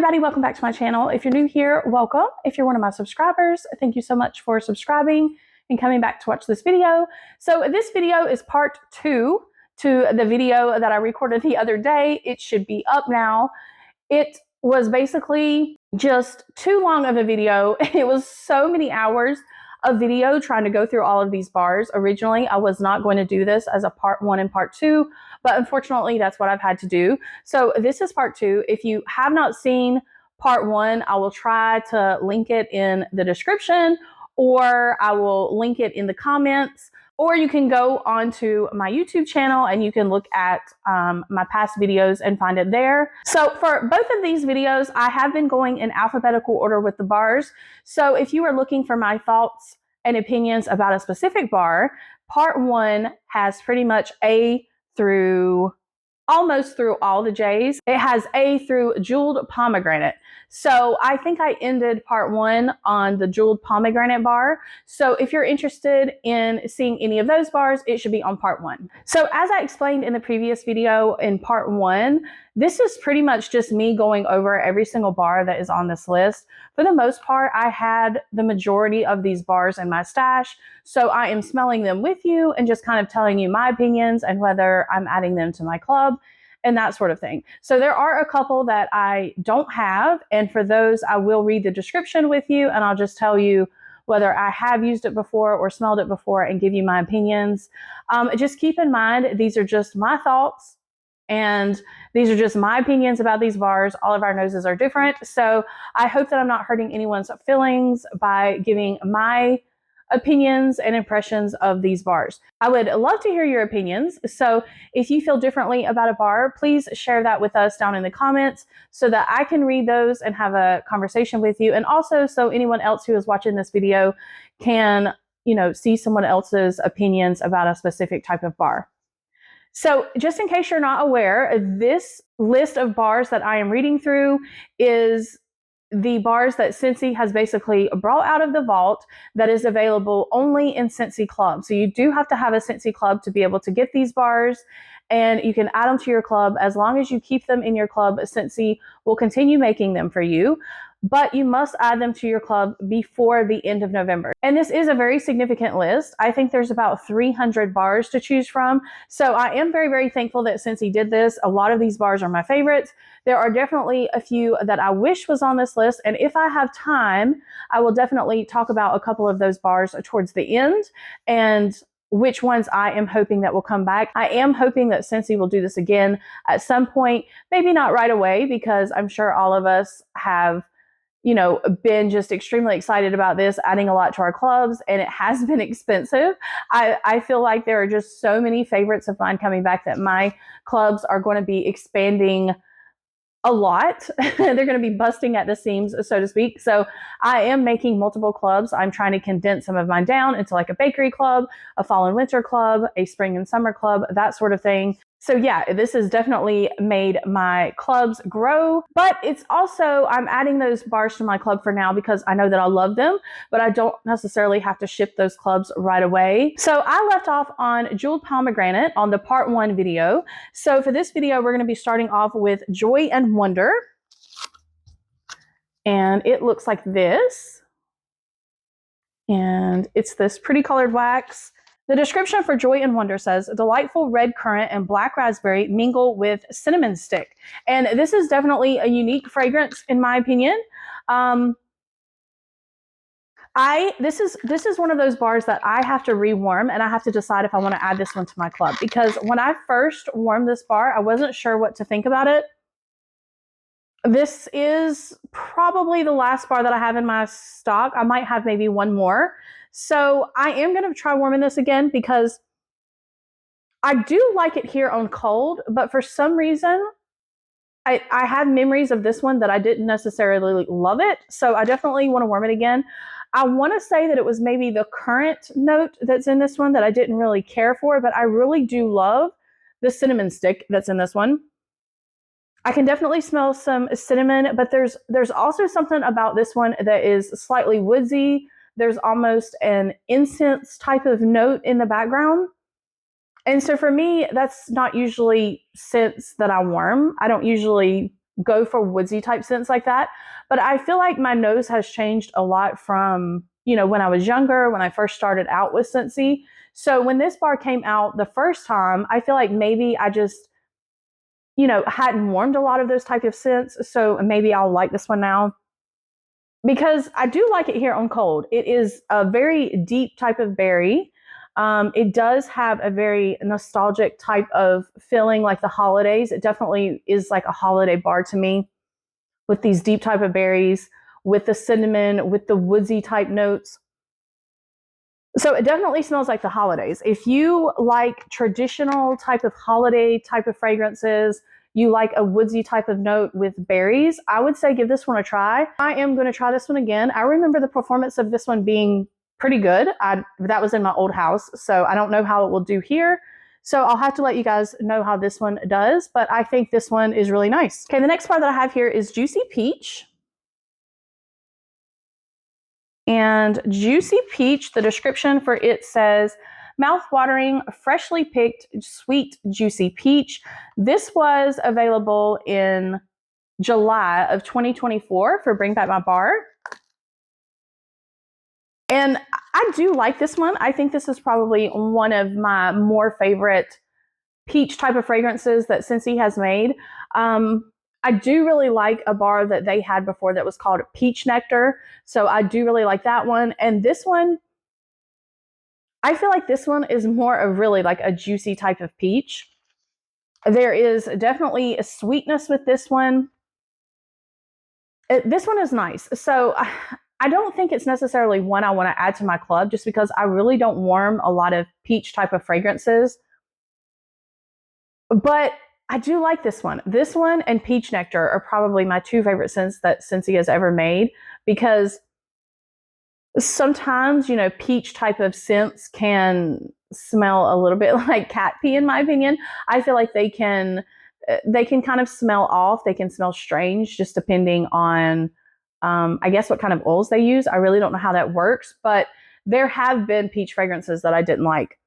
everybody, welcome back to my channel. If you're new here, welcome. If you're one of my subscribers, thank you so much for subscribing and coming back to watch this video. So this video is part 2 to the video that I recorded the other day. It should be up now. It was basically just too long of a video. It was so many hours of video trying to go through all of these bars. Originally, I was not going to do this as a part 1 and part 2, but unfortunately, that's what I've had to do. So this is part 2. If you have not seen part 1, I will try to link it in the description, or I will link it in the comments, or you can go onto my YouTube channel and you can look at my past videos and find it there. So for both of these videos, I have been going in alphabetical order with the bars. So if you are looking for my thoughts and opinions about a specific bar, part 1 has pretty much A through almost through all the J's. It has A through jeweled pomegranate. So I think I ended part 1 on the jeweled pomegranate bar. So if you're interested in seeing any of those bars, it should be on part 1. So as I explained in the previous video in part 1, this is pretty much just me going over every single bar that is on this list. For the most part, I had the majority of these bars in my stash. So I am smelling them with you and just kind of telling you my opinions and whether I'm adding them to my club and that sort of thing. So there are a couple that I don't have, and for those I will read the description with you and I'll just tell you whether I have used it before or smelled it before and give you my opinions. Just keep in mind, these are just my thoughts and these are just my opinions about these bars. All of our noses are different. So I hope that I'm not hurting anyone's feelings by giving my opinions and impressions of these bars. I would love to hear your opinions. So if you feel differently about a bar, please share that with us down in the comments so that I can read those and have a conversation with you. And also so anyone else who is watching this video can, see someone else's opinions about a specific type of bar. So just in case you're not aware, this list of bars that I am reading through is the bars that Scentsy has basically brought out of the vault that is available only in Scentsy Club. So you do have to have a Scentsy Club to be able to get these bars, and you can add them to your club. As long as you keep them in your club, Scentsy will continue making them for you, but you must add them to your club before the end of November. And this is a very significant list. I think there's about 300 bars to choose from. So I am very, very thankful that Scentsy did this. A lot of these bars are my favorites. There are definitely a few that I wish was on this list. And if I have time, I will definitely talk about a couple of those bars towards the end and which ones I am hoping that will come back. I am hoping that Scentsy will do this again at some point, maybe not right away, because I'm sure all of us have been just extremely excited about this, adding a lot to our clubs, and it has been expensive. I feel like there are just so many favorites of mine coming back that my clubs are going to be expanding a lot. They're going to be busting at the seams, so to speak. So I am making multiple clubs. I'm trying to condense some of mine down into like a bakery club, a fall and winter club, a spring and summer club, that sort of thing. So yeah, this has definitely made my clubs grow, but it's also, I'm adding those bars to my club for now because I know that I love them, but I don't necessarily have to ship those clubs right away. So I left off on jeweled pomegranate on the part 1 video. So for this video, we're going to be starting off with Joy and Wonder. And it looks like this. And it's this pretty colored wax. The description for Joy and Wonder says, delightful red currant and black raspberry mingle with cinnamon stick. And this is definitely a unique fragrance in my opinion. This is one of those bars that I have to rewarm, and I have to decide if I want to add this one to my club, because when I first warmed this bar, I wasn't sure what to think about it. This is probably the last bar that I have in my stock. I might have maybe one more. So I am going to try warming this again because I do like it here on cold, but for some reason, I have memories of this one that I didn't necessarily love it. So I definitely want to warm it again. I want to say that it was maybe the currant note that's in this one that I didn't really care for, but I really do love the cinnamon stick that's in this one. I can definitely smell some cinnamon, but there's also something about this one that is slightly woodsy. There's almost an incense type of note in the background. And so for me, that's not usually scents that I warm. I don't usually go for woodsy type scents like that. But I feel like my nose has changed a lot from, you know, when I was younger, when I first started out with Scentsy. So when this bar came out the first time, I feel like maybe I just, you know, hadn't warmed a lot of those type of scents. So maybe I'll like this one now, because I do like it here on cold. It is a very deep type of berry. It does have a very nostalgic type of feeling, like the holidays. It definitely is like a holiday bar to me, with these deep type of berries, with the cinnamon, with the woodsy type notes. So it definitely smells like the holidays. If you like traditional type of holiday type of fragrances, you like a woodsy type of note with berries, I would say give this one a try. I am going to try this one again. I remember the performance of this one being pretty good. That was in my old house, so I don't know how it will do here. So I'll have to let you guys know how this one does, but I think this one is really nice. Okay, the next bar that I have here is Juicy Peach. And Juicy Peach, the description for it says, mouth-watering, freshly picked, sweet, juicy peach. This was available in July of 2024 for Bring Back My Bar. And I do like this one. I think this is probably one of my more favorite peach type of fragrances that Scentsy has made. I do really like a bar that they had before that was called Peach Nectar. So I do really like that one. And this one, I feel like this one is more of really like a juicy type of peach. There is definitely a sweetness with this one. This one is nice. So I don't think it's necessarily one I want to add to my club, just because I really don't warm a lot of peach type of fragrances. But I do like this one. This one and Peach Nectar are probably my two favorite scents that Scentsy has ever made, because sometimes, you know, peach type of scents can smell a little bit like cat pee, in my opinion. I feel like they can kind of smell off. They can smell strange, just depending on, I guess, what kind of oils they use. I really don't know how that works, but there have been peach fragrances that I didn't like.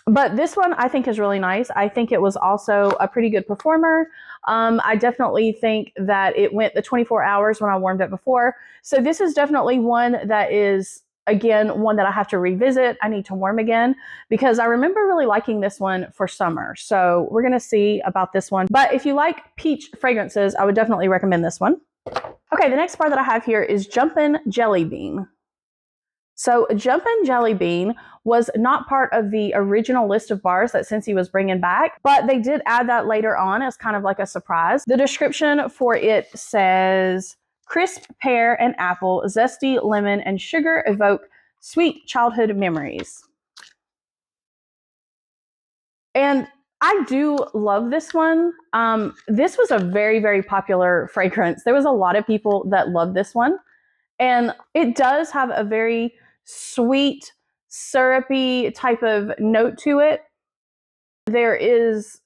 But this one I think is really nice. I think it was also a pretty good performer. I definitely think that it went the 24 hours when I warmed it before. So this is definitely one that is, again, one that I have to revisit. I need to warm again, because I remember really liking this one for summer. So we're going to see about this one. But if you like peach fragrances, I would definitely recommend this one. Okay, the next bar that I have here is Jumpin' Jelly Bean. So Jumpin' Jelly Bean was not part of the original list of bars that Scentsy was bringing back, but they did add that later on as kind of like a surprise. The description for it says, crisp pear and apple, zesty lemon and sugar evoke sweet childhood memories. And I do love this one. This was a very, very popular fragrance. There was a lot of people that loved this one. And it does have a very sweet, syrupy type of note to it. There is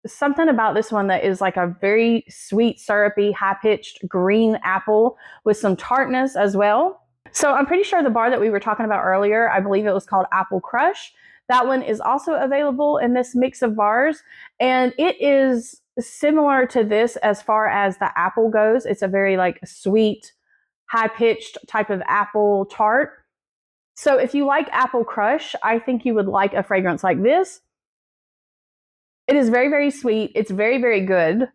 something about this one that is like a very sweet, syrupy, high-pitched green apple with some tartness as well. So I'm pretty sure the bar that we were talking about earlier, I believe it was called Apple Crush. That one is also available in this mix of bars, and it is similar to this as far as the apple goes. It's a very like sweet, high-pitched type of apple tart. So if you like Apple Crush, I think you would like a fragrance like this. It is very, very sweet. It's very, very good.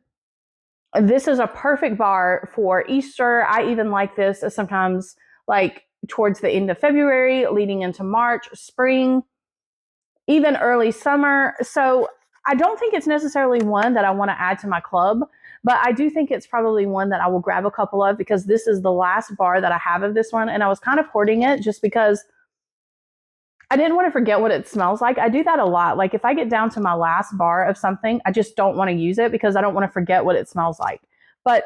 This is a perfect bar for Easter. I even like this sometimes like towards the end of February, leading into March, spring, even early summer. So I don't think it's necessarily one that I want to add to my club, but I do think it's probably one that I will grab a couple of, because this is the last bar that I have of this one. And I was kind of hoarding it just because I didn't want to forget what it smells like. I do that a lot. Like if I get down to my last bar of something, I just don't want to use it because I don't want to forget what it smells like. But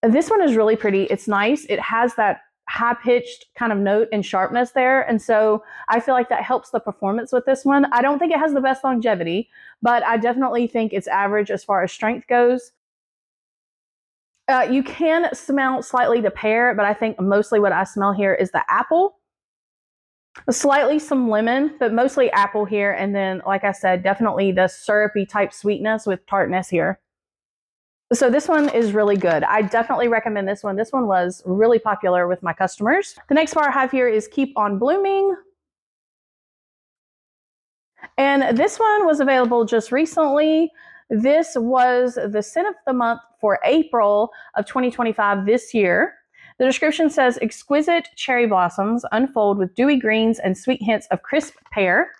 this one is really pretty. It's nice. It has that high-pitched kind of note and sharpness there. And so I feel like that helps the performance with this one. I don't think it has the best longevity, but I definitely think it's average as far as strength goes. You can smell slightly the pear, but I think mostly what I smell here is the apple. Slightly some lemon, but mostly apple here. And then, like I said, definitely the syrupy type sweetness with tartness here. So this one is really good. I definitely recommend this one. This one was really popular with my customers. The next bar I have here is Keep on Blooming. And this one was available just recently. This was the scent of the month for April of 2025 this year. The description says, exquisite cherry blossoms unfold with dewy greens and sweet hints of crisp pear.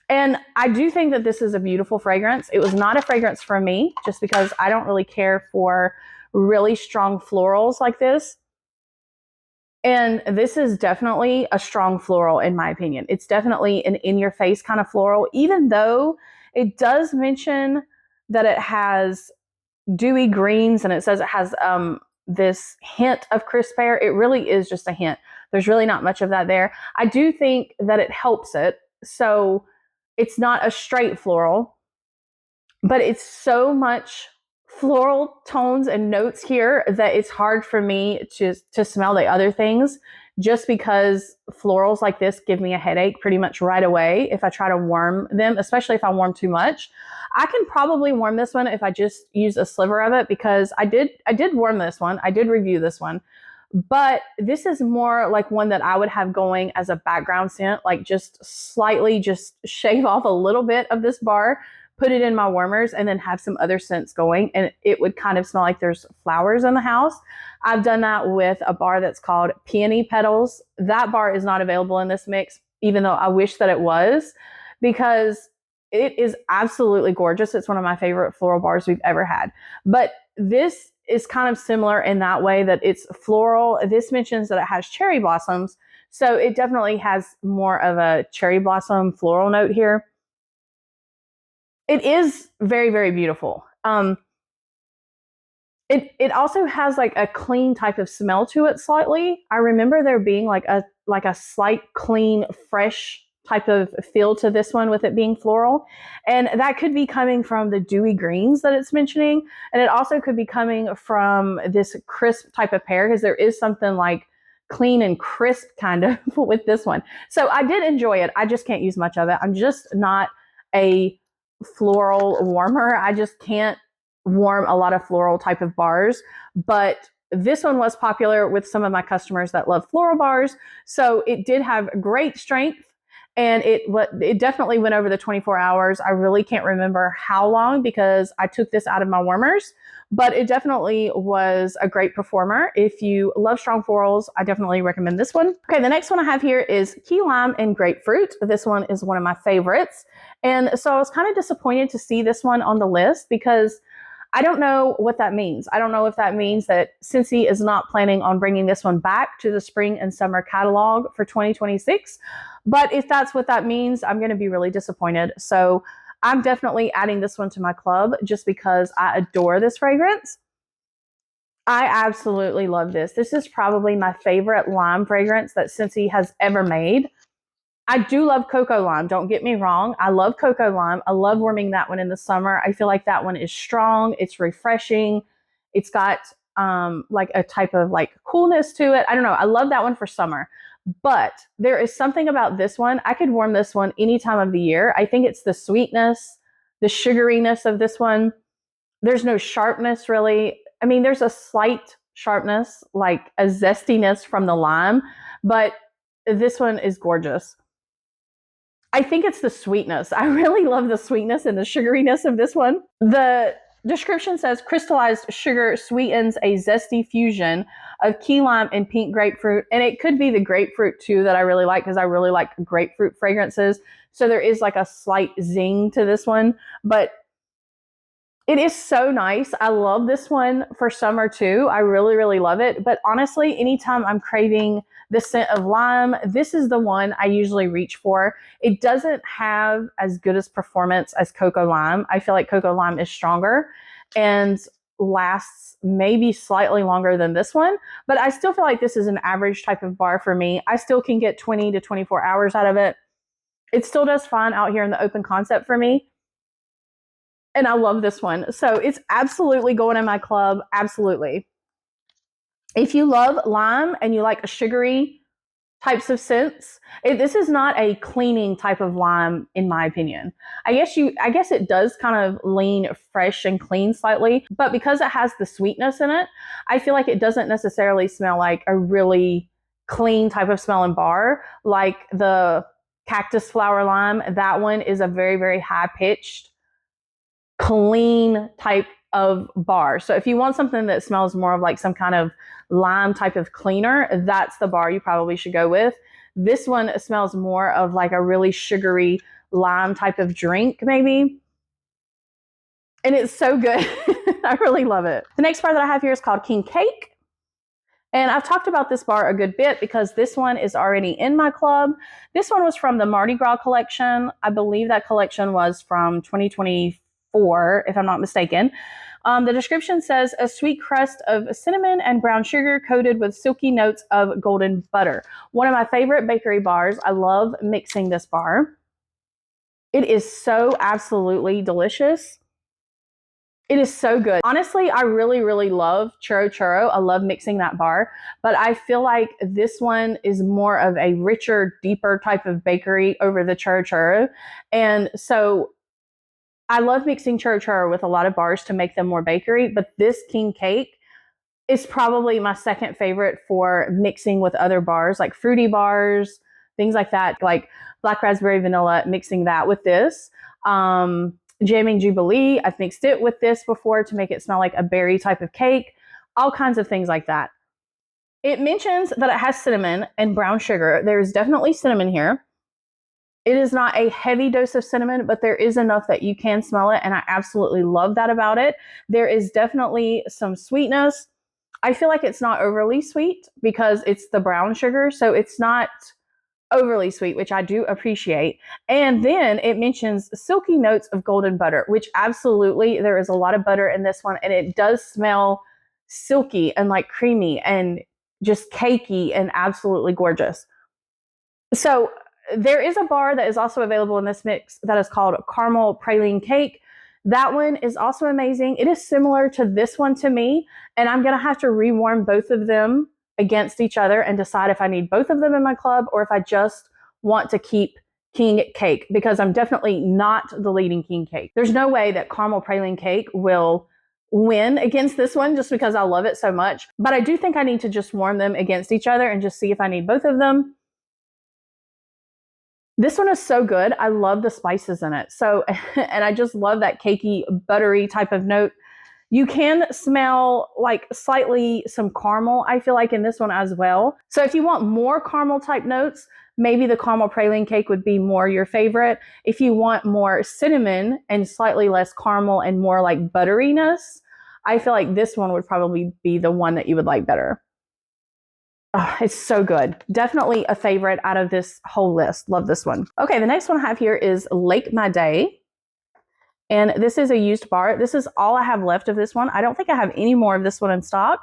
And I do think that this is a beautiful fragrance. It was not a fragrance for me, just because I don't really care for really strong florals like this. And this is definitely a strong floral, in my opinion. It's definitely an in-your-face kind of floral, even though it does mention that it has dewy greens and it says it has this hint of crisp pear. It really is just a hint. There's really not much of that there. I do think that it helps it. So it's not a straight floral, but it's so much floral tones and notes here that it's hard for me to smell the other things, just because florals like this give me a headache pretty much right away if I try to warm them, especially if I warm too much. I can probably warm this one if I just use a sliver of it, because I did warm this one. I did review this one. But this is more like one that I would have going as a background scent, like just slightly just shave off a little bit of this bar, put it in my warmers, and then have some other scents going, and it would kind of smell like there's flowers in the house. I've done that with a bar that's called Peony Petals. That bar is not available in this mix, even though I wish that it was, because it is absolutely gorgeous. It's one of my favorite floral bars we've ever had. But this is kind of similar in that way that it's floral. This mentions that it has cherry blossoms, so it definitely has more of a cherry blossom floral note here. It is very, very beautiful. It also has like a clean type of smell to it slightly. I remember there being like a slight clean, fresh type of feel to this one with it being floral. And that could be coming from the dewy greens that it's mentioning. And it also could be coming from this crisp type of pear, because there is something like clean and crisp kind of with this one. So I did enjoy it. I just can't use much of it. I'm just not a floral warmer. I just can't warm a lot of floral type of bars. But this one was popular with some of my customers that love floral bars. So it did have great strength. And it definitely went over the 24 hours. I really can't remember how long, because I took this out of my warmers, but it definitely was a great performer. If you love strong florals, I definitely recommend this one. Okay, the next one I have here is Key Lime and Grapefruit. This one is one of my favorites. And so I was kind of disappointed to see this one on the list, because I don't know what that means. I don't know if that means that Scentsy is not planning on bringing this one back to the spring and summer catalog for 2026. But if that's what that means, I'm going to be really disappointed. So I'm definitely adding this one to my club, just because I adore this fragrance. I absolutely love this. This is probably my favorite lime fragrance that Scentsy has ever made. I do love Cocoa Lime. Don't get me wrong. I love Cocoa Lime. I love warming that one in the summer. I feel like that one is strong. It's refreshing. It's got like a type of like coolness to it. I don't know. I love that one for summer. But there is something about this one. I could warm this one any time of the year. I think it's the sweetness, the sugariness of this one. There's no sharpness really. I mean, there's a slight sharpness, like a zestiness from the lime, but this one is gorgeous. I think it's the sweetness. I really love the sweetness and the sugariness of this one. The description says crystallized sugar sweetens a zesty fusion of key lime and pink grapefruit. And it could be the grapefruit too that I really like, because I really like grapefruit fragrances. So there is like a slight zing to this one, but it is so nice. I love this one for summer too. I really, really love it. But honestly, anytime I'm craving the scent of lime, this is the one I usually reach for. It doesn't have as good as performance as Cocoa Lime. I feel like Cocoa Lime is stronger and lasts maybe slightly longer than this one, but I still feel like this is an average type of bar for me. I still can get 20 to 24 hours out of it. It still does fine out here in the open concept for me. And I love this one. So it's absolutely going in my club. Absolutely. If you love lime and you like a sugary types of scents. This is not a cleaning type of lime, in my opinion. I guess it does kind of lean fresh and clean slightly, but because it has the sweetness in it, I feel like it doesn't necessarily smell like a really clean type of smelling bar, like the cactus flower lime. That one is a very, very high pitched, clean type of bar. So if you want something that smells more of like some kind of lime type of cleaner, that's the bar you probably should go with. This one smells more of like a really sugary lime type of drink, maybe. And it's so good. I really love it. The next bar that I have here is called King Cake. And I've talked about this bar a good bit because this one is already in my club. This one was from the Mardi Gras collection. I believe that collection was from 2024, if I'm not mistaken. The description says a sweet crust of cinnamon and brown sugar coated with silky notes of golden butter. One of my favorite bakery bars. I love mixing this bar. It is so absolutely delicious. It is so good. Honestly, I really, really love Churro Churro. I love mixing that bar, but I feel like this one is more of a richer, deeper type of bakery over the Churro Churro. And so I love mixing Churro Churro with a lot of bars to make them more bakery, but this King Cake is probably my second favorite for mixing with other bars, like fruity bars, things like that, like black raspberry vanilla, mixing that with this. Jamming Jubilee, I've mixed it with this before to make it smell like a berry type of cake, all kinds of things like that. It mentions that it has cinnamon and brown sugar. There's definitely cinnamon here. It is not a heavy dose of cinnamon, but there is enough that you can smell it, and I absolutely love that about it. There is definitely some sweetness. I feel like it's not overly sweet because it's the brown sugar, so it's not overly sweet, which I do appreciate. And then it mentions silky notes of golden butter, which absolutely, there is a lot of butter in this one, and it does smell silky and like creamy and just cakey and absolutely gorgeous. So there is a bar that is also available in this mix that is called Caramel Praline Cake. That one is also amazing. It is similar to this one to me, and I'm going to have to rewarm both of them against each other and decide if I need both of them in my club or if I just want to keep King Cake, because I'm definitely not the leading King Cake. There's no way that Caramel Praline Cake will win against this one just because I love it so much. But I do think I need to just warm them against each other and just see if I need both of them. This one is so good. I love the spices in it. So, and I just love that cakey, buttery type of note. You can smell like slightly some caramel, I feel like, in this one as well. So if you want more caramel type notes, maybe the Caramel Praline Cake would be more your favorite. If you want more cinnamon and slightly less caramel and more like butteriness, I feel like this one would probably be the one that you would like better. Oh, it's so good. Definitely a favorite out of this whole list. Love this one. Okay, the next one I have here is Lake My Day. And this is a used bar. This is all I have left of this one. I don't think I have any more of this one in stock.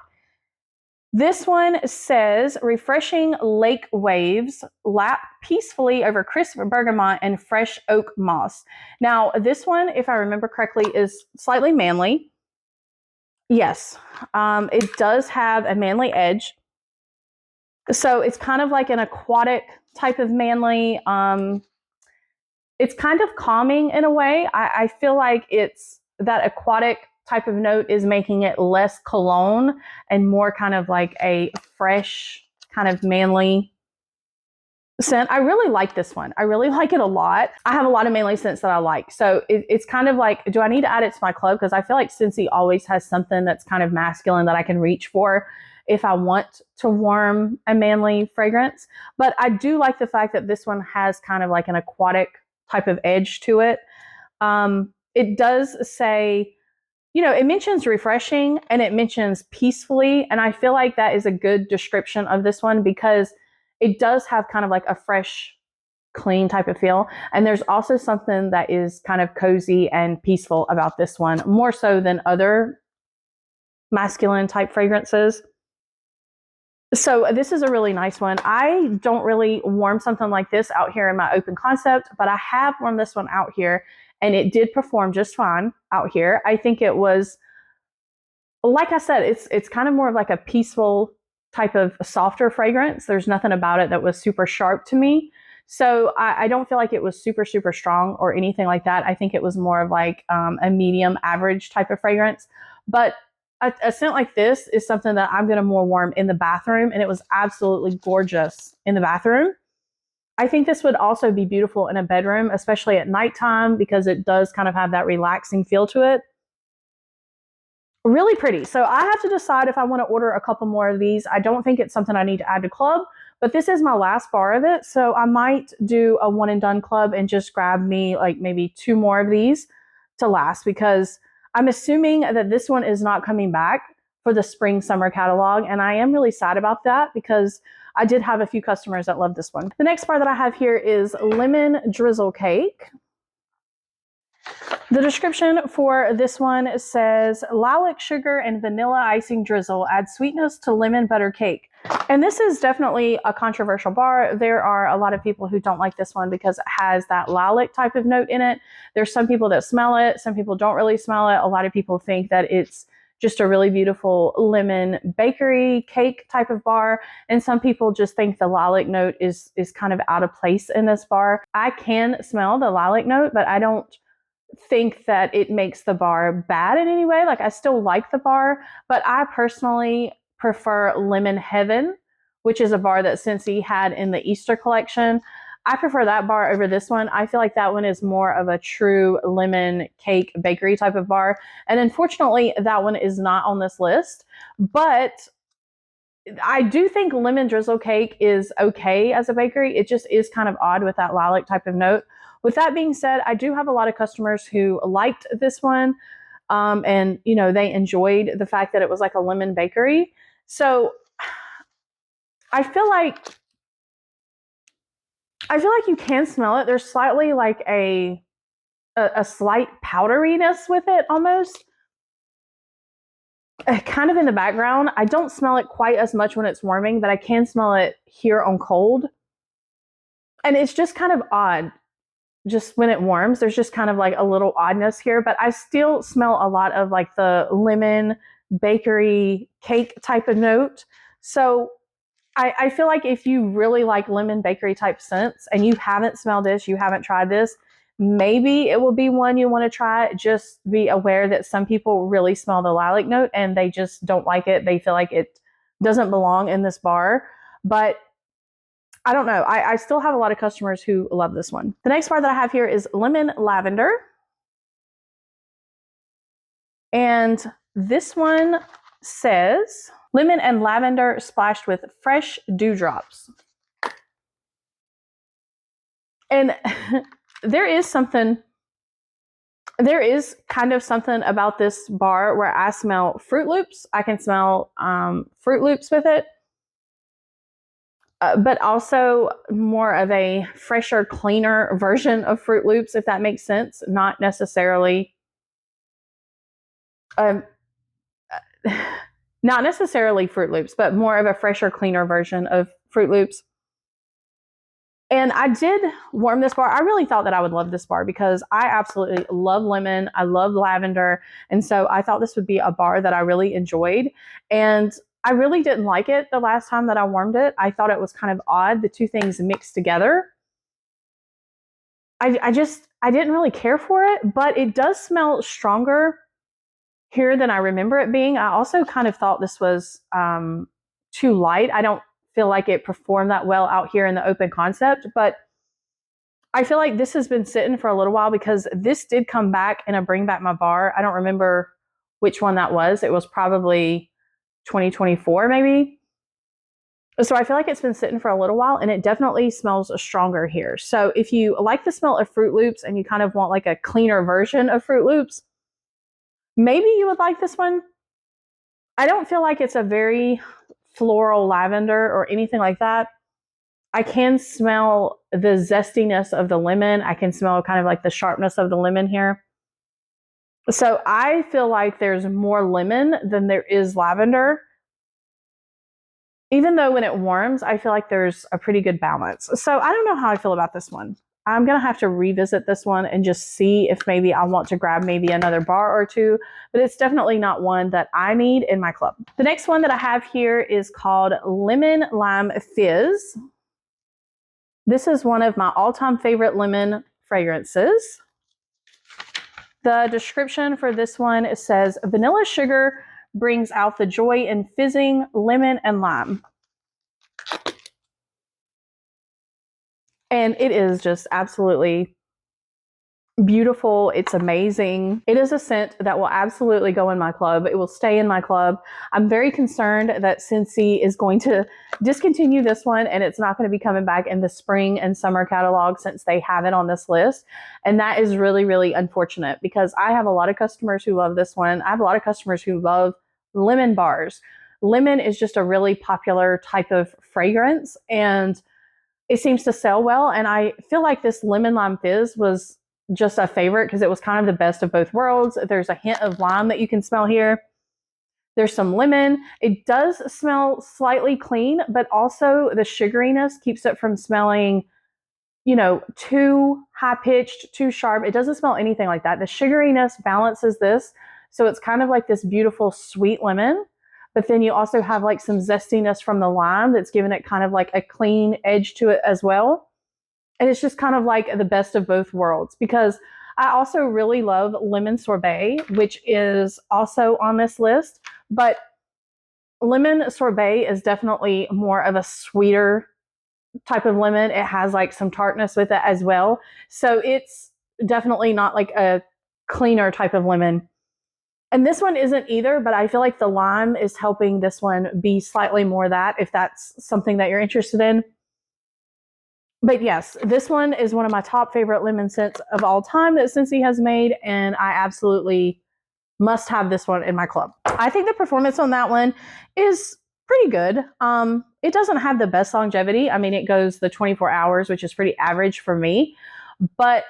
This one says, refreshing lake waves lap peacefully over crisp bergamot and fresh oak moss. Now, this one, if I remember correctly, is slightly manly. Yes, it does have a manly edge. So it's kind of like an aquatic type of manly. It's kind of calming in a way. I feel like it's that aquatic type of note is making it less cologne and more kind of like a fresh, kind of manly scent. I really like this one. I really like it a lot. I have a lot of manly scents that I like. So it's kind of like, do I need to add it to my club? Because I feel like Scentsy always has something that's kind of masculine that I can reach for if I want to warm a manly fragrance. But I do like the fact that this one has kind of like an aquatic type of edge to it. It does say, you know, it mentions refreshing and it mentions peacefully. And I feel like that is a good description of this one because it does have kind of like a fresh, clean type of feel. And there's also something that is kind of cozy and peaceful about this one, more so than other masculine type fragrances. So this is a really nice one. I don't really warm something like this out here in my open concept, but I have warmed this one out here and it did perform just fine out here. I think it was, like I said, it's kind of more of like a peaceful type of softer fragrance. There's nothing about it that was super sharp to me. So I don't feel like it was super, super strong or anything like that. I think it was more of like a medium average type of fragrance. But a scent like this is something that I'm going to more warm in the bathroom, and it was absolutely gorgeous in the bathroom. I think this would also be beautiful in a bedroom, especially at nighttime, because it does kind of have that relaxing feel to it. Really pretty. So I have to decide if I want to order a couple more of these. I don't think it's something I need to add to club, but this is my last bar of it. So I might do a one and done club and just grab me like maybe 2 more of these to last, because I'm assuming that this one is not coming back for the spring summer catalog. And I am really sad about that, because I did have a few customers that love this one. The next bar that I have here is Lemon Drizzle Cake. The description for this one says, lilac sugar and vanilla icing drizzle add sweetness to lemon butter cake. And this is definitely a controversial bar. There are a lot of people who don't like this one because it has that lilac type of note in it. There's some people that smell it. Some people don't really smell it. A lot of people think that it's just a really beautiful lemon bakery cake type of bar. And some people just think the lilac note is kind of out of place in this bar. I can smell the lilac note, but I don't think that it makes the bar bad in any way. Like, I still like the bar, but I personally prefer Lemon Heaven, which is a bar that Scentsy had in the Easter collection. I prefer that bar over this one. I feel like that one is more of a true lemon cake bakery type of bar. And unfortunately, that one is not on this list. But I do think Lemon Drizzle Cake is okay as a bakery. It just is kind of odd with that lilac type of note. With that being said, I do have a lot of customers who liked this one. And, you know, they enjoyed the fact that it was like a lemon bakery. So I feel like you can smell it. There's slightly like a slight powderiness with it almost. Kind of in the background. I don't smell it quite as much when it's warming, but I can smell it here on cold. And it's just kind of odd. Just when it warms, there's just kind of like a little oddness here, but I still smell a lot of like the lemon bakery cake type of note. So I feel like if you really like lemon bakery type scents and you haven't smelled this, you haven't tried this, maybe it will be one you want to try. Just be aware that some people really smell the lilac note and they just don't like it. They feel like it doesn't belong in this bar. But I don't know. I still have a lot of customers who love this one. The next bar that I have here is Lemon Lavender. And this one says, lemon and lavender splashed with fresh dewdrops. And there is kind of something about this bar where I smell Fruit Loops. I can smell Fruit Loops with it. But also more of a fresher, cleaner version of Fruit Loops, if that makes sense. Not necessarily Fruit Loops, but more of a fresher, cleaner version of Fruit Loops. And I did warm this bar. I really thought that I would love this bar because I absolutely love lemon. I love lavender. And so I thought this would be a bar that I really enjoyed. And I really didn't like it the last time that I warmed it. I thought it was kind of odd, the two things mixed together. I didn't really care for it, but it does smell stronger here than I remember it being. I also kind of thought this was too light. I don't feel like it performed that well out here in the open concept, but I feel like this has been sitting for a little while because this did come back in a Bring Back My Bar. I don't remember which one that was. It was probably 2024 maybe. So I feel like it's been sitting for a little while and it definitely smells stronger here. So if you like the smell of Fruit Loops and you kind of want like a cleaner version of Fruit Loops, maybe you would like this one. I don't feel like it's a very floral lavender or anything like that. I can smell the zestiness of the lemon. I can smell kind of like the sharpness of the lemon here. So I feel like there's more lemon than there is lavender. Even though when it warms, I feel like there's a pretty good balance. So I don't know how I feel about this one. I'm going to have to revisit this one and just see if maybe I want to grab maybe another bar or two, but it's definitely not one that I need in my club. The next one that I have here is called Lemon Lime Fizz. This is one of my all-time favorite lemon fragrances. The description for this one says, vanilla sugar brings out the joy in fizzing lemon and lime. And it is just absolutely beautiful. It's amazing. It is a scent that will absolutely go in my club. It will stay in my club. I'm very concerned that Scentsy is going to discontinue this one and it's not going to be coming back in the spring and summer catalog since they have it on this list. And that is really, really unfortunate because I have a lot of customers who love this one. I have a lot of customers who love lemon bars. Lemon is just a really popular type of fragrance and it seems to sell well. And I feel like this Lemon Lime Fizz was just a favorite because it was kind of the best of both worlds. There's a hint of lime that you can smell here. There's some lemon. It does smell slightly clean, but also the sugariness keeps it from smelling, you know, too high-pitched, too sharp. It doesn't smell anything like that. The sugariness balances this. So it's kind of like this beautiful sweet lemon. But then you also have like some zestiness from the lime that's giving it kind of like a clean edge to it as well. And it's just kind of like the best of both worlds because I also really love lemon sorbet, which is also on this list. But lemon sorbet is definitely more of a sweeter type of lemon. It has like some tartness with it as well. So it's definitely not like a cleaner type of lemon. And this one isn't either, but I feel like the lime is helping this one be slightly more that, if that's something that you're interested in. But yes, this one is one of my top favorite lemon scents of all time that Scentsy has made, and I absolutely must have this one in my club. I think the performance on that one is pretty good. It doesn't have the best longevity. I mean, it goes the 24 hours, which is pretty average for me, but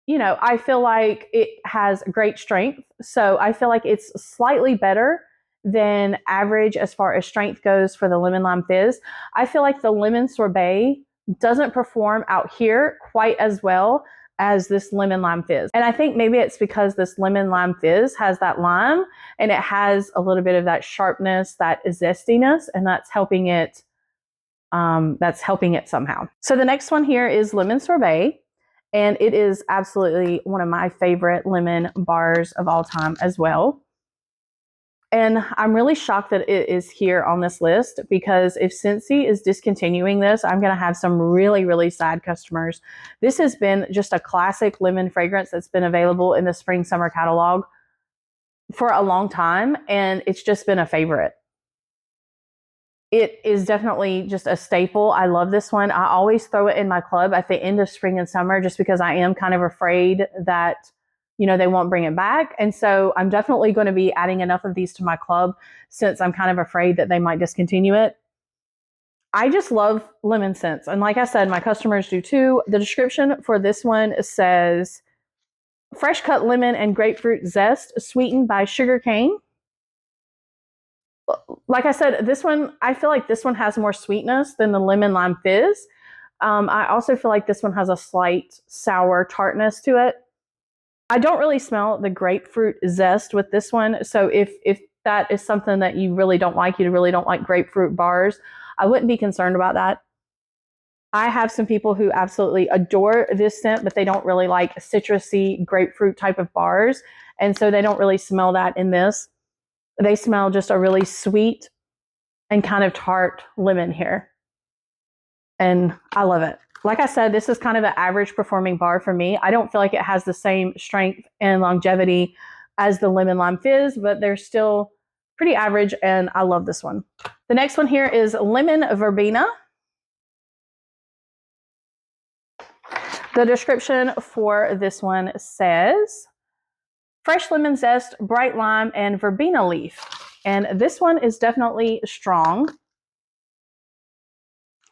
you know, I feel like it has great strength. So I feel like it's slightly better than average as far as strength goes for the Lemon Lime Fizz. I feel like the Lemon Sorbet doesn't perform out here quite as well as this Lemon Lime Fizz. And I think maybe it's because this Lemon Lime Fizz has that lime and it has a little bit of that sharpness, that zestiness, and that's helping it somehow. So the next one here is Lemon Sorbet. And it is absolutely one of my favorite lemon bars of all time as well. And I'm really shocked that it is here on this list because if Scentsy is discontinuing this, I'm going to have some really, really sad customers. This has been just a classic lemon fragrance that's been available in the spring summer catalog for a long time, and it's just been a favorite. It is definitely just a staple. I love this one. I always throw it in my club at the end of spring and summer just because I am kind of afraid that, you know, they won't bring it back. And so I'm definitely going to be adding enough of these to my club since I'm kind of afraid that they might discontinue it. I just love lemon scents. And like I said, my customers do too. The description for this one says, fresh cut lemon and grapefruit zest sweetened by sugar cane. Like I said, this one, I feel like this one has more sweetness than the Lemon Lime Fizz. I also feel like this one has a slight sour tartness to it. I don't really smell the grapefruit zest with this one. So if that is something that you really don't like, you really don't like grapefruit bars, I wouldn't be concerned about that. I have some people who absolutely adore this scent, but they don't really like citrusy grapefruit type of bars. And so they don't really smell that in this. They smell just a really sweet and kind of tart lemon here. And I love it. Like I said, this is kind of an average performing bar for me. I don't feel like it has the same strength and longevity as the Lemon Lime Fizz, but they're still pretty average, and I love this one. The next one here is Lemon Verbena. The description for this one says, fresh lemon zest, bright lime, and verbena leaf. And this one is definitely strong.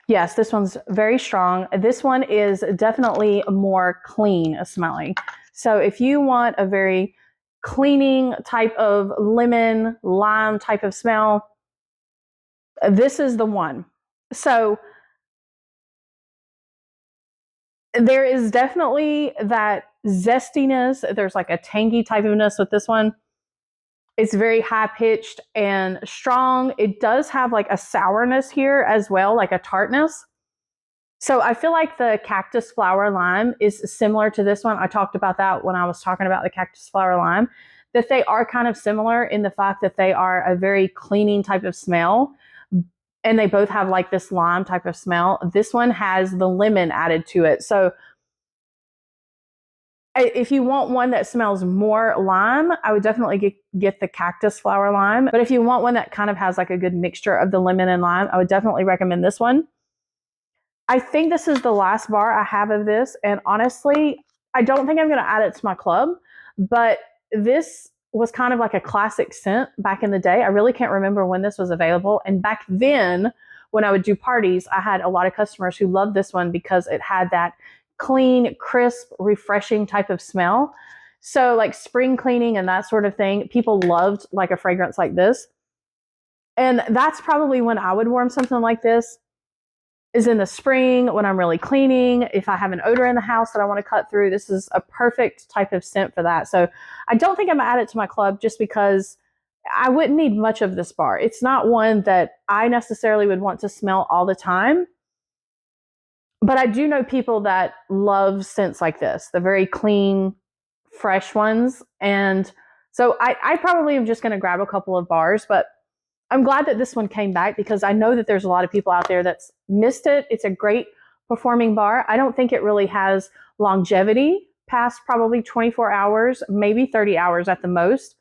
Yes, this one's very strong. This one is definitely more clean smelling. So if you want a very cleaning type of lemon, lime type of smell, this is the one. So There is definitely that zestiness. There's like a tangy type ofness with this one. It's very high pitched and strong. It does have like a sourness here as well, like a tartness. So I feel like the cactus flower lime is similar to this one. I talked about that when I was talking about the cactus flower lime, that they are kind of similar in the fact that they are a very cleaning type of smell. And they both have like this lime type of smell. This one has the lemon added to it. So if you want one that smells more lime, I would definitely get the cactus flower lime. But if you want one that kind of has like a good mixture of the lemon and lime, I would definitely recommend this one. I think this is the last bar I have of this. And honestly, I don't think I'm going to add it to my club, but this was kind of like a classic scent back in the day. I really can't remember when this was available. And back then, when I would do parties, I had a lot of customers who loved this one because it had that clean, crisp, refreshing type of smell. So like spring cleaning and that sort of thing, people loved like a fragrance like this. And that's probably when I would warm something like this, is in the spring when I'm really cleaning. If I have an odor in the house that I want to cut through, this is a perfect type of scent for that. So I don't think I'm going to add it to my club just because I wouldn't need much of this bar. It's not one that I necessarily would want to smell all the time. But I do know people that love scents like this, the very clean, fresh ones. And so I probably am just going to grab a couple of bars, but I'm glad that this one came back because I know that there's a lot of people out there that's missed it. It's a great performing bar. I don't think it really has longevity past probably 24 hours, maybe 30 hours at the most,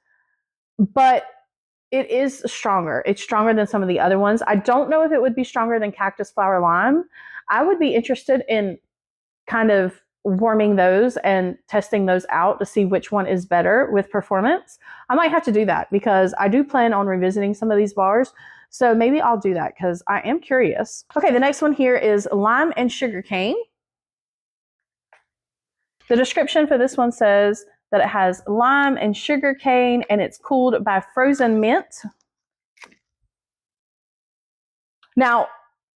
but it is stronger. It's stronger than some of the other ones. I don't know if it would be stronger than cactus flower lime. I would be interested in kind of warming those and testing those out to see which one is better with performance. I might have to do that because I do plan on revisiting some of these bars. So maybe I'll do that because I am curious. Okay, the next one here is lime and sugarcane. The description for this one says that it has lime and sugarcane and it's cooled by frozen mint. Now,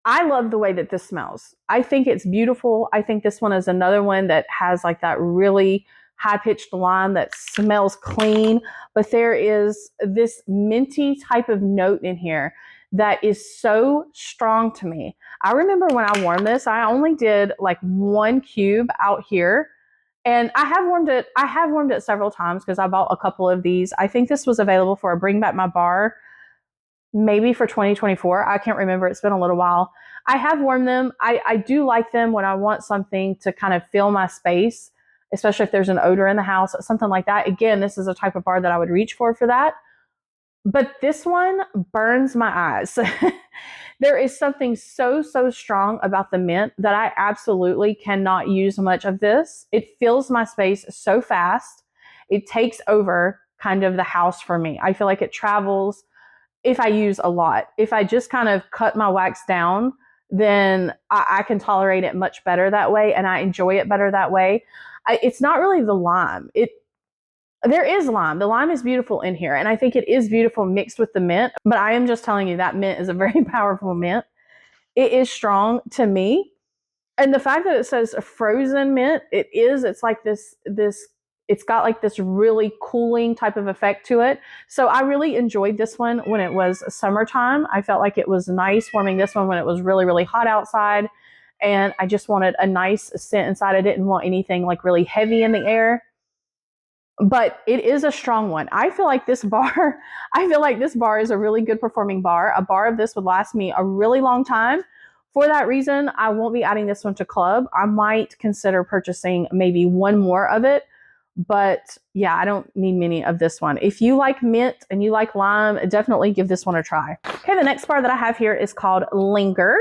I love the way that this smells. I think it's beautiful. I think this one is another one that has like that really high-pitched lime that smells clean, but there is this minty type of note in here that is so strong to me. I remember when I warmed this, I only did like 1 cube out here. And I have warmed it several times because I bought a couple of these. I think this was available for a Bring Back My Bar, maybe for 2024. I can't remember. It's been a little while. I have warmed them. I do like them when I want something to kind of fill my space, especially if there's an odor in the house, something like that. Again, this is a type of bar that I would reach for that. But this one burns my eyes. There is something so strong about the mint that I absolutely cannot use much of this. It fills my space so fast. It takes over kind of the house for me. I feel like it travels if I use a lot. If I just kind of cut my wax down, then I can tolerate it much better that way, and I enjoy it better that way. It's not really the lime. There is lime. The lime is beautiful in here, and I think it is beautiful mixed with the mint, but I am just telling you that mint is a very powerful mint. It is strong to me. And the fact that it says frozen mint, it's like this, it's got like this really cooling type of effect to it. So I really enjoyed this one when it was summertime. I felt like it was nice warming this one when it was really hot outside. And I just wanted a nice scent inside. I didn't want anything like really heavy in the air. But it is a strong one. I feel like this bar is a really good performing bar. A bar of this would last me a really long time. For that reason, I won't be adding this one to club. I might consider purchasing maybe one more of it. But yeah, I don't need many of this one. If you like mint and you like lime, definitely give this one a try. Okay, the next bar that I have here is called Linger.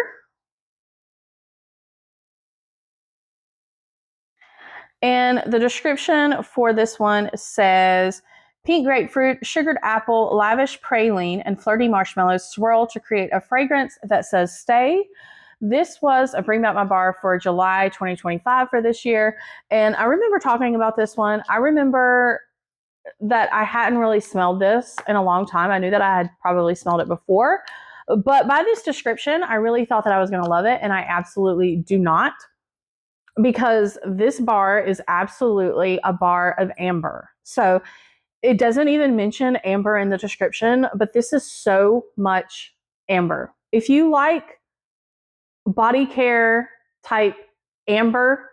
And the description for this one says, pink grapefruit, sugared apple, lavish praline, and flirty marshmallows swirl to create a fragrance that says stay. This was a Bring Back My Bar for July 2025 for this year. And I remember talking about this one. I remember that I hadn't really smelled this in a long time. I knew that I had probably smelled it before. But by this description, I really thought that I was going to love it. And I absolutely do not. because this bar is absolutely a bar of amber. So it doesn't even mention amber in the description, but this is so much amber. If you like body care type amber,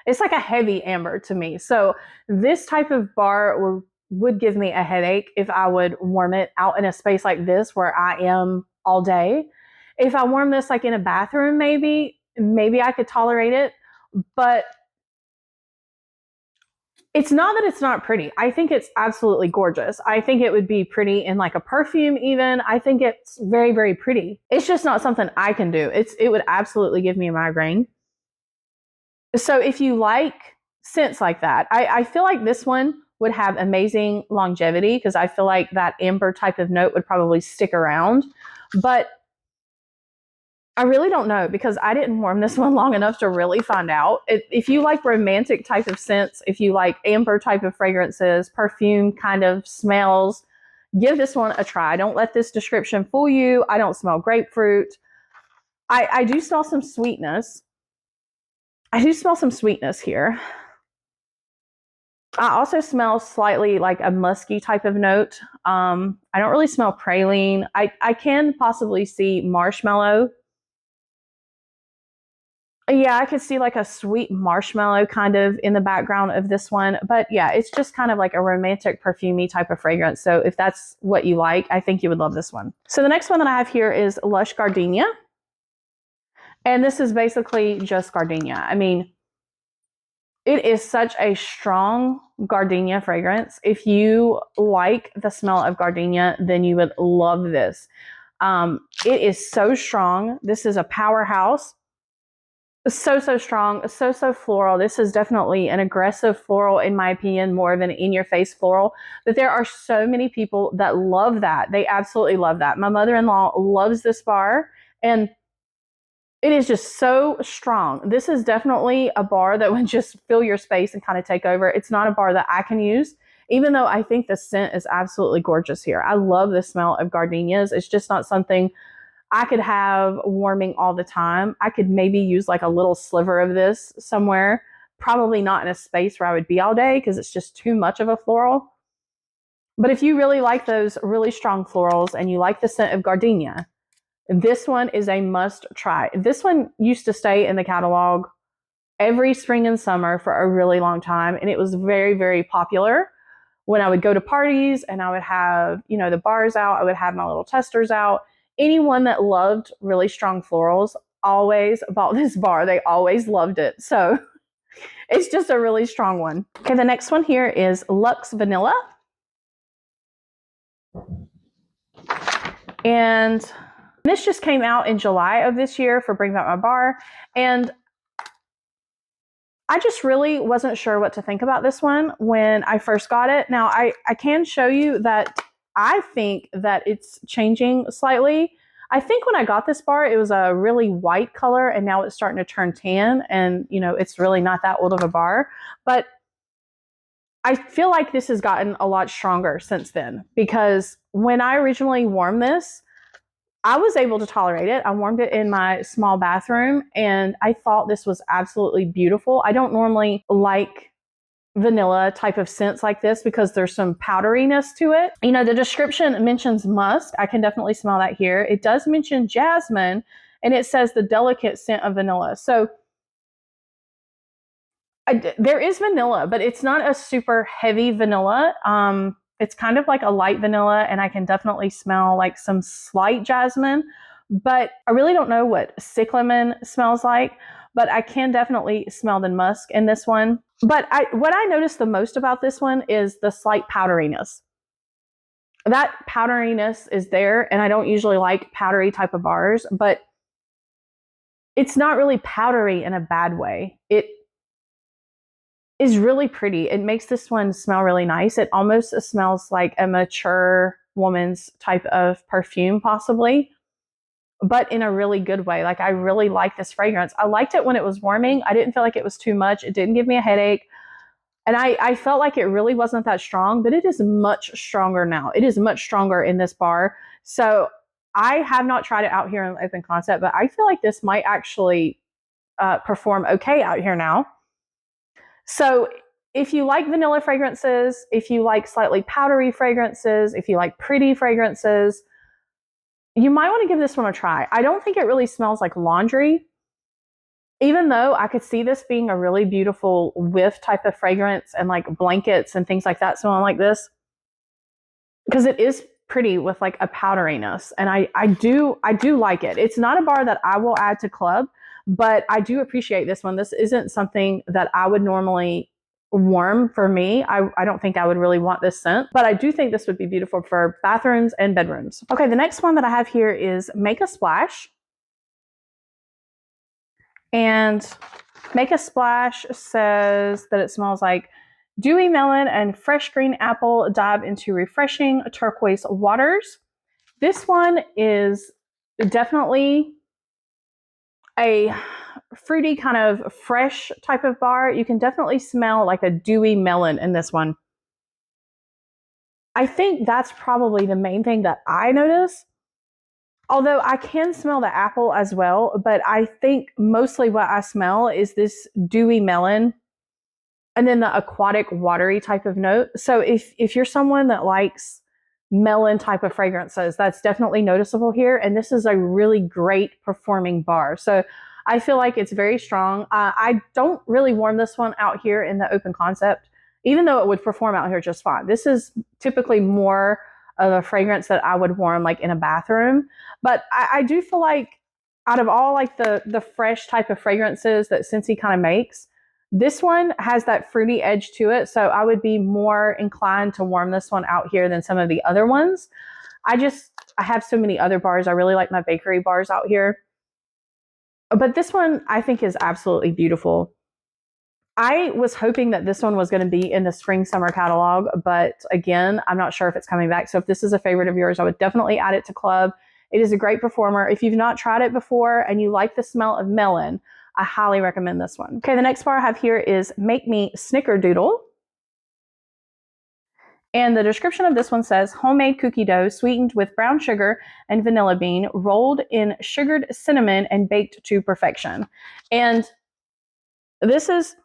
it's like a heavy amber to me. So this type of bar would give me a headache if I would warm it out in a space like this where I am all day. If I warm this like in a bathroom, maybe I could tolerate it, but it's not that it's not pretty. I think it's absolutely gorgeous. I think it would be pretty in like a perfume even. I think it's very, very pretty. It's just not something I can do. It would absolutely give me a migraine. So if you like scents like that, I feel like this one would have amazing longevity because I feel like that amber type of note would probably stick around. But I really don't know because I didn't warm this one long enough to really find out. If you like romantic type of scents, if you like amber type of fragrances, perfume kind of smells, give this one a try. Don't let this description fool you. I don't smell grapefruit. I do smell some sweetness. I do smell some sweetness here. I also smell slightly like a musky type of note. I don't really smell praline. I can possibly see marshmallow. Yeah, I could see like a sweet marshmallow kind of in the background of this one. But yeah, it's just kind of like a romantic perfumey type of fragrance. So if that's what you like, I think you would love this one. So the next one that I have here is Lush Gardenia. And this is basically just gardenia. I mean, it is such a strong gardenia fragrance. If you like the smell of gardenia, then you would love this. It is so strong. This is a powerhouse. So strong, so floral. This is definitely an aggressive floral, in my opinion, more of an in-your-face floral. But there are so many people that love that. They absolutely love that. My mother-in-law loves this bar, and it is just so strong. This is definitely a bar that would just fill your space and kind of take over. It's not a bar that I can use, even though I think the scent is absolutely gorgeous here. I love the smell of gardenias. It's just not something I could have warming all the time. I could maybe use like a little sliver of this somewhere, probably not in a space where I would be all day because it's just too much of a floral. But if you really like those really strong florals and you like the scent of gardenia, this one is a must try. This one used to stay in the catalog every spring and summer for a really long time, and it was very, very popular. When I would go to parties and I would have, the bars out, I would have my little testers out. Anyone that loved really strong florals always bought this bar. They always loved it. So it's just a really strong one. Okay, the next one here is Luxe Vanilla. And this just came out in July of this year for Bring Back My Bar. And I just really wasn't sure what to think about this one when I first got it. Now, I can show you that I think that it's changing slightly. I think when I got this bar, it was a really white color, and now it's starting to turn tan, and, it's really not that old of a bar. But I feel like this has gotten a lot stronger since then, because when I originally warmed this, I was able to tolerate it. I warmed it in my small bathroom, and I thought this was absolutely beautiful. I don't normally like vanilla type of scents like this because there's some powderiness to it. The description mentions musk. I can definitely smell that here. It does mention jasmine, and it says the delicate scent of vanilla. So there is vanilla, but it's not a super heavy vanilla. It's kind of like a light vanilla, and I can definitely smell like some slight jasmine, but I really don't know what cyclamen smells like, but I can definitely smell the musk in this one. But what I noticed the most about this one is the slight powderiness. That powderiness is there, and I don't usually like powdery type of bars, but it's not really powdery in a bad way. It is really pretty. It makes this one smell really nice. It almost smells like a mature woman's type of perfume, possibly, but in a really good way. Like, I really like this fragrance. I liked it when it was warming. I didn't feel like it was too much. It didn't give me a headache. And I felt like it really wasn't that strong, but it is much stronger now. It is much stronger in this bar. So I have not tried it out here in open concept, but I feel like this might actually perform okay out here now. So if you like vanilla fragrances, if you like slightly powdery fragrances, if you like pretty fragrances, you might want to give this one a try. I don't think it really smells like laundry, even though I could see this being a really beautiful whiff type of fragrance and like blankets and things like that smelling like this, because it is pretty with like a powderiness, and I do like it. It's not a bar that I will add to club, but I do appreciate this one. This isn't something that I would normally warm for me. I don't think I would really want this scent, but I do think this would be beautiful for bathrooms and bedrooms. Okay, the next one that I have here is Make a Splash. And Make a Splash says that it smells like dewy melon and fresh green apple dive into refreshing turquoise waters. This one is definitely a fruity kind of fresh type of bar. You can definitely smell like a dewy melon in this one. I think that's probably the main thing that I notice. Although I can smell the apple as well, but I think mostly what I smell is this dewy melon and then the aquatic watery type of note. So if you're someone that likes melon type of fragrances, that's definitely noticeable here. And this is a really great performing bar. So I feel like it's very strong. I don't really warm this one out here in the open concept, even though it would perform out here just fine. This is typically more of a fragrance that I would warm like in a bathroom. But I do feel like out of all like the fresh type of fragrances that Scentsy kind of makes, this one has that fruity edge to it. So I would be more inclined to warm this one out here than some of the other ones. I have so many other bars. I really like my bakery bars out here. But this one I think is absolutely beautiful. I was hoping that this one was going to be in the spring summer catalog, but again, I'm not sure if it's coming back. So if this is a favorite of yours, I would definitely add it to club. It is a great performer. If you've not tried it before and you like the smell of melon, I highly recommend this one. Okay, the next bar I have here is Make Me Snickerdoodle. And the description of this one says, homemade cookie dough sweetened with brown sugar and vanilla bean, rolled in sugared cinnamon and baked to perfection. And this is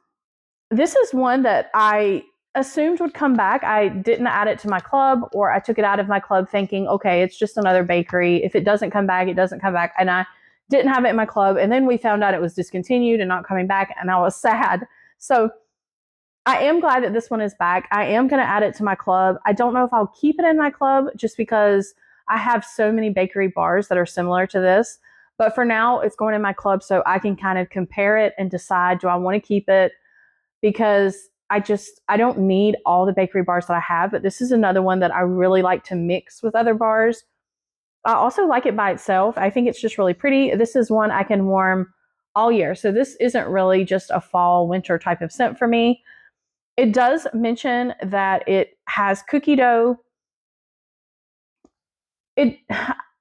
one that I assumed would come back. I didn't add it to my club, or I took it out of my club thinking, okay, it's just another bakery. If it doesn't come back, it doesn't come back. And I didn't have it in my club. And then we found out it was discontinued and not coming back. And I was sad. So I am glad that this one is back. I am going to add it to my club. I don't know if I'll keep it in my club just because I have so many bakery bars that are similar to this. But for now, it's going in my club so I can kind of compare it and decide, do I want to keep it? Because I don't need all the bakery bars that I have, but this is another one that I really like to mix with other bars. I also like it by itself. I think it's just really pretty. This is one I can warm all year. So this isn't really just a fall, winter type of scent for me. It does mention that it has cookie dough.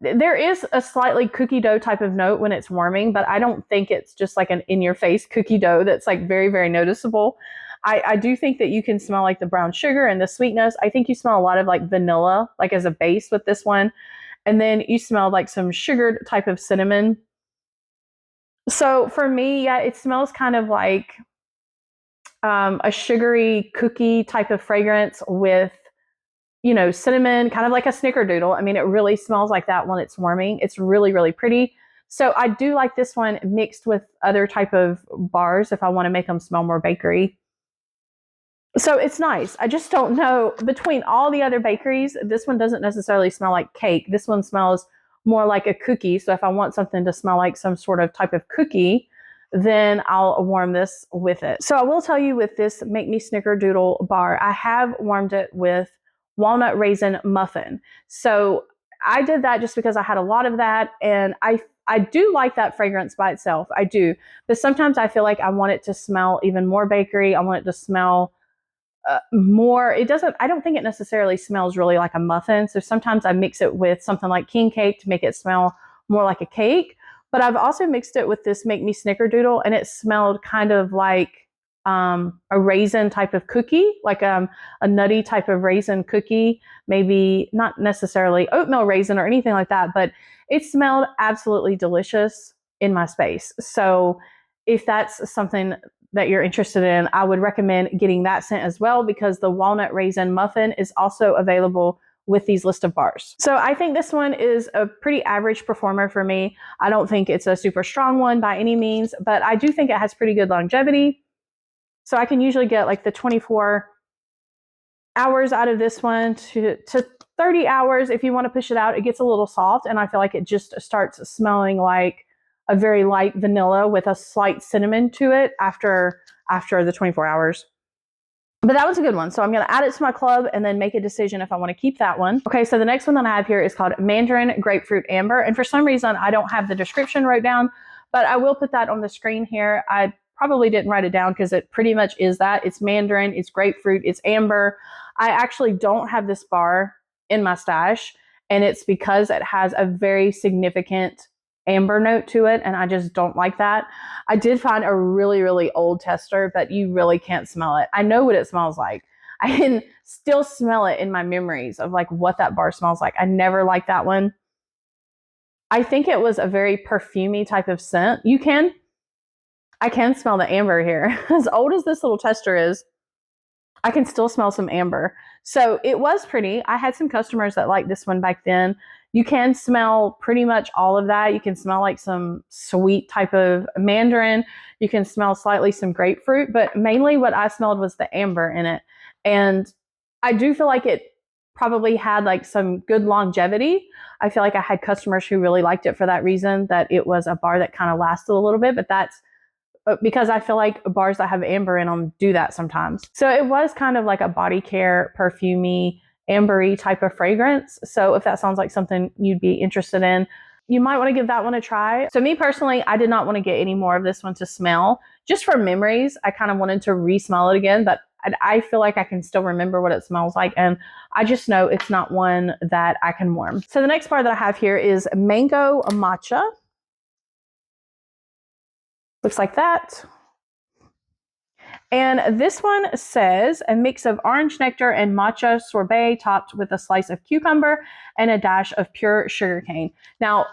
There is a slightly cookie dough type of note when it's warming, but I don't think it's just like an in-your-face cookie dough that's like very, very noticeable. I do think that you can smell like the brown sugar and the sweetness. I think you smell a lot of like vanilla, like as a base with this one. And then you smell like some sugared type of cinnamon. So for me, yeah, it smells kind of like a sugary cookie type of fragrance with, you know, cinnamon, kind of like a snickerdoodle. I mean, it really smells like that when it's warming. It's really, really pretty. So I do like this one mixed with other type of bars if I want to make them smell more bakery. So it's nice. I just don't know, between all the other bakeries, this one doesn't necessarily smell like cake. This one smells more like a cookie. So if I want something to smell like some sort of type of cookie, then I'll warm this with it. So I will tell you, with this Make Me Snickerdoodle bar, I have warmed it with walnut raisin muffin. So I did that just because I had a lot of that, and I do like that fragrance by itself. I do. But sometimes I feel like I want it to smell even more bakery. I want it to smell more. I don't think it necessarily smells really like a muffin. So sometimes I mix it with something like king cake to make it smell more like a cake. But I've also mixed it with this Make Me Snickerdoodle, and it smelled kind of like a raisin type of cookie, like a nutty type of raisin cookie, maybe not necessarily oatmeal raisin or anything like that, but it smelled absolutely delicious in my space. So if that's something that you're interested in, I would recommend getting that scent as well, because the walnut raisin muffin is also available with these list of bars. So I think this one is a pretty average performer for me. I don't think it's a super strong one by any means, but I do think it has pretty good longevity. So I can usually get like the 24 hours out of this one to 30 hours. If you want to push it out, it gets a little soft, and I feel like it just starts smelling like a very light vanilla with a slight cinnamon to it after the 24 hours. But that was a good one. So I'm going to add it to my club and then make a decision if I want to keep that one. Okay, so the next one that I have here is called Mandarin Grapefruit Amber. And for some reason, I don't have the description wrote down, but I will put that on the screen here. I probably didn't write it down because it pretty much is that. It's mandarin, it's grapefruit, it's amber. I actually don't have this bar in my stash, and it's because it has a very significant amber note to it, and I just don't like that. I did find a really, really old tester, but you really can't smell it. I know what it smells like. I can still smell it in my memories of like what that bar smells like. I never liked that one. I think it was a very perfumey type of scent. I can smell the amber here. As old as this little tester is, I can still smell some amber. So it was pretty. I had some customers that liked this one back then. You can smell pretty much all of that. You can smell like some sweet type of mandarin. You can smell slightly some grapefruit, but mainly what I smelled was the amber in it. And I do feel like it probably had like some good longevity. I feel like I had customers who really liked it for that reason, that it was a bar that kind of lasted a little bit, but that's because I feel like bars that have amber in them do that sometimes. So it was kind of like a body care, perfumey, ambery type of fragrance. So if that sounds like something you'd be interested in, you might want to give that one a try. So me personally, I did not want to get any more of this one to smell. Just for memories, I kind of wanted to re-smell it again, but I feel like I can still remember what it smells like, and I just know it's not one that I can warm. So the next bar that I have here is Mango Matcha. Looks like that. And this one says a mix of orange nectar and matcha sorbet topped with a slice of cucumber and a dash of pure sugarcane. Now,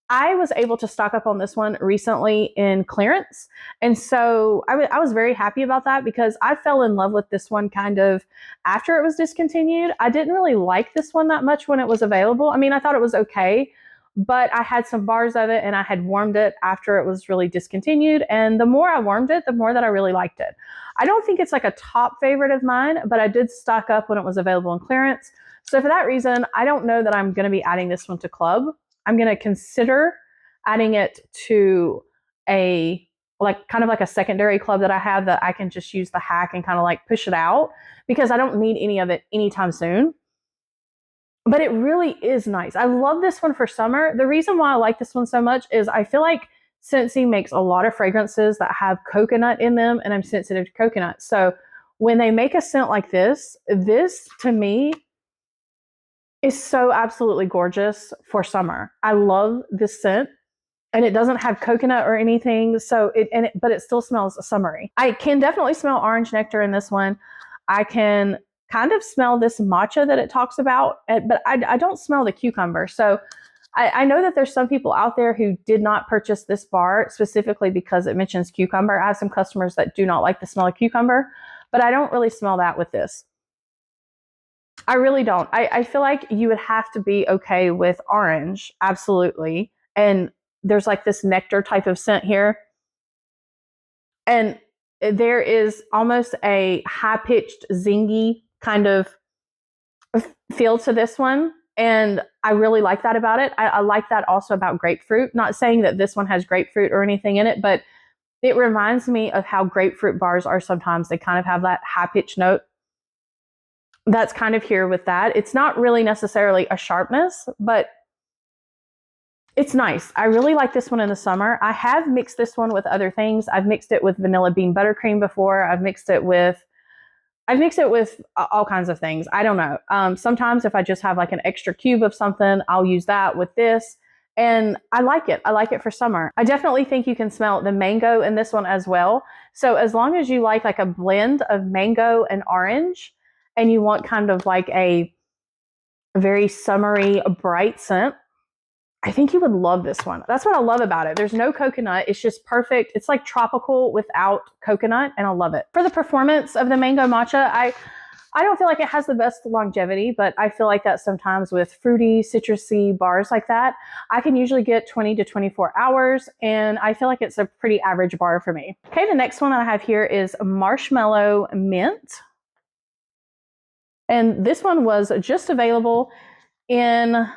I was able to stock up on this one recently in clearance. And so I was very happy about that, because I fell in love with this one kind of after it was discontinued. I didn't really like this one that much when it was available. I mean, I thought it was okay, but I had some bars of it and I had warmed it after it was really discontinued. And the more I warmed it, the more that I really liked it. I don't think it's like a top favorite of mine, but I did stock up when it was available in clearance. So for that reason, I don't know that I'm going to be adding this one to club. I'm going to consider adding it to a kind of like a secondary club that I have, that I can just use the hack and kind of like push it out, because I don't need any of it anytime soon. But it really is nice. I love this one for summer. The reason why I like this one so much is I feel like Scentsy makes a lot of fragrances that have coconut in them, and I'm sensitive to coconut. So when they make a scent like this to me is so absolutely gorgeous for summer. I love this scent, and it doesn't have coconut or anything. So but it still smells summery. I can definitely smell orange nectar in this one. I can kind of smell this matcha that it talks about, but I don't smell the cucumber. So I know that there's some people out there who did not purchase this bar specifically because it mentions cucumber. I have some customers that do not like the smell of cucumber, but I don't really smell that with this. I really don't. I feel like you would have to be okay with orange, absolutely. And there's like this nectar type of scent here. And there is almost a high-pitched, zingy kind of feel to this one. And I really like that about it. I like that also about grapefruit. Not saying that this one has grapefruit or anything in it, but it reminds me of how grapefruit bars are sometimes. They kind of have that high-pitched note. That's kind of here with that. It's not really necessarily a sharpness, but it's nice. I really like this one in the summer. I have mixed this one with other things. I've mixed it with vanilla bean buttercream before. I've mixed it with all kinds of things. I don't know. Sometimes if I just have like an extra cube of something, I'll use that with this. And I like it. I like it for summer. I definitely think you can smell the mango in this one as well. So as long as you like a blend of mango and orange, and you want kind of like a very summery, bright scent, I think you would love this one. That's what I love about it. There's no coconut. It's just perfect. It's like tropical without coconut, and I love it. For the performance of the mango matcha, I don't feel like it has the best longevity, but I feel like that sometimes with fruity, citrusy bars like that, I can usually get 20 to 24 hours, and I feel like it's a pretty average bar for me. Okay, the next one that I have here is Marshmallow Mint. And this one was just available in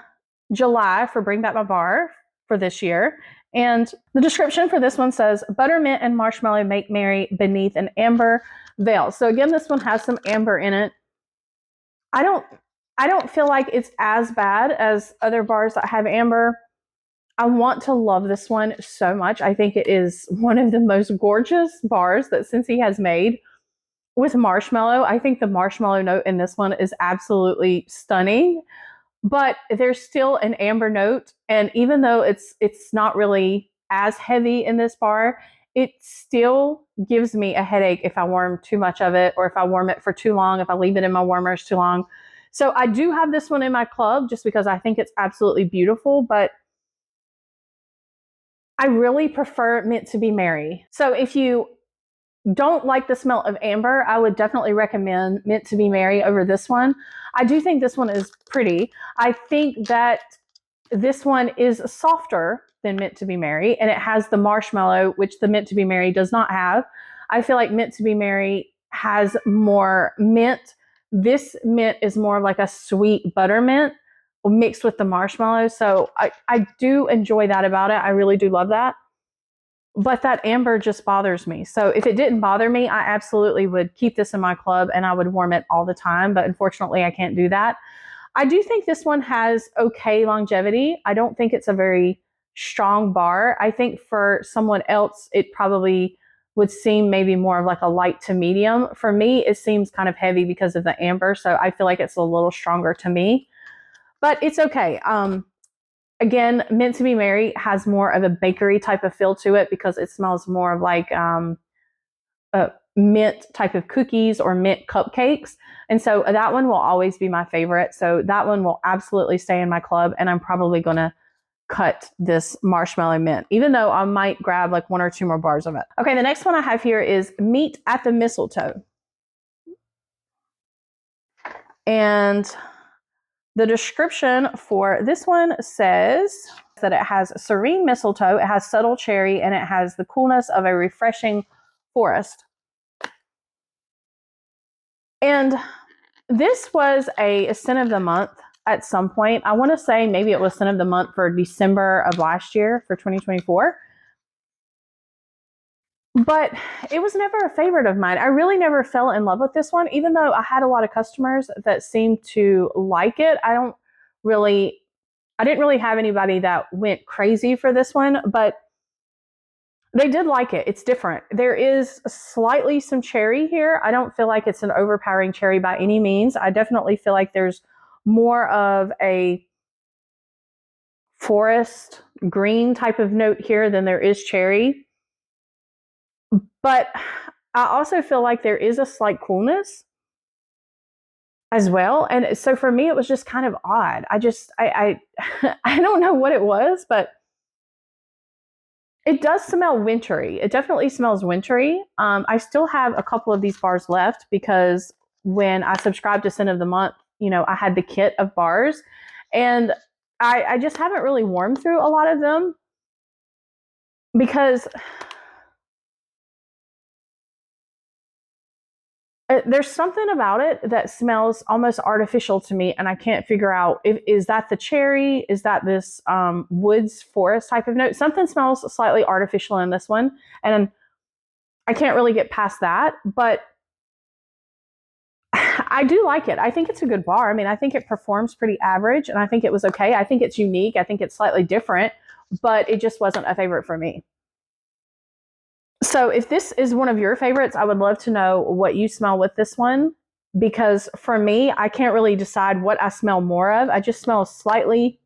July for Bring Back My Bar for this year. And the description for this one says, buttermint and marshmallow make merry beneath an amber veil. So again, this one has some amber in it. I don't feel like it's as bad as other bars that have amber. I want to love this one so much. I think it is one of the most gorgeous bars that Scentsy has made with marshmallow. I think the marshmallow note in this one is absolutely stunning. But there's still an amber note, and even though it's not really as heavy in this bar, it still gives me a headache if I warm too much of it, or if I warm it for too long, if I leave it in my warmers too long. So I do have this one in my club just because I think it's absolutely beautiful, but I really prefer Mint to be Merry. So if you don't like the smell of amber, I would definitely recommend Mint to be Merry over this one. I do think this one is pretty. I think that this one is softer than Mint to be Merry, and it has the marshmallow, which the Mint to be Merry does not have. I feel like Mint to be Merry has more mint. This mint is more like a sweet buttermint mixed with the marshmallow. So I do enjoy that about it. I really do love that. But that amber just bothers me. So if it didn't bother me, I absolutely would keep this in my club and I would warm it all the time. But unfortunately, I can't do that. I do think this one has okay longevity. I don't think it's a very strong bar. I think for someone else, it probably would seem maybe more of like a light to medium. For me, it seems kind of heavy because of the amber. So I feel like it's a little stronger to me. But it's okay. Again, Mint to be Merry has more of a bakery type of feel to it because it smells more of like mint type of cookies or mint cupcakes. And so that one will always be my favorite. So that one will absolutely stay in my club, and I'm probably going to cut this marshmallow mint, even though I might grab like 1 or 2 more bars of it. Okay, the next one I have here is Meet at the Mistletoe. And the description for this one says that it has serene mistletoe, it has subtle cherry, and it has the coolness of a refreshing forest. And this was a scent of the month at some point. I want to say maybe it was scent of the month for December of last year, for 2024. But it was never a favorite of mine. I really never fell in love with this one, even though I had a lot of customers that seemed to like it. I didn't really have anybody that went crazy for this one, but they did like it. It's different. There is slightly some cherry here. I don't feel like it's an overpowering cherry by any means. I definitely feel like there's more of a forest green type of note here than there is cherry. But I also feel like there is a slight coolness as well. And so for me, it was just kind of odd. I don't know what it was, but it does smell wintry. It definitely smells wintry. I still have a couple of these bars left because when I subscribed to Scent of the Month, I had the kit of bars, and I just haven't really warmed through a lot of them because there's something about it that smells almost artificial to me, and I can't figure out is that the cherry? Is that this woods forest type of note? Something smells slightly artificial in this one, and I can't really get past that, but I do like it. I think it's a good bar. I mean, I think it performs pretty average, and I think it was okay. I think it's unique. I think it's slightly different, but it just wasn't a favorite for me. So if this is one of your favorites, I would love to know what you smell with this one, because for me, I can't really decide what I smell more of. I just smell slightly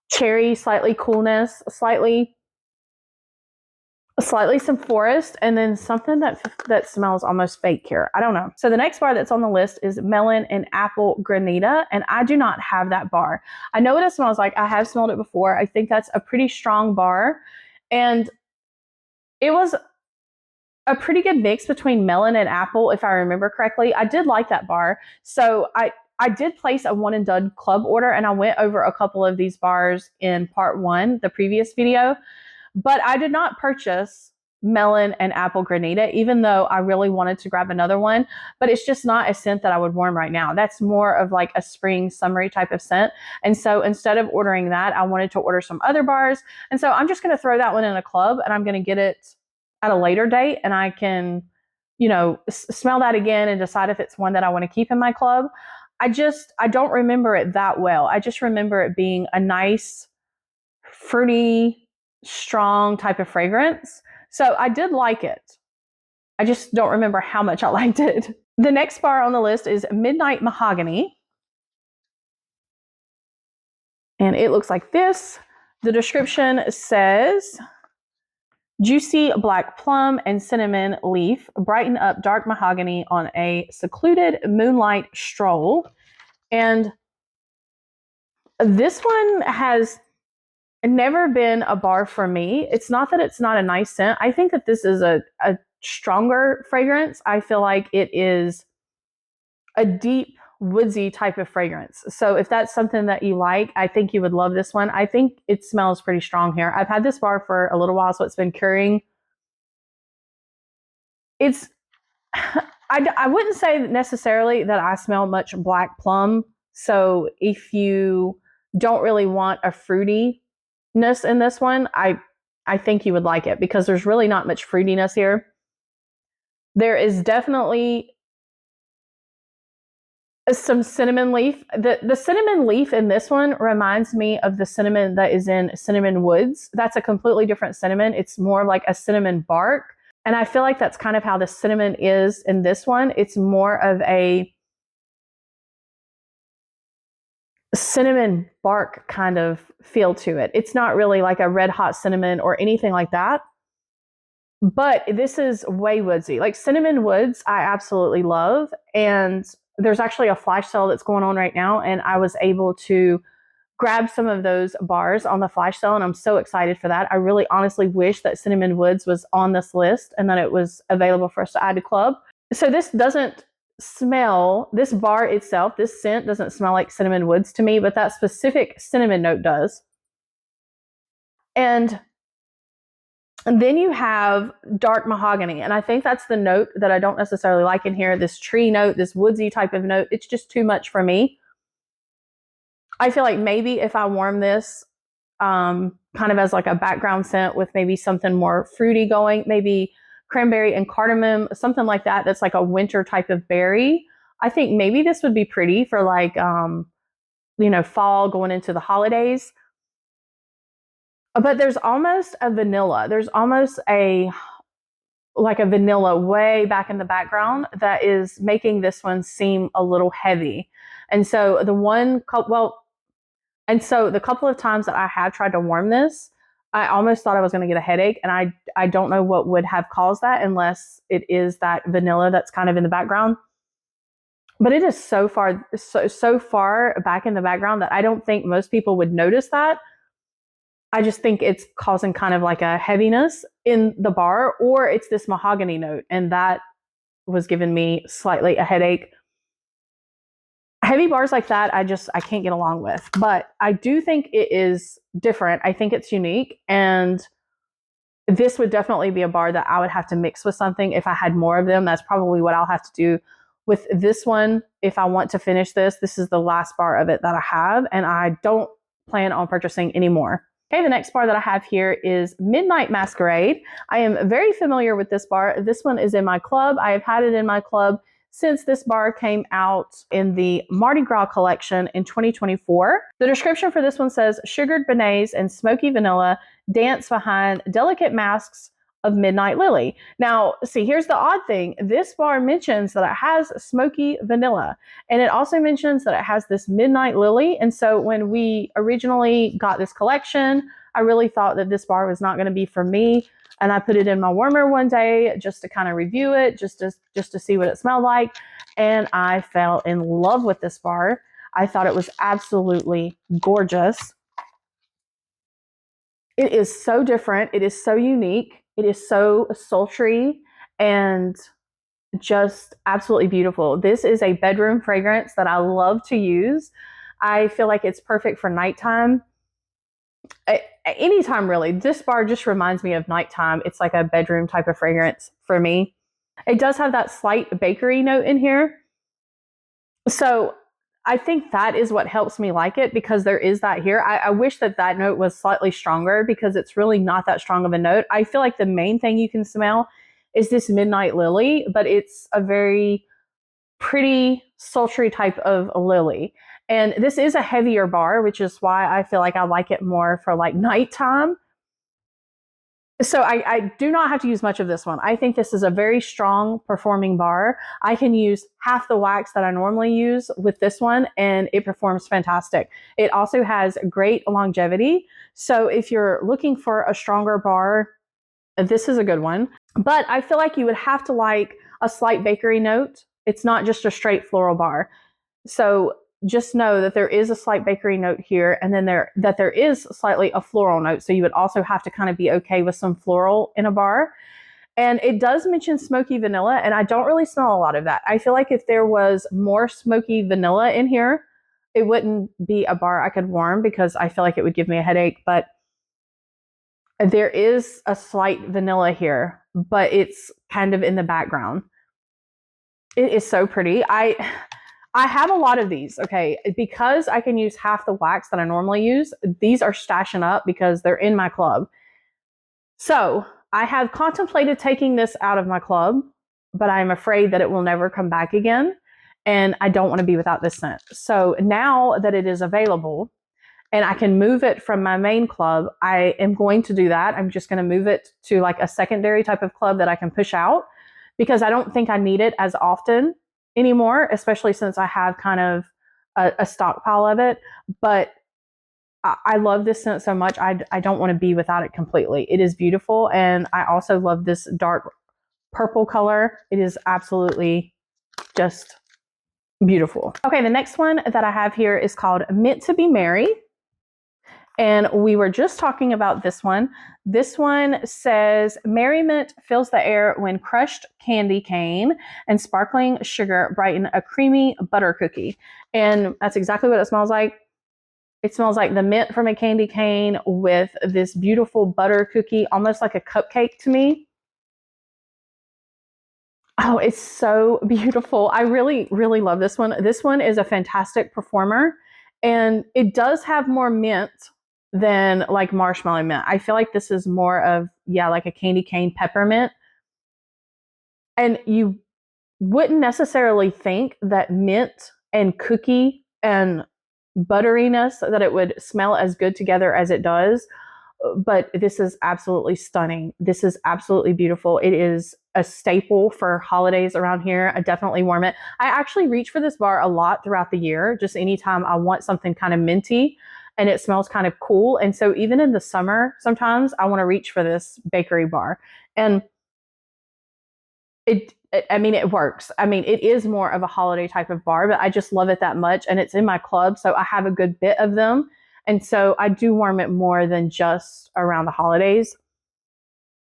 cherry, slightly coolness, slightly slightly some forest, and then something that smells almost fake here. I don't know. So the next bar that's on the list is melon and apple granita, and I do not have that bar. I know what it smells like. I have smelled it before. I think that's a pretty strong bar, and it was a pretty good mix between melon and apple, if I remember correctly. I did like that bar. So I did place a one and done club order, and I went over a couple of these bars in part 1, the previous video. But I did not purchase melon and apple granita, even though I really wanted to grab another one. But it's just not a scent that I would warm right now. That's more of like a spring, summery type of scent. And so instead of ordering that, I wanted to order some other bars. And so I'm just going to throw that one in a club, and I'm going to get it at a later date, and I can, you know, smell that again and decide if it's one that I want to keep in my club. I don't remember it that well. I just remember it being a nice, fruity, strong type of fragrance. So I did like it. I just don't remember how much I liked it. The next bar on the list is Midnight Mahogany. And it looks like this. The description says, juicy black plum and cinnamon leaf brighten up dark mahogany on a secluded moonlight stroll. And this one has never been a bar for me. It's not that it's not a nice scent. I think that this is a stronger fragrance. I feel like it is a deep, woodsy type of fragrance. So if that's something that you like, I think you would love this one. I think it smells pretty strong here. I've had this bar for a little while, so it's been curing. It's, I wouldn't say necessarily that I smell much black plum. So if you don't really want a fruitiness in this one, I think you would like it because there's really not much fruitiness here. There is definitely some cinnamon leaf. The cinnamon leaf in this one reminds me of the cinnamon that is in Cinnamon Woods. That's a completely different cinnamon. It's more like a cinnamon bark. And I feel like that's kind of how the cinnamon is in this one. It's more of a cinnamon bark kind of feel to it. It's not really like a red hot cinnamon or anything like that. But this is way woodsy. Like Cinnamon Woods, I absolutely love. And there's actually a flash sale that's going on right now. And I was able to grab some of those bars on the flash sale. And I'm so excited for that. I really honestly wish that Cinnamon Woods was on this list and that it was available for us to add to club. So this doesn't smell, this bar itself, this scent doesn't smell like Cinnamon Woods to me, but that specific cinnamon note does. And then you have dark mahogany. And I think that's the note that I don't necessarily like in here. This tree note, this woodsy type of note, it's just too much for me. I feel like maybe if I warm this kind of as like a background scent with maybe something more fruity going, maybe cranberry and cardamom, something like that, that's like a winter type of berry. I think maybe this would be pretty for like, fall going into the holidays. But there's almost a vanilla. There's almost like a vanilla way back in the background that is making this one seem a little heavy. And so the couple of times that I have tried to warm this, I almost thought I was going to get a headache, and I don't know what would have caused that unless it is that vanilla that's kind of in the background. But it is so far back in the background that I don't think most people would notice that. I just think it's causing kind of like a heaviness in the bar, or it's this mahogany note, and that was giving me slightly a headache. Heavy bars like that, I can't get along with, but I do think it is different. I think it's unique, and this would definitely be a bar that I would have to mix with something if I had more of them. That's probably what I'll have to do with this one. If I want to finish this is the last bar of it that I have, and I don't plan on purchasing any more. Okay, the next bar that I have here is Midnight Masquerade. I am very familiar with this bar. This one is in my club. I have had it in my club since this bar came out in the Mardi Gras collection in 2024. The description for this one says, sugared beignets and smoky vanilla dance behind delicate masks of midnight lily. Now, see, here's the odd thing. This bar mentions that it has smoky vanilla, and it also mentions that it has this midnight lily. And so when we originally got this collection, I really thought that this bar was not going to be for me. and I put it in my warmer one day just to kind of review it, just to see what it smelled like. And I fell in love with this bar. I thought it was absolutely gorgeous. It is so different. It is so unique. It is so sultry and just absolutely beautiful. This is a bedroom fragrance that I love to use. I feel like it's perfect for nighttime. Anytime really. This bar just reminds me of nighttime. It's like a bedroom type of fragrance for me. It does have that slight bakery note in here. So I think that is what helps me like it, because there is that here. I wish that note was slightly stronger, because it's really not that strong of a note. I feel like the main thing you can smell is this midnight lily, but it's a very pretty, sultry type of lily. And this is a heavier bar, which is why I feel like I like it more for like nighttime. So I do not have to use much of this one. I think this is a very strong performing bar. I can use half the wax that I normally use with this one, and it performs fantastic. It also has great longevity. So if you're looking for a stronger bar, this is a good one. But I feel like you would have to like a slight bakery note. It's not just a straight floral bar. So just know that there is a slight bakery note here, and then there is slightly a floral note. So you would also have to kind of be okay with some floral in a bar. And it does mention smoky vanilla, and I don't really smell a lot of that. I feel like if there was more smoky vanilla in here, it wouldn't be a bar I could warm, because I feel like it would give me a headache. But there is a slight vanilla here, but it's kind of in the background. It is so pretty. I have a lot of these, okay, because I can use half the wax that I normally use. These are stashing up because they're in my club. So I have contemplated taking this out of my club, but I'm afraid that it will never come back again. And I don't want to be without this scent. So now that it is available and I can move it from my main club, I am going to do that. I'm just going to move it to like a secondary type of club that I can push out, because I don't think I need it as often anymore, especially since I have kind of a stockpile of it. But I love this scent so much. I don't want to be without it completely. It is beautiful. And I also love this dark purple color. It is absolutely just beautiful. Okay, the next one that I have here is called Meant to Be Merry. And we were just talking about this one. This one says, merriment fills the air when crushed candy cane and sparkling sugar brighten a creamy butter cookie. And that's exactly what it smells like. It smells like the mint from a candy cane with this beautiful butter cookie, almost like a cupcake to me. Oh, it's so beautiful. I really, really love this one. This one is a fantastic performer, and it does have more mint than like marshmallow mint. I feel like this is more of, yeah, like a candy cane peppermint. And you wouldn't necessarily think that mint and cookie and butteriness, that it would smell as good together as it does. But this is absolutely stunning. This is absolutely beautiful. It is a staple for holidays around here. I definitely warm it. I actually reach for this bar a lot throughout the year, just anytime I want something kind of minty and it smells kind of cool. And so even in the summer, sometimes I want to reach for this bakery bar. And it works. I mean, it is more of a holiday type of bar, but I just love it that much. And it's in my club, so I have a good bit of them. And so I do warm it more than just around the holidays.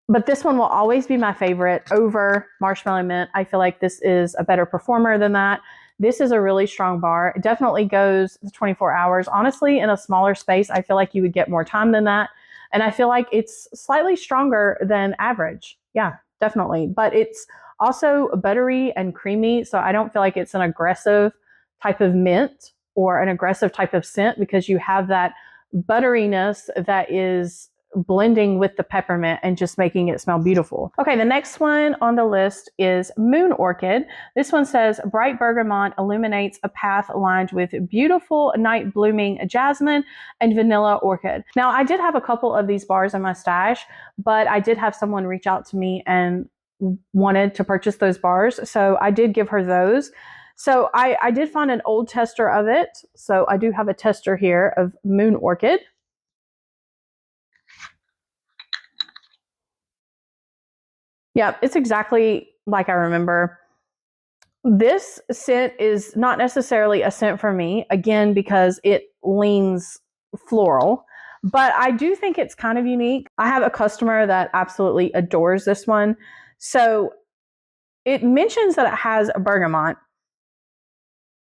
But this one will always be my favorite over marshmallow mint. I feel like this is a better performer than that. This is a really strong bar. It definitely goes 24 hours. Honestly, in a smaller space, I feel like you would get more time than that. And I feel like it's slightly stronger than average. Yeah, definitely. But it's also buttery and creamy. So I don't feel like it's an aggressive type of mint or an aggressive type of scent, because you have that butteriness that is blending with the peppermint and just making it smell beautiful. Okay, the next one on the list is Moon Orchid. This one says, bright bergamot illuminates a path lined with beautiful night blooming jasmine and vanilla orchid. Now, I did have a couple of these bars in my stash, but I did have someone reach out to me and wanted to purchase those bars, so I did give her those. So I did find an old tester of it. So I do have a tester here of Moon Orchid. Yeah, it's exactly like I remember. This scent is not necessarily a scent for me, again, because it leans floral, but I do think it's kind of unique. I have a customer that absolutely adores this one. So it mentions that it has a bergamot,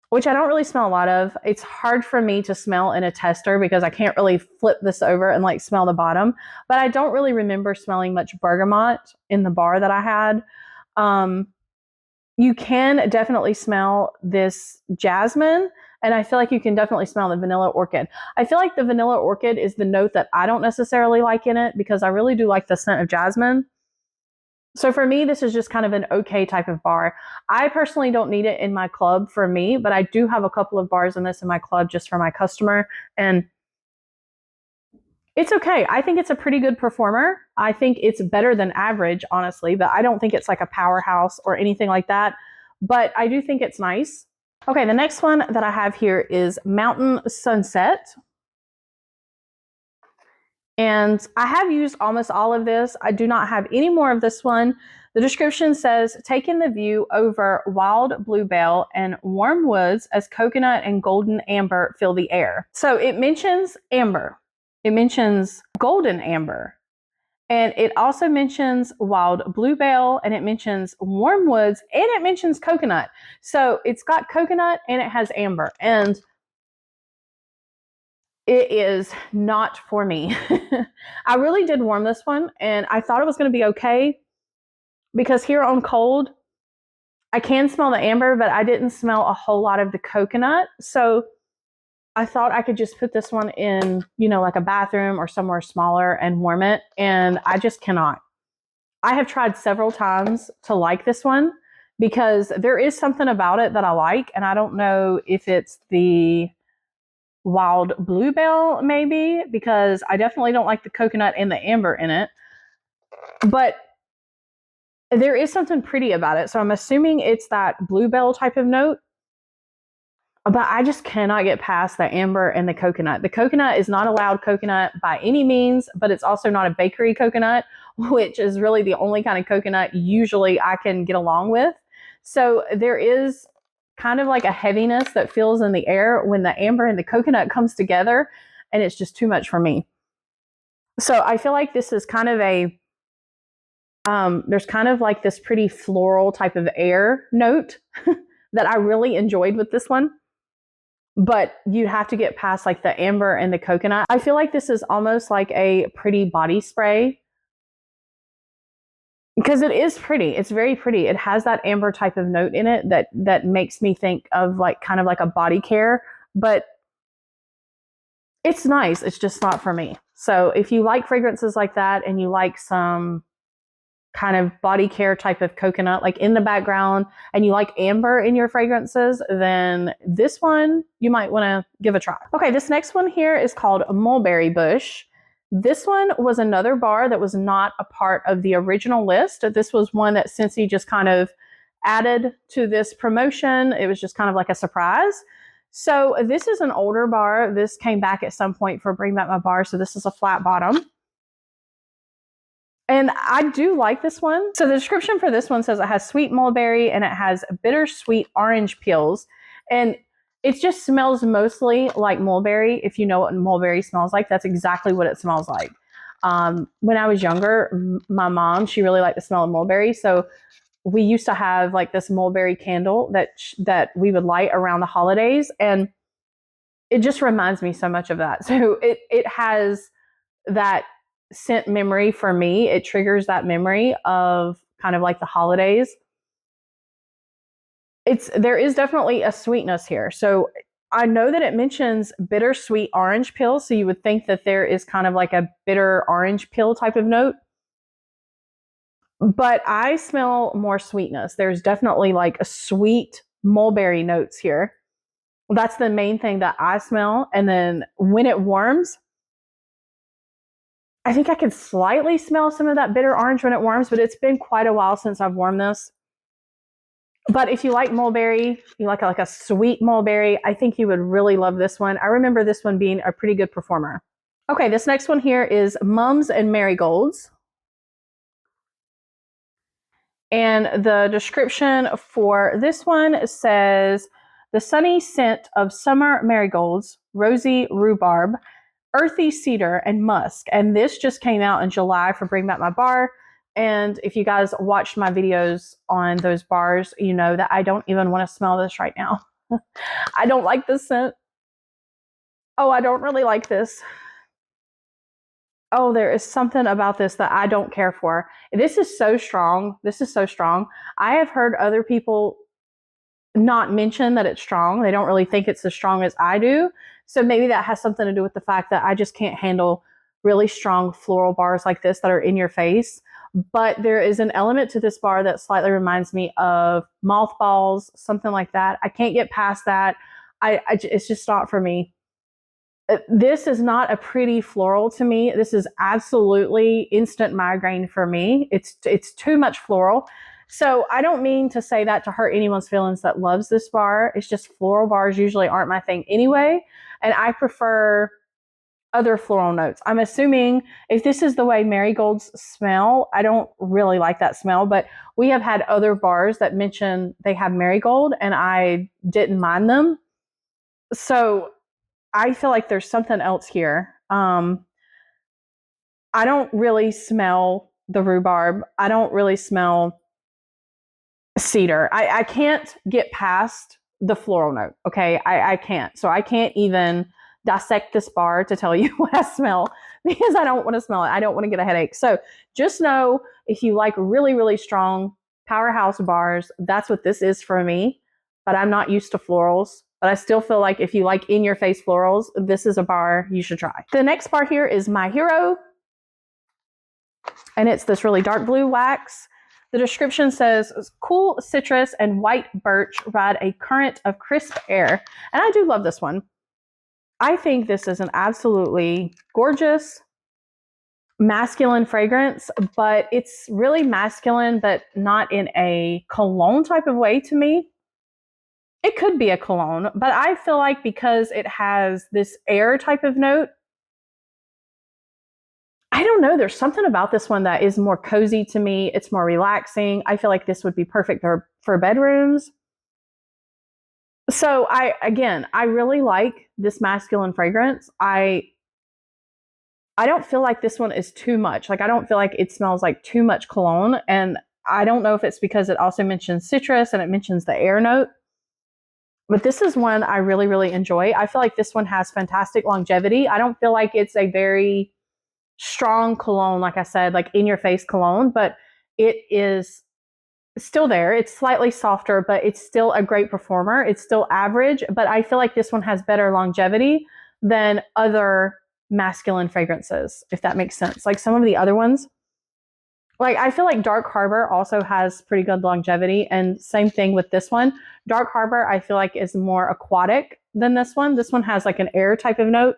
which I don't really smell a lot of. It's hard for me to smell in a tester because I can't really flip this over and like smell the bottom, but I don't really remember smelling much bergamot in the bar that I had. You can definitely smell this jasmine, and I feel like you can definitely smell the vanilla orchid. I feel like the vanilla orchid is the note that I don't necessarily like in it because I really do like the scent of jasmine. So for me, this is just kind of an okay type of bar. I personally don't need it in my club for me, but I do have a couple of bars in this in my club just for my customer, and it's okay. I think it's a pretty good performer. I think it's better than average, honestly, but I don't think it's like a powerhouse or anything like that. But I do think it's nice. Okay, the next one that I have here is Mountain Sunset. And I have used almost all of this. I do not have any more of this one. The description says, taking the view over wild bluebell and warm woods as coconut and golden amber fill the air. So it mentions amber. It mentions golden amber. And it also mentions wild bluebell, and it mentions warm woods, and it mentions coconut. So it's got coconut and it has amber. And it is not for me. I really did warm this one, and I thought it was going to be okay because here on cold, I can smell the amber, but I didn't smell a whole lot of the coconut. So I thought I could just put this one in, like a bathroom or somewhere smaller and warm it. And I just cannot. I have tried several times to like this one because there is something about it that I like. And I don't know if it's the wild bluebell, maybe, because I definitely don't like the coconut and the amber in it. But there is something pretty about it. So I'm assuming it's that bluebell type of note. But I just cannot get past the amber and the coconut. The coconut is not a loud coconut by any means, but it's also not a bakery coconut, which is really the only kind of coconut usually I can get along with. So there is kind of like a heaviness that feels in the air when the amber and the coconut comes together, and it's just too much for me. So I feel like this is kind of there's kind of like this pretty floral type of air note that I really enjoyed with this one. But you have to get past like the amber and the coconut. I feel like this is almost like a pretty body spray because it is pretty. It's very pretty. It has that amber type of note in it that makes me think of like kind of like a body care, but it's nice. It's just not for me. So if you like fragrances like that and you like some kind of body care type of coconut like in the background and you like amber in your fragrances, then this one you might want to give a try. Okay, this next one here is called Mulberry Bush. This one was another bar that was not a part of the original list. This was one that Scentsy just kind of added to this promotion. It was just kind of like a surprise. So this is an older bar. This came back at some point for Bring Back My Bar. So this is a flat bottom. And I do like this one. So the description for this one says it has sweet mulberry and it has bittersweet orange peels. And it just smells mostly like mulberry. If you know what mulberry smells like, that's exactly what it smells like. When I was younger, my mom, she really liked the smell of mulberry. So we used to have like this mulberry candle that we would light around the holidays. And it just reminds me so much of that. So it has that scent memory for me. It triggers that memory of kind of like the holidays. There is definitely a sweetness here. So I know that it mentions bittersweet orange peel. So you would think that there is kind of like a bitter orange peel type of note. But I smell more sweetness. There's definitely like a sweet mulberry notes here. That's the main thing that I smell. And then when it warms, I think I can slightly smell some of that bitter orange when it warms, but it's been quite a while since I've warmed this. But if you like mulberry, you like a sweet mulberry, I think you would really love this one. I remember this one being a pretty good performer. Okay, this next one here is Mums and Marigolds. And the description for this one says, the sunny scent of summer marigolds, rosy rhubarb, earthy cedar, and musk. And this just came out in July for Bring Back My Bar. And if you guys watched my videos on those bars, you know that I don't even want to smell this right now. I don't like this scent. Oh, I don't really like this. Oh, there is something about this that I don't care for. This is so strong. This is so strong. I have heard other people not mention that it's strong. They don't really think it's as strong as I do. So maybe that has something to do with the fact that I just can't handle really strong floral bars like this that are in your face. But there is an element to this bar that slightly reminds me of mothballs, something like that. I can't get past that. It's just not for me. This is not a pretty floral to me. This is absolutely instant migraine for me. It's too much floral. So I don't mean to say that to hurt anyone's feelings that loves this bar. It's just floral bars usually aren't my thing anyway. And I prefer other floral notes. I'm assuming if this is the way marigolds smell, I don't really like that smell, but we have had other bars that mention they have marigold and I didn't mind them. So I feel like there's something else here. I don't really smell the rhubarb. I don't really smell cedar. I can't get past the floral note. Okay, I can't. So I can't even dissect this bar to tell you what I smell because I don't want to smell it. I don't want to get a headache. So just know if you like really, really strong powerhouse bars, that's what this is for me. But I'm not used to florals. But I still feel like if you like in-your-face florals, this is a bar you should try. The next bar here is My Hero. And it's this really dark blue wax. The description says, cool citrus and white birch ride a current of crisp air. And I do love this one. I think this is an absolutely gorgeous masculine fragrance, but it's really masculine, but not in a cologne type of way to me. It could be a cologne, but I feel like because it has this air type of note, I don't know, there's something about this one that is more cozy to me. It's more relaxing. I feel like this would be perfect for bedrooms. So I really like this masculine fragrance. I don't feel like this one is too much. Like I don't feel like it smells like too much cologne. And I don't know if it's because it also mentions citrus and it mentions the air note. But this is one I really, really enjoy. I feel like this one has fantastic longevity. I don't feel like it's a very strong cologne, like I said, like in your face cologne, but it is still there. It's slightly softer, but it's still a great performer. It's still average, but I feel like this one has better longevity than other masculine fragrances, if that makes sense. Like some of the other ones, like I feel like Dark Harbor also has pretty good longevity, and same thing with this one. Dark Harbor, I feel like is more aquatic than this one. This one has like an air type of note,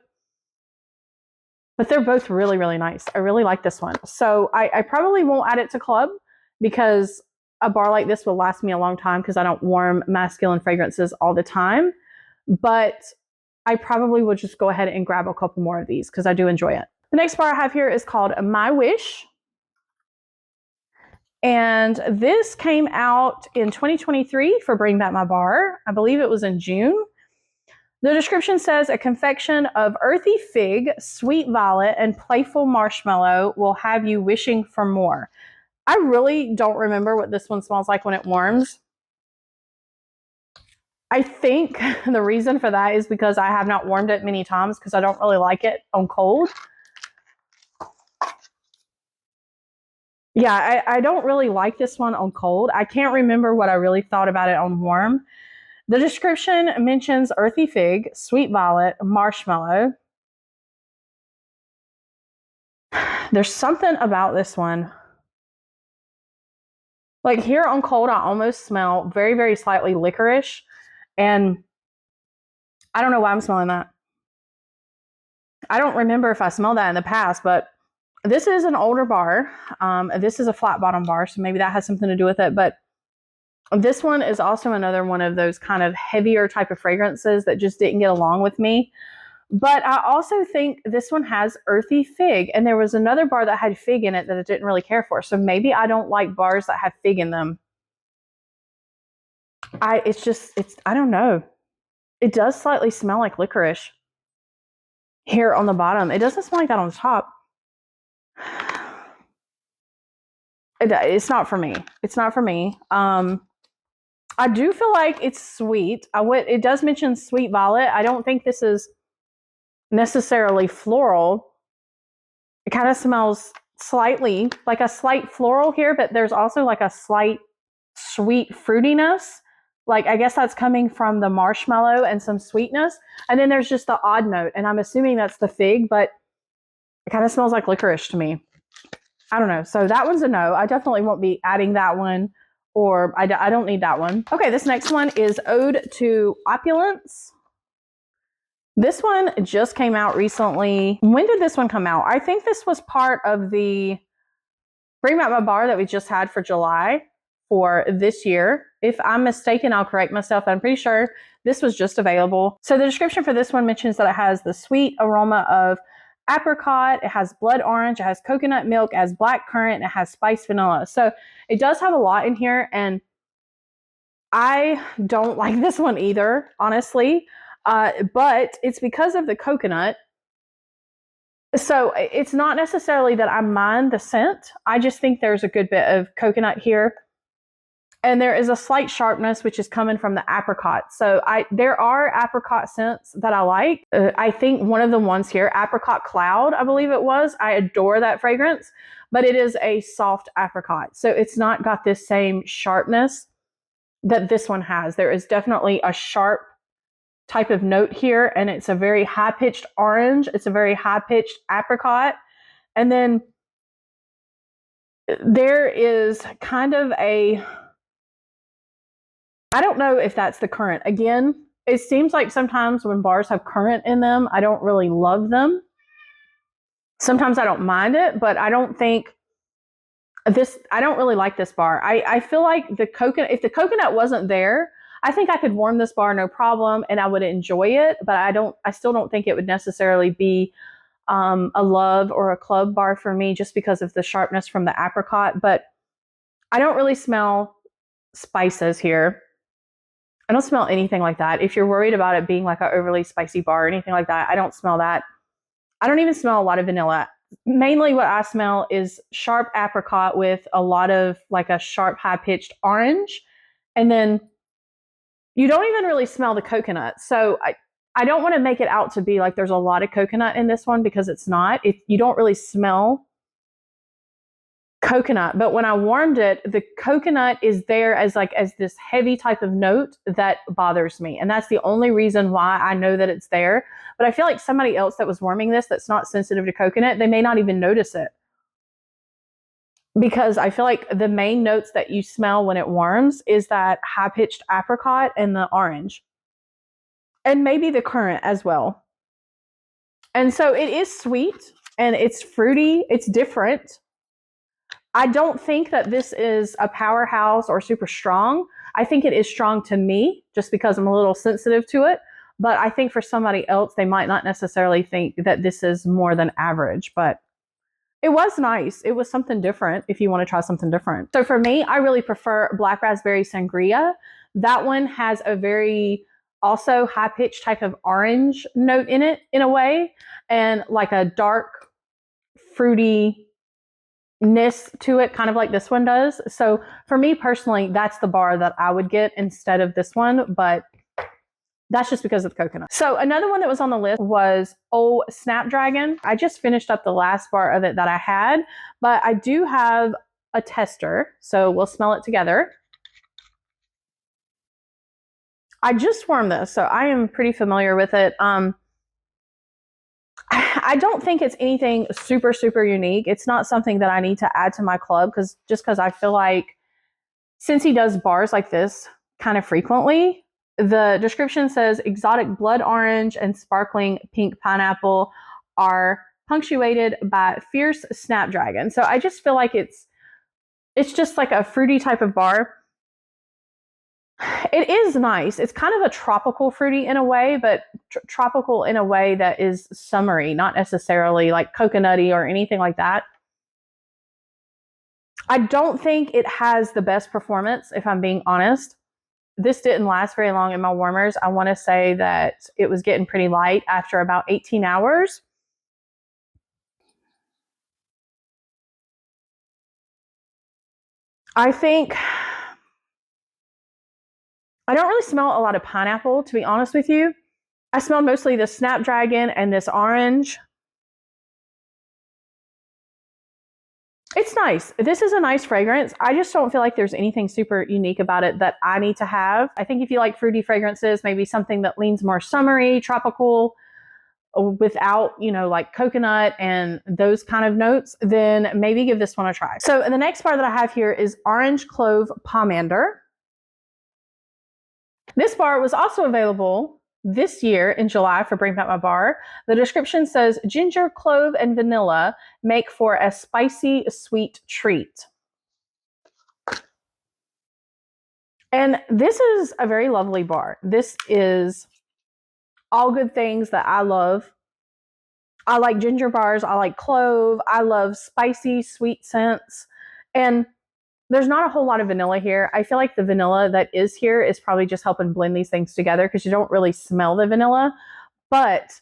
but they're both really, really nice. I really like this one. So I probably won't add it to club because a bar like this will last me a long time because I don't warm masculine fragrances all the time. But I probably will just go ahead and grab a couple more of these because I do enjoy it. The next bar I have here is called My Wish. And this came out in 2023 for Bring Back My Bar. I believe it was in June. The description says, a confection of earthy fig, sweet violet, and playful marshmallow will have you wishing for more. I really don't remember what this one smells like when it warms. I think the reason for that is because I have not warmed it many times because I don't really like it on cold. Yeah, I don't really like this one on cold. I can't remember what I really thought about it on warm. The description mentions earthy fig, sweet violet, marshmallow. There's something about this one. Like here on cold, I almost smell very, very slightly licorice. And I don't know why I'm smelling that. I don't remember if I smelled that in the past, but this is an older bar. This is a flat bottom bar, so maybe that has something to do with it. But this one is also another one of those kind of heavier type of fragrances that just didn't get along with me. But I also think this one has earthy fig, and there was another bar that had fig in it that I didn't really care for. So maybe I don't like bars that have fig in them. I don't know. It does slightly smell like licorice here on the bottom. It doesn't smell like that on the top. It's not for me. It's not for me. I do feel like it's sweet. It does mention sweet violet. I don't think this is necessarily floral. It kind of smells slightly like a slight floral here, but there's also like a slight sweet fruitiness. Like, I guess that's coming from the marshmallow and some sweetness. And then there's just the odd note, and I'm assuming that's the fig, but it kind of smells like licorice to me. I don't know. So that one's a no. I definitely won't be adding that one, or I don't need that one. Okay, this next one is Ode to Opulence. This one just came out recently. When did this one come out? I think this was part of the Bring Back My Bar that we just had for July for this year. If I'm mistaken, I'll correct myself. I'm pretty sure this was just available. So the description for this one mentions that it has the sweet aroma of apricot, it has blood orange, it has coconut milk, it has black currant, it has spiced vanilla. So it does have a lot in here, and I don't like this one either, honestly. But it's because of the coconut. So it's not necessarily that I mind the scent. I just think there's a good bit of coconut here. And there is a slight sharpness, which is coming from the apricot. So there are apricot scents that I like. I think one of the ones here, Apricot Cloud, I believe it was. I adore that fragrance, but it is a soft apricot. So it's not got this same sharpness that this one has. There is definitely a sharp type of note here, and it's a very high-pitched orange. It's a very high-pitched apricot. And then there is kind of I don't know if that's the currant. Again, it seems like sometimes when bars have currant in them, I don't really love them. Sometimes I don't mind it, but I don't really like this bar. I feel like if the coconut wasn't there, I think I could warm this bar no problem and I would enjoy it, but I still don't think it would necessarily be a love or a club bar for me just because of the sharpness from the apricot. But I don't really smell spices here. I don't smell anything like that. If you're worried about it being like an overly spicy bar or anything like that, I don't smell that. I don't even smell a lot of vanilla. Mainly what I smell is sharp apricot with a lot of like a sharp high-pitched orange. And then you don't even really smell the coconut. So I don't want to make it out to be like there's a lot of coconut in this one, because it's not. You don't really smell coconut, but when I warmed it, the coconut is there as this heavy type of note that bothers me. And that's the only reason why I know that it's there. But I feel like somebody else that was warming this that's not sensitive to coconut, they may not even notice it. Because I feel like the main notes that you smell when it warms is that high-pitched apricot and the orange. And maybe the currant as well. And so it is sweet and it's fruity. It's different. I don't think that this is a powerhouse or super strong. I think it is strong to me just because I'm a little sensitive to it. But I think for somebody else, they might not necessarily think that this is more than average. But it was nice. It was something different if you want to try something different. So for me, I really prefer Black Raspberry Sangria. That one has a very also high-pitched type of orange note in it in a way, and like a dark fruity to it, kind of like this one does. So for me personally, that's the bar that I would get instead of this one, but that's just because of the coconut. So another one that was on the list was Old Snapdragon. I just finished up the last bar of it that I had, but I do have a tester, so we'll smell it together. I just warmed this, so I am pretty familiar with it. I don't think it's anything super, super unique. It's not something that I need to add to my club because I feel like since he does bars like this kind of frequently, the description says exotic blood orange and sparkling pink pineapple are punctuated by fierce snapdragon. So I just feel like it's just like a fruity type of bar. It is nice. It's kind of a tropical fruity in a way, but tropical in a way that is summery, not necessarily like coconutty or anything like that. I don't think it has the best performance, if I'm being honest. This didn't last very long in my warmers. I want to say that it was getting pretty light after about 18 hours. I think I don't really smell a lot of pineapple, to be honest with you. I smell mostly the snapdragon and this orange. It's nice. This is a nice fragrance. I just don't feel like there's anything super unique about it that I need to have. I think if you like fruity fragrances, maybe something that leans more summery, tropical, without, like coconut and those kind of notes, then maybe give this one a try. So the next bar that I have here is Orange Clove Pomander. This bar was also available this year in July for Bring Back My Bar. The description says, ginger, clove, and vanilla make for a spicy, sweet treat. And this is a very lovely bar. This is all good things that I love. I like ginger bars. I like clove. I love spicy, sweet scents. And there's not a whole lot of vanilla here. I feel like the vanilla that is here is probably just helping blend these things together because you don't really smell the vanilla. But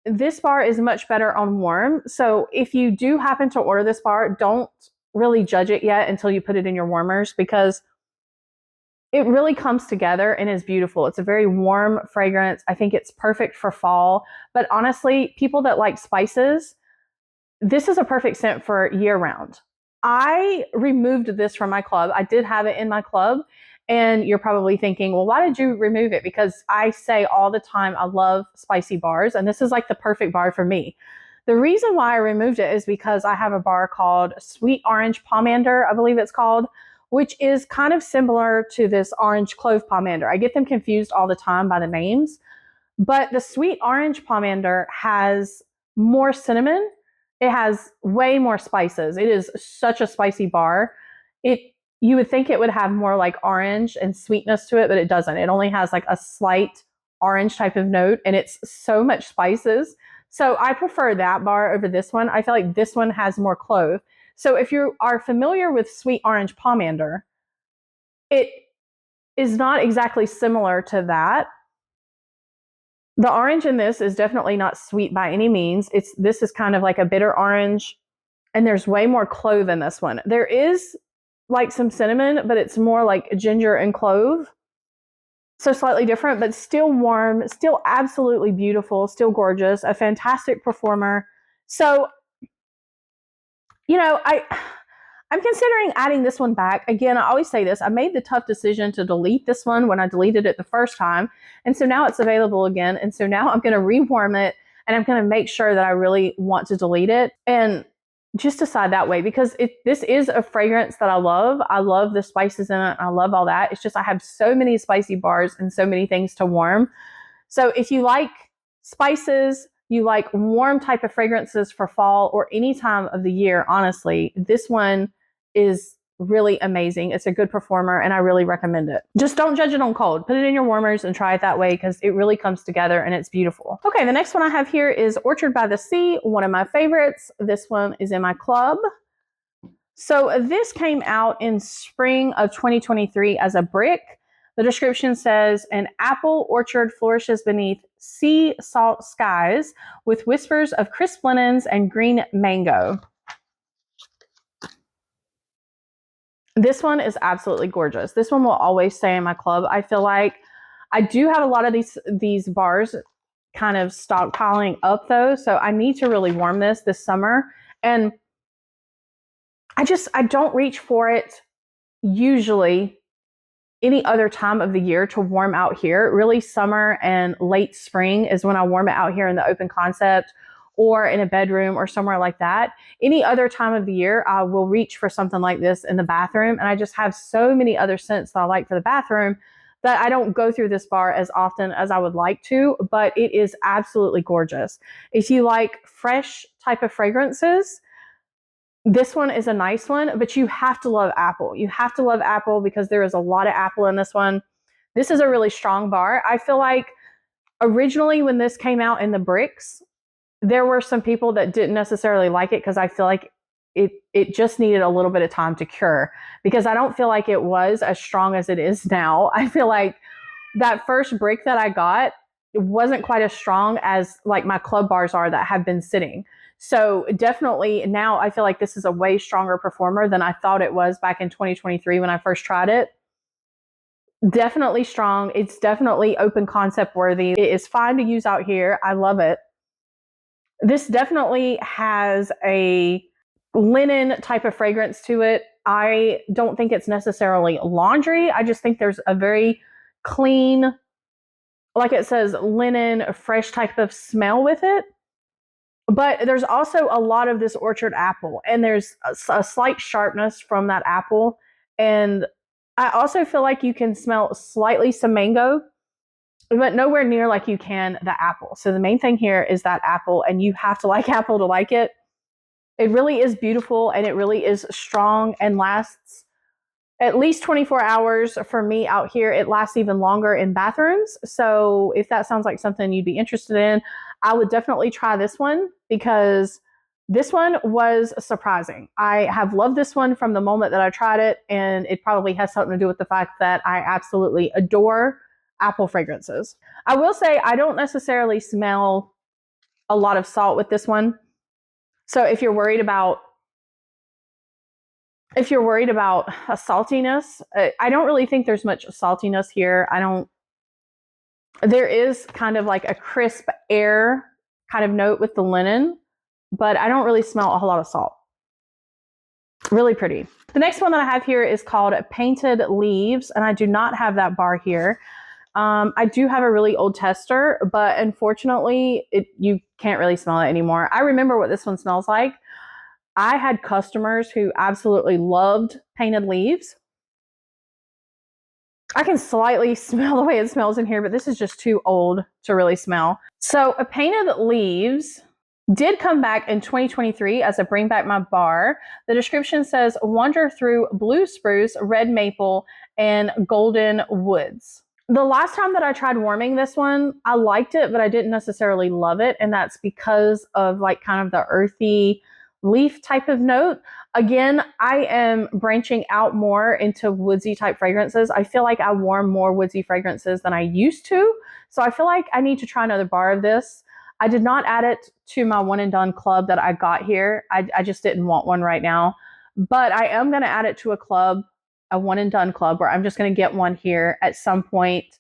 this bar is much better on warm. So if you do happen to order this bar, don't really judge it yet until you put it in your warmers, because it really comes together and is beautiful. It's a very warm fragrance. I think it's perfect for fall. But honestly, people that like spices, this is a perfect scent for year round. I removed this from my club. I did have it in my club. And you're probably thinking, well, why did you remove it? Because I say all the time, I love spicy bars. And this is like the perfect bar for me. The reason why I removed it is because I have a bar called Sweet Orange Pomander, I believe it's called, which is kind of similar to this Orange Clove Pomander. I get them confused all the time by the names. But the Sweet Orange Pomander has more cinnamon. It has way more spices. It is such a spicy bar. You would think it would have more like orange and sweetness to it, but it doesn't. It only has like a slight orange type of note, and it's so much spices. So I prefer that bar over this one. I feel like this one has more clove. So if you are familiar with Sweet Orange Pomander, it is not exactly similar to that. The orange in this is definitely not sweet by any means. This is kind of like a bitter orange, and there's way more clove in this one. There is like some cinnamon, but it's more like ginger and clove. So slightly different, but still warm, still absolutely beautiful, still gorgeous, a fantastic performer. So, I'm considering adding this one back. Again, I always say this. I made the tough decision to delete this one when I deleted it the first time. And so now it's available again. And so now I'm going to rewarm it, and I'm going to make sure that I really want to delete it and just decide that way, because this is a fragrance that I love. I love the spices in it. I love all that. It's just I have so many spicy bars and so many things to warm. So if you like spices, you like warm type of fragrances for fall or any time of the year, honestly, this one is really amazing. It's a good performer, and I really recommend it. Just don't judge it on cold. Put it in your warmers and try it that way, because it really comes together and it's beautiful. Okay, the next one I have here is Orchard by the Sea, one of my favorites. This one is in my club. So this came out in spring of 2023 as a brick. The description says, an apple orchard flourishes beneath sea salt skies with whispers of crisp linens and green mango. This one is absolutely gorgeous. This one will always stay in my club. I feel like I do have a lot of these bars kind of stockpiling up though. So I need to really warm this summer. And I don't reach for it usually any other time of the year to warm out here. Really, summer and late spring is when I warm it out here in the open concept or in a bedroom or somewhere like that. Any other time of the year, I will reach for something like this in the bathroom. And I just have so many other scents that I like for the bathroom that I don't go through this bar as often as I would like to, but it is absolutely gorgeous. If you like fresh type of fragrances, this one is a nice one, but you have to love apple. You have to love apple because there is a lot of apple in this one. This is a really strong bar. I feel like originally when this came out in the bricks, there were some people that didn't necessarily like it because I feel like it just needed a little bit of time to cure, because I don't feel like it was as strong as it is now. I feel like that first brick that I got, it wasn't quite as strong as like my club bars are that have been sitting. So definitely now I feel like this is a way stronger performer than I thought it was back in 2023 when I first tried it. Definitely strong. It's definitely open concept worthy. It is fine to use out here. I love it. This definitely has a linen type of fragrance to it. I don't think it's necessarily laundry. I just think there's a very clean, like it says, linen, fresh type of smell with it. But there's also a lot of this orchard apple, and there's a slight sharpness from that apple. And I also feel like you can smell slightly some mango, but nowhere near like you can the apple. So the main thing here is that apple, and you have to like apple to like it. It really is beautiful, and it really is strong and lasts at least 24 hours. For me out here, it lasts even longer in bathrooms. So if that sounds like something you'd be interested in, I would definitely try this one, because this one was surprising. I have loved this one from the moment that I tried it, and it probably has something to do with the fact that I absolutely adore apple fragrances. I will say I don't necessarily smell a lot of salt with this one. So if you're worried about a saltiness, I don't really think there's much saltiness here. There is kind of like a crisp air kind of note with the linen, but I don't really smell a whole lot of salt. Really pretty. The next one that I have here is called Painted Leaves, and I do not have that bar here. I do have a really old tester, but unfortunately, you can't really smell it anymore. I remember what this one smells like. I had customers who absolutely loved Painted Leaves. I can slightly smell the way it smells in here, but this is just too old to really smell. So a Painted Leaves did come back in 2023 as a Bring Back My Bar. The description says, wander through blue spruce, red maple, and golden woods. The last time that I tried warming this one, I liked it, but I didn't necessarily love it. And that's because of like kind of the earthy leaf type of note. Again, I am branching out more into woodsy type fragrances. I feel like I warm more woodsy fragrances than I used to. So I feel like I need to try another bar of this. I did not add it to my one and done club that I got here. I just didn't want one right now. But I am going to add it to a club, a one and done club, where I'm just going to get one here at some point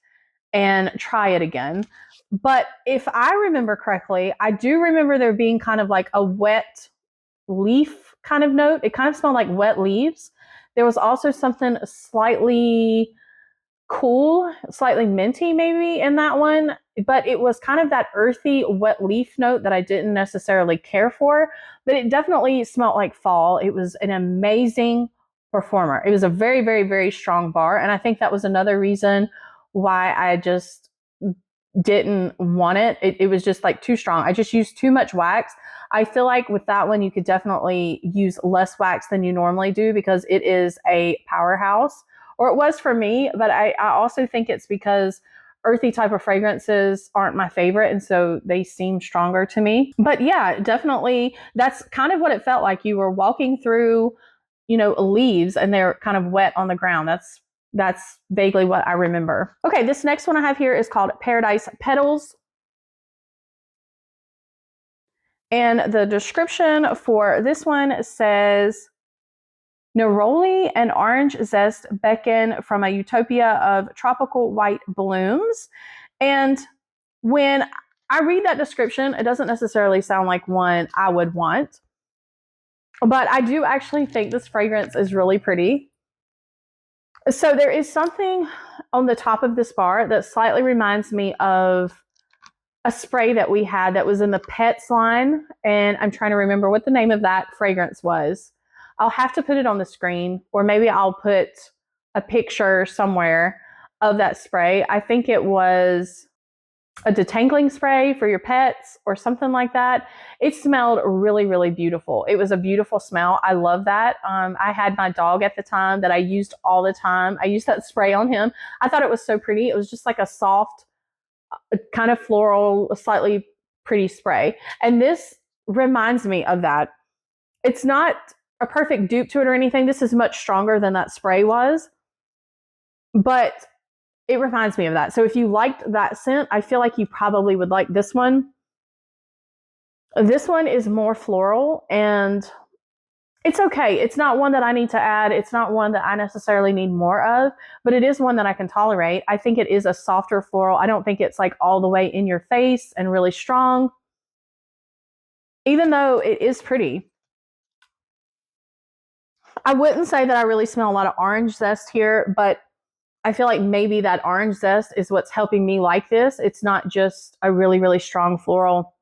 and try it again. But if I remember correctly, I do remember there being kind of like a wet leaf kind of note. It kind of smelled like wet leaves. There was also something slightly cool, slightly minty maybe in that one, but it was kind of that earthy wet leaf note that I didn't necessarily care for, but it definitely smelled like fall. It was an amazing performer. It was a very, very, very strong bar, and I think that was another reason why I just didn't want it. It was just like too strong. I just used too much wax. I feel like with that one, you could definitely use less wax than you normally do, because it is a powerhouse, or it was for me. But I also think it's because earthy type of fragrances aren't my favorite, and so they seem stronger to me. But yeah, definitely, that's kind of what it felt like. You were walking through, leaves, and they're kind of wet on the ground. That's vaguely what I remember. Okay, this next one I have here is called Paradise Petals. And the description for this one says, neroli and orange zest beckon from a utopia of tropical white blooms. And when I read that description, it doesn't necessarily sound like one I would want. But I do actually think this fragrance is really pretty. So there is something on the top of this bar that slightly reminds me of a spray that we had that was in the Pets line, and I'm trying to remember what the name of that fragrance was. I'll have to put it on the screen, or maybe I'll put a picture somewhere of that spray. I think it was a detangling spray for your pets or something like that. It smelled really, really beautiful. It was a beautiful smell. I love that. I had my dog at the time that I used all the time. I used that spray on him. I thought it was so pretty. It was just like a soft, kind of floral, slightly pretty spray. And this reminds me of that. It's not a perfect dupe to it or anything. This is much stronger than that spray was, but it reminds me of that. So if you liked that scent, I feel like you probably would like this one. This one is more floral, and it's okay. It's not one that I need to add. It's not one that I necessarily need more of, but it is one that I can tolerate. I think it is a softer floral. I don't think it's like all the way in your face and really strong, even though it is pretty. I wouldn't say that I really smell a lot of orange zest here, but I feel like maybe that orange zest is what's helping me like this. It's not just a really, really strong floral.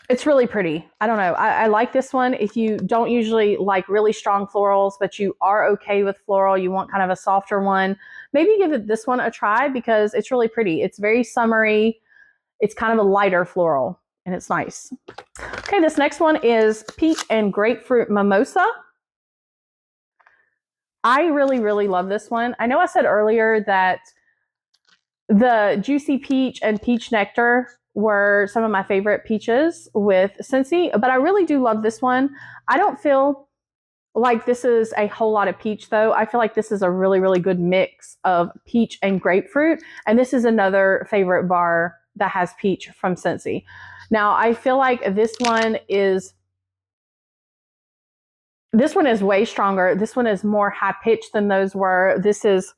It's really pretty. I don't know. I like this one. If you don't usually like really strong florals, but you are okay with floral, you want kind of a softer one, maybe give this one a try because it's really pretty. It's very summery. It's kind of a lighter floral, and it's nice. Okay, this next one is Peach and Grapefruit Mimosa. I really, really love this one. I know I said earlier that the Juicy Peach and Peach Nectar were some of my favorite peaches with Scentsy, but I really do love this one. I don't feel like this is a whole lot of peach though. I feel like this is a really, really good mix of peach and grapefruit. And this is another favorite bar that has peach from Scentsy. Now, I feel like this one is way stronger. This one is more high pitched than those were. This is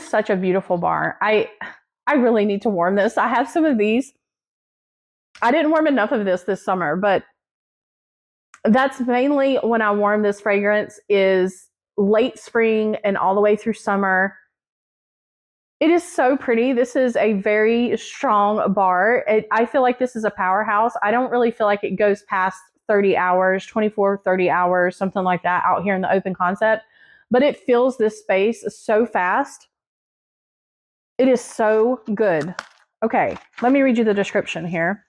such a beautiful bar. I really need to warm this. I have some of these. I didn't warm enough of this summer, but that's mainly when I warm this fragrance is late spring and all the way through summer. It is so pretty. This is a very strong bar. I feel like this is a powerhouse. I don't really feel like it goes past 30 hours, 24, 30 hours, something like that out here in the open concept. But it fills this space so fast. It is so good. Okay, let me read you the description here.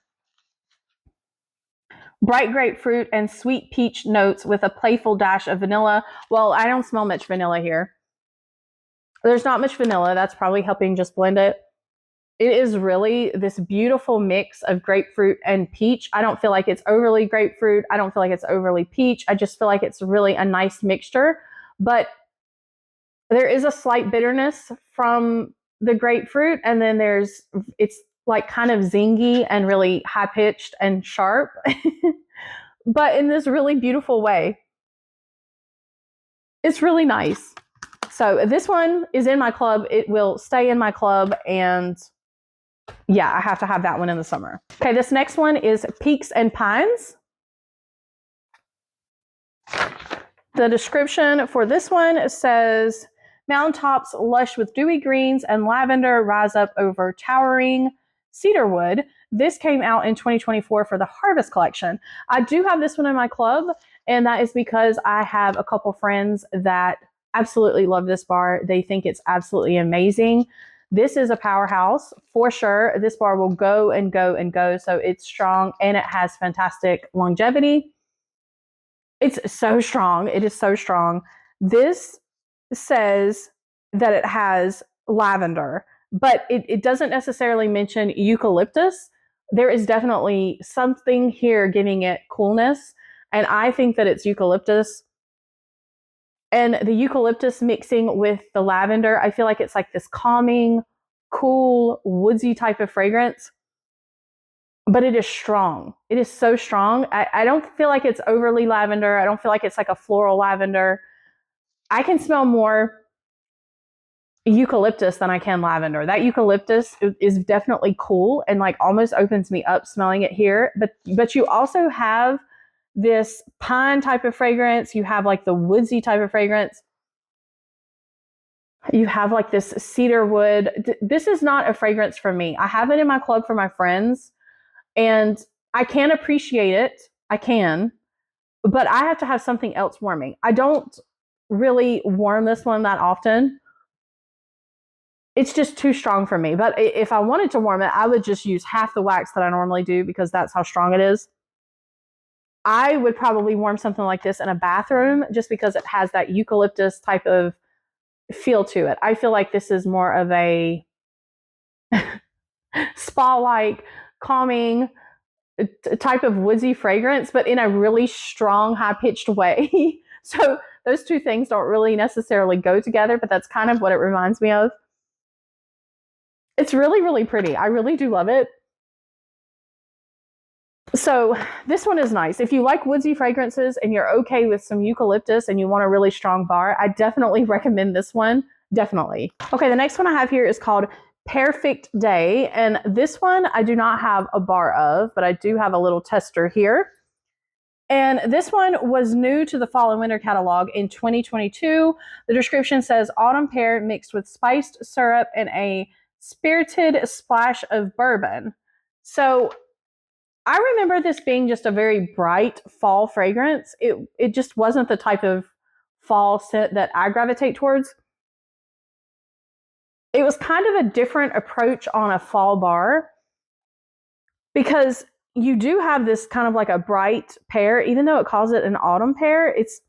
Bright grapefruit and sweet peach notes with a playful dash of vanilla. Well, I don't smell much vanilla here. There's not much vanilla. That's probably helping just blend it. It is really this beautiful mix of grapefruit and peach. I don't feel like it's overly grapefruit. I don't feel like it's overly peach. I just feel like it's really a nice mixture. But there is a slight bitterness from the grapefruit, and then it's like kind of zingy and really high pitched and sharp, but in this really beautiful way. It's really nice. So this one is in my club. It will stay in my club, and yeah, I have to have that one in the summer. Okay, this next one is Peaks and Pines. The description for this one says, mountaintops lush with dewy greens and lavender rise up over towering cedarwood. This came out in 2024 for the Harvest Collection. I do have this one in my club, and that is because I have a couple friends that absolutely love this bar. They think it's absolutely amazing. This is a powerhouse for sure. This bar will go and go and go. So it's strong and it has fantastic longevity. It's so strong. It is so strong. This says that it has lavender, but it doesn't necessarily mention eucalyptus. There is definitely something here giving it coolness, and I think that it's eucalyptus. And the eucalyptus mixing with the lavender, I feel like it's like this calming, cool, woodsy type of fragrance. But it is strong. It is so strong. I don't feel like it's overly lavender. I don't feel like it's like a floral lavender. I can smell more eucalyptus than I can lavender. That eucalyptus is definitely cool and like almost opens me up smelling it here. But you also have this pine type of fragrance. You have like the woodsy type of fragrance. You have like this cedar wood. This is not a fragrance for me. I have it in my club for my friends, and I can appreciate it. I can, but I have to have something else warming. I don't really warm this one that often. it's just too strong for me. But if I wanted to warm it, I would just use half the wax that I normally do because that's how strong it is. I would probably warm something like this in a bathroom just because it has that eucalyptus type of feel to it. I feel like this is more of a spa-like, calming type of woodsy fragrance, but in a really strong, high-pitched way. So those two things don't really necessarily go together, but that's kind of what it reminds me of. It's really, really pretty. I really do love it. So this one is nice. If you like woodsy fragrances and you're okay with some eucalyptus and you want a really strong bar, I definitely recommend this one. Definitely. Okay, the next one I have here is called Perfect Day. And this one I do not have a bar of, but I do have a little tester here. And this one was new to the fall and winter catalog in 2022. The description says autumn pear mixed with spiced syrup and a spirited splash of bourbon. So I remember this being just a very bright fall fragrance. It just wasn't the type of fall scent that I gravitate towards. It was kind of a different approach on a fall bar because you do have this kind of like a bright pear, even though it calls it an autumn pear. It's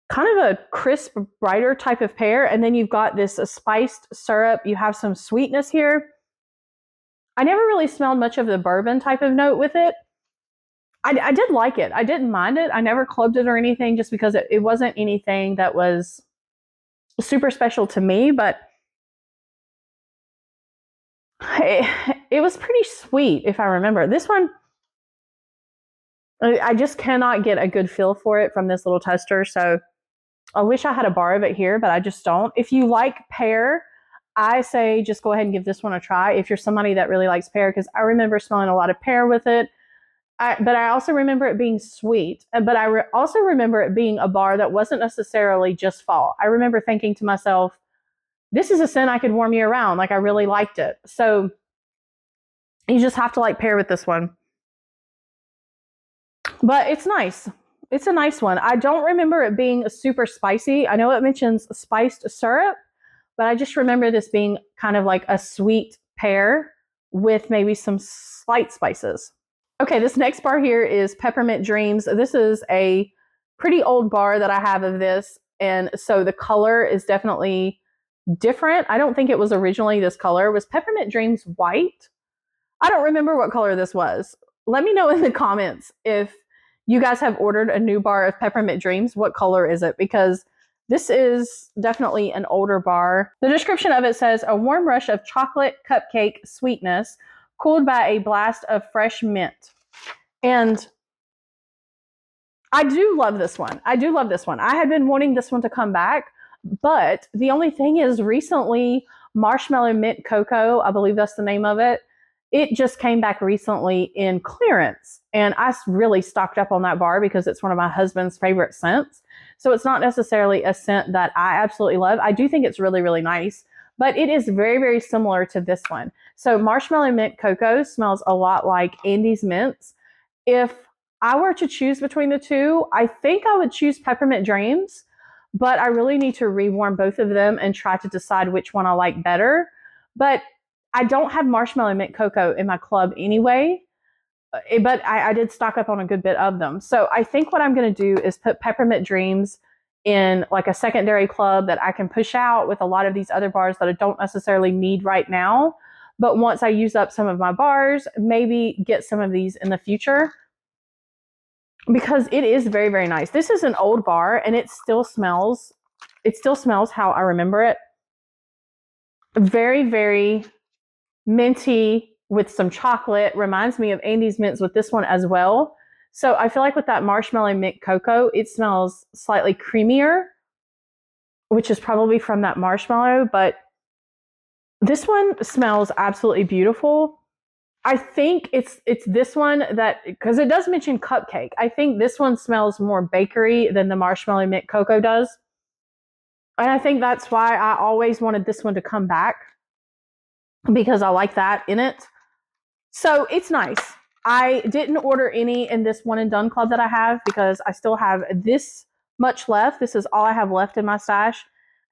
kind of a crisp, brighter type of pear. And then you've got this spiced syrup. You have some sweetness here. I never really smelled much of the bourbon type of note with it. I did like it. I didn't mind it. I never clubbed it or anything just because it wasn't anything that was super special to me, but it was pretty sweet if I remember. This one, I just cannot get a good feel for it from this little tester, so I wish I had a bar of it here, but I just don't. If you like pear, I say just go ahead and give this one a try if you're somebody that really likes pear, because I remember smelling a lot of pear with it. But I also remember it being sweet, but I also remember it being a bar that wasn't necessarily just fall. I remember thinking to myself, this is a scent I could warm year round. Like, I really liked it. So you just have to like pear with this one. But it's nice. It's a nice one. I don't remember it being super spicy. I know it mentions spiced syrup, but I just remember this being kind of like a sweet pear with maybe some slight spices. Okay, this next bar here is Peppermint Dreams. This is a pretty old bar that I have of this, and so the color is definitely different. I don't think it was originally this color. Was Peppermint Dreams white? I don't remember what color this was. Let me know in the comments if you guys have ordered a new bar of Peppermint Dreams. What color is it? Because this is definitely an older bar. The description of it says, a warm rush of chocolate cupcake sweetness cooled by a blast of fresh mint. And I do love this one. I do love this one. I had been wanting this one to come back, but the only thing is recently Marshmallow Mint Cocoa, I believe that's the name of it, it just came back recently in clearance. And I really stocked up on that bar because it's one of my husband's favorite scents. So it's not necessarily a scent that I absolutely love. I do think it's really, really nice, but it is very, very similar to this one. So Marshmallow Mint Cocoa smells a lot like Andes Mints. If I were to choose between the two, I think I would choose Peppermint Dreams, but I really need to rewarm both of them and try to decide which one I like better. But I don't have Marshmallow Mint Cocoa in my club anyway, but I did stock up on a good bit of them. So I think what I'm going to do is put Peppermint Dreams in like a secondary club that I can push out with a lot of these other bars that I don't necessarily need right now. But once I use up some of my bars, maybe get some of these in the future, because it is very, very nice. This is an old bar and it still smells how I remember it. Very, very minty with some chocolate. Reminds me of Andes Mints with this one as well. So I feel like with that Marshmallow Mint Cocoa, it smells slightly creamier, which is probably from that marshmallow, but this one smells absolutely beautiful. I think it's this one that, because it does mention cupcake, I think this one smells more bakery than the Marshmallow Mint Cocoa does. And I think that's why I always wanted this one to come back, because I like that in it. So it's nice. I didn't order any in this one and done club that I have because I still have this much left. This is all I have left in my stash.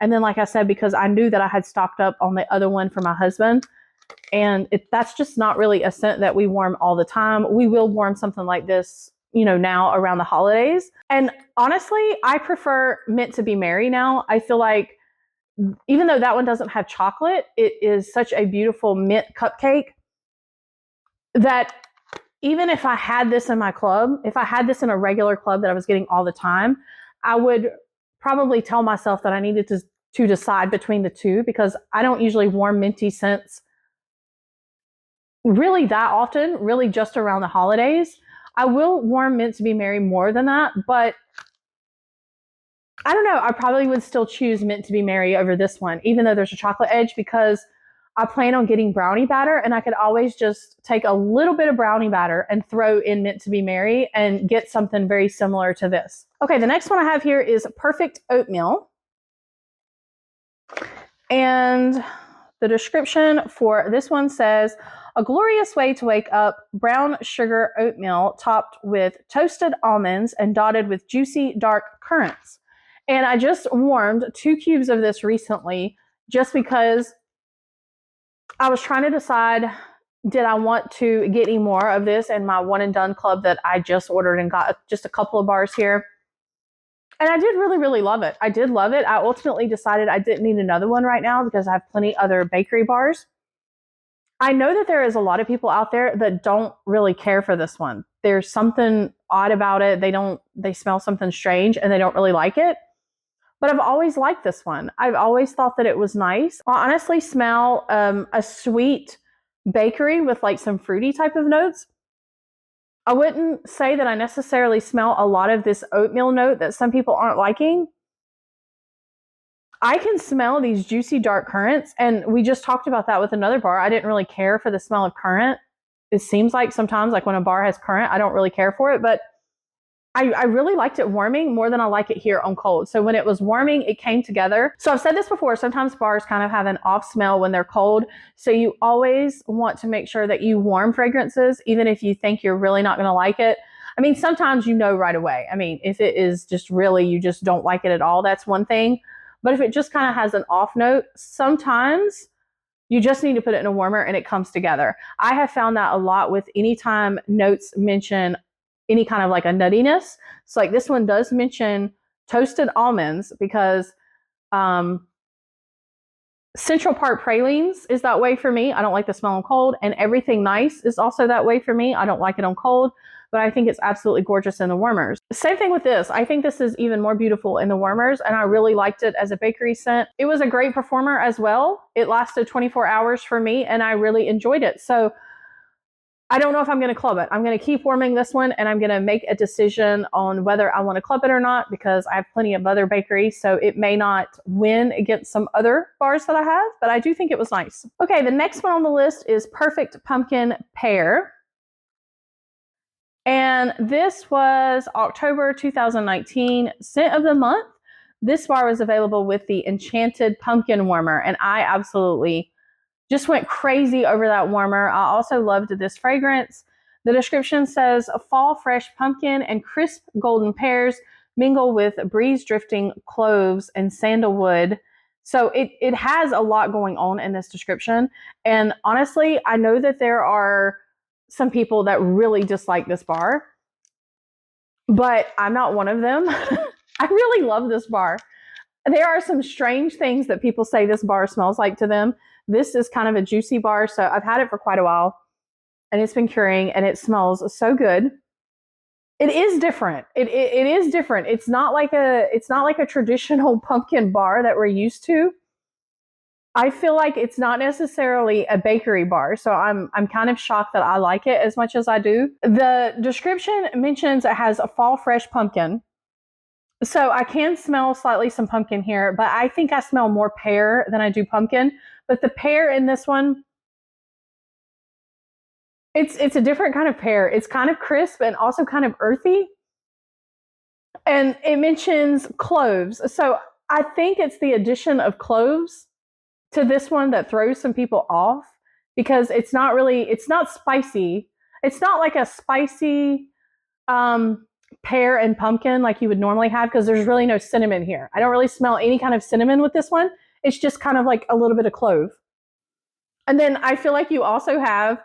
And then, like I said, because I knew that I had stocked up on the other one for my husband, and that's just not really a scent that we warm all the time. We will warm something like this, you know, now around the holidays. And honestly, I prefer Mint to Be Merry now. I feel like even though that one doesn't have chocolate, it is such a beautiful mint cupcake that even if I had this in my club, if I had this in a regular club that I was getting all the time, I would probably tell myself that I needed to decide between the two, because I don't usually warm minty scents really that often, really just around the holidays. I will warm Mint to Be Merry more than that, but I don't know. I probably would still choose Mint to Be Merry over this one, even though there's a chocolate edge, because I plan on getting brownie batter, and I could always just take a little bit of brownie batter and throw in Mint to Be Merry and get something very similar to this. Okay, the next one I have here is Perfect Oatmeal. And the description for this one says, a glorious way to wake up, brown sugar oatmeal topped with toasted almonds and dotted with juicy dark currants. And I just warmed 2 cubes of this recently just because I was trying to decide, did I want to get any more of this in my one and done club that I just ordered and got just a couple of bars here. And I did really, really love it. I did love it. I ultimately decided I didn't need another one right now because I have plenty other bakery bars. I know that there is a lot of people out there that don't really care for this one. There's something odd about it. They smell something strange and they don't really like it. But I've always liked this one. I've always thought that it was nice. I honestly smell a sweet bakery with like some fruity type of notes. I wouldn't say that I necessarily smell a lot of this oatmeal note that some people aren't liking. I can smell these juicy dark currants, and we just talked about that with another bar. I didn't really care for the smell of currant. It seems like sometimes, like when a bar has currant, I don't really care for it, but I really liked it warming more than I like it here on cold. So when it was warming, it came together. So I've said this before, sometimes bars kind of have an off smell when they're cold. So you always want to make sure that you warm fragrances, even if you think you're really not going to like it. I mean, sometimes you know right away. I mean, if it is just really, you just don't like it at all, that's one thing. But if it just kind of has an off note, sometimes you just need to put it in a warmer and it comes together. I have found that a lot with anytime notes mention any kind of like a nuttiness. So like this one does mention toasted almonds because Central Park pralines is that way for me. I don't like the smell on cold. And Everything Nice is also that way for me. I don't like it on cold, but I think it's absolutely gorgeous in the warmers. Same thing with this. I think this is even more beautiful in the warmers, and I really liked it as a bakery scent. It was a great performer as well. It lasted 24 hours for me, and I really enjoyed it. So I don't know if I'm going to club it. I'm going to keep warming this one, and I'm going to make a decision on whether I want to club it or not, because I have plenty of other bakeries, so it may not win against some other bars that I have, but I do think it was nice. Okay, the next one on the list is Perfect Pumpkin Pear. And this was October 2019 scent of the month. This bar was available with the Enchanted Pumpkin Warmer, and I absolutely just went crazy over that warmer. I also loved this fragrance. The description says, fall fresh pumpkin and crisp golden pears mingle with breeze drifting cloves and sandalwood. So it has a lot going on in this description. And honestly, I know that there are some people that really dislike this bar, but I'm not one of them. I really love this bar. There are some strange things that people say this bar smells like to them. This is kind of a juicy bar, so I've had it for quite a while, and it's been curing, and it smells so good. It is different. It is different. It's not like a traditional pumpkin bar that we're used to. I feel like it's not necessarily a bakery bar, so I'm kind of shocked that I like it as much as I do. The description mentions it has a fall fresh pumpkin. So I can smell slightly some pumpkin here, but I think I smell more pear than I do pumpkin. But the pear in this one, it's a different kind of pear. It's kind of crisp and also kind of earthy. And it mentions cloves. So I think it's the addition of cloves to this one that throws some people off, because it's not spicy. It's not like a spicy, pear and pumpkin like you would normally have, because there's really no cinnamon here. I don't really smell any kind of cinnamon with this one. It's just kind of like a little bit of clove. And then I feel like you also have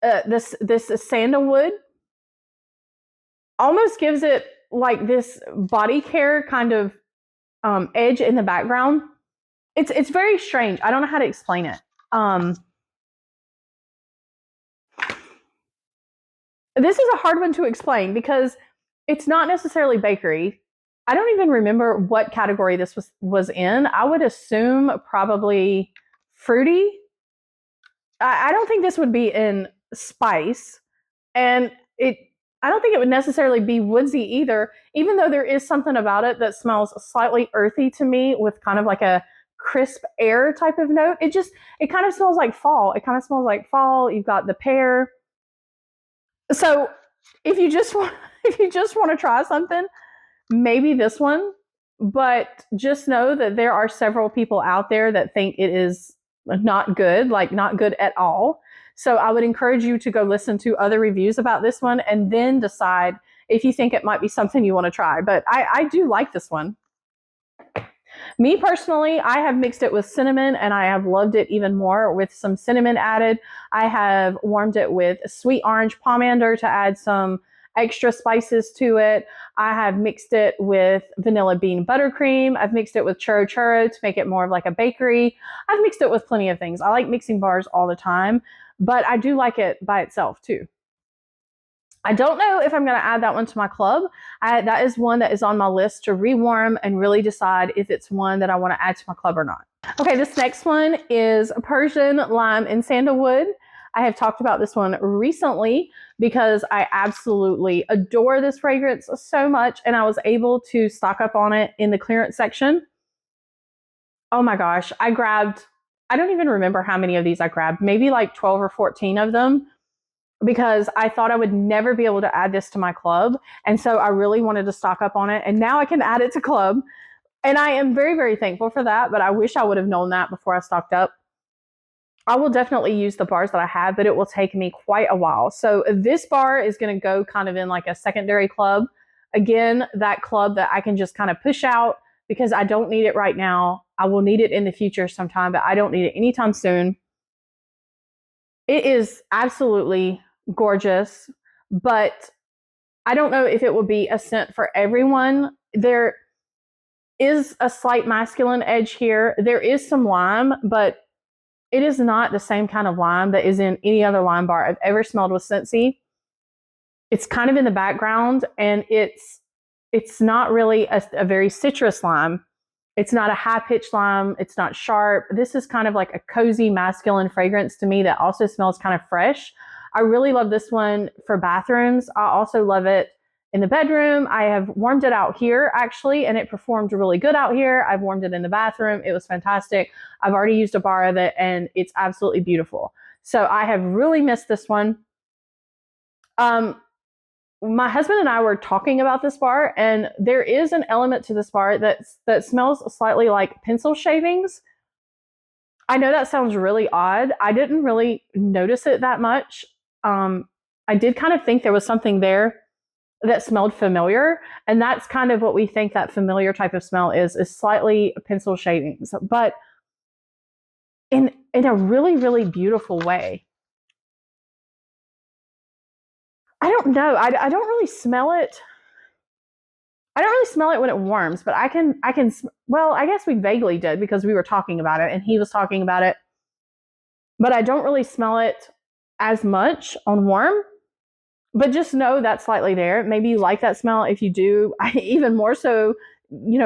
this sandalwood. Almost gives it like this body care kind of edge in the background. It's very strange. I don't know how to explain it. This is a hard one to explain because it's not necessarily bakery. I don't even remember what category this was in. I would assume probably fruity. I don't think this would be in spice. And I don't think it would necessarily be woodsy either, even though there is something about it that smells slightly earthy to me with kind of like a crisp air type of note. It kind of smells like fall. It kind of smells like fall. You've got the pear. So if you just want to try something, maybe this one, but just know that there are several people out there that think it is not good, like not good at all. So I would encourage you to go listen to other reviews about this one and then decide if you think it might be something you want to try. But I do like this one. Me personally, I have mixed it with cinnamon and I have loved it even more with some cinnamon added. I have warmed it with sweet orange pomander to add some extra spices to it. I have mixed it with vanilla bean buttercream. I've mixed it with churro churro to make it more of like a bakery. I've mixed it with plenty of things. I like mixing bars all the time, but I do like it by itself too. I don't know if I'm going to add that one to my club. That is one that is on my list to rewarm and really decide if it's one that I want to add to my club or not. Okay, this next one is Persian Lime and Sandalwood. I have talked about this one recently because I absolutely adore this fragrance so much, and I was able to stock up on it in the clearance section. Oh my gosh, I don't even remember how many of these I grabbed, maybe like 12 or 14 of them, because I thought I would never be able to add this to my club. And so I really wanted to stock up on it. And now I can add it to club. And I am very, very thankful for that. But I wish I would have known that before I stocked up. I will definitely use the bars that I have, but it will take me quite a while. So this bar is going to go kind of in like a secondary club. Again, that club that I can just kind of push out because I don't need it right now. I will need it in the future sometime, but I don't need it anytime soon. It is absolutely gorgeous, but I don't know if it will be a scent for everyone. There is a slight masculine edge here. There is some lime, but it is not the same kind of lime that is in any other lime bar I've ever smelled with Scentsy. It's kind of in the background, and it's not really a very citrus lime. It's not a high-pitched lime. It's not sharp. This is kind of like a cozy masculine fragrance to me that also smells kind of fresh. I really love this one for bathrooms. I also love it in the bedroom. I have warmed it out here actually, and it performed really good out here. I've warmed it in the bathroom. It was fantastic. I've already used a bar of it, and it's absolutely beautiful. So I have really missed this one. My husband and I were talking about this bar, and there is an element to this bar that smells slightly like pencil shavings. I know that sounds really odd. I didn't really notice it that much. I did kind of think there was something there that smelled familiar, and that's kind of what we think that familiar type of smell is slightly pencil shavings, but in a really, really beautiful way. I don't know. I don't really smell it. I don't really smell it when it warms, but I can, well, I guess we vaguely did because we were talking about it and he was talking about it, but I don't really smell it as much on warm, but just know that's slightly there. Maybe you like that smell. If you do, even more so,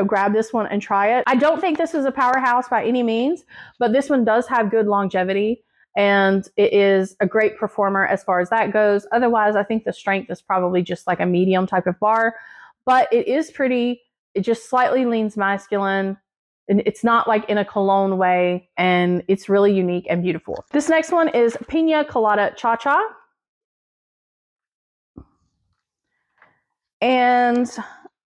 grab this one and try it. I don't think this is a powerhouse by any means, but this one does have good longevity. And it is a great performer as far as that goes. Otherwise, I think the strength is probably just like a medium type of bar, but it is pretty. It just slightly leans masculine. And it's not like in a cologne way, and it's really unique and beautiful. This next one is Pina Colada Cha Cha. And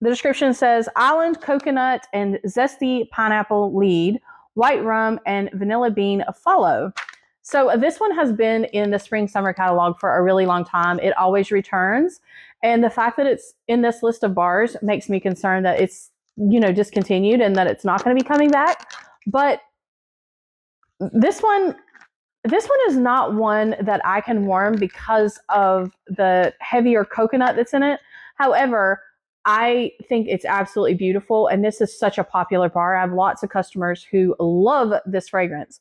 the description says, island coconut and zesty pineapple lead, white rum and vanilla bean follow. So this one has been in the spring summer catalog for a really long time. It always returns. And the fact that it's in this list of bars makes me concerned that it's, discontinued and that it's not going to be coming back. But this one is not one that I can warm because of the heavier coconut that's in it. However, I think it's absolutely beautiful, and this is such a popular bar. I have lots of customers who love this fragrance.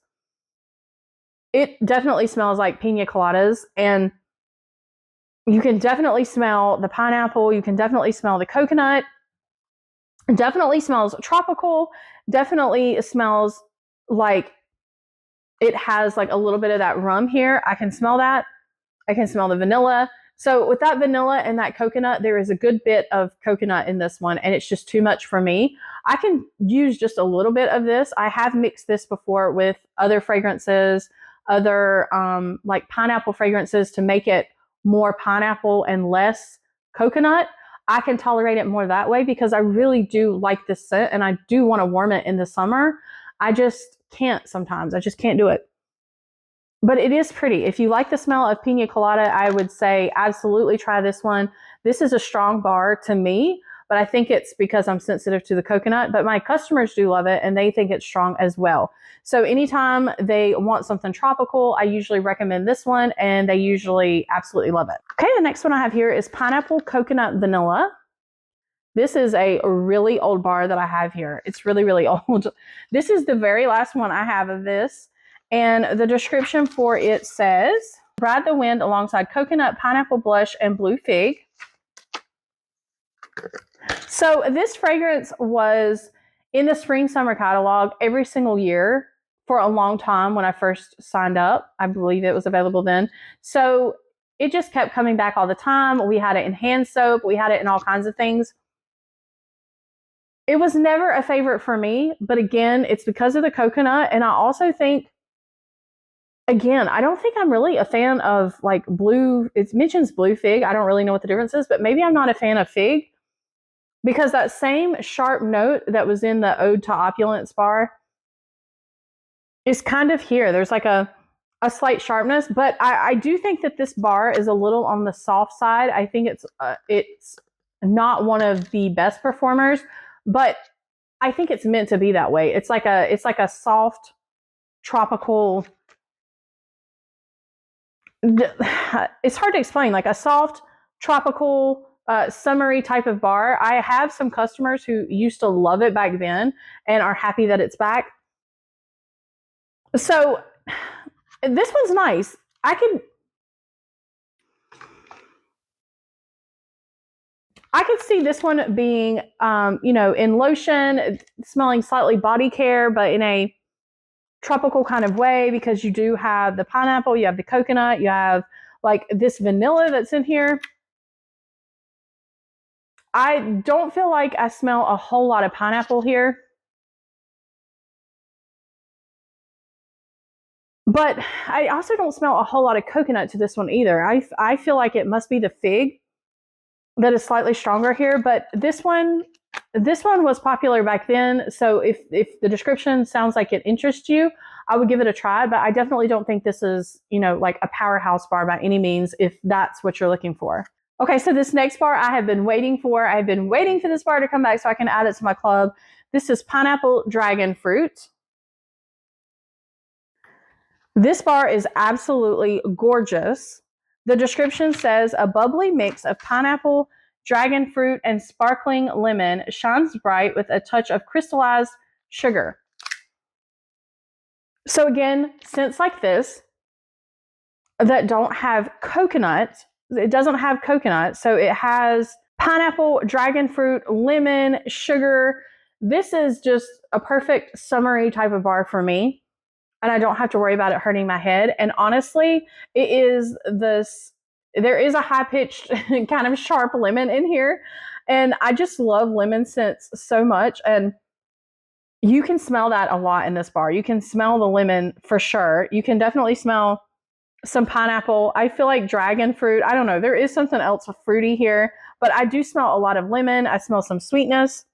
It definitely smells like pina coladas, and you can definitely smell the pineapple. You can definitely smell the coconut. It definitely smells tropical. Definitely smells like it has like a little bit of that rum here. I can smell that. I can smell the vanilla. So with that vanilla and that coconut, there is a good bit of coconut in this one, and it's just too much for me. I can use just a little bit of this. I have mixed this before with other fragrances, other like pineapple fragrances to make it more pineapple and less coconut. I can tolerate it more that way because I really do like this scent, and I do want to warm it in the summer. I just can't sometimes. I just can't do it. But it is pretty. If you like the smell of pina colada, I would say absolutely try this one. This is a strong bar to me, but I think it's because I'm sensitive to the coconut. But my customers do love it, and they think it's strong as well. So anytime they want something tropical, I usually recommend this one, and they usually absolutely love it. Okay, the next one I have here is Pineapple Coconut Vanilla. This is a really old bar that I have here. It's really, really old. This is the very last one I have of this. And the description for it says, ride the wind alongside coconut, pineapple blush, and blue fig. So this fragrance was in the spring summer catalog every single year for a long time when I first signed up. I believe it was available then. So it just kept coming back all the time. We had it in hand soap. We had it in all kinds of things. It was never a favorite for me, but again, it's because of the coconut. And I also think, again, I don't think I'm really a fan of like blue. It mentions blue fig. I don't really know what the difference is, but maybe I'm not a fan of fig because that same sharp note that was in the Ode to Opulence bar is kind of here. There's like a slight sharpness, but I do think that this bar is a little on the soft side. I think it's not one of the best performers, but I think it's meant to be that way. It's like a soft tropical. It's hard to explain, like a soft tropical summery type of bar. I have some customers who used to love it back then and are happy that it's back. So this one's nice. I could see this one being, in lotion, smelling slightly body care, but in a tropical kind of way, because you do have the pineapple, you have the coconut, you have like this vanilla that's in here. I don't feel like I smell a whole lot of pineapple here. But I also don't smell a whole lot of coconut to this one either. I feel like it must be the fig that is slightly stronger here, but this one was popular back then. So if the description sounds like it interests you, I would give it a try, but I definitely don't think this is, like a powerhouse bar by any means, if that's what you're looking for. Okay, so this next bar I have been waiting for. I've been waiting for this bar to come back so I can add it to my club. This is Pineapple Dragon Fruit. This bar is absolutely gorgeous. The description says, a bubbly mix of pineapple, dragon fruit, and sparkling lemon shines bright with a touch of crystallized sugar. So again, scents like this that don't have coconut, it doesn't have coconut, so it has pineapple, dragon fruit, lemon, sugar. This is just a perfect summery type of bar for me, and I don't have to worry about it hurting my head. And honestly, there is a high-pitched kind of sharp lemon in here, and I just love lemon scents so much, and you can smell that a lot in this bar. You can smell the lemon for sure. You can definitely smell some pineapple. I feel like dragon fruit. I don't know. There is something else fruity here, but I do smell a lot of lemon. I smell some sweetness.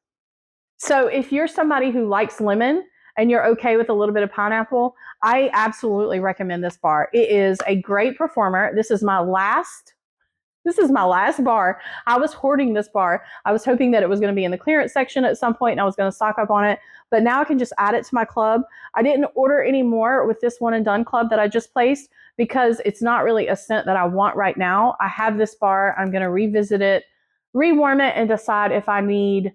So if you're somebody who likes lemon and you're okay with a little bit of pineapple, I absolutely recommend this bar. It is a great performer. This is my last This is my last bar. I was hoarding this bar. I was hoping that it was going to be in the clearance section at some point and I was going to stock up on it. But now I can just add it to my club. I didn't order any more with this one and done club that I just placed because it's not really a scent that I want right now. I have this bar. I'm going to revisit it, rewarm it, and decide if I need,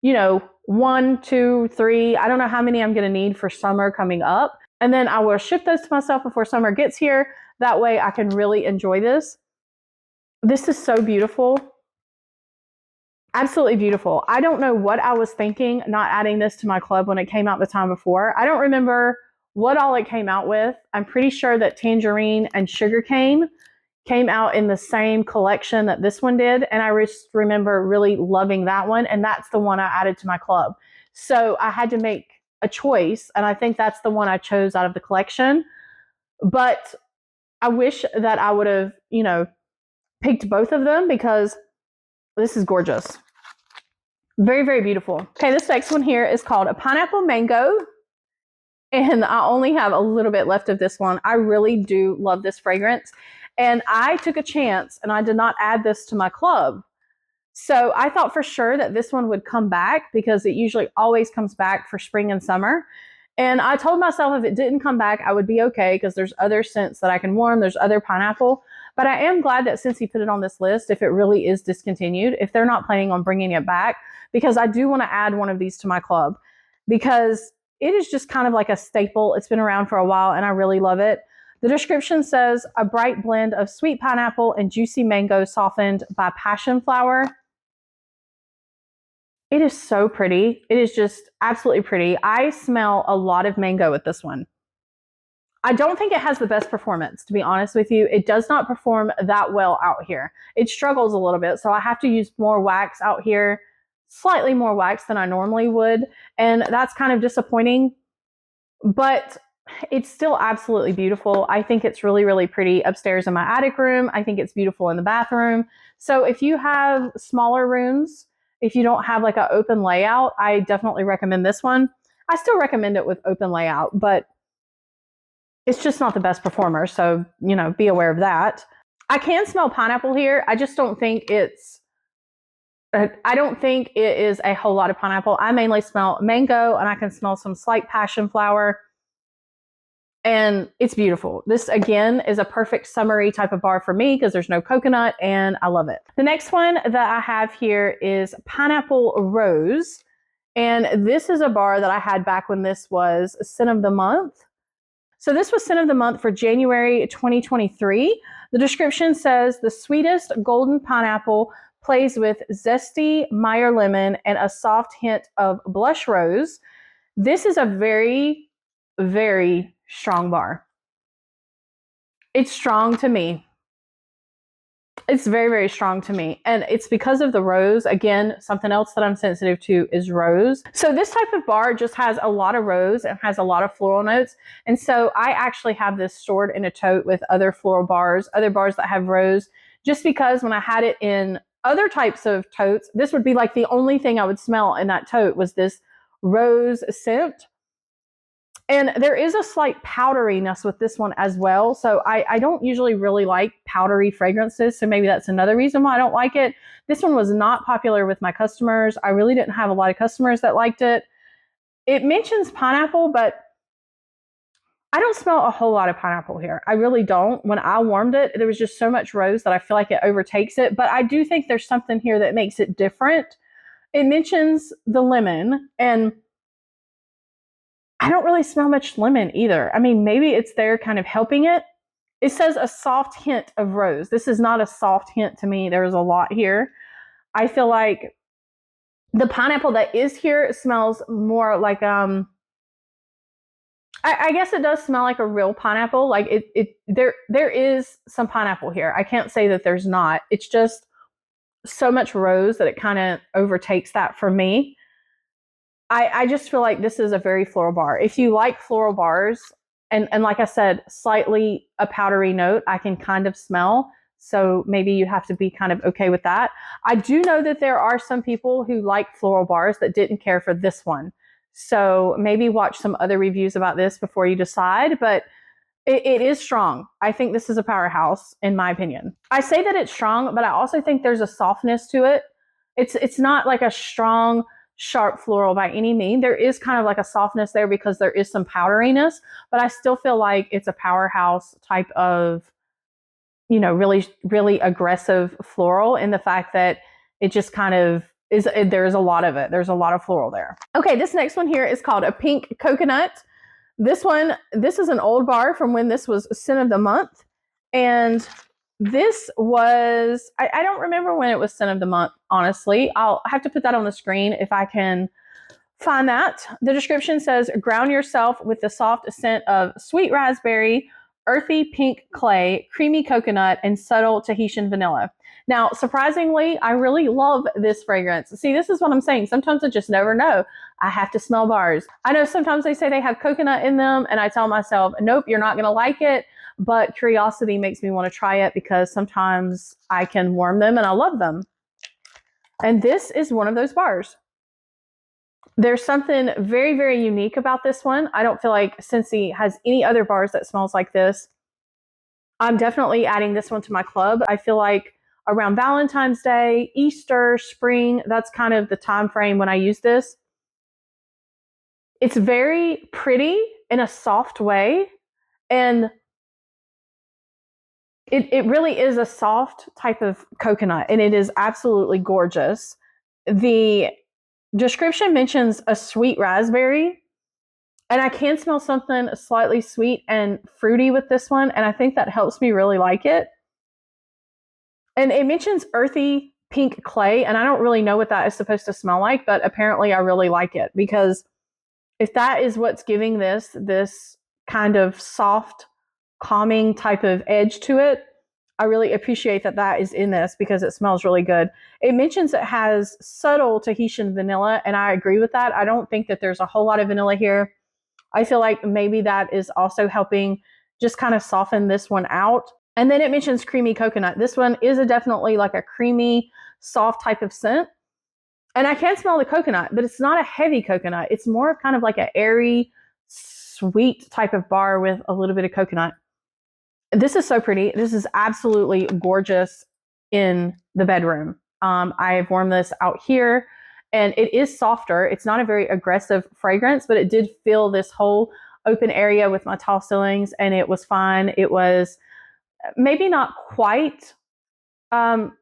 1, 2, 3. I don't know how many I'm going to need for summer coming up. And then I will ship those to myself before summer gets here. That way I can really enjoy this. This is so beautiful. Absolutely beautiful. I don't know what I was thinking not adding this to my club when it came out the time before. I don't remember what all it came out with. I'm pretty sure that tangerine and sugarcane came out in the same collection that this one did. And I just remember really loving that one. And that's the one I added to my club. So I had to make a choice. And I think that's the one I chose out of the collection. But I wish that I would have, picked both of them because this is gorgeous. Very, very beautiful. Okay, this next one here is called a pineapple mango. And I only have a little bit left of this one. I really do love this fragrance. And I took a chance and I did not add this to my club. So I thought for sure that this one would come back because it usually always comes back for spring and summer. And I told myself if it didn't come back, I would be okay because there's other scents that I can warm. There's other pineapple. But I am glad that Scentsy put it on this list if it really is discontinued, if they're not planning on bringing it back, because I do want to add one of these to my club because it is just kind of like a staple. It's been around for a while and I really love it. The description says a bright blend of sweet pineapple and juicy mango softened by passion flower. It is so pretty. It is just absolutely pretty. I smell a lot of mango with this one. I don't think it has the best performance, to be honest with you. It does not perform that well out here. It struggles a little bit, so I have to use more wax out here, slightly more wax than I normally would, and that's kind of disappointing, but it's still absolutely beautiful. I think it's really, really pretty upstairs in my attic room. I think it's beautiful in the bathroom. So if you have smaller rooms, if you don't have like an open layout, I definitely recommend this one. I still recommend it with open layout, but it's just not the best performer. So, be aware of that. I can smell pineapple here. I just don't think I don't think it is a whole lot of pineapple. I mainly smell mango and I can smell some slight passion flower. And it's beautiful. This, again, is a perfect summery type of bar for me because there's no coconut and I love it. The next one that I have here is Pineapple Rose. And this is a bar that I had back when this was Scent of the Month. So this was Scent of the Month for January 2023. The description says the sweetest golden pineapple plays with zesty Meyer lemon and a soft hint of blush rose. This is a very, very strong bar. It's strong to me. It's very, very strong to me. And it's because of the rose. Again, something else that I'm sensitive to is rose. So this type of bar just has a lot of rose and has a lot of floral notes. And so I actually have this stored in a tote with other floral bars, other bars that have rose, just because when I had it in other types of totes, this would be like the only thing I would smell in that tote was this rose scent. And there is a slight powderiness with this one as well. So I don't usually really like powdery fragrances. So maybe that's another reason why I don't like it. This one was not popular with my customers. I really didn't have a lot of customers that liked it. It mentions pineapple, but I don't smell a whole lot of pineapple here. I really don't. When I warmed it, there was just so much rose that I feel like it overtakes it. But I do think there's something here that makes it different. It mentions the lemon, and I don't really smell much lemon either. I mean, maybe it's there kind of helping it. It says a soft hint of rose. This is not a soft hint to me. There's a lot here. I feel like the pineapple that is here smells more like, I guess it does smell like a real pineapple. Like there is some pineapple here. I can't say that there's not. It's just so much rose that it kind of overtakes that for me. I just feel like this is a very floral bar. If you like floral bars, and like I said, slightly a powdery note, I can kind of smell. So maybe you have to be kind of okay with that. I do know that there are some people who like floral bars that didn't care for this one. So maybe watch some other reviews about this before you decide. But It is strong. I think this is a powerhouse, in my opinion. I say that it's strong, but I also think there's a softness to it. It's not like a strong, sharp floral by any means. There is kind of like a softness there because there is some powderiness, but I still feel like it's a powerhouse type of, you know, really, really aggressive floral in the fact that it just kind of is, there's a lot of it. There's a lot of floral there. Okay, this next one here is called a Pink Coconut. This is an old bar from when this was Scent of the Month. And this was, I don't remember when it was Scent of the Month, honestly. I'll have to put that on the screen if I can find that. The description says, ground yourself with the soft scent of sweet raspberry, earthy pink clay, creamy coconut, and subtle Tahitian vanilla. Now, surprisingly, I really love this fragrance. See, this is what I'm saying. Sometimes I just never know. I have to smell bars. I know sometimes they say they have coconut in them, and I tell myself, nope, you're not going to like it. But curiosity makes me want to try it because sometimes I can warm them and I love them. And this is one of those bars. There's something very, very unique about this one. I don't feel like Scentsy has any other bars that smells like this. I'm definitely adding this one to my club. I feel like around Valentine's Day, Easter, spring, that's kind of the time frame when I use this. It's very pretty in a soft way, and it really is a soft type of coconut, and it is absolutely gorgeous. The description mentions a sweet raspberry, and I can smell something slightly sweet and fruity with this one, and I think that helps me really like it. And it mentions earthy pink clay, and I don't really know what that is supposed to smell like, but apparently I really like it, because if that is what's giving this kind of soft, calming type of edge to it, I really appreciate that that is in this because it smells really good. It mentions it has subtle Tahitian vanilla, and I agree with that. I don't think that there's a whole lot of vanilla here. I feel like maybe that is also helping just kind of soften this one out. And then it mentions creamy coconut. This one is definitely like a creamy, soft type of scent. And I can smell the coconut, but it's not a heavy coconut. It's more of kind of like an airy, sweet type of bar with a little bit of coconut. This is so pretty. This is absolutely gorgeous in the bedroom. I've worn this out here, and it is softer. It's not a very aggressive fragrance, but it did fill this whole open area with my tall ceilings, and it was fine. It was maybe not quite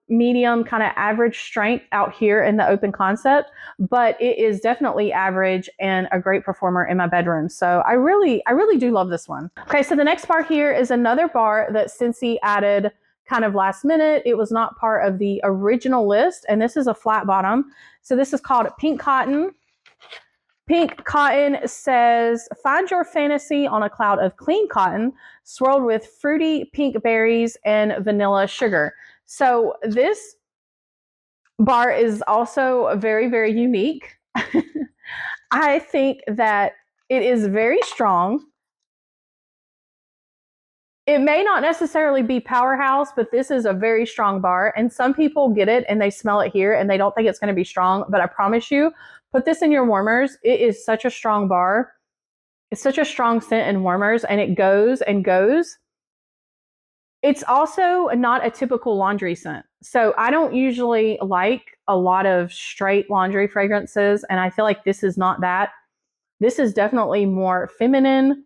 medium, kind of average strength out here in the open concept, but it is definitely average and a great performer in my bedroom. So I really do love this one. Okay, so the next bar here is another bar that Scentsy added kind of last minute. It was not part of the original list, and this is a flat bottom. So this is called Pink Cotton. Pink Cotton says, find your fantasy on a cloud of clean cotton swirled with fruity pink berries and vanilla sugar. So this bar is also very, very unique. I think that it is very strong. It may not necessarily be powerhouse, but this is a very strong bar. And some people get it and they smell it here and they don't think it's going to be strong. But I promise you, put this in your warmers. It is such a strong bar. It's such a strong scent in warmers, and it goes and goes. It's also not a typical laundry scent. So I don't usually like a lot of straight laundry fragrances, and I feel like this is not that. This is definitely more feminine,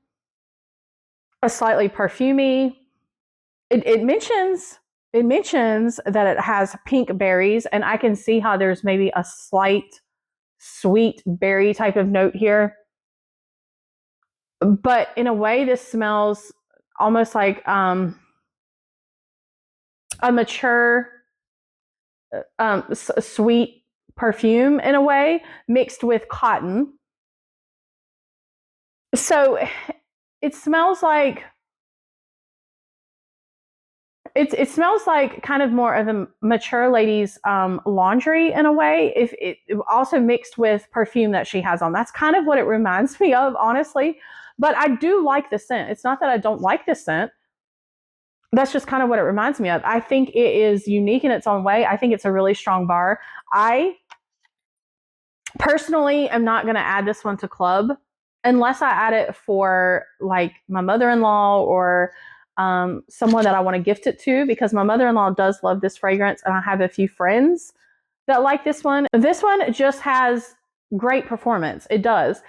a slightly perfumey. It mentions that it has pink berries, and I can see how there's maybe a slight sweet berry type of note here. But in a way, this smells almost like a mature, sweet perfume in a way, mixed with cotton. So it smells like it smells like kind of more of a mature lady's laundry in a way. If it also mixed with perfume that she has on, that's kind of what it reminds me of, honestly. But I do like the scent. It's not that I don't like the scent. That's just kind of what it reminds me of. I think it is unique in its own way. I think it's a really strong bar. I personally am not going to add this one to club. unless I add it for like my mother-in-law or someone that I want to gift it to, because my mother-in-law does love this fragrance and I have a few friends that like this one. This one just has great performance. It does.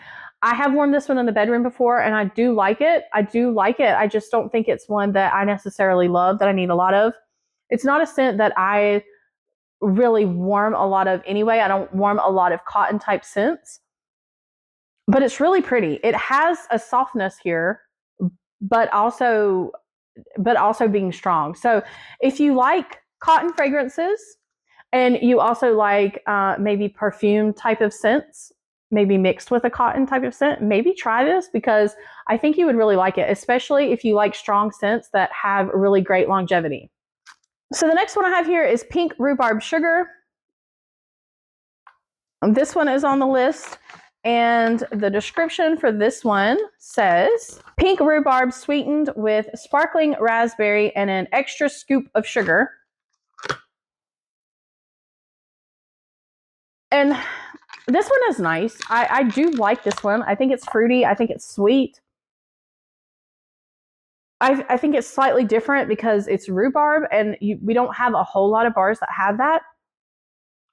I have worn this one in the bedroom before and I do like it. I do like it. I just don't think it's one that I necessarily love, that I need a lot of. It's not a scent that I really warm a lot of anyway. I don't warm a lot of cotton type scents, but it's really pretty. It has a softness here, but also being strong. So if you like cotton fragrances and you also like maybe perfume type of scents, maybe mixed with a cotton type of scent, maybe try this, because I think you would really like it, especially if you like strong scents that have really great longevity. So the next one I have here is Pink Rhubarb Sugar. This one is on the list, and the description for this one says, pink rhubarb sweetened with sparkling raspberry and an extra scoop of sugar. And this one is nice. I do like this one. I think it's fruity. I think it's sweet. I think it's slightly different because it's rhubarb, and we don't have a whole lot of bars that have that.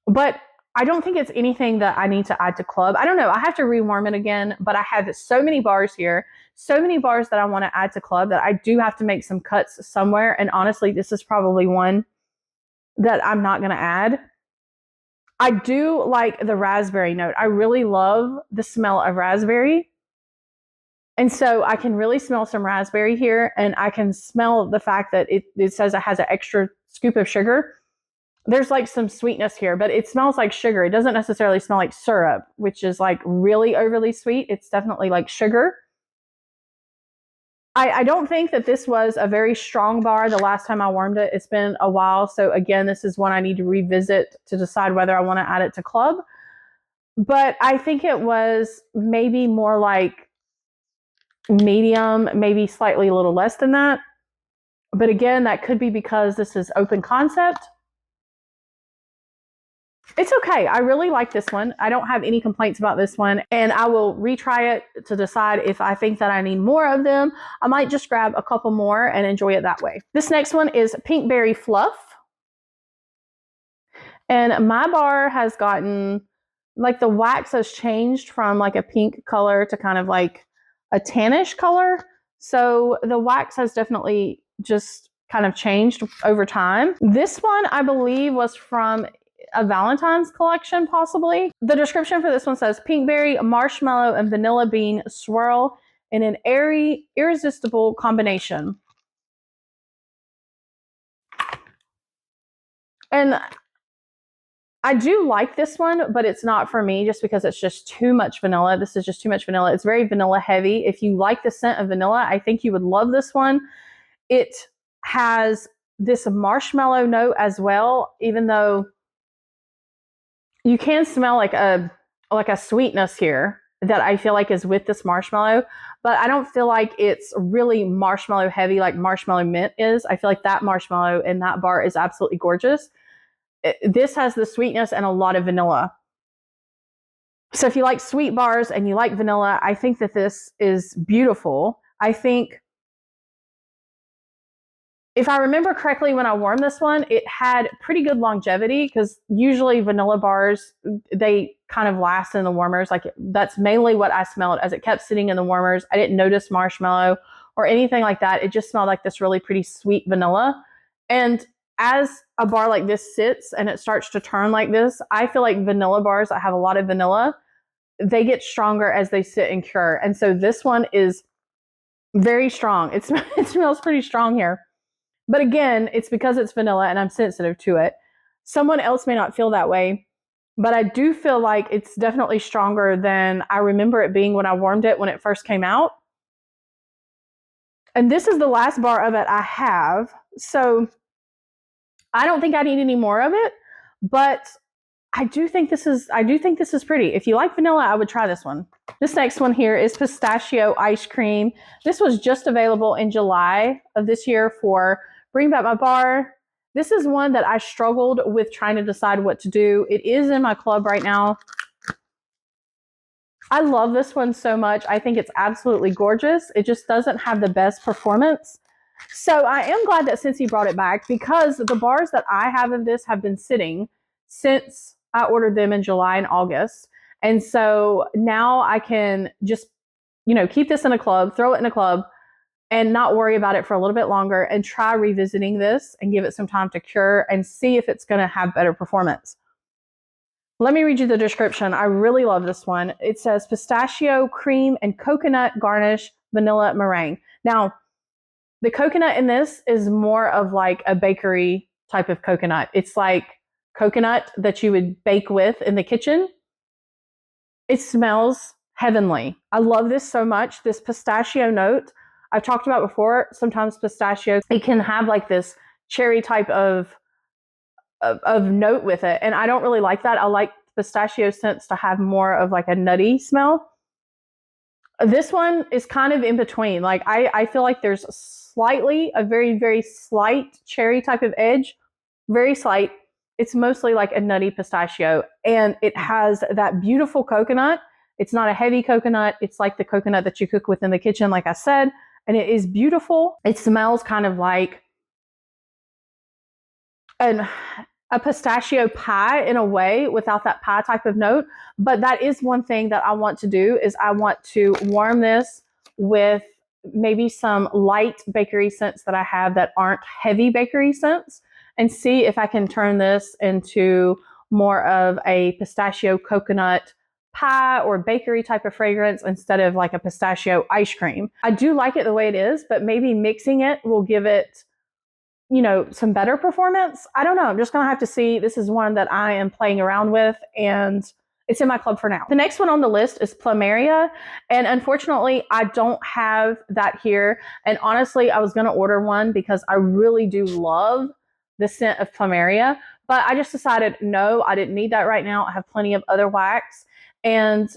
But I don't think it's anything that I need to add to club. I don't know. I have to rewarm it again, but I have so many bars here, so many bars that I want to add to club that I do have to make some cuts somewhere. And honestly, this is probably one that I'm not going to add. I do like the raspberry note. I really love the smell of raspberry. And so I can really smell some raspberry here, and I can smell the fact that it says it has an extra scoop of sugar. There's like some sweetness here, but it smells like sugar. It doesn't necessarily smell like syrup, which is like really overly sweet. It's definitely like sugar. I don't think that this was a very strong bar the last time I warmed it. It's been a while. So again, this is one I need to revisit to decide whether I want to add it to club. But I think it was maybe more like medium, maybe slightly a little less than that. But again, that could be because this is open concept. It's okay. I really like this one. I don't have any complaints about this one, and I will retry it to decide if I think that I need more of them. I might just grab a couple more and enjoy it that way. This next one is Pink Berry Fluff. And my bar has gotten, like, the wax has changed from like a pink color to kind of like a tannish color. So the wax has definitely just kind of changed over time. This one, I believe, was from a Valentine's collection, possibly. The description for this one says, pink berry, marshmallow, and vanilla bean swirl in an airy, irresistible combination. And I do like this one, but it's not for me just because it's just too much vanilla. This is just too much vanilla. It's very vanilla heavy. If you like the scent of vanilla, I think you would love this one. It has this marshmallow note as well, even though you can smell like a sweetness here that I feel like is with this marshmallow, but I don't feel like it's really marshmallow heavy like marshmallow mint is. I feel like that marshmallow in that bar is absolutely gorgeous. This has the sweetness and a lot of vanilla. So if you like sweet bars and you like vanilla, I think that this is beautiful. I think, if I remember correctly, when I warmed this one, it had pretty good longevity, because usually vanilla bars, they kind of last in the warmers. Like, that's mainly what I smelled as it kept sitting in the warmers. I didn't notice marshmallow or anything like that. It just smelled like this really pretty sweet vanilla. And as a bar like this sits and it starts to turn like this, I feel like vanilla bars that have a lot of vanilla, they get stronger as they sit and cure. And so this one is very strong. It smells pretty strong here. But again, it's because it's vanilla and I'm sensitive to it. Someone else may not feel that way, but I do feel like it's definitely stronger than I remember it being when I warmed it when it first came out. And this is the last bar of it I have. So I don't think I need any more of it, but I do think this is pretty. If you like vanilla, I would try this one. This next one here is Pistachio Ice Cream. This was just available in July of this year for Bring Back My Bar. This is one that I struggled with trying to decide what to do. It is in my club right now. I love this one so much. I think it's absolutely gorgeous. It just doesn't have the best performance. So I am glad that Scentsy brought it back, because the bars that I have of this have been sitting since I ordered them in July and August. And so now I can just, keep this in a club, throw it in a club, and not worry about it for a little bit longer, and try revisiting this and give it some time to cure and see if it's going to have better performance. Let me read you the description. I really love this one. It says pistachio, cream, and coconut garnish, vanilla meringue. Now, the coconut in this is more of like a bakery type of coconut. It's like coconut that you would bake with in the kitchen. It smells heavenly. I love this so much. This pistachio note, I've talked about before, sometimes pistachio, it can have like this cherry type of note with it. And I don't really like that. I like pistachio scents to have more of like a nutty smell. This one is kind of in between. Like I feel like there's a very, very slight cherry type of edge, very slight. It's mostly like a nutty pistachio, and it has that beautiful coconut. It's not a heavy coconut. It's like the coconut that you cook with in the kitchen, like I said, and it is beautiful. It smells kind of like a pistachio pie in a way, without that pie type of note. But that is one thing that I want to do, is I want to warm this with maybe some light bakery scents that I have that aren't heavy bakery scents, and see if I can turn this into more of a pistachio coconut pie or bakery type of fragrance instead of like a pistachio ice cream. I do like it the way it is, but maybe mixing it will give it, some better performance. I don't know. I'm just going to have to see. This is one that I am playing around with, and it's in my club for now. The next one on the list is Plumeria, and unfortunately, I don't have that here. And honestly, I was going to order one because I really do love the scent of Plumeria, but I just decided, no, I didn't need that right now. I have plenty of other wax, and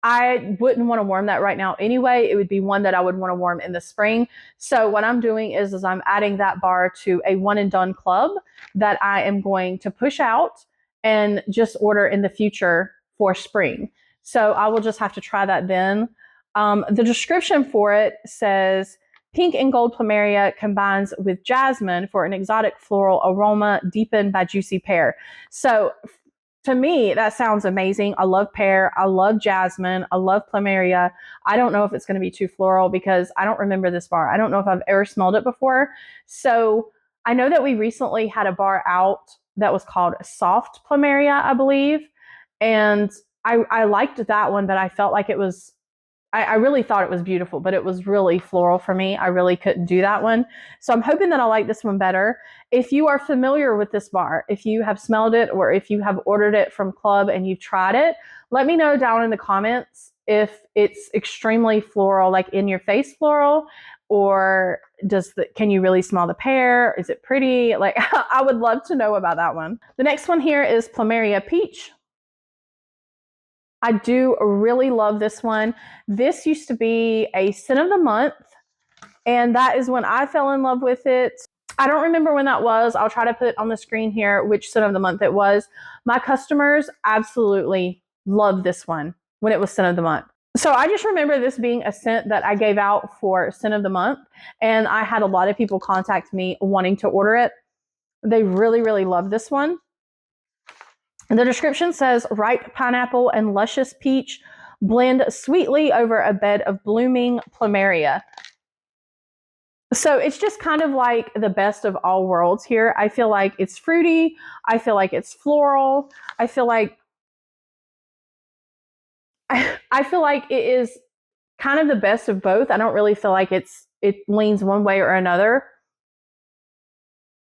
I wouldn't want to warm that right now anyway. It would be one that I would want to warm in the spring. So what I'm doing is I'm adding that bar to a one and done club that I am going to push out and just order in the future for spring. So I will just have to try that then. The description for it says, pink and gold plumeria combines with jasmine for an exotic floral aroma deepened by juicy pear. So to me, that sounds amazing. I love pear. I love jasmine. I love plumeria. I don't know if it's going to be too floral because I don't remember this bar. I don't know if I've ever smelled it before. So I know that we recently had a bar out that was called Soft Plumeria, I believe. And I liked that one, but I felt like it was, I really thought it was beautiful, but it was really floral for me. I really couldn't do that one. So I'm hoping that I like this one better. If you are familiar with this bar, if you have smelled it or if you have ordered it from club and you've tried it, let me know down in the comments if it's extremely floral, like in your face floral, or can you really smell the pear? Is it pretty? Like, I would love to know about that one. The next one here is Plumeria Peach. I do really love this one. This used to be a scent of the month, and that is when I fell in love with it. I don't remember when that was. I'll try to put on the screen here which scent of the month it was. My customers absolutely loved this one when it was scent of the month. So I just remember this being a scent that I gave out for scent of the month, and I had a lot of people contact me wanting to order it. They really, really loved this one. The description says, ripe pineapple and luscious peach blend sweetly over a bed of blooming plumeria. So it's just kind of like the best of all worlds here. I feel like it's fruity. I feel like it's floral. I feel like it is kind of the best of both. I don't really feel like it leans one way or another,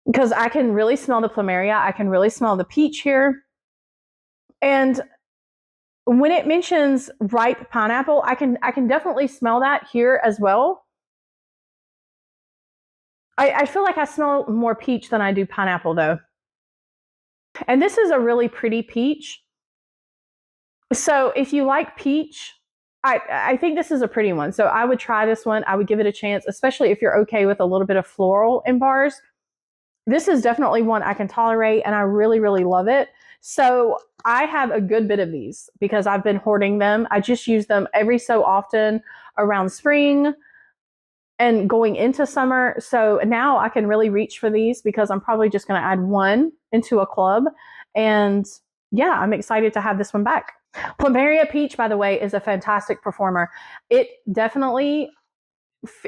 because I can really smell the plumeria. I can really smell the peach here. And when it mentions ripe pineapple, I can definitely smell that here as well. I feel like I smell more peach than I do pineapple though. And this is a really pretty peach. So if you like peach, I think this is a pretty one. So I would try this one. I would give it a chance, especially if you're okay with a little bit of floral in bars. This is definitely one I can tolerate, and I really, really love it. So I have a good bit of these because I've been hoarding them. I just use them every so often around spring and going into summer. So now I can really reach for these because I'm probably just going to add one into a club. And yeah, I'm excited to have this one back. Plumeria Peach, by the way, is a fantastic performer. It definitely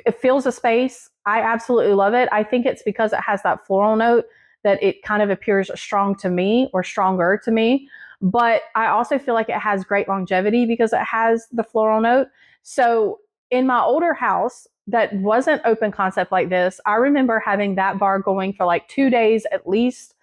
it fills a space. I absolutely love it. I think it's because it has that floral note that it kind of appears strong to me, or stronger to me. But I also feel like it has great longevity because it has the floral note. So in my older house that wasn't open concept like this, I remember having that bar going for like 2 days at least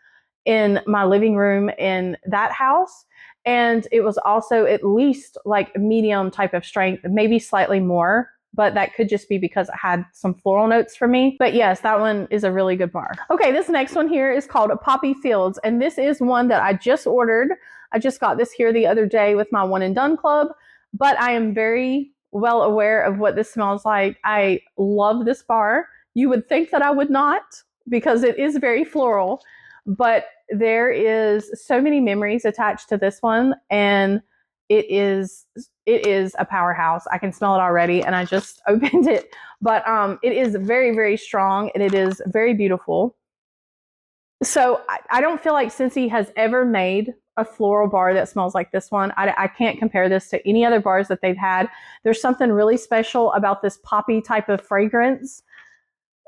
in my living room in that house. And it was also at least like medium type of strength, maybe slightly more, but that could just be because it had some floral notes for me. But yes, that one is a really good bar. Okay, this next one here is called Poppy Fields, and this is one that I just ordered. I just got this here the other day with my One and Done Club, but I am very well aware of what this smells like. I love this bar. You would think that I would not because it is very floral, but there is so many memories attached to this one, and it is a powerhouse. I can smell it already, and I just opened it. But it is very, very strong, and it is very beautiful. So I don't feel like Scentsy has ever made a floral bar that smells like this one. I can't compare this to any other bars that they've had. There's something really special about this poppy type of fragrance.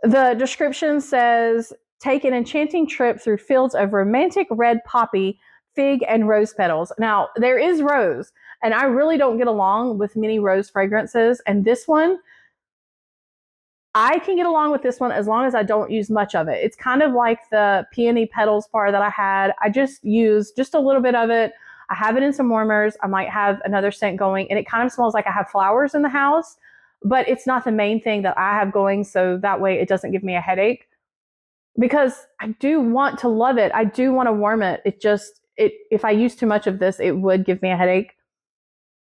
The description says, take an enchanting trip through fields of romantic red poppy, fig, and rose petals. Now, there is rose, and I really don't get along with many rose fragrances. And this one, I can get along with this one as long as I don't use much of it. It's kind of like the peony petals bar that I had. I just use just a little bit of it. I have it in some warmers. I might have another scent going, and it kind of smells like I have flowers in the house, but it's not the main thing that I have going, so that way it doesn't give me a headache. Because I do want to love it. I do want to warm it. If I use too much of this, it would give me a headache.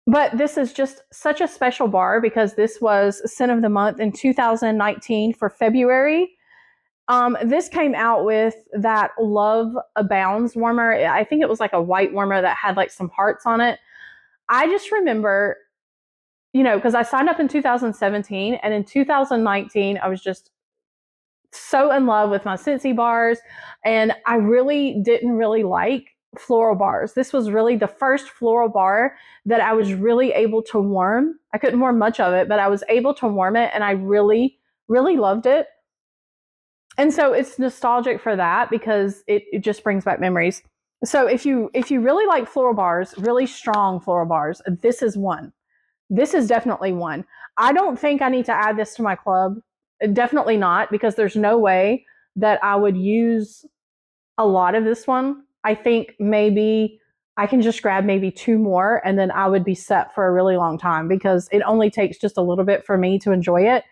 But this is just such a special bar because this was Scent of the Month in 2019 for February. This came out with that Love Abounds warmer. I think it was like a white warmer that had like some hearts on it. I just remember, because I signed up in 2017, and in 2019, I was just so in love with my Scentsy bars, and I really didn't really like floral bars. This was really the first floral bar that I was really able to warm. I couldn't warm much of it, but I was able to warm it, and I really, really loved it. And so it's nostalgic for that because it just brings back memories. So if you really like floral bars, really strong floral bars, this is one. This is definitely one. I don't think I need to add this to my club. Definitely not, because there's no way that I would use a lot of this one. I think maybe I can just grab maybe 2 more, and then I would be set for a really long time because it only takes just a little bit for me to enjoy it.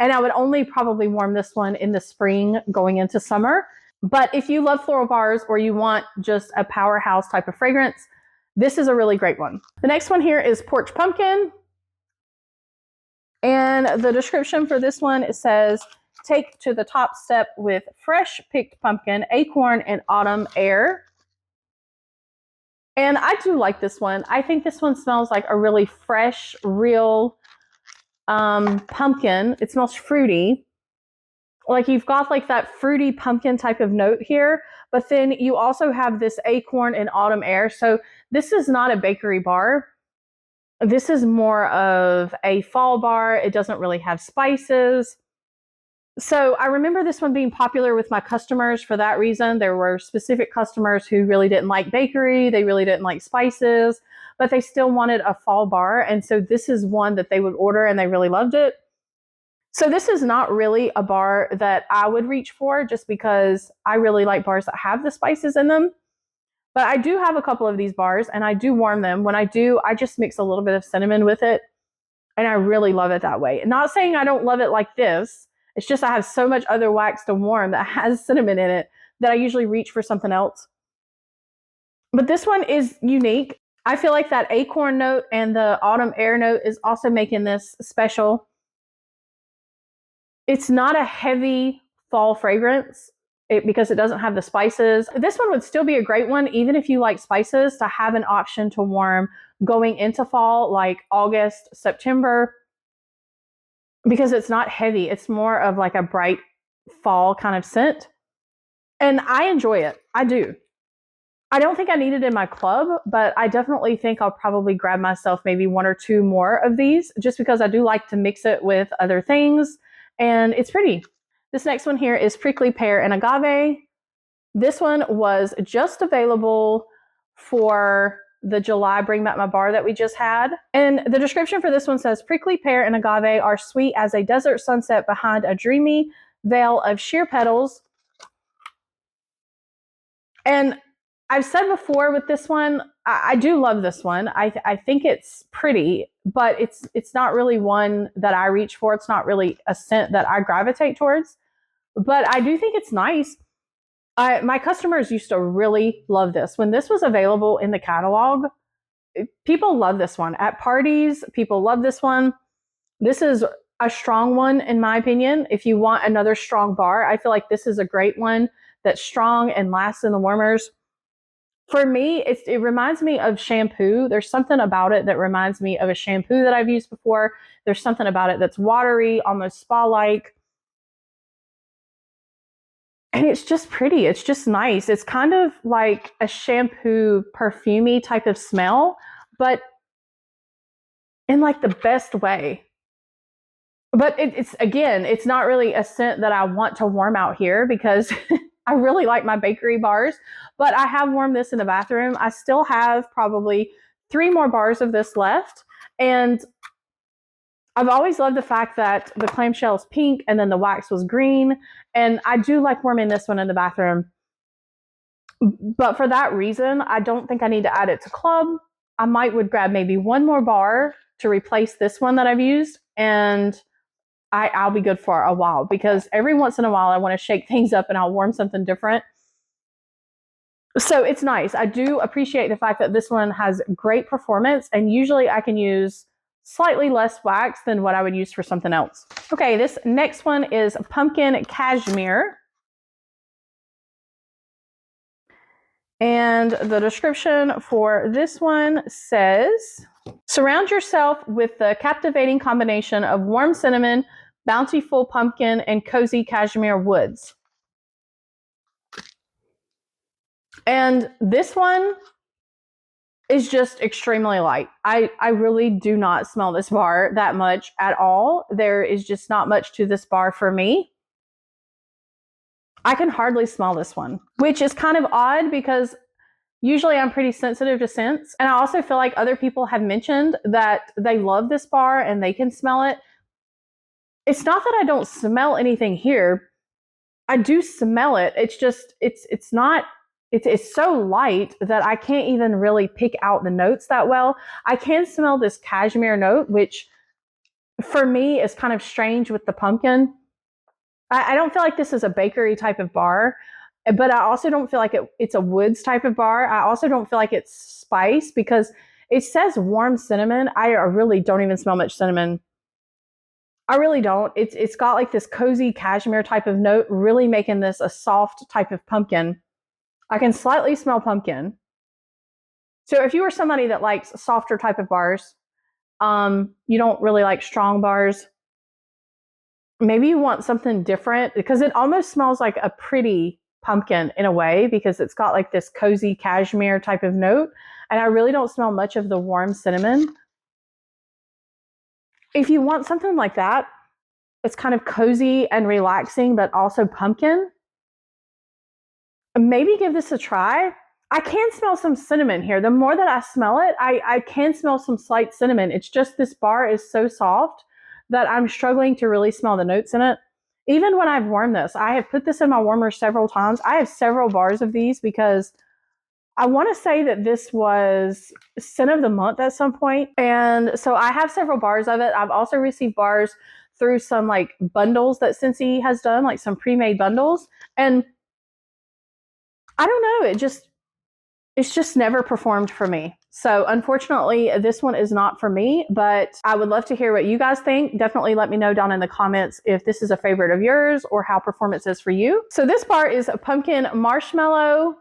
And I would only probably warm this one in the spring going into summer. But if you love floral bars or you want just a powerhouse type of fragrance, this is a really great one. The next one here is Porch Pumpkin. And the description for this one, it says, take to the top step with fresh picked pumpkin, acorn, and autumn air. And I do like this one. I think this one smells like a really fresh, real pumpkin. It smells fruity. Like you've got like that fruity pumpkin type of note here, but then you also have this acorn and autumn air. So this is not a bakery bar. This is more of a fall bar. It doesn't really have spices. So I remember this one being popular with my customers for that reason. There were specific customers who really didn't like bakery. They really didn't like spices, but they still wanted a fall bar. And so this is one that they would order, and they really loved it. So this is not really a bar that I would reach for just because I really like bars that have the spices in them. But I do have a couple of these bars, and I do warm them. When I do, I just mix a little bit of cinnamon with it, and I really love it that way. Not saying I don't love it like this. It's just I have so much other wax to warm that has cinnamon in it that I usually reach for something else. But this one is unique. I feel like that acorn note and the autumn air note is also making this special. It's not a heavy fall fragrance. because it doesn't have the spices. This one would still be a great one, even if you like spices, to have an option to warm going into fall, like August, September, because it's not heavy. It's more of like a bright fall kind of scent. And I enjoy it. I do. I don't think I need it in my club, but I definitely think I'll probably grab myself maybe 1 or 2 more of these, just because I do like to mix it with other things, and it's pretty. This next one here is Prickly Pear and Agave. This one was just available for the July Bring Back My Bar that we just had. And the description for this one says, Prickly Pear and Agave are sweet as a desert sunset behind a dreamy veil of sheer petals. And I've said before with this one, I do love this one. I think it's pretty, but it's not really one that I reach for. It's not really a scent that I gravitate towards, but I do think it's nice. My customers used to really love this. When this was available in the catalog, people love this one. At parties, people love this one. This is a strong one, in my opinion. If you want another strong bar, I feel like this is a great one that's strong and lasts in the warmers. For me, it reminds me of shampoo. There's something about it that reminds me of a shampoo that I've used before. There's something about it that's watery, almost spa-like. And it's just pretty. It's just nice. It's kind of like a shampoo, perfumey type of smell, but in like the best way. But it's not really a scent that I want to warm out here, because I really like my bakery bars, but I have warmed this in the bathroom. I still have probably 3 more bars of this left. And I've always loved the fact that the clamshell's pink and then the wax was green. And I do like warming this one in the bathroom. But for that reason, I don't think I need to add it to club. I would grab maybe 1 more bar to replace this one that I've used. And I'll be good for a while, because every once in a while I want to shake things up and I'll warm something different. So it's nice. I do appreciate the fact that this one has great performance, and usually I can use slightly less wax than what I would use for something else. Okay, this next one is Pumpkin Cashmere. And the description for this one says, surround yourself with the captivating combination of warm cinnamon, bountiful pumpkin, and cozy cashmere woods. And this one is just extremely light. I really do not smell this bar that much at all. There is just not much to this bar for me. I can hardly smell this one, which is kind of odd, because usually I'm pretty sensitive to scents. And I also feel like other people have mentioned that they love this bar and they can smell it. It's not that I don't smell anything here. I do smell it. It's just, it's so light that I can't even really pick out the notes that well. I can smell this cashmere note, which for me is kind of strange with the pumpkin. I don't feel like this is a bakery type of bar, but I also don't feel like it's a woods type of bar. I also don't feel like it's spice, because it says warm cinnamon. I really don't even smell much cinnamon. I really don't. It's got like this cozy cashmere type of note, really making this a soft type of pumpkin. I can slightly smell pumpkin. So if you are somebody that likes softer type of bars, you don't really like strong bars, maybe you want something different, because it almost smells like a pretty pumpkin in a way, because it's got like this cozy cashmere type of note. And I really don't smell much of the warm cinnamon. If you want something like that, it's kind of cozy and relaxing, but also pumpkin, maybe give this a try. I can smell some cinnamon here. The more that I smell it, I can smell some slight cinnamon. It's just this bar is so soft that I'm struggling to really smell the notes in it. Even when I've warmed this, I have put this in my warmer several times. I have several bars of these, because I want to say that this was scent of the month at some point. And so I have several bars of it. I've also received bars through some like bundles that Scentsy has done, like some pre-made bundles. And I don't know, it's just never performed for me. So unfortunately, this one is not for me, but I would love to hear what you guys think. Definitely let me know down in the comments if this is a favorite of yours or how performance is for you. So this bar is a pumpkin marshmallow.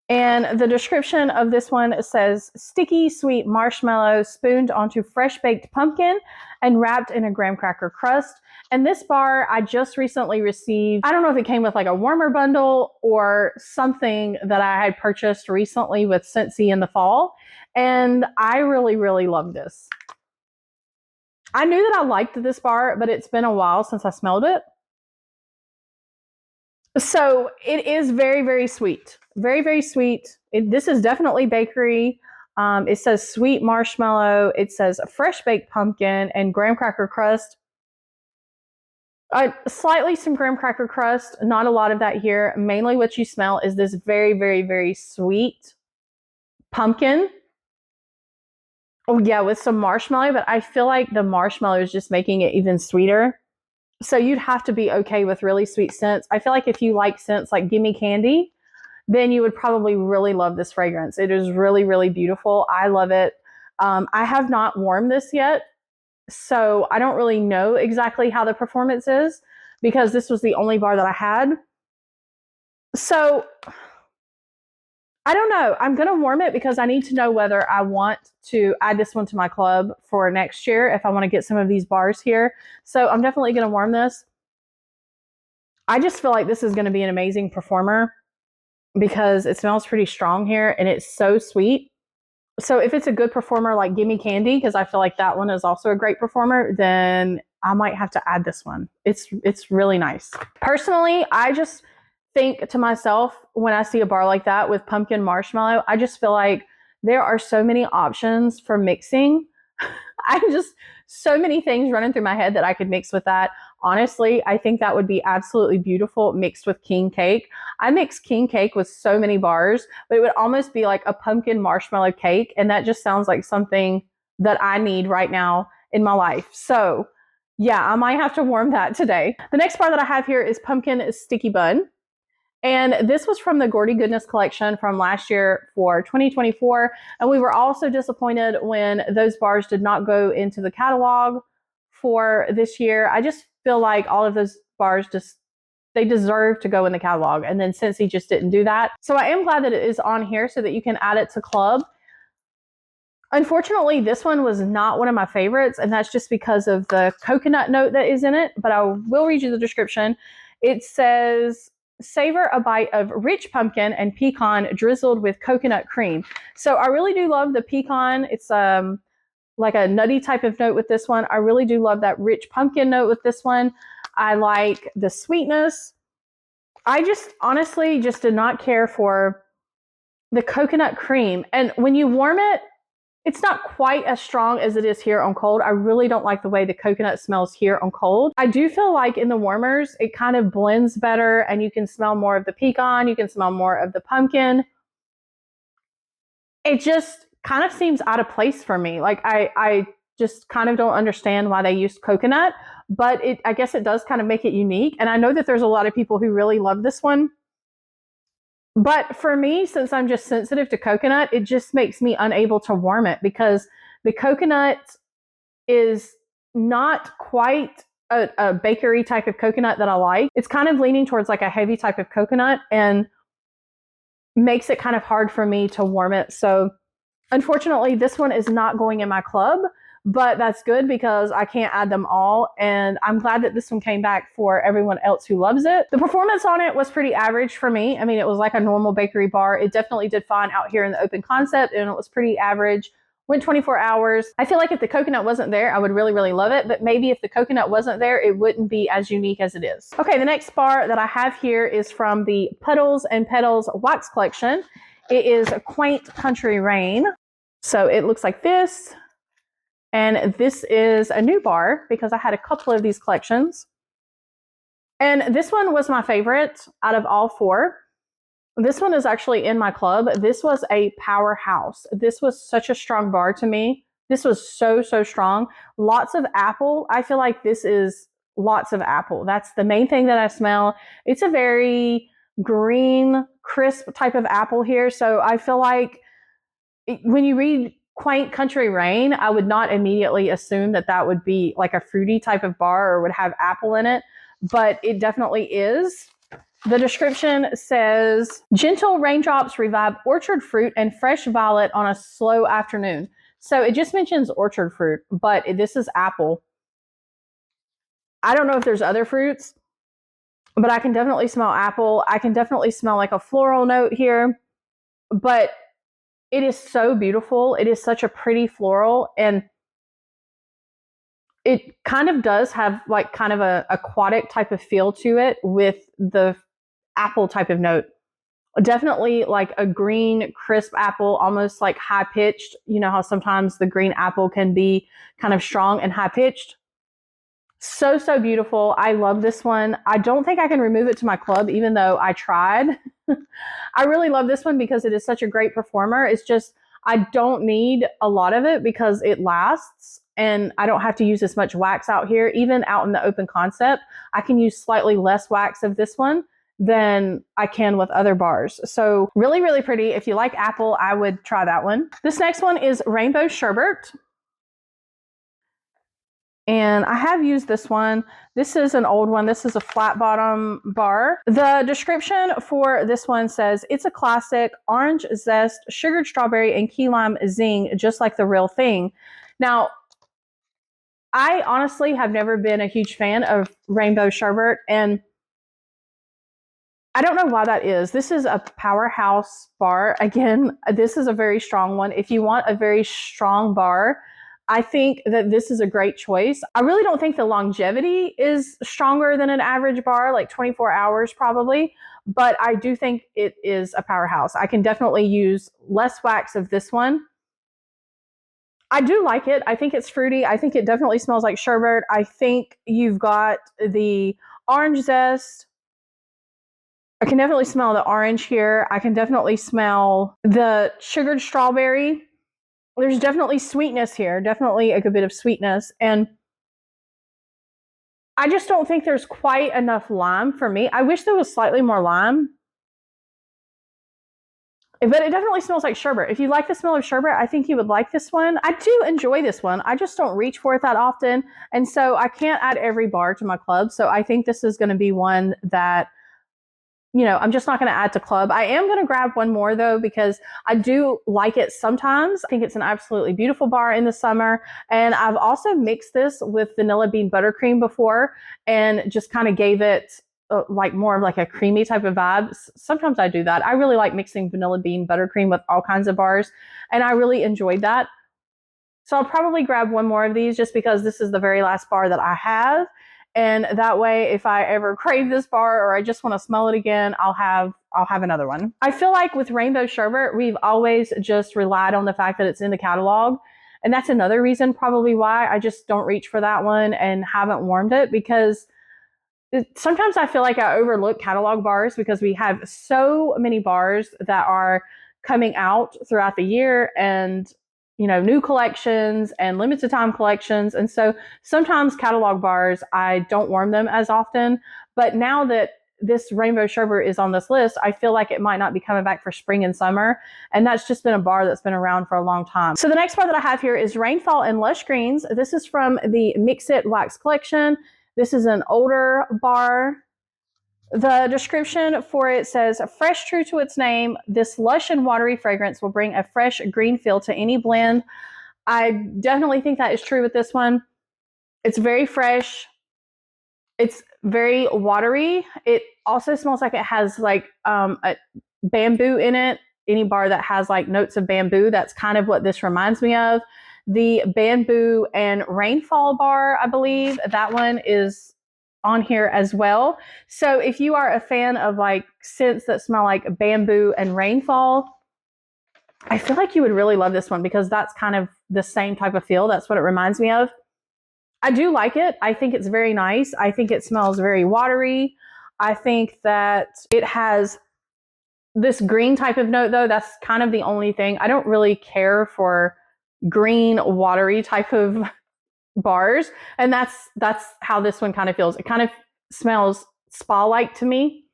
And the description of this one says, sticky sweet marshmallow spooned onto fresh baked pumpkin and wrapped in a graham cracker crust. And this bar I just recently received. I don't know if it came with like a warmer bundle or something that I had purchased recently with Scentsy in the fall. And I really, really love this. I knew that I liked this bar, but it's been a while since I smelled it. So it is very, very sweet. Very, very sweet. This is definitely bakery. It says sweet marshmallow. It says fresh baked pumpkin and graham cracker crust. Slightly some graham cracker crust. Not a lot of that here. Mainly what you smell is this very, very, very sweet pumpkin. Oh yeah, with some marshmallow, but I feel like the marshmallow is just making it even sweeter. So you'd have to be okay with really sweet scents. I feel like if you like scents like Gimme Candy, then you would probably really love this fragrance. It is really, really beautiful. I love it. I have not warmed this yet, so I don't really know exactly how the performance is because this was the only bar that I had. So I don't know. I'm going to warm it because I need to know whether I want to add this one to my club for next year if I want to get some of these bars here. So I'm definitely going to warm this. I just feel like this is going to be an amazing performer because it smells pretty strong here and it's so sweet. So if it's a good performer like Gimme Candy, because I feel like that one is also a great performer, then I might have to add this one. It's really nice. Personally, I just think to myself when I see a bar like that with pumpkin marshmallow, I just feel like there are so many options for mixing. So many things running through my head that I could mix with that. Honestly, I think that would be absolutely beautiful mixed with king cake. I mix king cake with so many bars, but it would almost be like a pumpkin marshmallow cake. And that just sounds like something that I need right now in my life. So yeah, I might have to warm that today. The next bar that I have here is pumpkin sticky bun. And this was from the Gordy Goodness collection from last year for 2024. And we were also disappointed when those bars did not go into the catalog for this year. I just feel like all of those bars they deserve to go in the catalog. And then Scentsy just didn't do that. So I am glad that it is on here so that you can add it to club. Unfortunately, this one was not one of my favorites, and that's just because of the coconut note that is in it. But I will read you the description. It says, savor a bite of rich pumpkin and pecan drizzled with coconut cream. So I really do love the pecan. It's like a nutty type of note with this one. I really do love that rich pumpkin note with this one. I like the sweetness. I just honestly just did not care for the coconut cream. And when you warm it, it's not quite as strong as it is here on cold. I really don't like the way the coconut smells here on cold. I do feel like in the warmers, it kind of blends better and you can smell more of the pecan, you can smell more of the pumpkin. It just kind of seems out of place for me. Like I just kind of don't understand why they used coconut, but I guess it does kind of make it unique. And I know that there's a lot of people who really love this one. But for me, since I'm just sensitive to coconut, it just makes me unable to warm it because the coconut is not quite a bakery type of coconut that I like. It's kind of leaning towards like a heavy type of coconut and makes it kind of hard for me to warm it. So unfortunately, this one is not going in my club, but that's good because I can't add them all. And I'm glad that this one came back for everyone else who loves it. The performance on it was pretty average for me. I mean, it was like a normal bakery bar. It definitely did fine out here in the open concept and it was pretty average. Went 24 hours. I feel like if the coconut wasn't there, I would really, really love it. But maybe if the coconut wasn't there, it wouldn't be as unique as it is. Okay, the next bar that I have here is from the Puddles and Petals Wax Collection. It is Quaint Country Rain. So it looks like this. And this is a new bar because I had a couple of these collections. And this one was my favorite out of all four. This one is actually in my club. This was a powerhouse. This was such a strong bar to me. This was so, so strong. Lots of apple. I feel like this is lots of apple. That's the main thing that I smell. It's a very green, crisp type of apple here. So I feel like when you read Quaint Country Rain, I would not immediately assume that that would be like a fruity type of bar or would have apple in it, but it definitely is. The description says, gentle raindrops revive orchard fruit and fresh violet on a slow afternoon. So it just mentions orchard fruit, but this is apple. I don't know if there's other fruits, but I can definitely smell apple. I can definitely smell like a floral note here, but it is so beautiful. It is such a pretty floral, and it kind of does have like kind of a aquatic type of feel to it with the apple type of note. Definitely like a green, crisp apple, almost like high pitched. You know how sometimes the green apple can be kind of strong and high pitched. So, so beautiful. I love this one. I don't think I can remove it to my club, even though I tried. I really love this one because it is such a great performer. It's just, I don't need a lot of it because it lasts and I don't have to use as much wax out here. Even out in the open concept, I can use slightly less wax of this one than I can with other bars. So really, really pretty. If you like apple, I would try that one. This next one is Rainbow Sherbet. And I have used this one. This is an old one. This is a flat bottom bar. The description for this one says, it's a classic orange zest, sugared strawberry, and key lime zing, just like the real thing. Now, I honestly have never been a huge fan of Rainbow Sherbet, and I don't know why that is. This is a powerhouse bar. Again, this is a very strong one. If you want a very strong bar, I think that this is a great choice. I really don't think the longevity is stronger than an average bar, like 24 hours probably, but I do think it is a powerhouse. I can definitely use less wax of this one. I do like it. I think it's fruity. I think it definitely smells like sherbet. I think you've got the orange zest. I can definitely smell the orange here. I can definitely smell the sugared strawberry. There's definitely sweetness here, definitely a good bit of sweetness. And I just don't think there's quite enough lime for me. I wish there was slightly more lime. But it definitely smells like sherbet. If you like the smell of sherbet, I think you would like this one. I do enjoy this one. I just don't reach for it that often. And so I can't add every bar to my club. So I think this is going to be one that, you know, I'm just not going to add to club. I am going to grab one more though, because I do like it sometimes. I think it's an absolutely beautiful bar in the summer. And I've also mixed this with vanilla bean buttercream before and just kind of gave it like more of like a creamy type of vibe. Sometimes I do that. I really like mixing vanilla bean buttercream with all kinds of bars, and I really enjoyed that. So I'll probably grab one more of these just because this is the very last bar that I have. And that way, if I ever crave this bar or I just want to smell it again, I'll have another one. I feel like with Rainbow Sherbet, we've always just relied on the fact that it's in the catalog. And that's another reason probably why I just don't reach for that one and haven't warmed it, because sometimes I feel like I overlook catalog bars because we have so many bars that are coming out throughout the year, and you know, new collections and limited time collections. And so sometimes catalog bars, I don't warm them as often. But now that this Rainbow Sherbet is on this list, I feel like it might not be coming back for spring and summer. And that's just been a bar that's been around for a long time. So the next bar that I have here is Rainfall and Lush Greens. This is from the Mix It Wax Collection. This is an older bar. The description for it says, fresh true to its name, this lush and watery fragrance will bring a fresh green feel to any blend. I definitely think that is true with this one. It's very fresh. It's very watery. It also smells like it has like a bamboo in it. Any bar that has like notes of bamboo, that's kind of what this reminds me of. The Bamboo and Rainfall bar, I believe, that one is on here as well. So if you are a fan of like scents that smell like bamboo and rainfall, I feel like you would really love this one because that's kind of the same type of feel. That's what it reminds me of. I do like it. I think it's very nice. I think it smells very watery. I think that it has this green type of note though. That's kind of the only thing. I don't really care for green, watery type of bars, and that's how this one kind of feels. It kind of smells spa-like to me.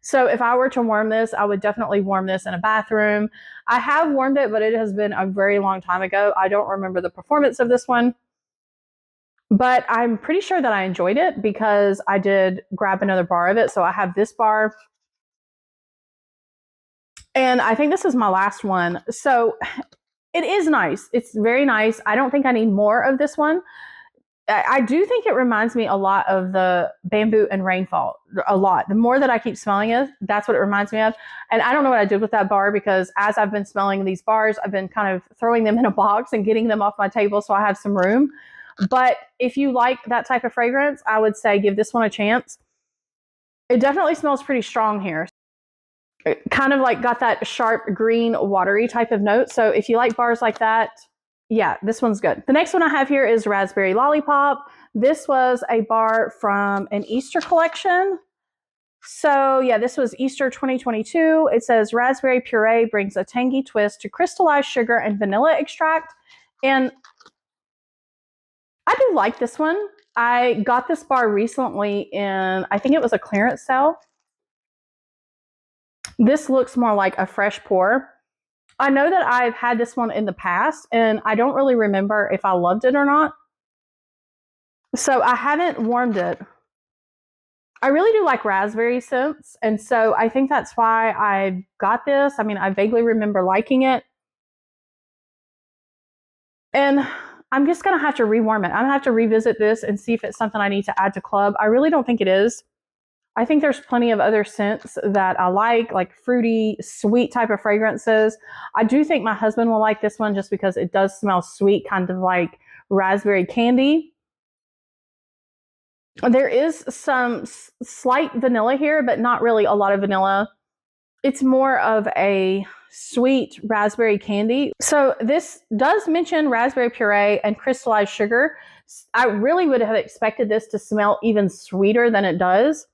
So if I were to warm this, I would definitely warm this in a bathroom. I have warmed it, but it has been a very long time ago. I don't remember the performance of this one, but I'm pretty sure that I enjoyed it because I did grab another bar of it. So I have this bar, and I think this is my last one. So it is nice. It's very nice. I don't think I need more of this one. I do think it reminds me a lot of the Bamboo and Rainfall, a lot. The more that I keep smelling it, that's what it reminds me of. And I don't know what I did with that bar, because as I've been smelling these bars, I've been kind of throwing them in a box and getting them off my table so I have some room. But if you like that type of fragrance, I would say give this one a chance. It definitely smells pretty strong here. It kind of like got that sharp green watery type of note. So if you like bars like that, yeah, this one's good. The next one I have here is Raspberry Lollipop. This was a bar from an Easter collection. So yeah, this was Easter 2022. It says raspberry puree brings a tangy twist to crystallized sugar and vanilla extract. And I do like this one. I got this bar recently in, I think it was a clearance sale. This looks more like a fresh pour. I know that I've had this one in the past, and I don't really remember if I loved it or not. So I haven't warmed it. I really do like raspberry scents, and so I think that's why I got this. I mean, I vaguely remember liking it. And I'm just going to have to rewarm it. I'm going to have to revisit this and see if it's something I need to add to club. I really don't think it is. I think there's plenty of other scents that I like fruity, sweet type of fragrances. I do think my husband will like this one just because it does smell sweet, kind of like raspberry candy. There is some slight vanilla here, but not really a lot of vanilla. It's more of a sweet raspberry candy. So this does mention raspberry puree and crystallized sugar. I really would have expected this to smell even sweeter than it does.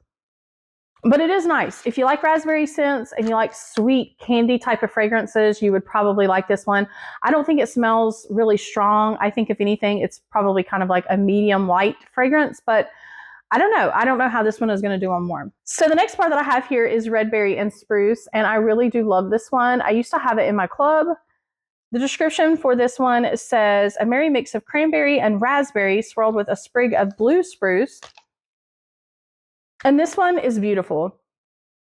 But it is nice. If you like raspberry scents and you like sweet candy type of fragrances, you would probably like this one. I don't think it smells really strong. I think if anything, it's probably kind of like a medium light fragrance, but I don't know. I don't know how this one is going to do on warm. So the next bar that I have here is Red Berry and Spruce, and I really do love this one. I used to have it in my club. The description for this one says, a merry mix of cranberry and raspberry swirled with a sprig of blue spruce. And this one is beautiful.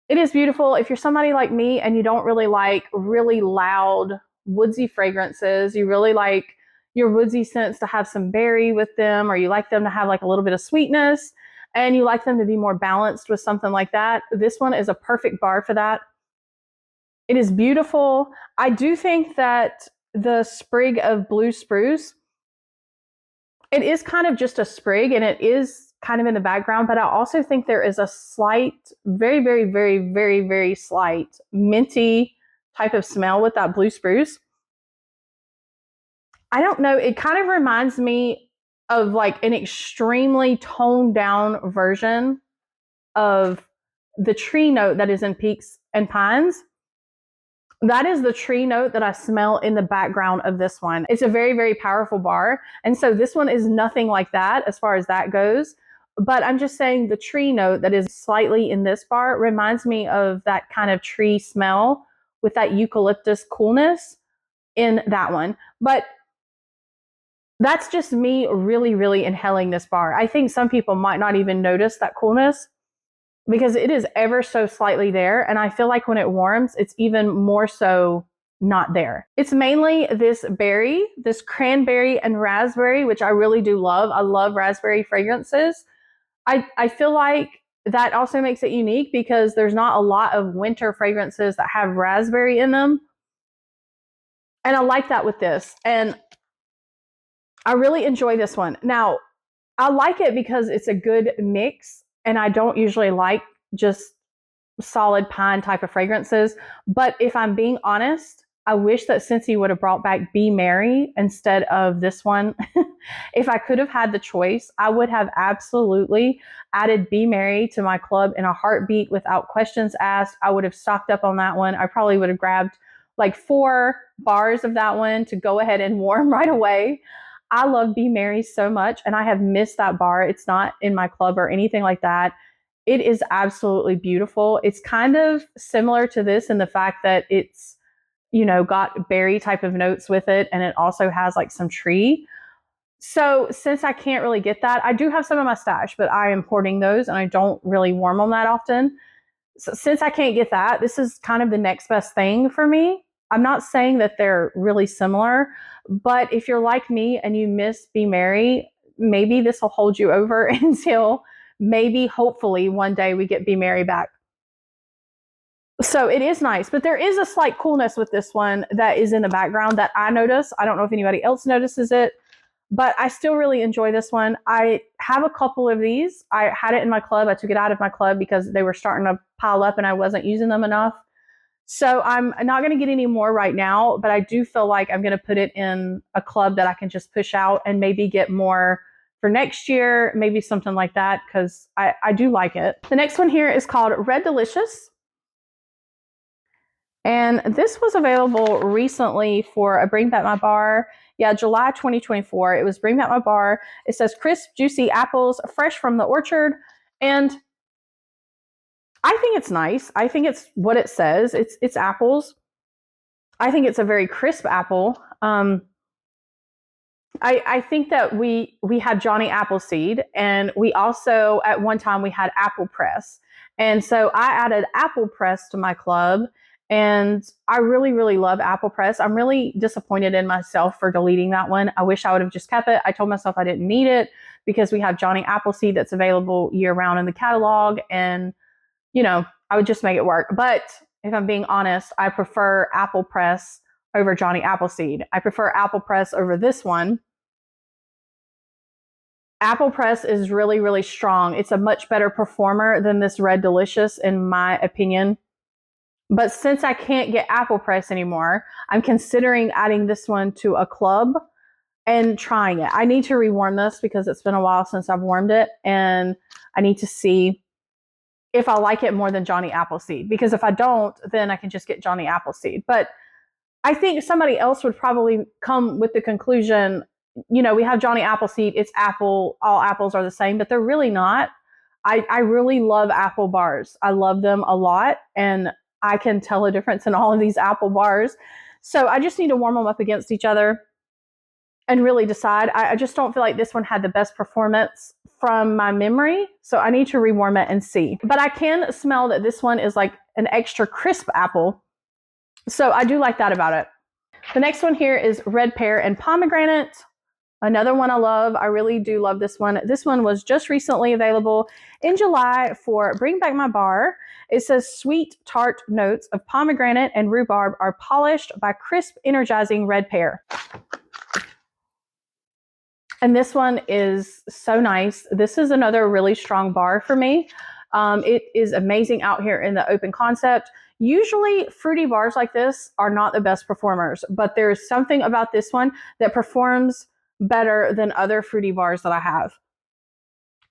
It is beautiful. If you're somebody like me and you don't really like really loud, woodsy fragrances, you really like your woodsy scents to have some berry with them, or you like them to have like a little bit of sweetness, and you like them to be more balanced with something like that, this one is a perfect bar for that. It is beautiful. I do think that the sprig of blue spruce, it is kind of just a sprig, and it is kind of in the background, but I also think there is a slight, very, very, very, very, very slight minty type of smell with that blue spruce. I don't know. It kind of reminds me of like an extremely toned down version of the tree note that is in Peaks and Pines. That is the tree note that I smell in the background of this one. It's a very, very powerful bar. And so this one is nothing like that as far as that goes. But I'm just saying the tree note that is slightly in this bar reminds me of that kind of tree smell with that eucalyptus coolness in that one. But that's just me really, really inhaling this bar. I think some people might not even notice that coolness because it is ever so slightly there. And I feel like when it warms, it's even more so not there. It's mainly this berry, this cranberry and raspberry, which I really do love. I love raspberry fragrances. I feel like that also makes it unique because there's not a lot of winter fragrances that have raspberry in them. And I like that with this. And I really enjoy this one. Now, I like it because it's a good mix, and I don't usually like just solid pine type of fragrances. But if I'm being honest, I wish that Scentsy would have brought back Be Merry instead of this one. If I could have had the choice, I would have absolutely added Be Merry to my club in a heartbeat without questions asked. I would have stocked up on that one. I probably would have grabbed like 4 bars of that one to go ahead and warm right away. I love Be Merry so much, and I have missed that bar. It's not in my club or anything like that. it is absolutely beautiful. It's kind of similar to this in the fact that it's, you know, got berry type of notes with it, and it also has like some tree. So since I can't really get that, I do have some in my stash, but I am hoarding those and I don't really warm them that often. So since I can't get that, this is kind of the next best thing for me. I'm not saying that they're really similar, but if you're like me and you miss Be Merry, maybe this will hold you over until maybe, hopefully, one day we get Be Merry back. So it is nice, but there is a slight coolness with this one that is in the background that I notice. I don't know if anybody else notices it, but I still really enjoy this one. I have a couple of these. I had it in my club. I took it out of my club because they were starting to pile up and I wasn't using them enough. So I'm not going to get any more right now, but I do feel like I'm going to put it in a club that I can just push out and maybe get more for next year, maybe something like that, because I do like it. The next one here is called Red Delicious. And this was available recently for a Bring Back My Bar. Yeah, July 2024. It was Bring Back My Bar. It says crisp, juicy apples, fresh from the orchard. And I think it's nice. I think it's what it says. It's apples. I think it's a very crisp apple. I think that we had Johnny Appleseed, and we also at one time we had Apple Press. And so I added Apple Press to my club, and I really, really love Apple Press. I'm really disappointed in myself for deleting that one. I wish I would have just kept it. I told myself I didn't need it because we have Johnny Appleseed that's available year round in the catalog, and you know, I would just make it work. But if I'm being honest, I prefer Apple Press over Johnny Appleseed. I prefer Apple Press over this one. Apple Press is really, really strong. It's a much better performer than this Red Delicious, in my opinion. But since I can't get Apple Press anymore, I'm considering adding this one to a club and trying it. I need to rewarm this because it's been a while since I've warmed it, and I need to see if I like it more than Johnny Appleseed. Because if I don't, then I can just get Johnny Appleseed. But I think somebody else would probably come with the conclusion, you know, we have Johnny Appleseed, it's apple, all apples are the same, but they're really not. I really love apple bars. I love them a lot, and I can tell a difference in all of these apple bars. So I just need to warm them up against each other and really decide. I just don't feel like this one had the best performance from my memory, so I need to rewarm it and see. But I can smell that this one is like an extra crisp apple, so I do like that about it. The next one here is Red Pear and Pomegranate. Another one I love. I really do love this one. This one was just recently available in July for Bring Back My Bar. It says sweet tart notes of pomegranate and rhubarb are polished by crisp, energizing red pear. And this one is so nice. This is another really strong bar for me. It is amazing out here in the open concept. Usually fruity bars like this are not the best performers, but there's something about this one that performs better than other fruity bars that I have.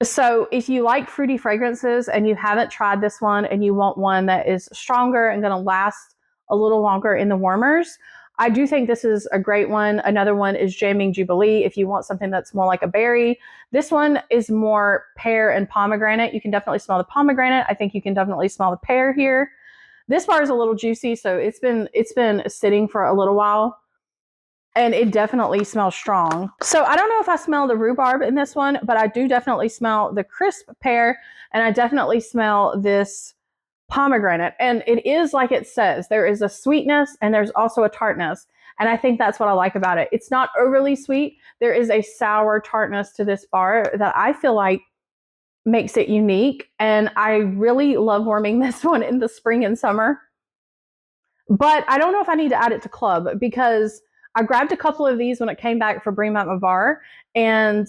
So if you like fruity fragrances and you haven't tried this one and you want one that is stronger and going to last a little longer in the warmers, I do think this is a great one. Another one is Jamming Jubilee if you want something that's more like a berry. This one is more pear and pomegranate. You can definitely smell the pomegranate. I think you can definitely smell the pear here. This bar is a little juicy, so it's been sitting for a little while, and it definitely smells strong. So I don't know if I smell the rhubarb in this one, but I do definitely smell the crisp pear, and I definitely smell this pomegranate. And it is like it says, there is a sweetness and there's also a tartness. And I think that's what I like about it. It's not overly sweet. There is a sour tartness to this bar that I feel like makes it unique. And I really love warming this one in the spring and summer. But I don't know if I need to add it to club, because I grabbed a couple of these when it came back for Bring Back My Bar, and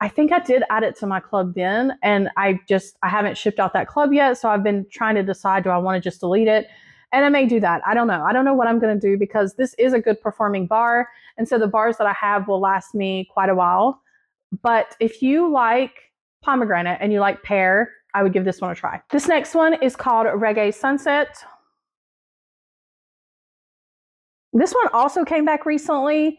I think I did add it to my club then, and I haven't shipped out that club yet, so I've been trying to decide, do I want to just delete it? And I may do that. I don't know. I don't know what I'm going to do, because this is a good performing bar, and so the bars that I have will last me quite a while. But if you like pomegranate and you like pear, I would give this one a try. This next one is called Reggae Sunset. This one also came back recently.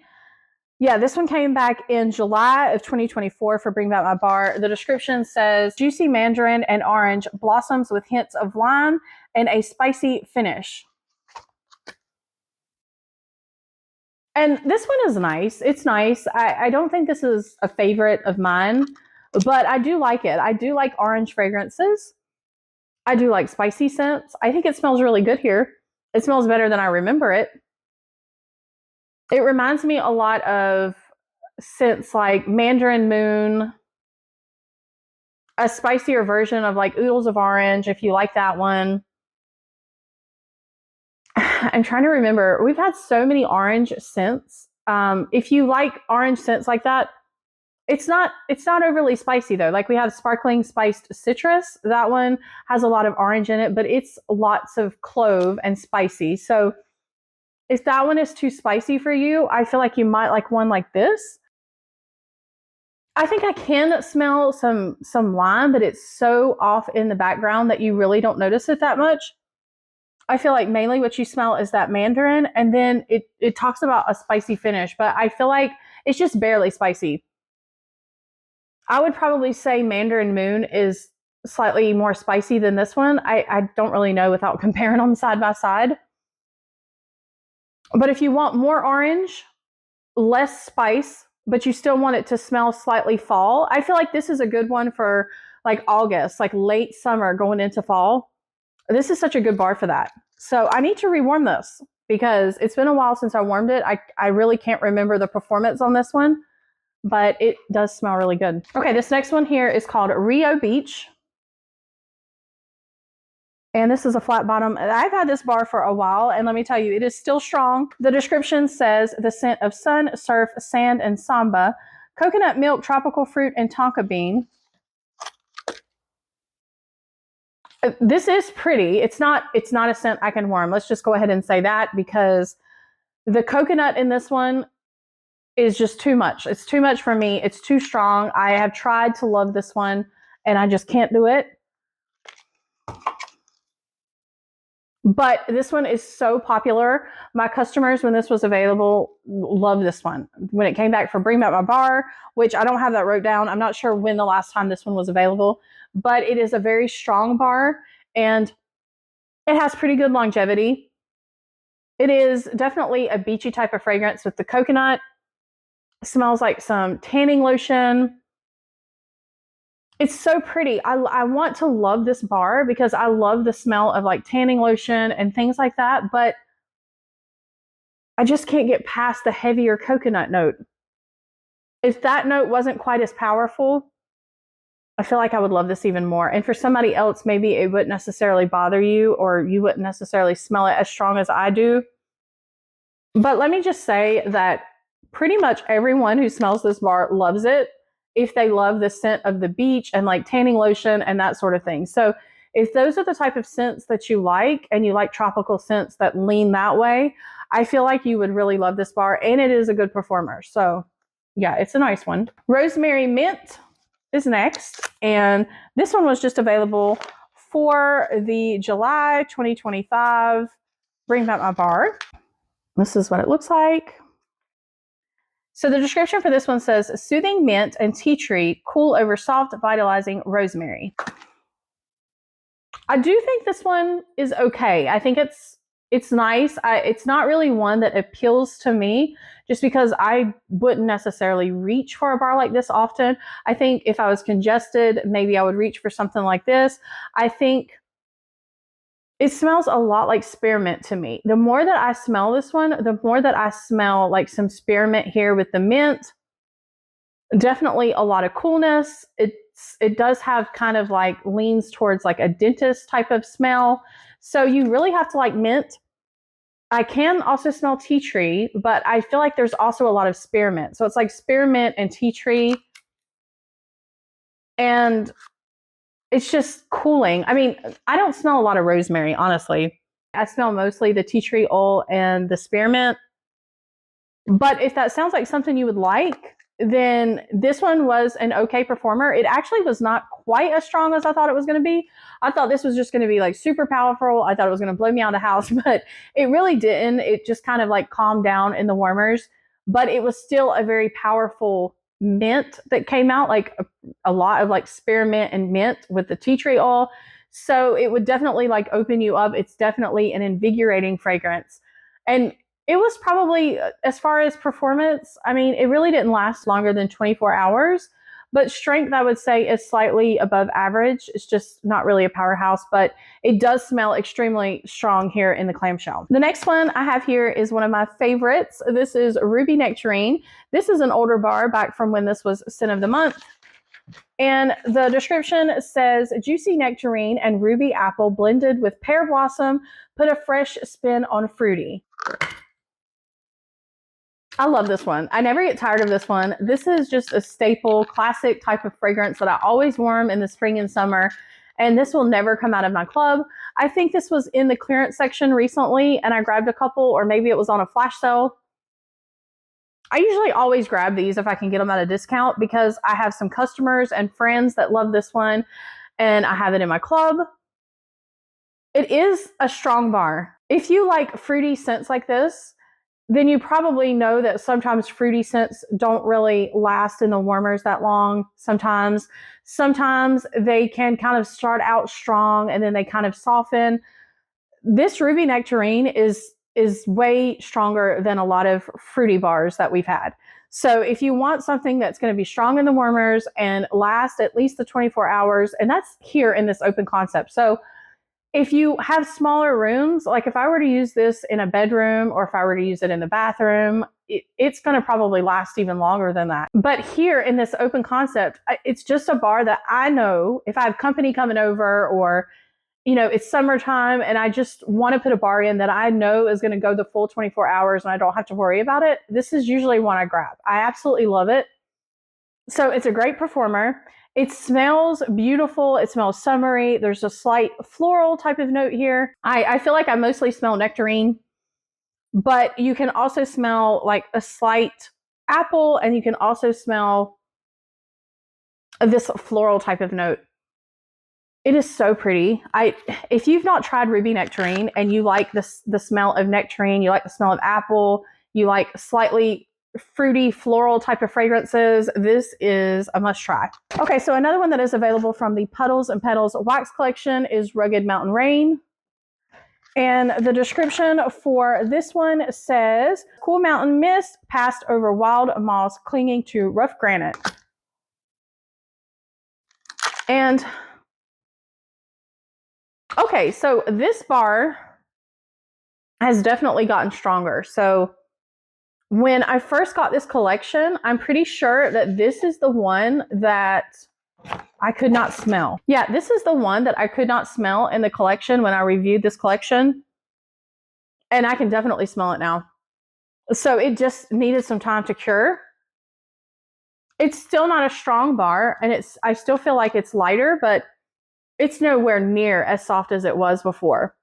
Yeah, this one came back in July of 2024 for Bring Back My Bar. The description says, juicy mandarin and orange blossoms with hints of lime and a spicy finish. And this one is nice. It's nice. I don't think this is a favorite of mine, but I do like it. I do like orange fragrances. I do like spicy scents. I think it smells really good here. It smells better than I remember it. It reminds me a lot of scents like Mandarin Moon, a spicier version of like Oodles of Orange, if you like that one. I'm trying to remember. We've had so many orange scents. If you like orange scents like that, it's not overly spicy though. Like we have sparkling spiced citrus. That one has a lot of orange in it, but it's lots of clove and spicy. So if that one is too spicy for you, I feel like you might like one like this. I think I can smell some lime, but it's so off in the background that you really don't notice it that much. I feel like mainly what you smell is that mandarin, and then it talks about a spicy finish, but I feel like it's just barely spicy. I would probably say Mandarin Moon is slightly more spicy than this one. I don't really know without comparing them side by side. But if you want more orange, less spice, but you still want it to smell slightly fall, I feel like this is a good one for like August, like late summer going into fall. This is such a good bar for that. So I need to rewarm this because it's been a while since I warmed it. I really can't remember the performance on this one, but it does smell really good. Okay, this next one here is called Rio Beach. And this is a flat bottom. I've had this bar for a while, and let me tell you, it is still strong. The description says the scent of sun, surf, sand, and samba, coconut milk, tropical fruit, and tonka bean. This is pretty. It's not a scent I can warm. Let's just go ahead and say that, because the coconut in this one is just too much. It's too much for me. It's too strong. I have tried to love this one, and I just can't do it. But this one is so popular. My customers, when this was available, loved this one. When it came back for Bring Back My Bar, which I don't have that wrote down. I'm not sure when the last time this one was available, but it is a very strong bar, and it has pretty good longevity. It is definitely a beachy type of fragrance with the coconut. It smells like some tanning lotion. It's so pretty. I want to love this bar because I love the smell of like tanning lotion and things like that, but I just can't get past the heavier coconut note. If that note wasn't quite as powerful, I feel like I would love this even more. And for somebody else, maybe it wouldn't necessarily bother you, or you wouldn't necessarily smell it as strong as I do. But let me just say that pretty much everyone who smells this bar loves it, if they love the scent of the beach and like tanning lotion and that sort of thing. So if those are the type of scents that you like, and you like tropical scents that lean that way, I feel like you would really love this bar, and it is a good performer. So yeah, it's a nice one. Rosemary Mint is next, and this one was just available for the July 2025 Bring Back My Bar. This is what it looks like. So the description for this one says, soothing mint and tea tree, cool over soft, vitalizing rosemary. I do think this one is okay. I think it's nice. It's not really one that appeals to me, just because I wouldn't necessarily reach for a bar like this often. I think if I was congested, maybe I would reach for something like this. I think it smells a lot like spearmint to me. The more that I smell this one, the more that I smell like some spearmint here with the mint. Definitely a lot of coolness. It does have kind of like leans towards like a dentist type of smell. So you really have to like mint. I can also smell tea tree, but I feel like there's also a lot of spearmint. So it's like spearmint and tea tree. And it's just cooling. I mean, I don't smell a lot of rosemary, honestly. I smell mostly the tea tree oil and the spearmint. But if that sounds like something you would like, then this one was an okay performer. It actually was not quite as strong as I thought it was going to be. I thought this was just going to be like super powerful. I thought it was going to blow me out of the house, but it really didn't. It just kind of like calmed down in the warmers. but it was still a very powerful mint that came out, like a lot of like spearmint and mint with the tea tree oil. So it would definitely like open you up. It's definitely an invigorating fragrance. And it was probably, as far as performance, I mean, it really didn't last longer than 24 hours. But strength, I would say, is slightly above average. It's just not really a powerhouse, but it does smell extremely strong here in the clamshell. The next one I have here is one of my favorites. This is Ruby Nectarine. This is an older bar back from when this was Scent of the Month. And the description says, juicy nectarine and ruby apple blended with pear blossom, put a fresh spin on fruity. I love this one. I never get tired of this one. This is just a staple, classic type of fragrance that I always warm in the spring and summer. And this will never come out of my club. I think this was in the clearance section recently, and I grabbed a couple, or maybe it was on a flash sale. I usually always grab these if I can get them at a discount, because I have some customers and friends that love this one, and I have it in my club. It is a strong bar. If you like fruity scents like this, then you probably know that sometimes fruity scents don't really last in the warmers that long. Sometimes they can kind of start out strong and then they kind of soften. This Ruby Nectarine is way stronger than a lot of fruity bars that we've had. So if you want something that's going to be strong in the warmers and last at least the 24 hours, and that's here in this open concept. So if you have smaller rooms, like if I were to use this in a bedroom or if I were to use it in the bathroom, it's going to probably last even longer than that. But here in this open concept, it's just a bar that I know if I have company coming over, or, you know, it's summertime and I just want to put a bar in that I know is going to go the full 24 hours and I don't have to worry about it, this is usually one I grab. I absolutely love it. So it's a great performer. It smells beautiful. It smells summery. There's a slight floral type of note here. I feel like I mostly smell nectarine, but you can also smell like a slight apple, and you can also smell this floral type of note. It is so pretty. If you've not tried Ruby Nectarine and you like the smell of nectarine, you like the smell of apple, you like slightly fruity floral type of fragrances, this is a must try. Okay, so another one that is available from the Puddles and Petals wax collection is Rugged Mountain Rain. And the description for this one says, cool mountain mist passed over wild moss clinging to rough granite. And okay, so this bar has definitely gotten stronger. So when I first got this collection, I'm pretty sure that this is the one that I could not smell. Yeah, this is the one that I could not smell in the collection when I reviewed this collection. And I can definitely smell it now. So it just needed some time to cure. It's still not a strong bar, and I still feel like it's lighter, but it's nowhere near as soft as it was before.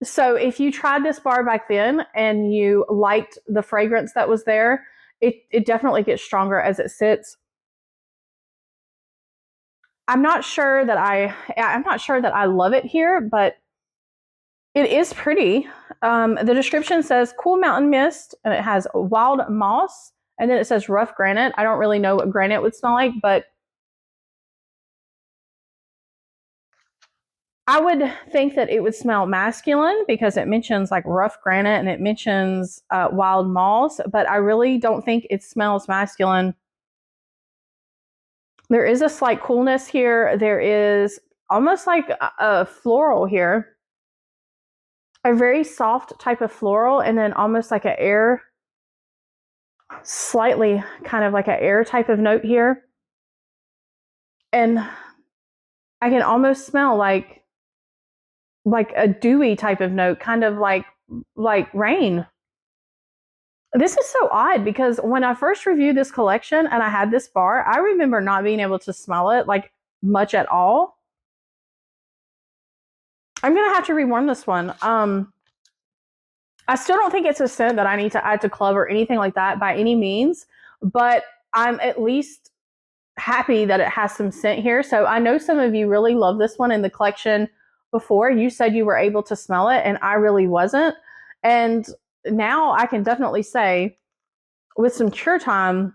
So if you tried this bar back then and you liked the fragrance that was there, it definitely gets stronger as it sits. I'm not sure that I love it here, but it is pretty. The description says cool mountain mist, and it has wild moss, and then it says rough granite. I don't really know what granite would smell like, but I would think that it would smell masculine because it mentions like rough granite and it mentions wild moss, but I really don't think it smells masculine. There is a slight coolness here. There is almost like a floral here. A very soft type of floral, and then almost like an air, slightly kind of like an air type of note here. And I can almost smell like a dewy type of note, kind of like rain. This is so odd because when I first reviewed this collection and I had this bar, I remember not being able to smell it like much at all. I'm going to have to rewarm this one. I still don't think it's a scent that I need to add to club or anything like that by any means, but I'm at least happy that it has some scent here. So I know some of you really love this one in the collection before. You said you were able to smell it and I really wasn't. And now I can definitely say with some cure time,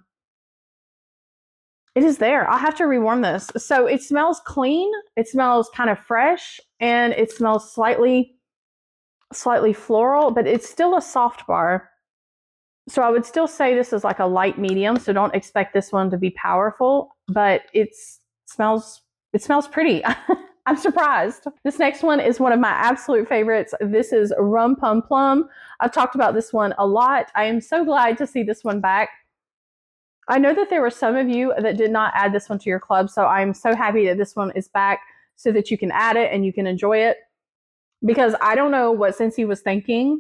it is there. I'll have to rewarm this. So it smells clean. It smells kind of fresh, and it smells slightly floral, but it's still a soft bar. So I would still say this is like a light medium. So don't expect this one to be powerful, but it smells pretty. I'm surprised. This next one is one of my absolute favorites. This is Rum Pum Plum. I've talked about this one a lot. I am so glad to see this one back. I know that there were some of you that did not add this one to your club, so I'm so happy that this one is back so that you can add it and you can enjoy it. Because I don't know what Scentsy was thinking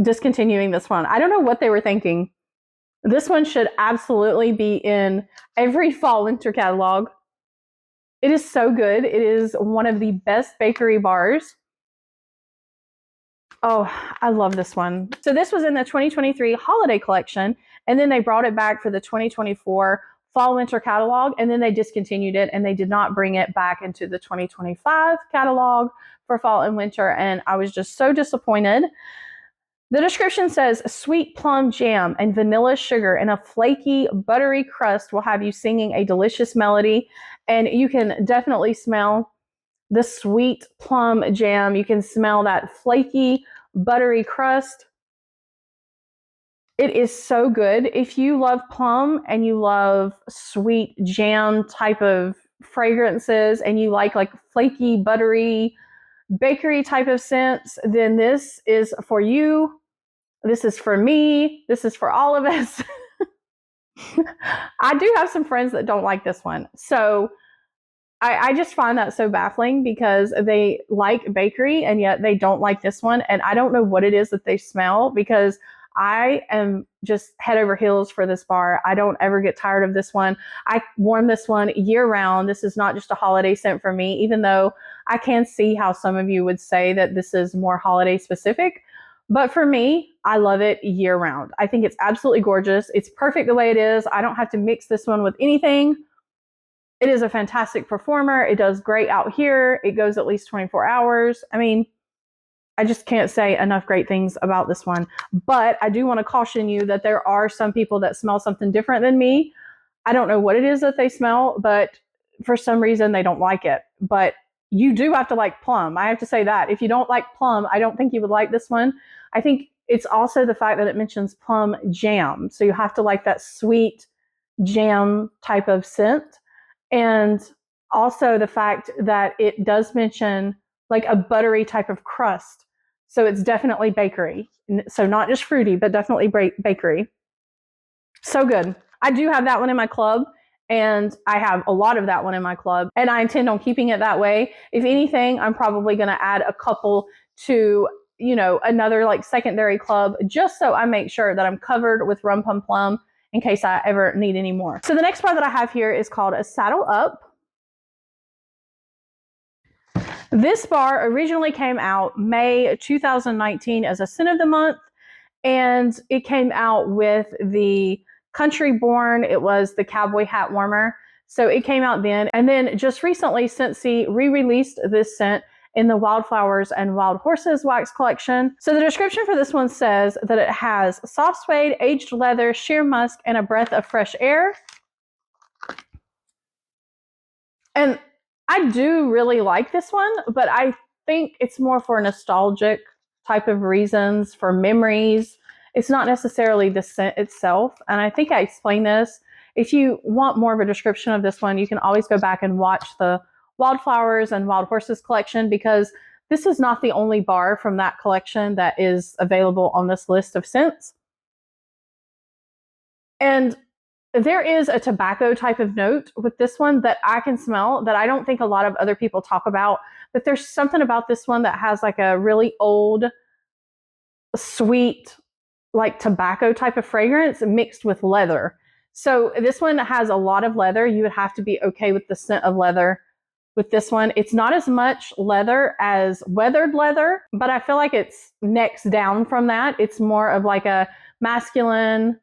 discontinuing this one. I don't know what they were thinking. This one should absolutely be in every fall winter catalog. It is so good. It is one of the best bakery bars. Oh, I love this one. So this was in the 2023 holiday collection, and then they brought it back for the 2024 fall winter catalog, and then they discontinued it, and they did not bring it back into the 2025 catalog for fall and winter, and I was just so disappointed. The description says, sweet plum jam and vanilla sugar in a flaky, buttery crust will have you singing a delicious melody, and you can definitely smell the sweet plum jam. You can smell that flaky, buttery crust. It is so good. If you love plum and you love sweet jam type of fragrances and you like flaky, buttery, bakery type of scents, then this is for you. This is for me. This is for all of us. I do have some friends that don't like this one. So I just find that so baffling because they like bakery and yet they don't like this one. And I don't know what it is that they smell because I am just head over heels for this bar. I don't ever get tired of this one. I warm this one year round. This is not just a holiday scent for me, even though I can see how some of you would say that this is more holiday specific. But for me, I love it year round. I think it's absolutely gorgeous. It's perfect the way it is. I don't have to mix this one with anything. It is a fantastic performer. It does great out here. It goes at least 24 hours. I mean, I just can't say enough great things about this one. But I do want to caution you that there are some people that smell something different than me. I don't know what it is that they smell, but for some reason they don't like it. But you do have to like plum. I have to say that. If you don't like plum, I don't think you would like this one. I think it's also the fact that it mentions plum jam. So you have to like that sweet jam type of scent. And also the fact that it does mention like a buttery type of crust. So it's definitely bakery. So not just fruity, but definitely bakery. So good. I do have that one in my club, and I have a lot of that one in my club, and I intend on keeping it that way. If anything, I'm probably going to add a couple to, another like secondary club, just so I make sure that I'm covered with Rum Pum Plum in case I ever need any more. So the next bar that I have here is called a Saddle Up. This bar originally came out May 2019 as a scent of the month, and it came out with the Country Born. It was the cowboy hat warmer. So it came out then. And then just recently, Scentsy re-released this scent in the Wildflowers and Wild Horses wax collection. So the description for this one says that it has soft suede, aged leather, sheer musk, and a breath of fresh air. And I do really like this one, but I think it's more for nostalgic type of reasons, for memories. It's not necessarily the scent itself. And I think I explained this. If you want more of a description of this one, you can always go back and watch the Wildflowers and Wild Horses collection, because this is not the only bar from that collection that is available on this list of scents. And there is a tobacco type of note with this one that I can smell that I don't think a lot of other people talk about, but there's something about this one that has like a really old, sweet, like tobacco type of fragrance mixed with leather. So this one has a lot of leather. You would have to be okay with the scent of leather with this one. It's not as much leather as weathered leather, but I feel like it's next down from that. It's more of like a masculine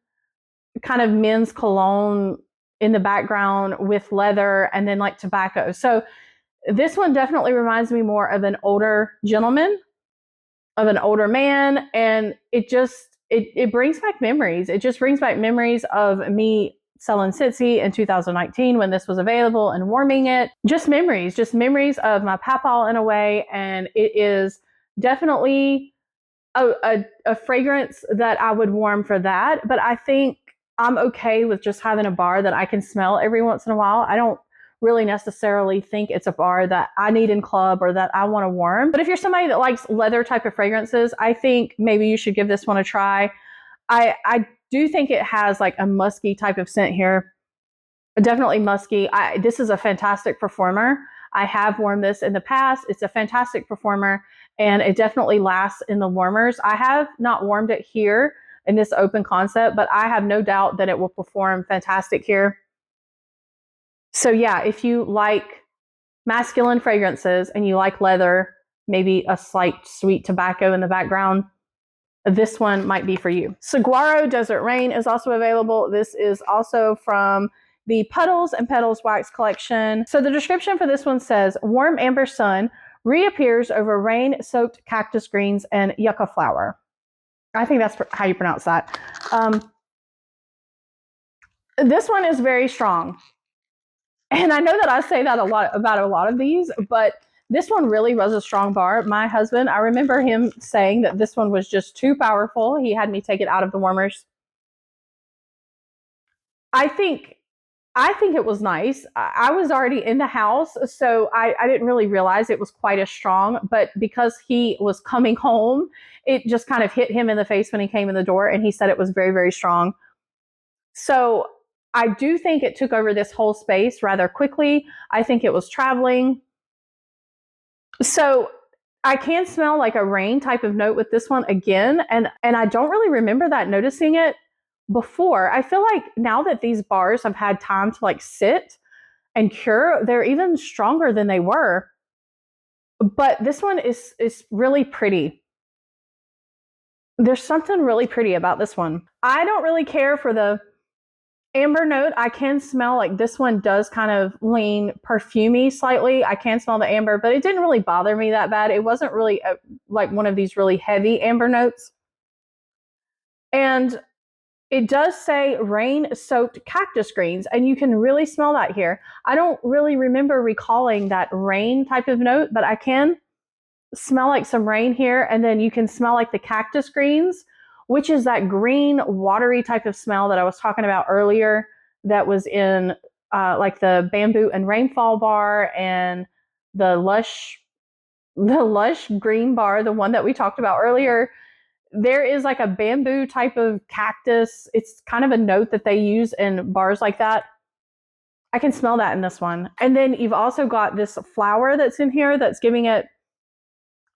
kind of men's cologne in the background with leather and then like tobacco. So this one definitely reminds me more of an older gentleman, of an older man, and it it brings back memories. It just brings back memories of me selling Scentsy in 2019 when this was available and warming it. Just memories of my papaw in a way. And it is definitely a fragrance that I would warm for that. But I think I'm okay with just having a bar that I can smell every once in a while. I don't really necessarily think it's a bar that I need in club or that I want to warm. But if you're somebody that likes leather type of fragrances, I think maybe you should give this one a try. I do think it has like a musky type of scent here. Definitely musky. This is a fantastic performer. I have warmed this in the past. It's a fantastic performer, and it definitely lasts in the warmers. I have not warmed it here in this open concept, but I have no doubt that it will perform fantastic here. So yeah, if you like masculine fragrances and you like leather, maybe a slight sweet tobacco in the background, this one might be for you. Saguaro Desert Rain is also available. This is also from the Puddles and Petals Wax Collection. So the description for this one says, warm amber sun reappears over rain-soaked cactus greens and yucca flower. I think that's how you pronounce that. This one is very strong. And I know that I say that a lot about a lot of these, but this one really was a strong bar. My husband, I remember him saying that this one was just too powerful. He had me take it out of the warmers. I think it was nice. I was already in the house, so I didn't really realize it was quite as strong. But because he was coming home, it just kind of hit him in the face when he came in the door, and he said it was very, very strong. So I do think it took over this whole space rather quickly. I think it was traveling. So I can smell like a rain type of note with this one again, and I don't really remember that noticing it before. I feel like now that these bars have had time to like sit and cure, they're even stronger than they were. But this one is really pretty. There's something really pretty about this one. I don't really care for the amber note. I can smell like this one does kind of lean perfumey slightly. I can smell the amber, but it didn't really bother me that bad. It wasn't really like one of these really heavy amber notes. And it does say rain-soaked cactus greens, and you can really smell that here. I don't really remember recalling that rain type of note, but I can smell like some rain here, and then you can smell like the cactus greens, which is that green, watery type of smell that I was talking about earlier that was in like the Bamboo and Rainfall bar and the Lush Green bar, the one that we talked about earlier. There is like a bamboo type of cactus. It's kind of a note that they use in bars like that. I can smell that in this one. And then you've also got this flower that's in here that's giving it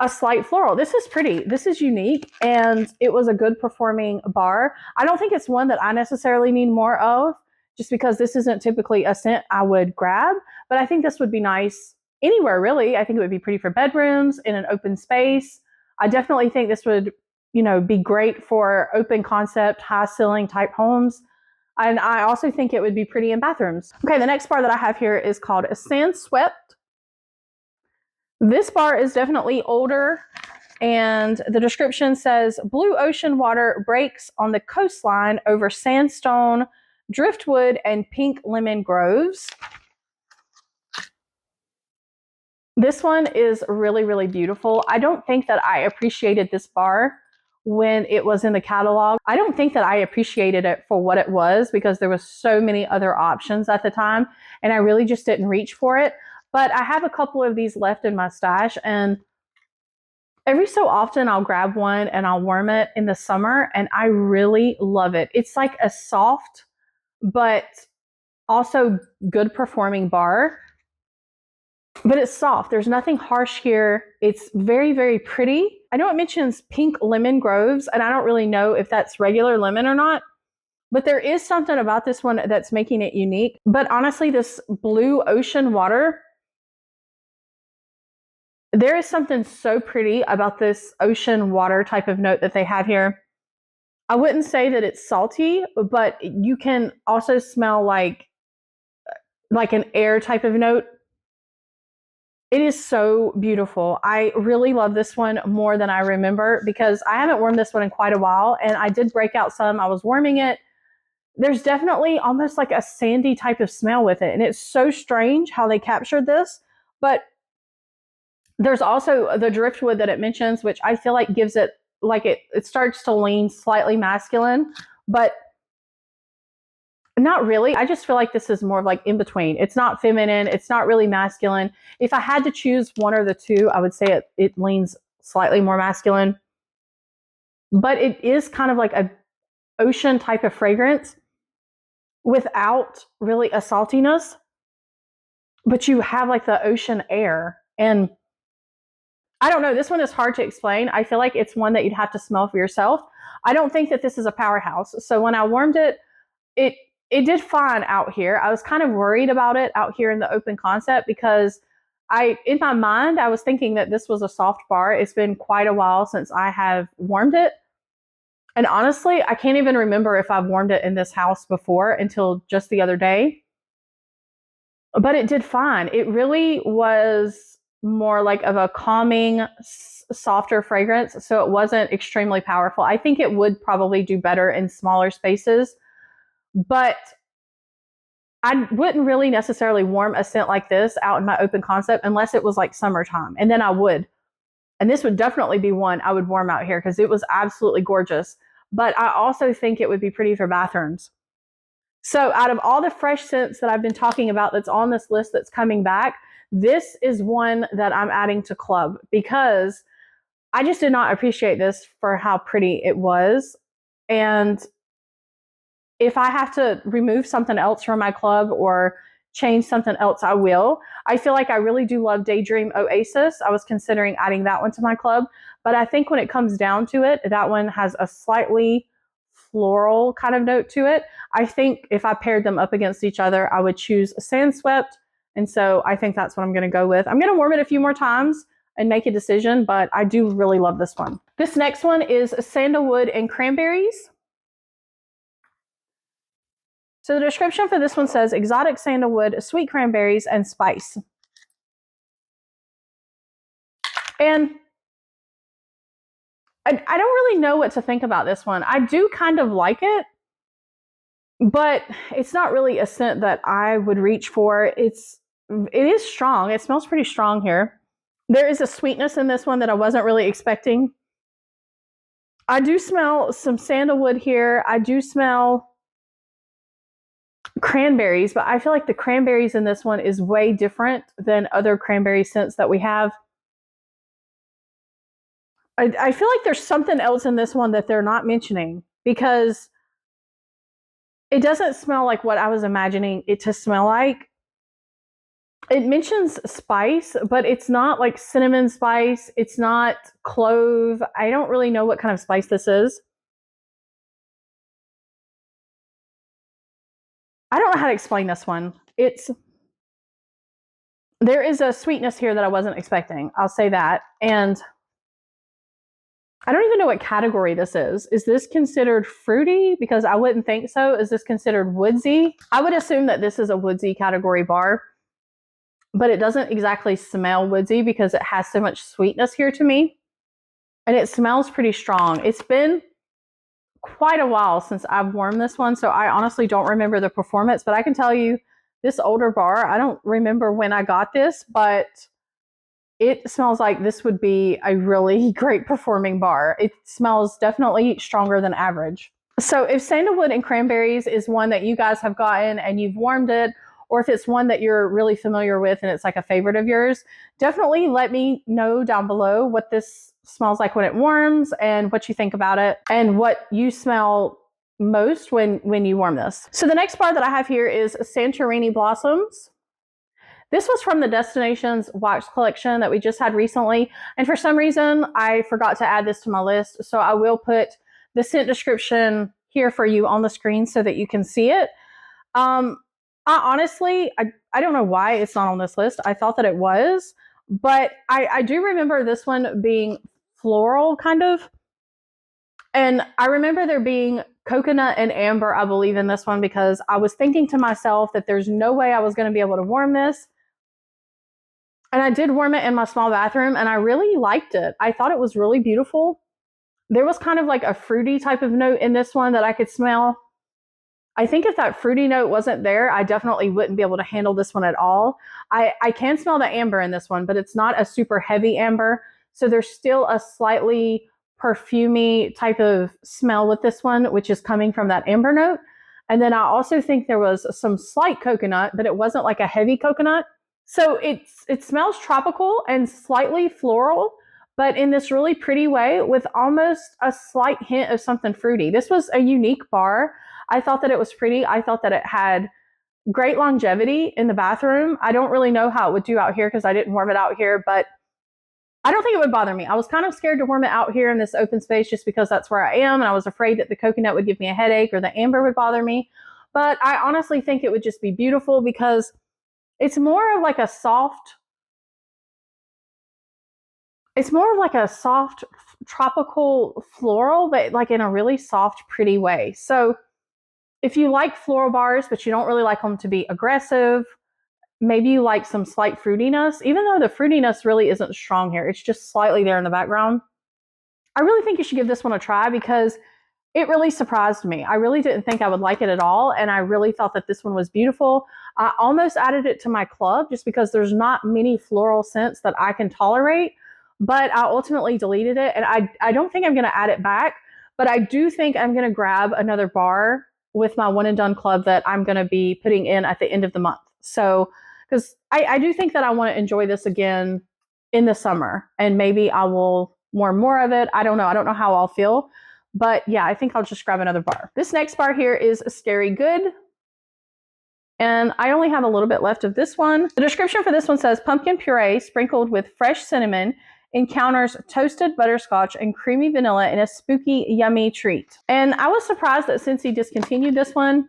a slight floral. This is pretty. This is unique, and it was a good performing bar. I don't think it's one that I necessarily need more of, just because this isn't typically a scent I would grab, but I think this would be nice anywhere, really. I think it would be pretty for bedrooms, in an open space. I definitely think this would, be great for open concept, high ceiling type homes. And I also think it would be pretty in bathrooms. Okay, the next bar that I have here is called Sandswept. This bar is definitely older, and the description says, blue ocean water breaks on the coastline over sandstone, driftwood, and pink lemon groves. This one is really, really beautiful. I don't think that I appreciated this bar when it was in the catalog. I don't think that I appreciated it for what it was, because there was so many other options at the time, and I really just didn't reach for it. But I have a couple of these left in my stash, and every so often I'll grab one and I'll warm it in the summer, and I really love it. It's like a soft but also good performing bar. But it's soft. There's nothing harsh here. It's very, very pretty. I know it mentions pink lemon groves, and I don't really know if that's regular lemon or not, but there is something about this one that's making it unique. But honestly, this blue ocean water, there is something so pretty about this ocean water type of note that they have here. I wouldn't say that it's salty, but you can also smell like an air type of note. It is so beautiful. I really love this one more than I remember because I haven't warmed this one in quite a while, and I did break out some. I was warming it. There's definitely almost like a sandy type of smell with it, and it's so strange how they captured this. But there's also the driftwood that it mentions, which I feel like gives it like it starts to lean slightly masculine, but not really. I just feel like this is more of like in between. It's not feminine. It's not really masculine. If I had to choose one or the two, I would say it leans slightly more masculine. But it is kind of like a ocean type of fragrance without really a saltiness. But you have like the ocean air. And I don't know. This one is hard to explain. I feel like it's one that you'd have to smell for yourself. I don't think that this is a powerhouse. So when I warmed it, it did fine out here. I was kind of worried about it out here in the open concept because in my mind, I was thinking that this was a soft bar. It's been quite a while since I have warmed it. And honestly, I can't even remember if I've warmed it in this house before until just the other day. But it did fine. It really was more like of a calming, softer fragrance. So it wasn't extremely powerful. I think it would probably do better in smaller spaces. But I wouldn't really necessarily warm a scent like this out in my open concept unless it was like summertime. And then I would. And this would definitely be one I would warm out here because it was absolutely gorgeous. But I also think it would be pretty for bathrooms. So out of all the fresh scents that I've been talking about that's on this list that's coming back, this is one that I'm adding to Club because I just did not appreciate this for how pretty it was. And if I have to remove something else from my Club or change something else, I will. I feel like I really do love Daydream Oasis. I was considering adding that one to my Club, but I think when it comes down to it, that one has a slightly floral kind of note to it. I think if I paired them up against each other, I would choose Sandswept. And so I think that's what I'm going to go with. I'm going to warm it a few more times and make a decision, but I do really love this one. This next one is Sandalwood and Cranberries. So the description for this one says exotic sandalwood, sweet cranberries, and spice. And I don't really know what to think about this one. I do kind of like it, but it's not really a scent that I would reach for. It is strong. It smells pretty strong here. There is a sweetness in this one that I wasn't really expecting. I do smell some sandalwood here. I do smell cranberries, but I feel like the cranberries in this one is way different than other cranberry scents that we have. I feel like there's something else in this one that they're not mentioning because it doesn't smell like what I was imagining it to smell like. It mentions spice, but it's not like cinnamon spice. It's not clove. I don't really know what kind of spice this is. I don't know how to explain this one. There is a sweetness here that I wasn't expecting. I'll say that. And I don't even know what category this is. Is this considered fruity? Because I wouldn't think so. Is this considered woodsy? I would assume that this is a woodsy category bar, but it doesn't exactly smell woodsy because it has so much sweetness here to me. And it smells pretty strong. It's been quite a while since I've warmed this one, so I honestly don't remember the performance, but I can tell you this older bar, I don't remember when I got this, but it smells like this would be a really great performing bar. It smells definitely stronger than average. So if Sandalwood and Cranberries is one that you guys have gotten and you've warmed it, or if it's one that you're really familiar with and it's like a favorite of yours, definitely let me know down below what this smells like when it warms and what you think about it and what you smell most when you warm this. So the next bar that I have here is Santorini Blossoms. This was from the Destinations Wax collection that we just had recently. And for some reason, I forgot to add this to my list. So I will put the scent description here for you on the screen so that you can see it. I honestly don't know why it's not on this list. I thought that it was, but I do remember this one being floral kind of. And I remember there being coconut and amber, I believe, in this one because I was thinking to myself that there's no way I was going to be able to warm this. And I did warm it in my small bathroom, and I really liked it. I thought it was really beautiful. There was kind of like a fruity type of note in this one that I could smell. I think if that fruity note wasn't there, I definitely wouldn't be able to handle this one at all. I can smell the amber in this one, but it's not a super heavy amber. So there's still a slightly perfumey type of smell with this one, which is coming from that amber note. And then I also think there was some slight coconut, but it wasn't like a heavy coconut. So it smells tropical and slightly floral, but in this really pretty way with almost a slight hint of something fruity. This was a unique bar. I thought that it was pretty. I thought that it had great longevity in the bathroom. I don't really know how it would do out here because I didn't warm it out here, but I don't think it would bother me. I was kind of scared to warm it out here in this open space just because that's where I am, and I was afraid that the coconut would give me a headache or the amber would bother me. But I honestly think it would just be beautiful because it's more of like a soft, tropical floral, but like in a really soft, pretty way. So if you like floral bars, but you don't really like them to be aggressive, maybe you like some slight fruitiness, even though the fruitiness really isn't strong here. It's just slightly there in the background. I really think you should give this one a try because it really surprised me. I really didn't think I would like it at all, and I really thought that this one was beautiful. I almost added it to my club just because there's not many floral scents that I can tolerate, but I ultimately deleted it, and I don't think I'm going to add it back, but I do think I'm going to grab another bar with my one and done club that I'm going to be putting in at the end of the month. So, because I do think that I want to enjoy this again in the summer, and maybe I will warm more of it. I don't know. I don't know how I'll feel. But yeah, I think I'll just grab another bar. This next bar here is Scary Good. And I only have a little bit left of this one. The description for this one says, pumpkin puree sprinkled with fresh cinnamon encounters toasted butterscotch and creamy vanilla in a spooky, yummy treat. And I was surprised that Scentsy discontinued this one.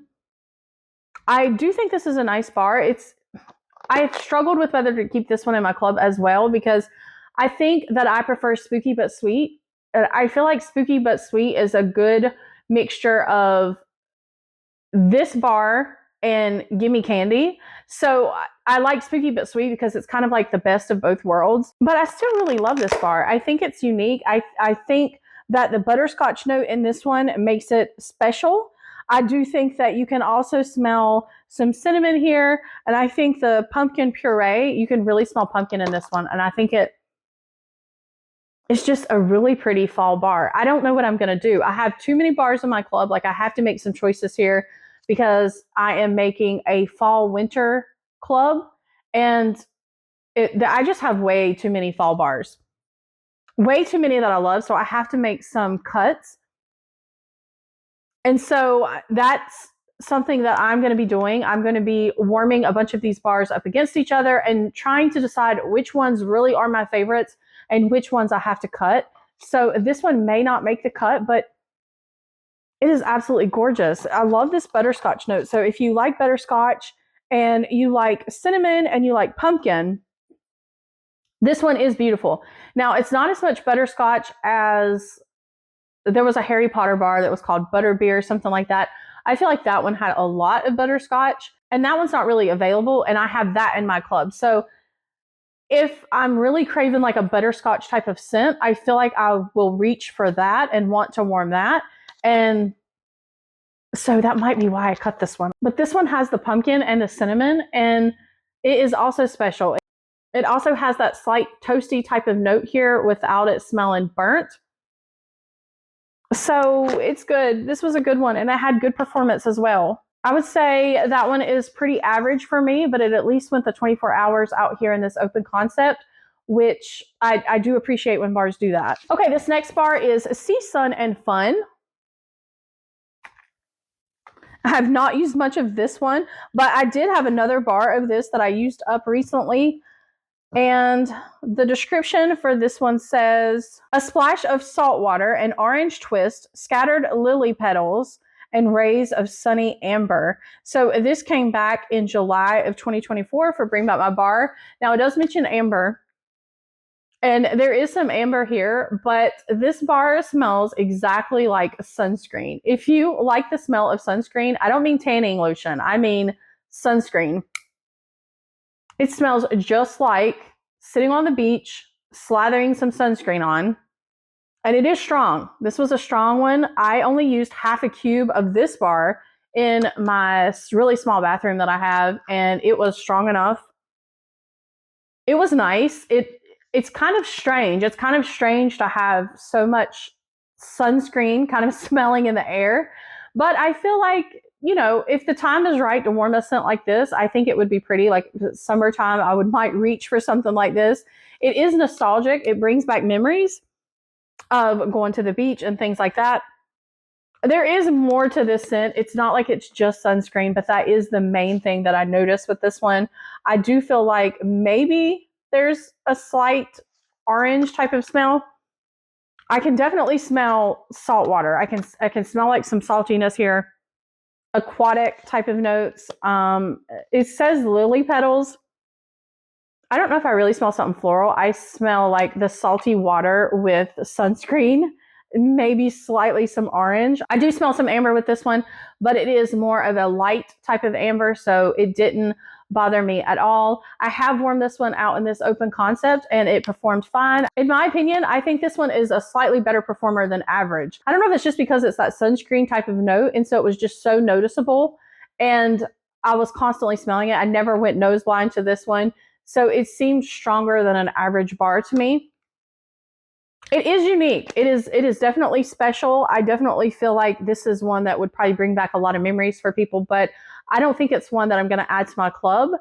I do think this is a nice bar. I've struggled with whether to keep this one in my club as well because I think that I prefer spooky but sweet. I feel like spooky but sweet is a good mixture of this bar and gimme candy. So I like spooky but sweet because it's kind of like the best of both worlds. But I still really love this bar. I think it's unique. I think that the butterscotch note in this one makes it special. I do think that you can also smell some cinnamon here. And I think the pumpkin puree, you can really smell pumpkin in this one. And I think it's just a really pretty fall bar. I don't know what I'm going to do. I have too many bars in my club. Like I have to make some choices here because I am making a fall winter club and I just have way too many fall bars. Way too many that I love. So I have to make some cuts. And so that's something that I'm going to be doing. I'm going to be warming a bunch of these bars up against each other and trying to decide which ones really are my favorites and which ones I have to cut. So this one may not make the cut, but it is absolutely gorgeous. I love this butterscotch note. So if you like butterscotch and you like cinnamon and you like pumpkin, this one is beautiful. Now, it's not as much butterscotch as there was a Harry Potter bar that was called Butterbeer, something like that. I feel like that one had a lot of butterscotch, and that one's not really available, and I have that in my club. So if I'm really craving like a butterscotch type of scent, I feel like I will reach for that and want to warm that. And so that might be why I cut this one. But this one has the pumpkin and the cinnamon, and it is also special. It also has that slight toasty type of note here without it smelling burnt. So it's good. This was a good one, and it had good performance as well. I would say that one is pretty average for me, but it at least went the 24 hours out here in this open concept, which I do appreciate when bars do that. Okay, this next bar is Sea, Sun, and Fun. I have not used much of this one, but I did have another bar of this that I used up recently. And the description for this one says, a splash of salt water, an orange twist, scattered lily petals, and rays of sunny amber. So this came back in July of 2024 for Bring Back My Bar. Now it does mention amber, and there is some amber here, but this bar smells exactly like sunscreen. If you like the smell of sunscreen, I don't mean tanning lotion, I mean sunscreen. It smells just like sitting on the beach, slathering some sunscreen on. And it is strong. This was a strong one. I only used half a cube of this bar in my really small bathroom that I have, and it was strong enough. It was nice. It's kind of strange. It's kind of strange to have so much sunscreen kind of smelling in the air. But I feel like, you know, if the time is right to warm a scent like this, I think it would be pretty. Like summertime, I might reach for something like this. It is nostalgic. It brings back memories of going to the beach and things like that. There is more to this scent. It's not like it's just sunscreen, but that is the main thing that I noticed with this one. I do feel like maybe there's a slight orange type of smell. I can definitely smell salt water. I can smell like some saltiness here. Aquatic type of notes. It says lily petals. I don't know if I really smell something floral. I smell like the salty water with sunscreen, maybe slightly some orange. I do smell some amber with this one, but it is more of a light type of amber, so it didn't bother me at all. I have worn this one out in this open concept and it performed fine. In my opinion, I think this one is a slightly better performer than average. I don't know if it's just because it's that sunscreen type of note, and so it was just so noticeable, and I was constantly smelling it. I never went nose blind to this one. So it seems stronger than an average bar to me. It is unique. It is definitely special. I definitely feel like this is one that would probably bring back a lot of memories for people, but I don't think it's one that I'm going to add to my club.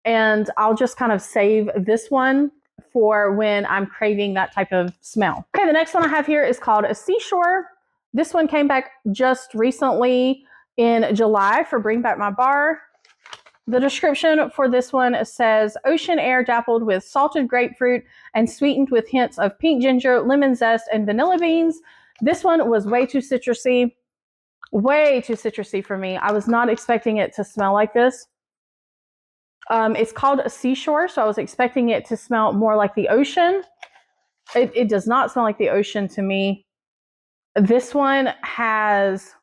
And I'll just kind of save this one for when I'm craving that type of smell. Okay, the next one I have here is called a Seashore. This one came back just recently in July for Bring Back My Bar. The description for this one says, ocean air dappled with salted grapefruit and sweetened with hints of pink ginger, lemon zest, and vanilla beans. This one was way too citrusy for me. I was not expecting it to smell like this. It's called a Seashore, so I was expecting it to smell more like the ocean. It does not smell like the ocean to me. This one has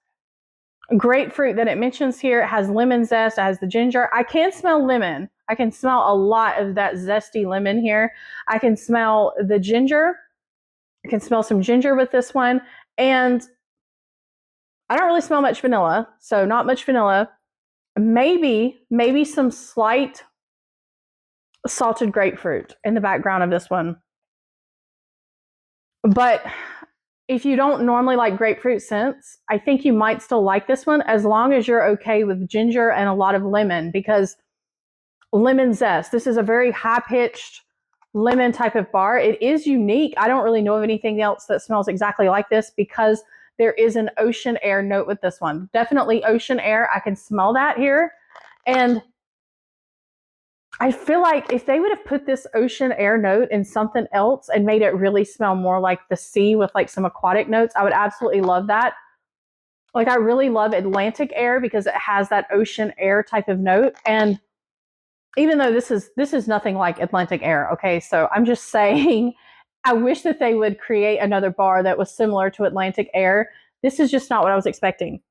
grapefruit that it mentions here. It has lemon zest. It has the ginger. I can smell lemon. I can smell a lot of that zesty lemon here. I can smell the ginger. I can smell some ginger with this one. And I don't really smell much vanilla. So not much vanilla. Maybe some slight salted grapefruit in the background of this one. But if you don't normally like grapefruit scents, I think you might still like this one as long as you're okay with ginger and a lot of lemon, because lemon zest, this is a very high-pitched lemon type of bar. It is unique. I don't really know of anything else that smells exactly like this because there is an ocean air note with this one. Definitely ocean air. I can smell that here. And I feel like if they would have put this ocean air note in something else and made it really smell more like the sea with like some aquatic notes, I would absolutely love that. Like I really love Atlantic air because it has that ocean air type of note. And even though this is nothing like Atlantic air, okay? So I'm just saying, I wish that they would create another bar that was similar to Atlantic air. This is just not what I was expecting.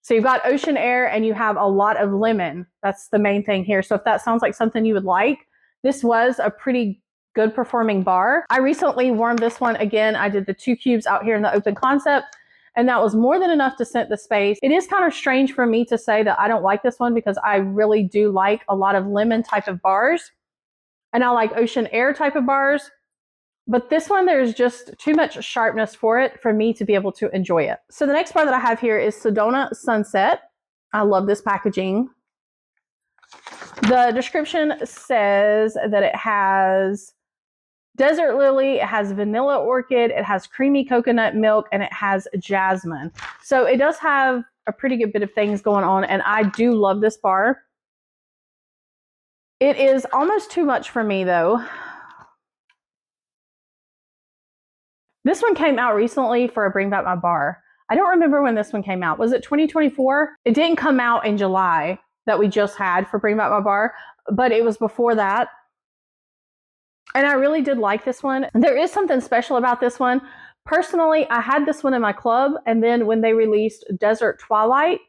So you've got ocean air and you have a lot of lemon. That's the main thing here. So if that sounds like something you would like, this was a pretty good performing bar. I recently warmed this one again. I did the 2 cubes out here in the open concept, and that was more than enough to scent the space. It is kind of strange for me to say that I don't like this one because I really do like a lot of lemon type of bars, and I like ocean air type of bars. But this one, there's just too much sharpness for it for me to be able to enjoy it. So the next bar that I have here is Sedona Sunset. I love this packaging. The description says that it has desert lily, it has vanilla orchid, it has creamy coconut milk, and it has jasmine. So it does have a pretty good bit of things going on, and I do love this bar. It is almost too much for me though. This one came out recently for a Bring Back My Bar. I don't remember when this one came out. Was it 2024? It didn't come out in July that we just had for Bring Back My Bar, but it was before that. And I really did like this one. There is something special about this one. Personally, I had this one in my club, and then when they released Desert Twilight,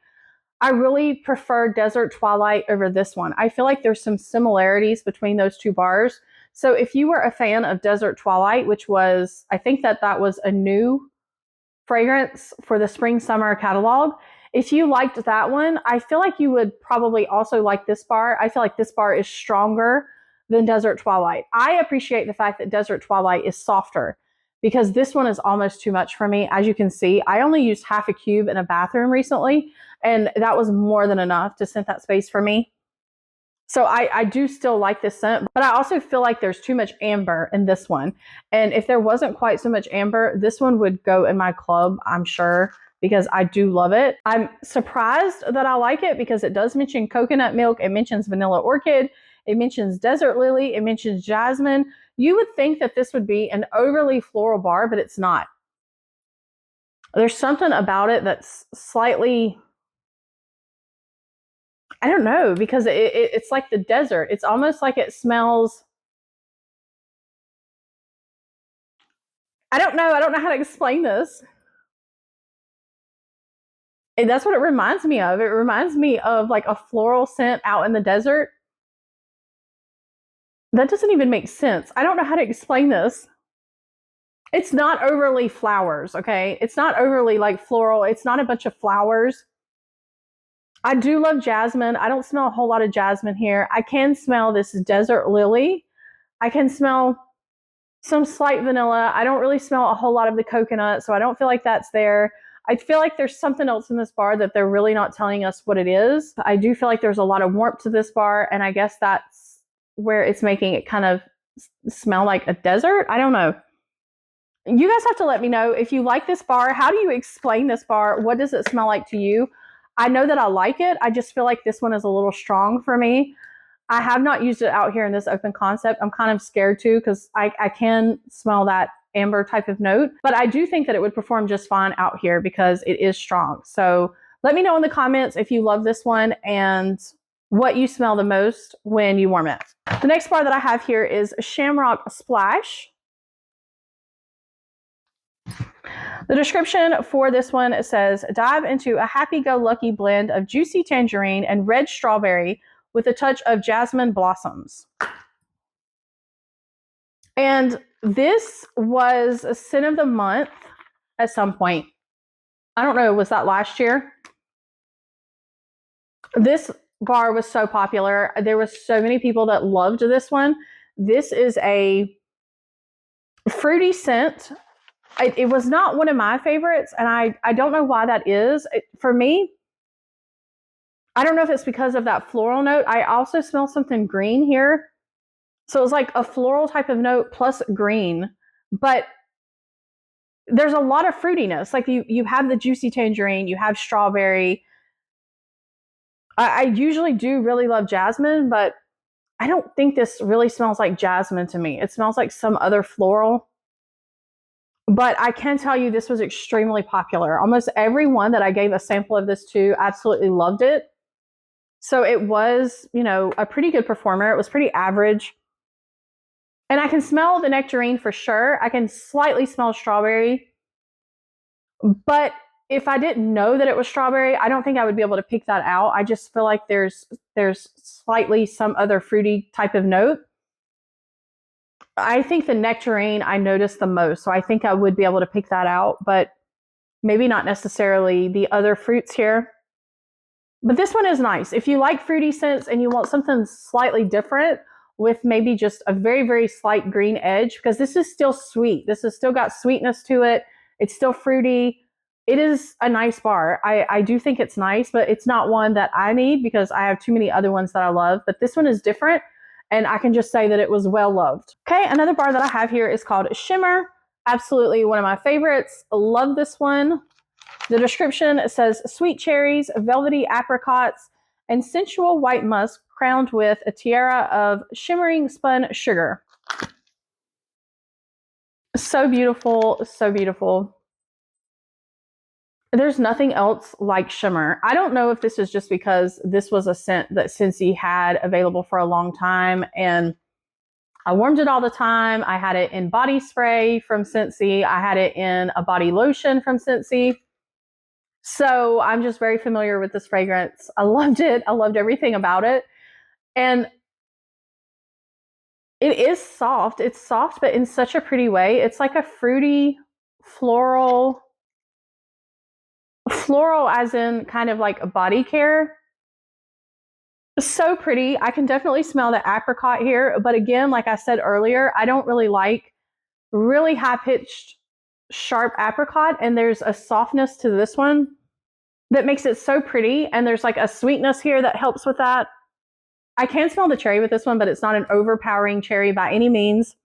I really prefer Desert Twilight over this one. I feel like there's some similarities between those two bars. So if you were a fan of Desert Twilight, which was, I think that was a new fragrance for the spring summer catalog, if you liked that one, I feel like you would probably also like this bar. I feel like this bar is stronger than Desert Twilight. I appreciate the fact that Desert Twilight is softer because this one is almost too much for me. As you can see, I only used half a cube in a bathroom recently, and that was more than enough to scent that space for me. So I do still like this scent, but I also feel like there's too much amber in this one. And if there wasn't quite so much amber, this one would go in my club, I'm sure, because I do love it. I'm surprised that I like it because it does mention coconut milk. It mentions vanilla orchid. It mentions desert lily. It mentions jasmine. You would think that this would be an overly floral bar, but it's not. There's something about it that's slightly, I don't know, because it's like the desert. It's almost like it smells, I don't know how to explain this. And that's what it reminds me of. It reminds me of like a floral scent out in the desert. That doesn't even make sense. I don't know how to explain this. It's not overly flowers, okay? It's not overly like floral. It's not a bunch of flowers. I do love jasmine. I don't smell a whole lot of jasmine here. I can smell this desert lily. I can smell some slight vanilla. I don't really smell a whole lot of the coconut, so I don't feel like that's there. I feel like there's something else in this bar that they're really not telling us what it is. I do feel like there's a lot of warmth to this bar, and I guess that's where it's making it kind of smell like a desert. I don't know. You guys have to let me know if you like this bar. How do you explain this bar? What does it smell like to you? I know that I like it. I just feel like this one is a little strong for me. I have not used it out here in this open concept. I'm kind of scared too because I can smell that amber type of note, but I do think that it would perform just fine out here because it is strong. So let me know in the comments if you love this one and what you smell the most when you warm it. The next bar that I have here is Shamrock Splash. The description for this one says, dive into a happy-go-lucky blend of juicy tangerine and red strawberry with a touch of jasmine blossoms. And this was a scent of the month at some point. I don't know, was that last year? This bar was so popular. There were so many people that loved this one. This is a fruity scent. It was not one of my favorites, and I don't know why that is. For me, I don't know if it's because of that floral note. I also smell something green here. So it's like a floral type of note plus green, but there's a lot of fruitiness. Like you have the juicy tangerine, you have strawberry. I usually do really love jasmine, but I don't think this really smells like jasmine to me. It smells like some other floral. But I can tell you this was extremely popular. Almost everyone that I gave a sample of this to absolutely loved it. So it was, you know, a pretty good performer. It was pretty average. And I can smell the nectarine for sure. I can slightly smell strawberry. But if I didn't know that it was strawberry, I don't think I would be able to pick that out. I just feel like there's slightly some other fruity type of note. I think the nectarine I noticed the most, so I think I would be able to pick that out, but maybe not necessarily the other fruits here. But this one is nice. If you like fruity scents and you want something slightly different with maybe just a very, very slight green edge, because this is still sweet. This has still got sweetness to it. It's still fruity. It is a nice bar. I do think it's nice, but it's not one that I need because I have too many other ones that I love. But this one is different. And I can just say that it was well loved. Okay, another bar that I have here is called Shimmer. Absolutely one of my favorites. Love this one. The description says sweet cherries, velvety apricots, and sensual white musk crowned with a tiara of shimmering spun sugar. So beautiful, so beautiful. There's nothing else like Shimmer. I don't know if this is just because this was a scent that Scentsy had available for a long time and I warmed it all the time. I had it in body spray from Scentsy. I had it in a body lotion from Scentsy. So I'm just very familiar with this fragrance. I loved it. I loved everything about it. And It is soft. It's soft, but in such a pretty way. It's like a fruity, floral as in kind of like a body care. So pretty. I can definitely smell the apricot here. But again, like I said earlier, I don't really like really high-pitched, sharp apricot. And there's a softness to this one that makes it so pretty. And there's like a sweetness here that helps with that. I can smell the cherry with this one, but it's not an overpowering cherry by any means.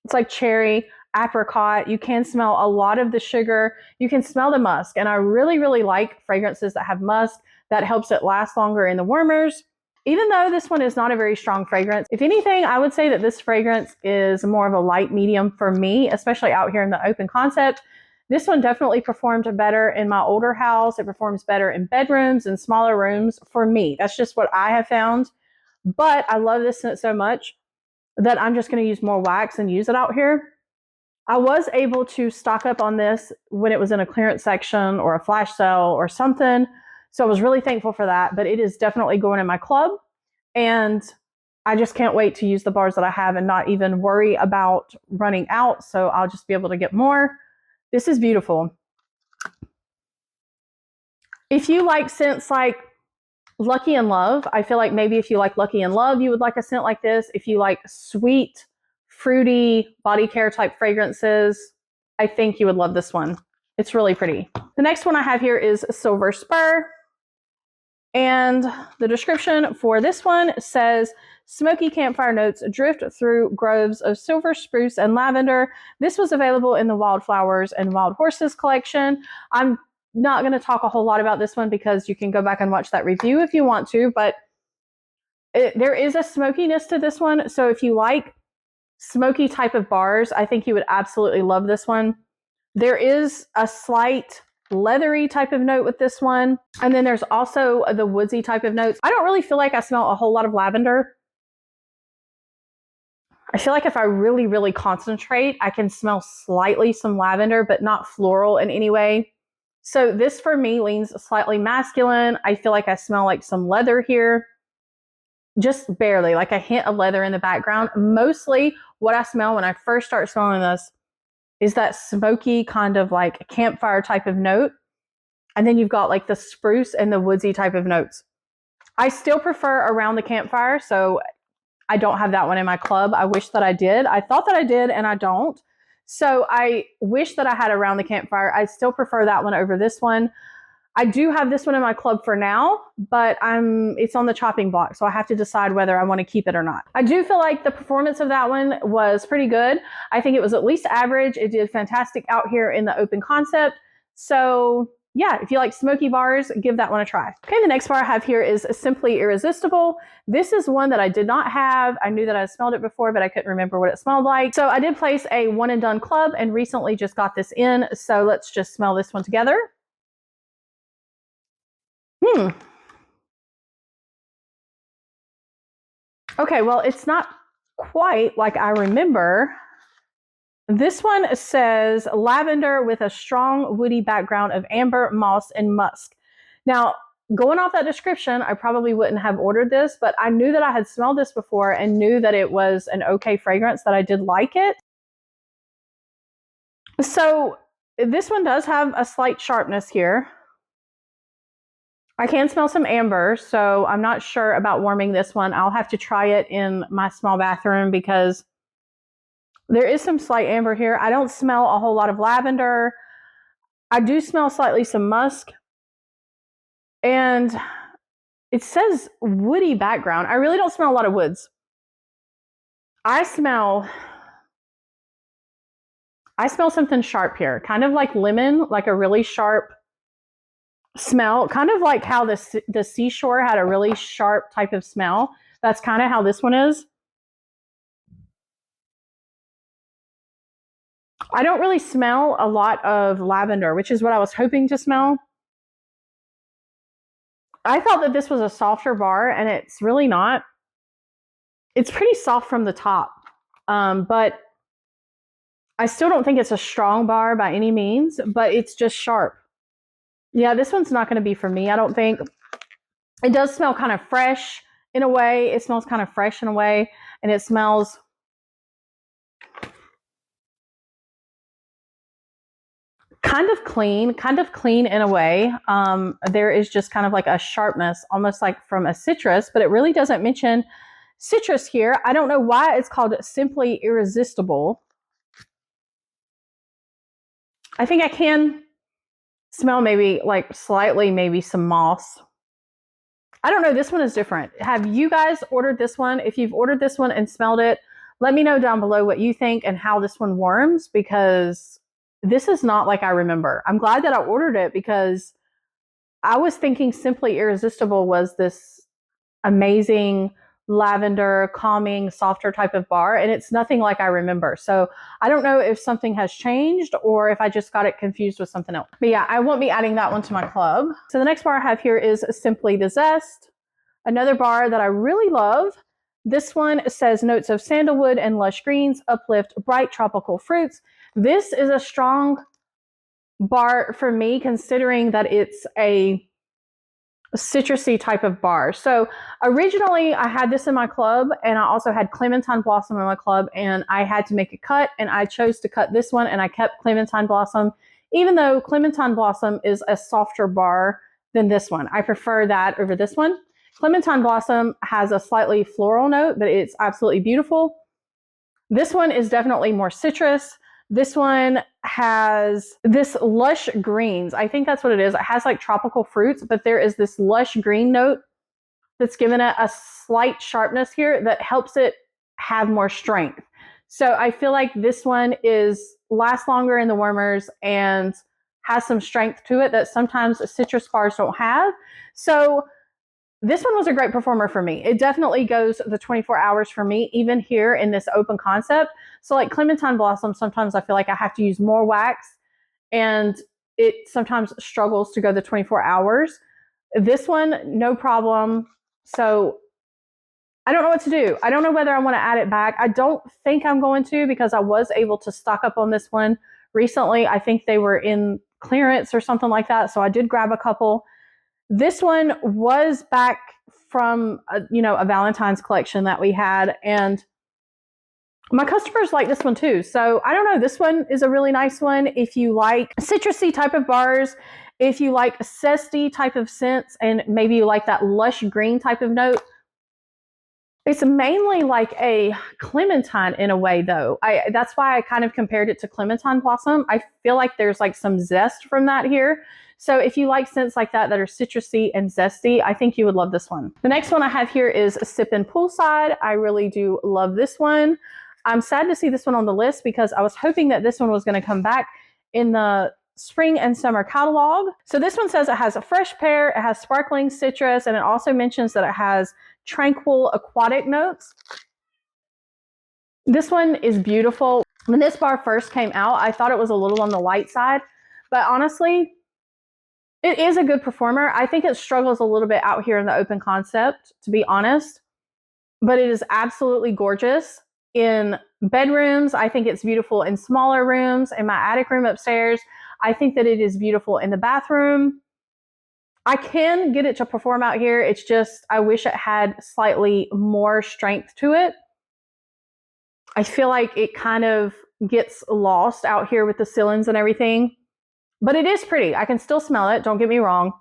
It's like cherry, apricot. You can smell a lot of the sugar. You can smell the musk. And I really, really like fragrances that have musk. That helps it last longer in the warmers. Even though this one is not a very strong fragrance, if anything, I would say that this fragrance is more of a light medium for me, especially out here in the open concept. This one definitely performed better in my older house. It performs better in bedrooms and smaller rooms for me. That's just what I have found. But I love this scent so much that I'm just going to use more wax and use it out here. I was able to stock up on this when it was in a clearance section or a flash sale or something. So I was really thankful for that, but it is definitely going in my club. And I just can't wait to use the bars that I have and not even worry about running out. So I'll just be able to get more. This is beautiful. If you like scents like Lucky in Love, I feel like maybe if you like Lucky in Love, you would like a scent like this. If you like sweet, fruity, body care type fragrances, I think you would love this one. It's really pretty. The next one I have here is Silver Spur. And the description for this one says, smoky campfire notes drift through groves of silver spruce and lavender. This was available in the Wildflowers and Wild Horses collection. I'm not going to talk a whole lot about this one because you can go back and watch that review if you want to, but there is a smokiness to this one. So if you like smoky type of bars, I think you would absolutely love this one. There is a slight leathery type of note with this one. And then there's also the woodsy type of notes. I don't really feel like I smell a whole lot of lavender. I feel like if I really, really concentrate, I can smell slightly some lavender, but not floral in any way. So this for me leans slightly masculine. I feel like I smell like some leather here. Just barely, like a hint of leather in the background. Mostly what I smell when I first start smelling this is that smoky kind of like campfire type of note. And then you've got like the spruce and the woodsy type of notes. I still prefer Around the Campfire, so I don't have that one in my club. I wish that I did. I thought that I did, and I don't. So I wish that I had Around the Campfire. I still prefer that one over this one. I do have this one in my club for now, but it's on the chopping block, so I have to decide whether I want to keep it or not. I do feel like the performance of that one was pretty good. I think it was at least average. It did fantastic out here in the open concept. So yeah, if you like smoky bars, give that one a try. Okay, the next bar I have here is Simply Irresistible. This is one that I did not have. I knew that I smelled it before, but I couldn't remember what it smelled like. So I did place a one and done club and recently just got this in. So let's just smell this one together. Okay, well, it's not quite like I remember. This one says lavender with a strong woody background of amber, moss, and musk. Now, going off that description, I probably wouldn't have ordered this, but I knew that I had smelled this before and knew that it was an okay fragrance, that I did like it. So this one does have a slight sharpness here. I can smell some amber, so I'm not sure about warming this one. I'll have to try it in my small bathroom because there is some slight amber here. I don't smell a whole lot of lavender. I do smell slightly some musk. And it says woody background. I really don't smell a lot of woods. I smell something sharp here, kind of like lemon, like a really sharp smell, kind of like how the seashore had a really sharp type of smell. That's kind of how this one is. I don't really smell a lot of lavender, which is what I was hoping to smell. I thought that this was a softer bar, and it's really not. It's pretty soft from the top, but I still don't think it's a strong bar by any means, but it's just sharp. Yeah, this one's not going to be for me, I don't think. It does smell kind of fresh in a way. It smells kind of fresh in a way, and it smells kind of clean in a way. There is just kind of like a sharpness, almost like from a citrus, but it really doesn't mention citrus here. I don't know why it's called Simply Irresistible. I think I can smell maybe like slightly, maybe some moss. I don't know. This one is different. Have you guys ordered this one? If you've ordered this one and smelled it, let me know down below what you think and how this one warms, because this is not like I remember. I'm glad that I ordered it because I was thinking Simply Irresistible was this amazing lavender, calming, softer type of bar, and it's nothing like I remember. So I don't know if something has changed or if I just got it confused with something else. But yeah, I won't be adding that one to my club. So the next bar I have here is Simply the Zest, another bar that I really love. This one says notes of sandalwood and lush greens, uplift bright tropical fruits. This is a strong bar for me, considering that it's a citrusy type of bar. So originally I had this in my club, and I also had Clementine Blossom in my club, and I had to make a cut, and I chose to cut this one, and I kept Clementine Blossom, even though Clementine Blossom is a softer bar than this one. I prefer that over this one. Clementine Blossom has a slightly floral note, but it's absolutely beautiful. This one is definitely more citrus. This one has this lush greens. I think that's what it is. It has like tropical fruits, but there is this lush green note that's given it a slight sharpness here that helps it have more strength. So I feel like this one lasts longer in the warmers and has some strength to it that sometimes citrus bars don't have. So this one was a great performer for me. It definitely goes the 24 hours for me, even here in this open concept. So like Clementine Blossom, sometimes I feel like I have to use more wax, and it sometimes struggles to go the 24 hours. This one, no problem. So I don't know what to do. I don't know whether I want to add it back. I don't think I'm going to, because I was able to stock up on this one recently. I think they were in clearance or something like that. So I did grab a couple. This one was back from a Valentine's collection that we had, and my customers like this one too. So I don't know. This one is a really nice one if you like citrusy type of bars, if you like zesty type of scents, and maybe you like that lush green type of note. It's mainly like a clementine in a way, though. That's why I kind of compared it to Clementine Blossom. I feel like there's like some zest from that here. So if you like scents like that are citrusy and zesty, I think you would love this one. The next one I have here is Sippin' Poolside. I really do love this one. I'm sad to see this one on the list because I was hoping that this one was going to come back in the spring and summer catalog. So this one says it has a fresh pear, it has sparkling citrus, and it also mentions that it has tranquil aquatic notes. This one is beautiful. When this bar first came out, I thought it was a little on the light side, but honestly, it is a good performer. I think it struggles a little bit out here in the open concept, to be honest, but it is absolutely gorgeous in bedrooms. I think it's beautiful in smaller rooms. In my attic room upstairs, I think that it is beautiful in the bathroom. I can get it to perform out here. It's just, I wish it had slightly more strength to it. I feel like it kind of gets lost out here with the ceilings and everything. But it is pretty. I can still smell it, don't get me wrong.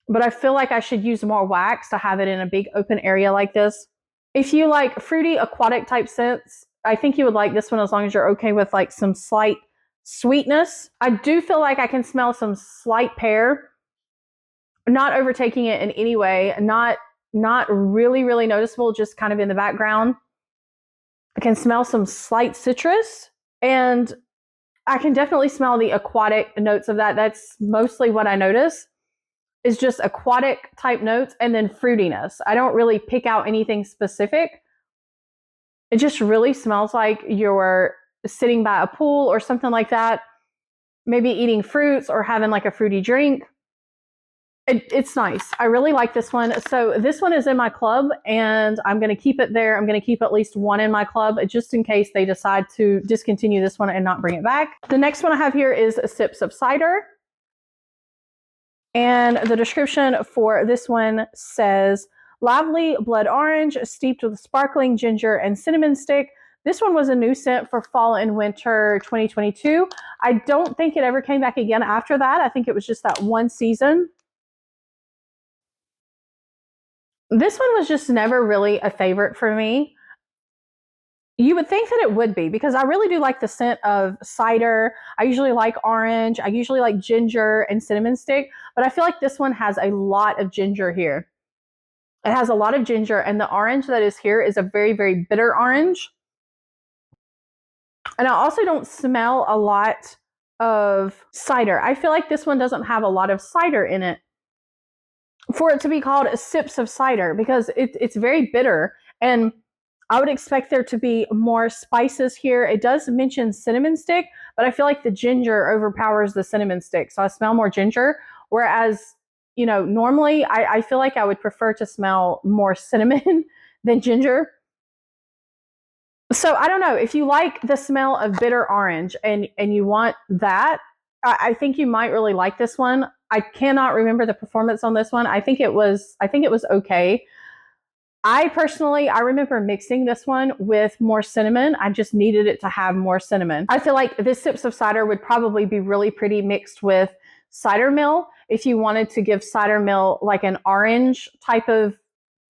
But I feel like I should use more wax to have it in a big open area like this. If you like fruity aquatic type scents, I think you would like this one, as long as you're okay with like some slight sweetness. I do feel like I can smell some slight pear. Not overtaking it in any way. Not really, really noticeable, just kind of in the background. I can smell some slight citrus, and I can definitely smell the aquatic notes of that. That's mostly what I notice, is just aquatic type notes and then fruitiness. I don't really pick out anything specific. It just really smells like you're sitting by a pool or something like that, maybe eating fruits or having like a fruity drink. It's nice. I really like this one. So this one is in my club, and I'm going to keep it there. I'm going to keep at least one in my club just in case they decide to discontinue this one and not bring it back. The next one I have here is Sips of Cider. And the description for this one says, lively blood orange steeped with sparkling ginger and cinnamon stick. This one was a new scent for fall and winter 2022. I don't think it ever came back again after that. I think it was just that one season. This one was just never really a favorite for me. You would think that it would be, because I really do like the scent of cider. I usually like orange. I usually like ginger and cinnamon stick, but I feel like this one has a lot of ginger here. It has a lot of ginger, and the orange that is here is a very, very bitter orange. And I also don't smell a lot of cider. I feel like this one doesn't have a lot of cider in it for it to be called sips of cider, because it's very bitter, and I would expect there to be more spices here. It does mention cinnamon stick, but I feel like the ginger overpowers the cinnamon stick, so I smell more ginger, whereas, you know, normally I feel like I would prefer to smell more cinnamon than ginger. So I don't know, if you like the smell of bitter orange and you want that, I think you might really like this one. I cannot remember the performance on this one. I think it was okay. I remember mixing this one with more cinnamon. I just needed it to have more cinnamon. I feel like this Sips of Cider would probably be really pretty mixed with cider mill. If you wanted to give cider mill like an orange type of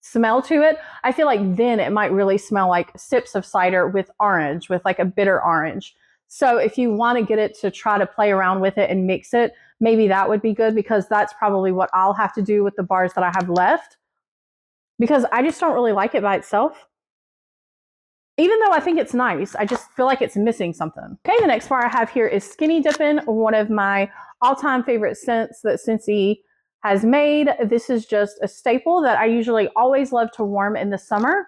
smell to it, I feel like then it might really smell like Sips of Cider with orange, with like a bitter orange. So if you want to get it to try to play around with it and mix it, maybe that would be good, because that's probably what I'll have to do with the bars that I have left, because I just don't really like it by itself. Even though I think it's nice, I just feel like it's missing something. Okay, the next bar I have here is Skinny Dippin', one of my all-time favorite scents that Scentsy has made. This is just a staple that I usually always love to warm in the summer.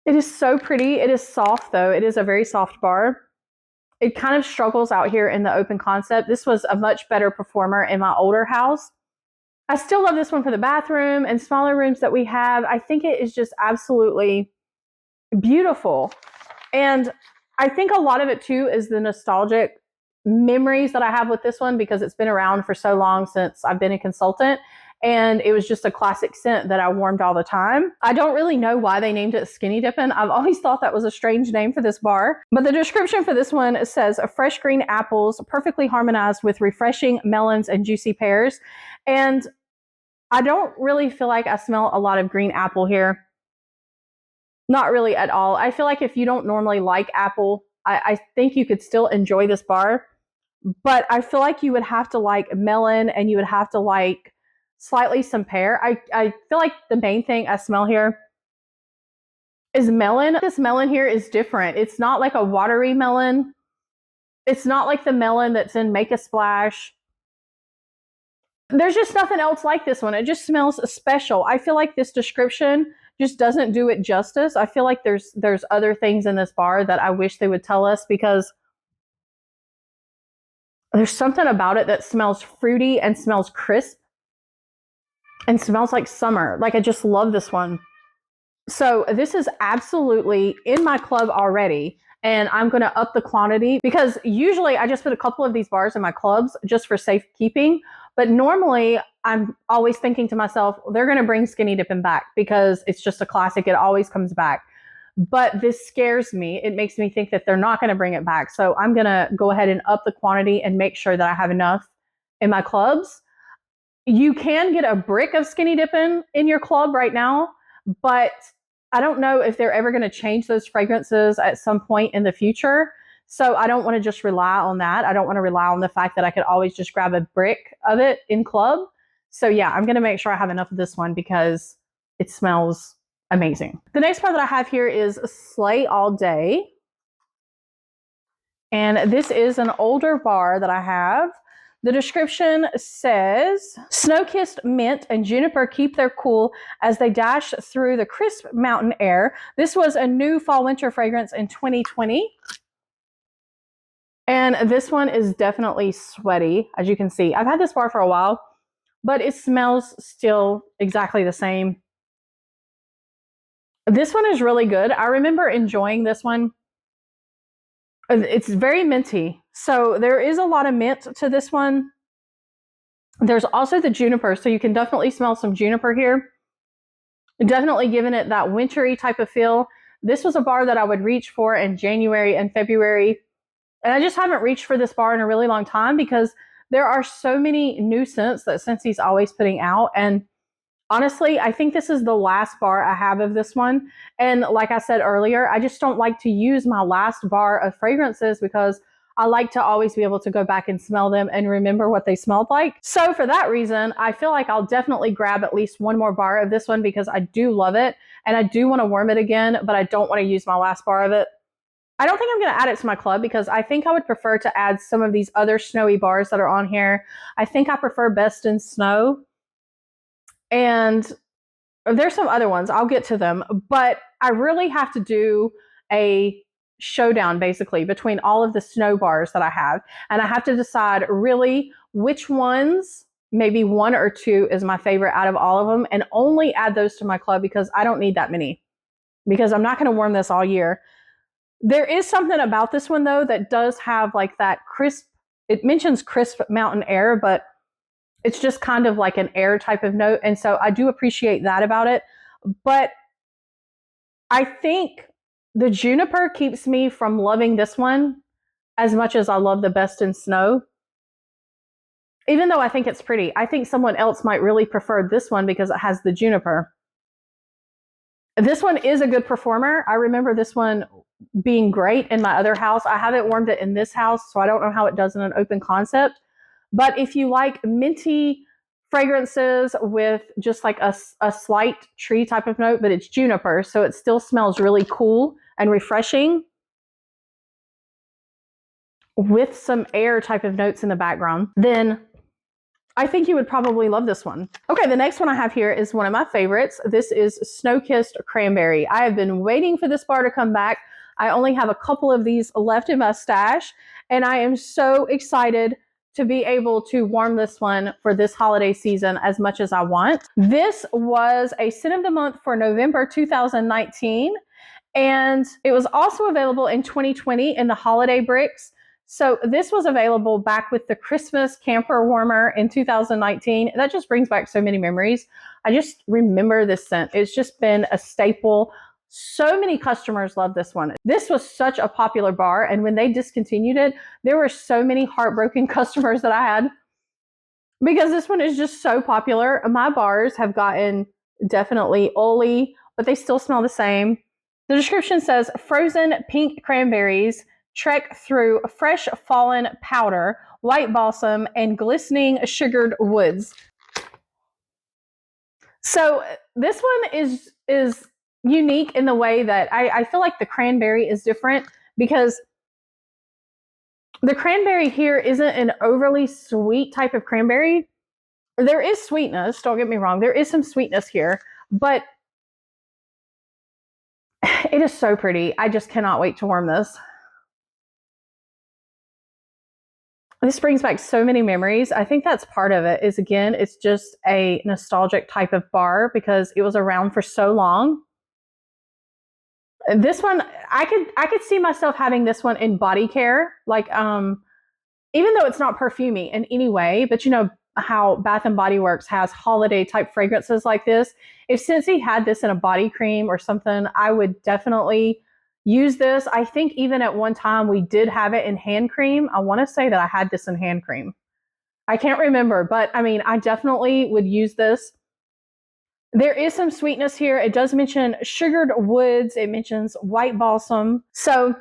It is so pretty. It is soft though. It is a very soft bar. It kind of struggles out here in the open concept. This was a much better performer in my older house. I still love this one for the bathroom and smaller rooms that we have. I think it is just absolutely beautiful. And I think a lot of it too is the nostalgic memories that I have with this one, because it's been around for so long since I've been a consultant, and it was just a classic scent that I warmed all the time. I don't really know why they named it Skinny Dippin'. I've always thought that was a strange name for this bar, but the description for this one says fresh green apples perfectly harmonized with refreshing melons and juicy pears. And I don't really feel like I smell a lot of green apple here. Not really at all. I feel like if you don't normally like apple, I think you could still enjoy this bar, but I feel like you would have to like melon, and you would have to like slightly some pear. I feel like the main thing I smell here is melon. This melon here is different. It's not like a watery melon. It's not like the melon that's in Make a Splash. There's just nothing else like this one. It just smells special. I feel like this description just doesn't do it justice. I feel like there's other things in this bar that I wish they would tell us, because there's something about it that smells fruity and smells crisp and smells like summer. Like, I just love this one. So this is absolutely in my club already, and I'm going to up the quantity, because usually I just put a couple of these bars in my clubs just for safekeeping. But normally I'm always thinking to myself, they're going to bring Skinny Dippin' back because it's just a classic. It always comes back. But this scares me. It makes me think that they're not going to bring it back. So I'm going to go ahead and up the quantity and make sure that I have enough in my clubs. You can get a brick of Skinny Dippin' in your club right now, but I don't know if they're ever going to change those fragrances at some point in the future. So I don't want to just rely on that. I don't want to rely on the fact that I could always just grab a brick of it in club. So yeah, I'm going to make sure I have enough of this one because it smells amazing. The next part that I have here is Slay All Day. And this is an older bar that I have. The description says, snow-kissed mint and juniper keep their cool as they dash through the crisp mountain air. This was a new fall-winter fragrance in 2020. And this one is definitely sweaty, as you can see. I've had this bar for a while, but it smells still exactly the same. This one is really good. I remember enjoying this one. It's very minty. So there is a lot of mint to this one. There's also the juniper, so you can definitely smell some juniper here. Definitely giving it that wintry type of feel. This was a bar that I would reach for in January and February. And I just haven't reached for this bar in a really long time because there are so many new scents that Scentsy's always putting out. And honestly, I think this is the last bar I have of this one. And like I said earlier, I just don't like to use my last bar of fragrances because I like to always be able to go back and smell them and remember what they smelled like. So for that reason, I feel like I'll definitely grab at least one more bar of this one because I do love it and I do want to warm it again, but I don't want to use my last bar of it. I don't think I'm going to add it to my club because I think I would prefer to add some of these other snowy bars that are on here. I think I prefer Best in Snow. And there's some other ones. I'll get to them. But I really have to do a showdown basically between all of the snow bars that I have. And I have to decide really which ones, maybe one or two is my favorite out of all of them, and only add those to my club because I don't need that many because I'm not going to warm this all year. There is something about this one though that does have like that crisp, it mentions crisp mountain air, but it's just kind of like an air type of note. And so I do appreciate that about it. But I think the juniper keeps me from loving this one as much as I love the Best in Snow. Even though I think it's pretty, I think someone else might really prefer this one because it has the juniper. This one is a good performer. I remember this one being great in my other house. I haven't warmed it in this house, so I don't know how it does in an open concept. But if you like minty fragrances with just like a slight tree type of note, but it's juniper, so it still smells really cool and refreshing with some air type of notes in the background, then I think you would probably love this one. Okay, the next one I have here is one of my favorites. This is Snow-Kissed Cranberry. I have been waiting for this bar to come back. I only have a couple of these left in my stash, and I am so excited to be able to warm this one for this holiday season as much as I want. This was a scent of the month for November 2019, and it was also available in 2020 in the holiday bricks. So this was available back with the Christmas camper warmer in 2019. That just brings back so many memories. I just remember this scent. It's just been a staple. So many customers love this one. This was such a popular bar, and when they discontinued it, there were so many heartbroken customers that I had because this one is just so popular. My bars have gotten definitely oily, but they still smell the same. The description says, frozen pink cranberries trek through fresh fallen powder, white balsam, and glistening sugared woods. So this one is unique in the way that I feel like the cranberry is different because the cranberry here isn't an overly sweet type of cranberry. There is sweetness, don't get me wrong. There is some sweetness here, but it is so pretty. I just cannot wait to warm this. This brings back so many memories. I think that's part of it is, again, it's just a nostalgic type of bar because it was around for so long. This one, I could see myself having this one in body care, like even though it's not perfumey in any way, but you know how Bath and Body Works has holiday type fragrances like this. If Scentsy had this in a body cream or something, I would definitely use this. I think even at one time we did have it in hand cream. I want to say that I had this in hand cream. I can't remember, but I mean, I definitely would use this. There is some sweetness here. It does mention sugared woods. It mentions white balsam. So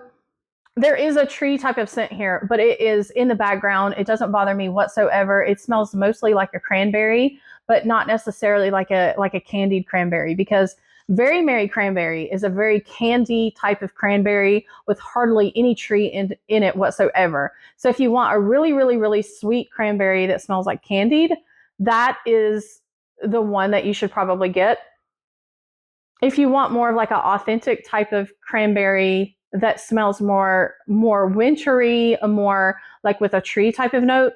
there is a tree type of scent here, but it is in the background. It doesn't bother me whatsoever. It smells mostly like a cranberry, but not necessarily like a candied cranberry, because Very Merry Cranberry is a very candy type of cranberry with hardly any tree in it whatsoever. So if you want a really, really, really sweet cranberry that smells like candied, that is the one that you should probably get. If you want more of like an authentic type of cranberry that smells more wintry, more like with a tree type of note,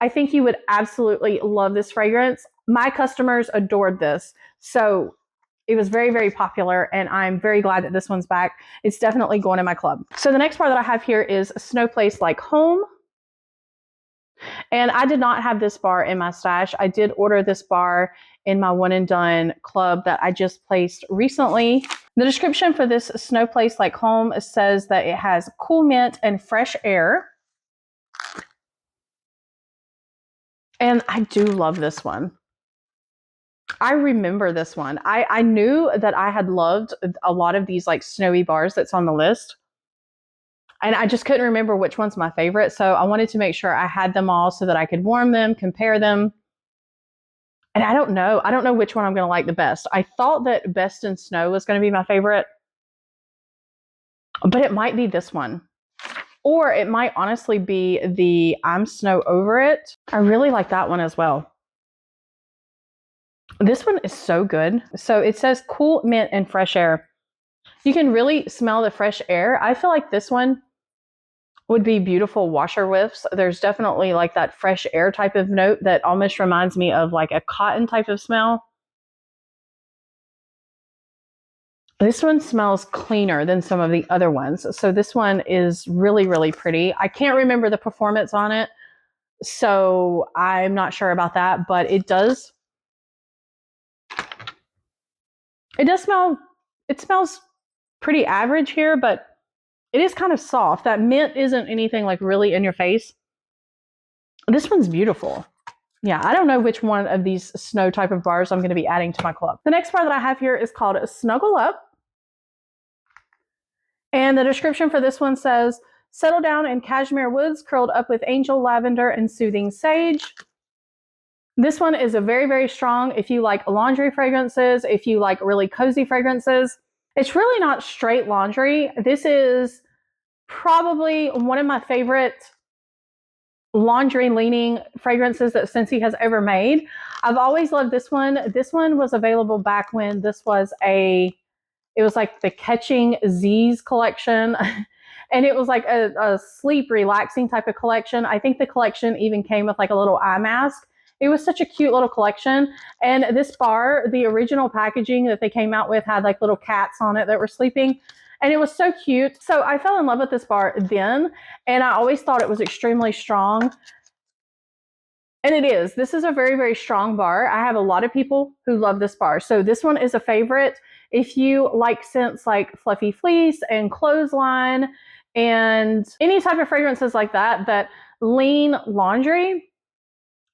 I think you would absolutely love this fragrance. My customers adored this. So it was very, very popular, and I'm very glad that this one's back. It's definitely going in my club. So the next part that I have here is Snow Place Like Home. And I did not have this bar in my stash. I did order this bar in my one and done club that I just placed recently. The description for this snow place like home says that it has cool mint and fresh air. And I do love this one. I remember this one. I knew that I had loved a lot of these like snowy bars that's on the list. And I just couldn't remember which one's my favorite. So I wanted to make sure I had them all so that I could warm them, compare them. And I don't know which one I'm going to like the best. I thought that Best in Snow was going to be my favorite, but it might be this one. Or it might honestly be the I'm Snow Over It. I really like that one as well. This one is so good. So it says cool mint and fresh air. You can really smell the fresh air. I feel like this one would be beautiful washer whiffs. There's definitely like that fresh air type of note that almost reminds me of like a cotton type of smell. This one smells cleaner than some of the other ones. So this one is really, really pretty. I can't remember the performance on it, so I'm not sure about that, but it does smell, it smells pretty average here, but it is kind of soft. That mint isn't anything like really in your face. This one's beautiful. Yeah, I don't know which one of these snow type of bars I'm going to be adding to my club. The next bar that I have here is called Snuggle Up. And the description for this one says, settle down in cashmere woods curled up with angel lavender and soothing sage. This one is a very, very strong if you like laundry fragrances, if you like really cozy fragrances. It's really not straight laundry. This is probably one of my favorite laundry leaning fragrances that Scentsy has ever made. I've always loved this one. This one was available back when this was it was like the Catching Z's collection. And it was like a sleep relaxing type of collection. I think the collection even came with like a little eye mask. It was such a cute little collection. And this bar, the original packaging that they came out with had like little cats on it that were sleeping. And it was so cute. So I fell in love with this bar then. And I always thought it was extremely strong. And it is. This is a very, very strong bar. I have a lot of people who love this bar. So this one is a favorite. If you like scents like Fluffy Fleece and Clothesline and any type of fragrances like that, that lean laundry,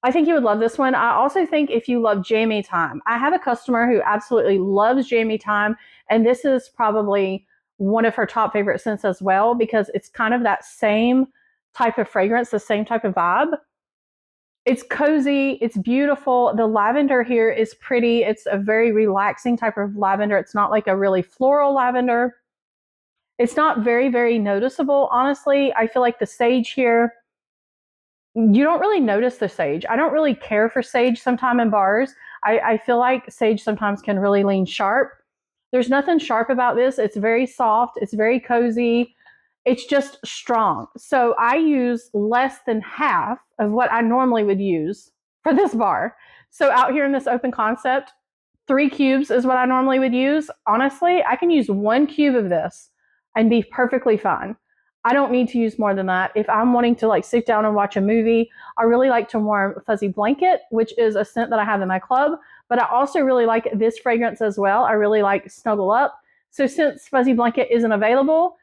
I think you would love this one. I also think if you love Jammy Time, I have a customer who absolutely loves Jammy Time, and this is probably one of her top favorite scents as well, because it's kind of that same type of fragrance, the same type of vibe. It's cozy, it's beautiful. The lavender here is pretty. It's a very relaxing type of lavender. It's not like a really floral lavender. It's not very, very noticeable, honestly. I feel like the sage here, you don't really notice the sage. I don't really care for sage sometimes in bars. I feel like sage sometimes can really lean sharp. There's nothing sharp about this. It's very soft. It's very cozy. It's just strong. So I use less than half of what I normally would use for this bar. So out here in this open concept, 3 cubes is what I normally would use. Honestly, I can use 1 cube of this and be perfectly fine. I don't need to use more than that. If I'm wanting to like sit down and watch a movie, I really like to warm Fuzzy Blanket, which is a scent that I have in my club. But I also really like this fragrance as well. I really like Snuggle Up. So since Fuzzy Blanket isn't available,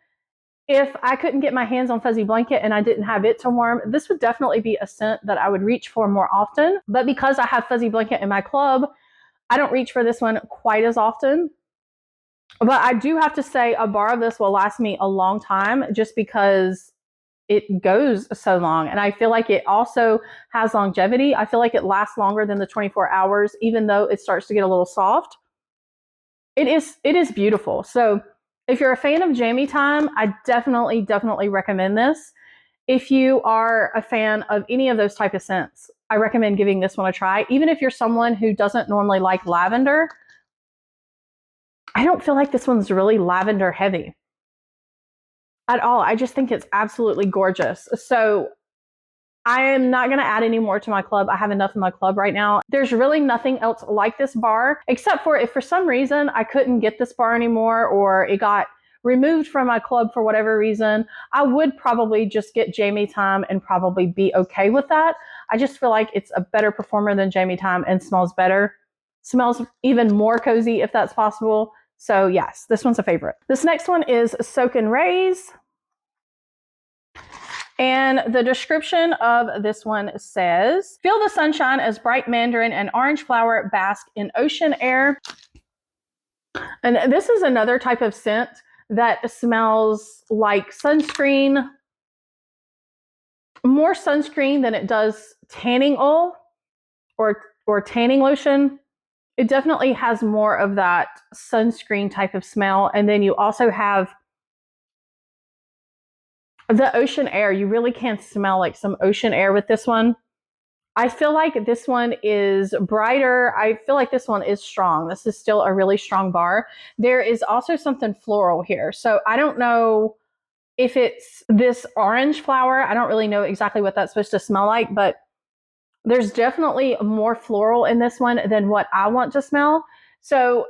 if I couldn't get my hands on Fuzzy Blanket and I didn't have it to warm, this would definitely be a scent that I would reach for more often. But because I have Fuzzy Blanket in my club, I don't reach for this one quite as often. But I do have to say a bar of this will last me a long time just because it goes so long. And I feel like it also has longevity. I feel like it lasts longer than the 24 hours, even though it starts to get a little soft. It is beautiful. So if you're a fan of Jammy Time, I definitely recommend this. If you are a fan of any of those type of scents, I recommend giving this one a try. Even if you're someone who doesn't normally like lavender, I don't feel like this one's really lavender heavy at all. I just think it's absolutely gorgeous. So I am not going to add any more to my club. I have enough in my club right now. There's really nothing else like this bar, except for if for some reason I couldn't get this bar anymore or it got removed from my club for whatever reason, I would probably just get Jamie Time and probably be okay with that. I just feel like it's a better performer than Jamie Time and smells better. Smells even more cozy if that's possible. So yes, this one's a favorite. This next one is Soak and Raise. And the description of this one says, feel the sunshine as bright mandarin and orange flower bask in ocean air. And this is another type of scent that smells like sunscreen, more sunscreen than it does tanning oil or tanning lotion. It definitely has more of that sunscreen type of smell. And then you also have the ocean air. You really can smell like some ocean air with this one. I feel like this one is brighter. I feel like this one is strong. This is still a really strong bar. There is also something floral here. So I don't know if it's this orange flower. I don't really know exactly what that's supposed to smell like, but there's definitely more floral in this one than what I want to smell. So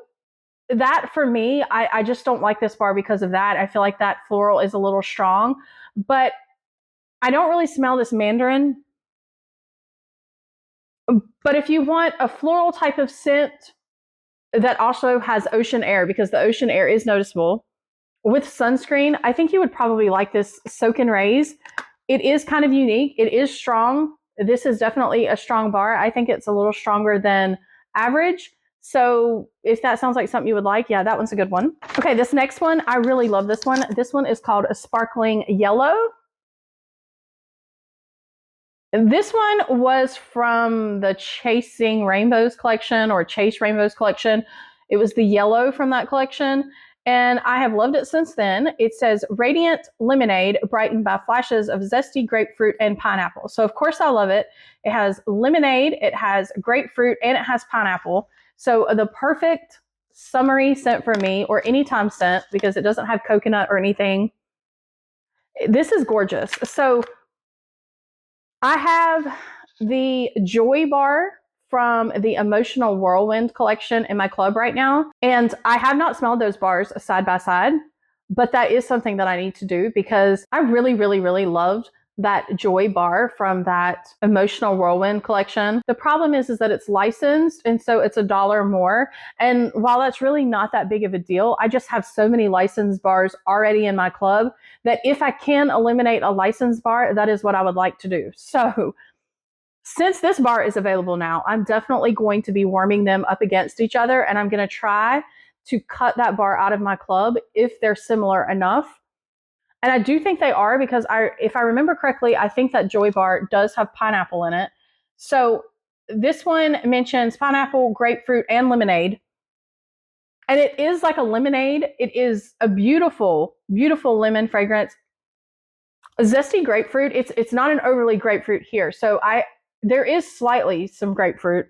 that for me, I just don't like this bar because of that. I feel like that floral is a little strong, but I don't really smell this mandarin. But if you want a floral type of scent that also has ocean air, because the ocean air is noticeable, with sunscreen, I think you would probably like this Soak and Raise. It is kind of unique. It is strong. This is definitely a strong bar. I think it's a little stronger than average. So if that sounds like something you would like, yeah, that one's a good one. Okay, this next one, I really love this one. This one is called a Sparkling Yellow. This one was from the Chasing Rainbows collection or Chase Rainbows collection. It was the yellow from that collection, and I have loved it since then. It says Radiant Lemonade, brightened by flashes of zesty grapefruit and pineapple. So of course I love it. It has lemonade, it has grapefruit, and it has pineapple. So the perfect summery scent for me, or anytime scent, because it doesn't have coconut or anything. This is gorgeous. So I have the Joy Bar from the Emotional Whirlwind collection in my club right now. And I have not smelled those bars side by side, but that is something that I need to do because I really, really, really loved that Joy Bar from that Emotional Whirlwind collection. The problem is that it's licensed, and so it's $1 more. And while that's really not that big of a deal, I just have so many licensed bars already in my club that if I can eliminate a licensed bar, that is what I would like to do. So since this bar is available now, I'm definitely going to be warming them up against each other, and I'm going to try to cut that bar out of my club if they're similar enough. And I do think they are because if I remember correctly, I think that Joy Bar does have pineapple in it. So this one mentions pineapple, grapefruit, and lemonade. And it is like a lemonade. It is a beautiful, beautiful lemon fragrance. A zesty grapefruit. It's not an overly grapefruit here. So there is slightly some grapefruit,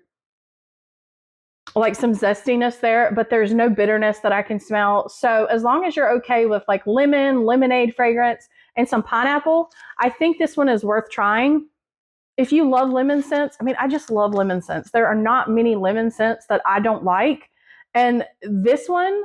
like some zestiness there, but there's no bitterness that I can smell. So as long as you're okay with like lemonade fragrance and some pineapple, I think this one is worth trying. If you love lemon scents, I mean, I just love lemon scents. There are not many lemon scents that I don't like. And this one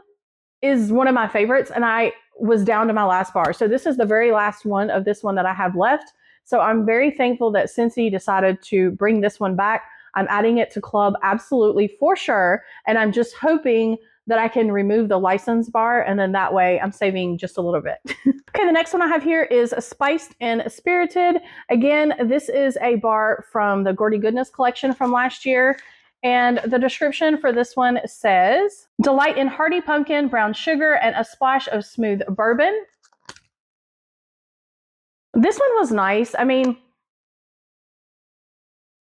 is one of my favorites, and I was down to my last bar. So this is the very last one of this one that I have left. So I'm very thankful that Scentsy decided to bring this one back. I'm adding it to club absolutely for sure. And I'm just hoping that I can remove the license bar, and then that way I'm saving just a little bit. Okay, the next one I have here is Spiced and Spirited. Again, this is a bar from the Gordy Goodness collection from last year. And the description for this one says, delight in hearty pumpkin, brown sugar, and a splash of smooth bourbon. This one was nice. I mean,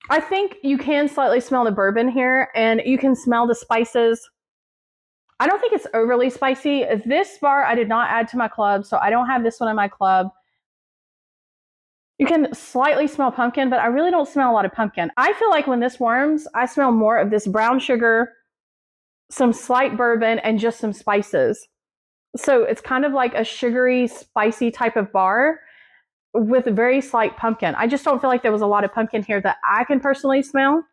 I think you can slightly smell the bourbon here, and you can smell the spices. I don't think it's overly spicy. This bar I did not add to my club, so I don't have this one in my club. You can slightly smell pumpkin, but I really don't smell a lot of pumpkin. I feel like when this warms, I smell more of this brown sugar, some slight bourbon, and just some spices. So it's kind of like a sugary, spicy type of bar with very slight pumpkin. I just don't feel like there was a lot of pumpkin here that I can personally smell.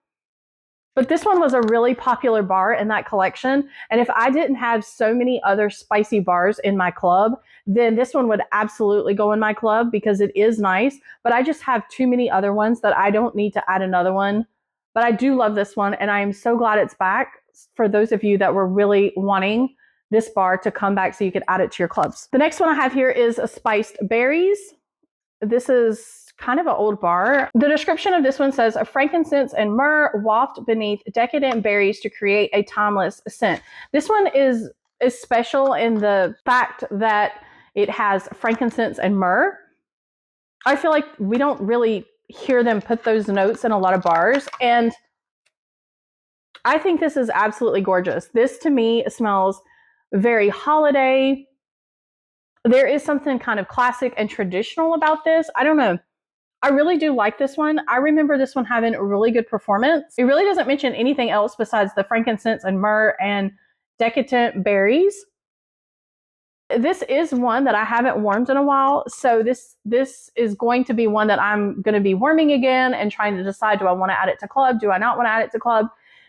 But this one was a really popular bar in that collection. And if I didn't have so many other spicy bars in my club, then this one would absolutely go in my club because it is nice. But I just have too many other ones that I don't need to add another one. But I do love this one, and I am so glad it's back for those of you that were really wanting this bar to come back so you could add it to your clubs. The next one I have here is a spiced berries. This is kind of an old bar. The description of this one says, frankincense and myrrh waft beneath decadent berries to create a timeless scent. This one is special in the fact that it has frankincense and myrrh. I feel like we don't really hear them put those notes in a lot of bars, and I think this is absolutely gorgeous. This to me smells very holiday. There is something kind of classic and traditional about this. I don't know. I really do like this one. I remember this one having a really good performance. It really doesn't mention anything else besides the frankincense and myrrh and decadent berries. This is one that I haven't warmed in a while, so this is going to be one that I'm going to be warming again and trying to decide, do I want to add it to club? Do I not want to add it to club?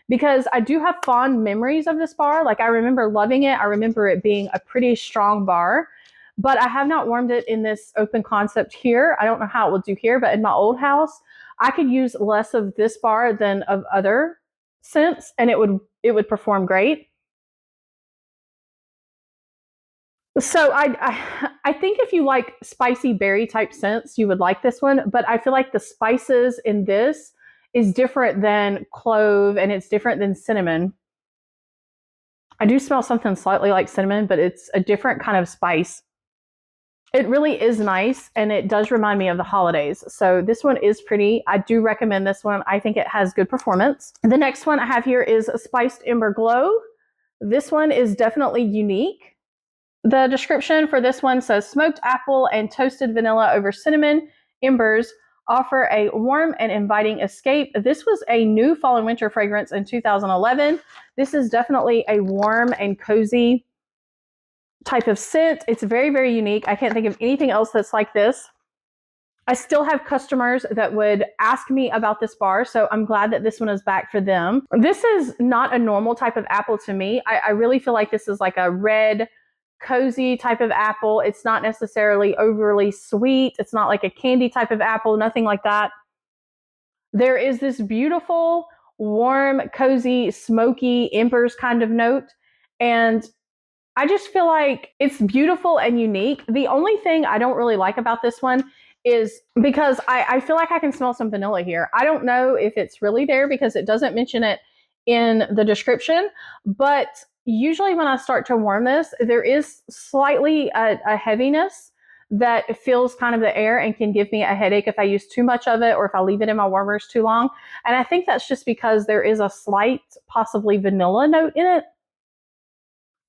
Because I do have fond memories of this bar. Like, I remember loving it. I remember it being a pretty strong bar, but I have not warmed it in this open concept here. I don't know how it will do here, but in my old house, I could use less of this bar than of other scents, and it would perform great. So I think if you like spicy berry type scents, you would like this one, but I feel like the spices in this is different than clove, and it's different than cinnamon. I do smell something slightly like cinnamon, but it's a different kind of spice. It really is nice, and it does remind me of the holidays. So this one is pretty. I do recommend this one. I think it has good performance. The next one I have here is a Spiced Ember Glow. This one is definitely unique. The description for this one says, smoked apple and toasted vanilla over cinnamon embers offer a warm and inviting escape. This was a new fall and winter fragrance in 2011. This is definitely a warm and cozy type of scent. It's very, very unique. I can't think of anything else that's like this. I still have customers that would ask me about this bar, so I'm glad that this one is back for them. This is not a normal type of apple to me. I really feel like this is like a red, cozy type of apple. It's not necessarily overly sweet. It's not like a candy type of apple, nothing like that. There is this beautiful, warm, cozy, smoky embers kind of note, and I just feel like it's beautiful and unique. The only thing I don't really like about this one is because I feel like I can smell some vanilla here. I don't know if it's really there because it doesn't mention it in the description, but usually when I start to warm this, there is slightly a heaviness that fills kind of the air and can give me a headache if I use too much of it or if I leave it in my warmers too long. And I think that's just because there is a slight, possibly vanilla note in it.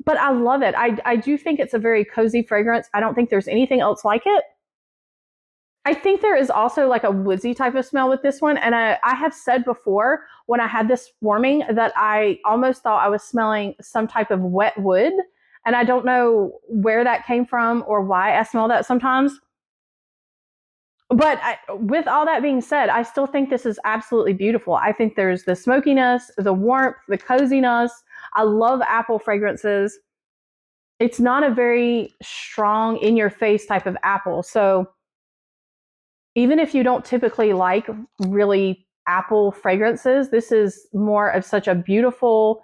But I love it. I do think it's a very cozy fragrance. I don't think there's anything else like it. I think there is also like a woodsy type of smell with this one. And I have said before when I had this warming that I almost thought I was smelling some type of wet wood. And I don't know where that came from or why I smell that sometimes. But with all that being said, I still think this is absolutely beautiful. I think there's the smokiness, the warmth, the coziness. I love apple fragrances. It's not a very strong in-your-face type of apple. So even if you don't typically like really apple fragrances, this is more of such a beautiful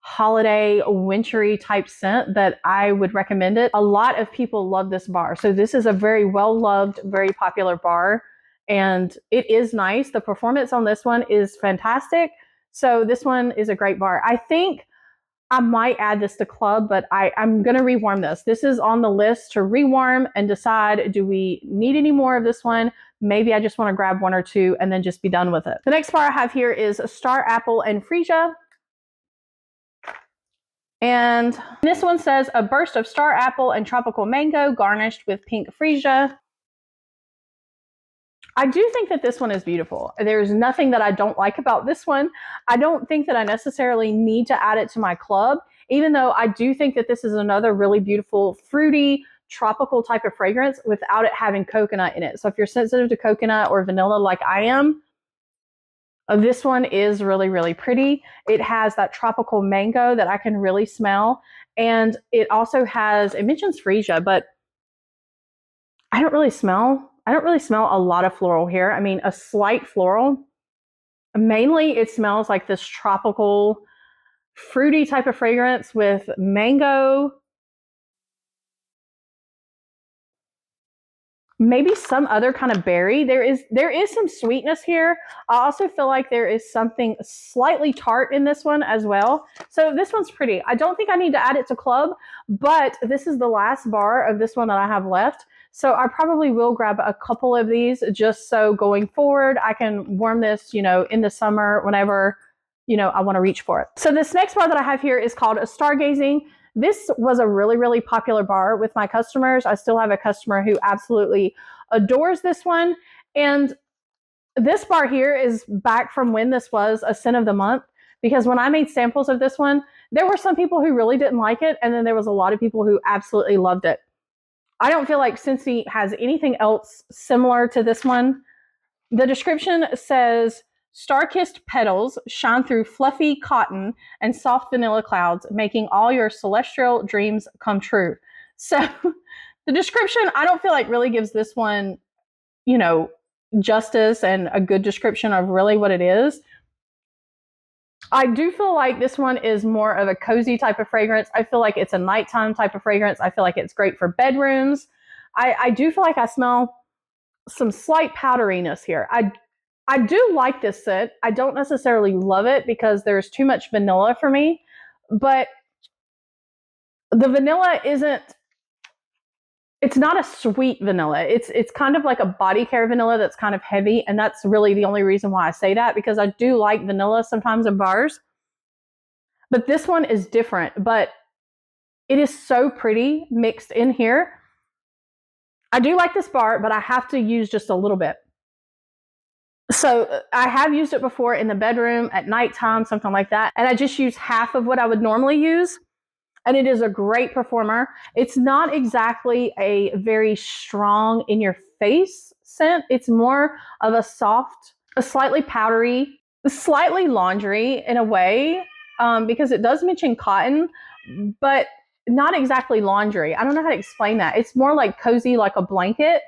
holiday, wintry type scent that I would recommend it. A lot of people love this bar. So this is a very well-loved, very popular bar, and it is nice. The performance on this one is fantastic. So this one is a great bar. I think I might add this to club, but I'm going to rewarm this. This is on the list to rewarm and decide, do we need any more of this one? Maybe I just want to grab one or two and then just be done with it. The next bar I have here is Star Apple and Freesia. And this one says, a burst of star apple and tropical mango garnished with pink freesia. I do think that this one is beautiful. There's nothing that I don't like about this one. I don't think that I necessarily need to add it to my club, even though I do think that this is another really beautiful, fruity, tropical type of fragrance without it having coconut in it. So if you're sensitive to coconut or vanilla like I am, This one is really, really pretty. It has that tropical mango that I can really smell. And it also has, it mentions freesia, but I don't really smell a lot of floral here. I mean, a slight floral. Mainly it smells like this tropical, fruity type of fragrance with mango, maybe some other kind of berry. There is some sweetness here. I also feel like there is something slightly tart in this one as well. So this one's pretty. I don't think I need to add it to club, but this is the last bar of this one that I have left. So I probably will grab a couple of these just so going forward, I can warm this, you know, in the summer whenever, you know, I want to reach for it. So this next bar that I have here is called a Stargazing. This was a really, really popular bar with my customers. I still have a customer who absolutely adores this one. And this bar here is back from when this was a scent of the month, because when I made samples of this one, there were some people who really didn't like it. And then there was a lot of people who absolutely loved it. I don't feel like Scentsy has anything else similar to this one. The description says, star-kissed petals shine through fluffy cotton and soft vanilla clouds, making all your celestial dreams come true. So the description, I don't feel like really gives this one, you know, justice and a good description of really what it is. I do feel like this one is more of a cozy type of fragrance. I feel like it's a nighttime type of fragrance. I feel like it's great for bedrooms. I do feel like I smell some slight powderiness here. I do like this scent. I don't necessarily love it because there's too much vanilla for me, but the vanilla isn't, it's not a sweet vanilla. It's kind of like a body care vanilla that's kind of heavy, and that's really the only reason why I say that, because I do like vanilla sometimes in bars. But this one is different, but it is so pretty mixed in here. I do like this bar, but I have to use just a little bit. So I have used it before in the bedroom at nighttime, something like that. And I just use half of what I would normally use. And it is a great performer. It's not exactly a very strong in your face scent. It's more of a soft, a slightly powdery, slightly laundry in a way, because it does mention cotton, but not exactly laundry. I don't know how to explain that. It's more like cozy, like a blanket.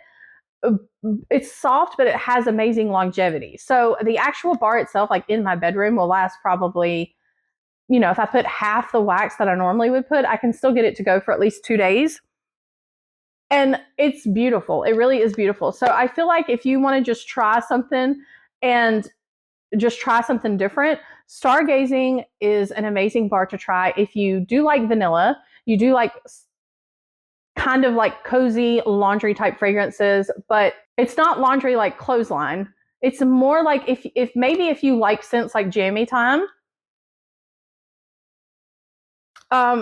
It's soft, but it has amazing longevity. So the actual bar itself, like in my bedroom, will last probably, you know, if I put half the wax that I normally would put, I can still get it to go for at least 2 days. And it's beautiful. It really is beautiful. So I feel like if you want to just try something and just try something different, Stargazing is an amazing bar to try. If you do like vanilla, you do like kind of like cozy laundry type fragrances, but it's not laundry like clothesline. It's more like if maybe if you like scents like Jammy Time,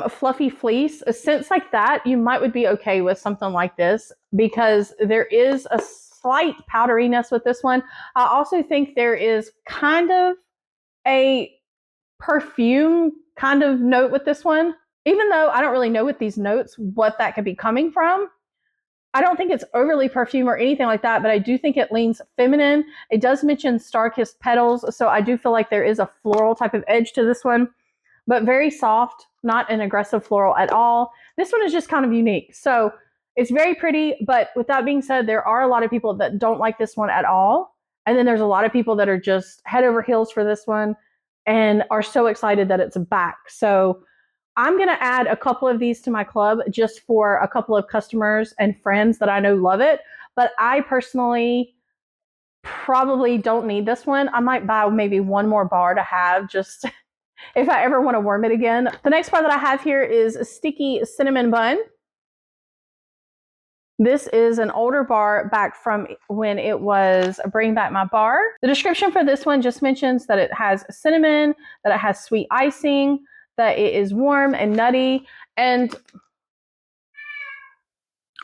fluffy fleece, scents like that, you would be okay with something like this, because there is a slight powderiness with this one. I also think there is kind of a perfume kind of note with this one, even though I don't really know with these notes what that could be coming from. I don't think it's overly perfume or anything like that, but I do think it leans feminine. It does mention star-kissed petals, so I do feel like there is a floral type of edge to this one, but very soft, not an aggressive floral at all. This one is just kind of unique. So it's very pretty, but with that being said, there are a lot of people that don't like this one at all. And then there's a lot of people that are just head over heels for this one and are so excited that it's back. So I'm going to add a couple of these to my club just for a couple of customers and friends that I know love it. But I personally probably don't need this one. I might buy maybe one more bar to have just if I ever want to worm it again. The next bar that I have here is a Sticky Cinnamon Bun. This is an older bar back from when it was Bring Back My Bar. The description for this one just mentions that it has cinnamon, that it has sweet icing, that it is warm and nutty. And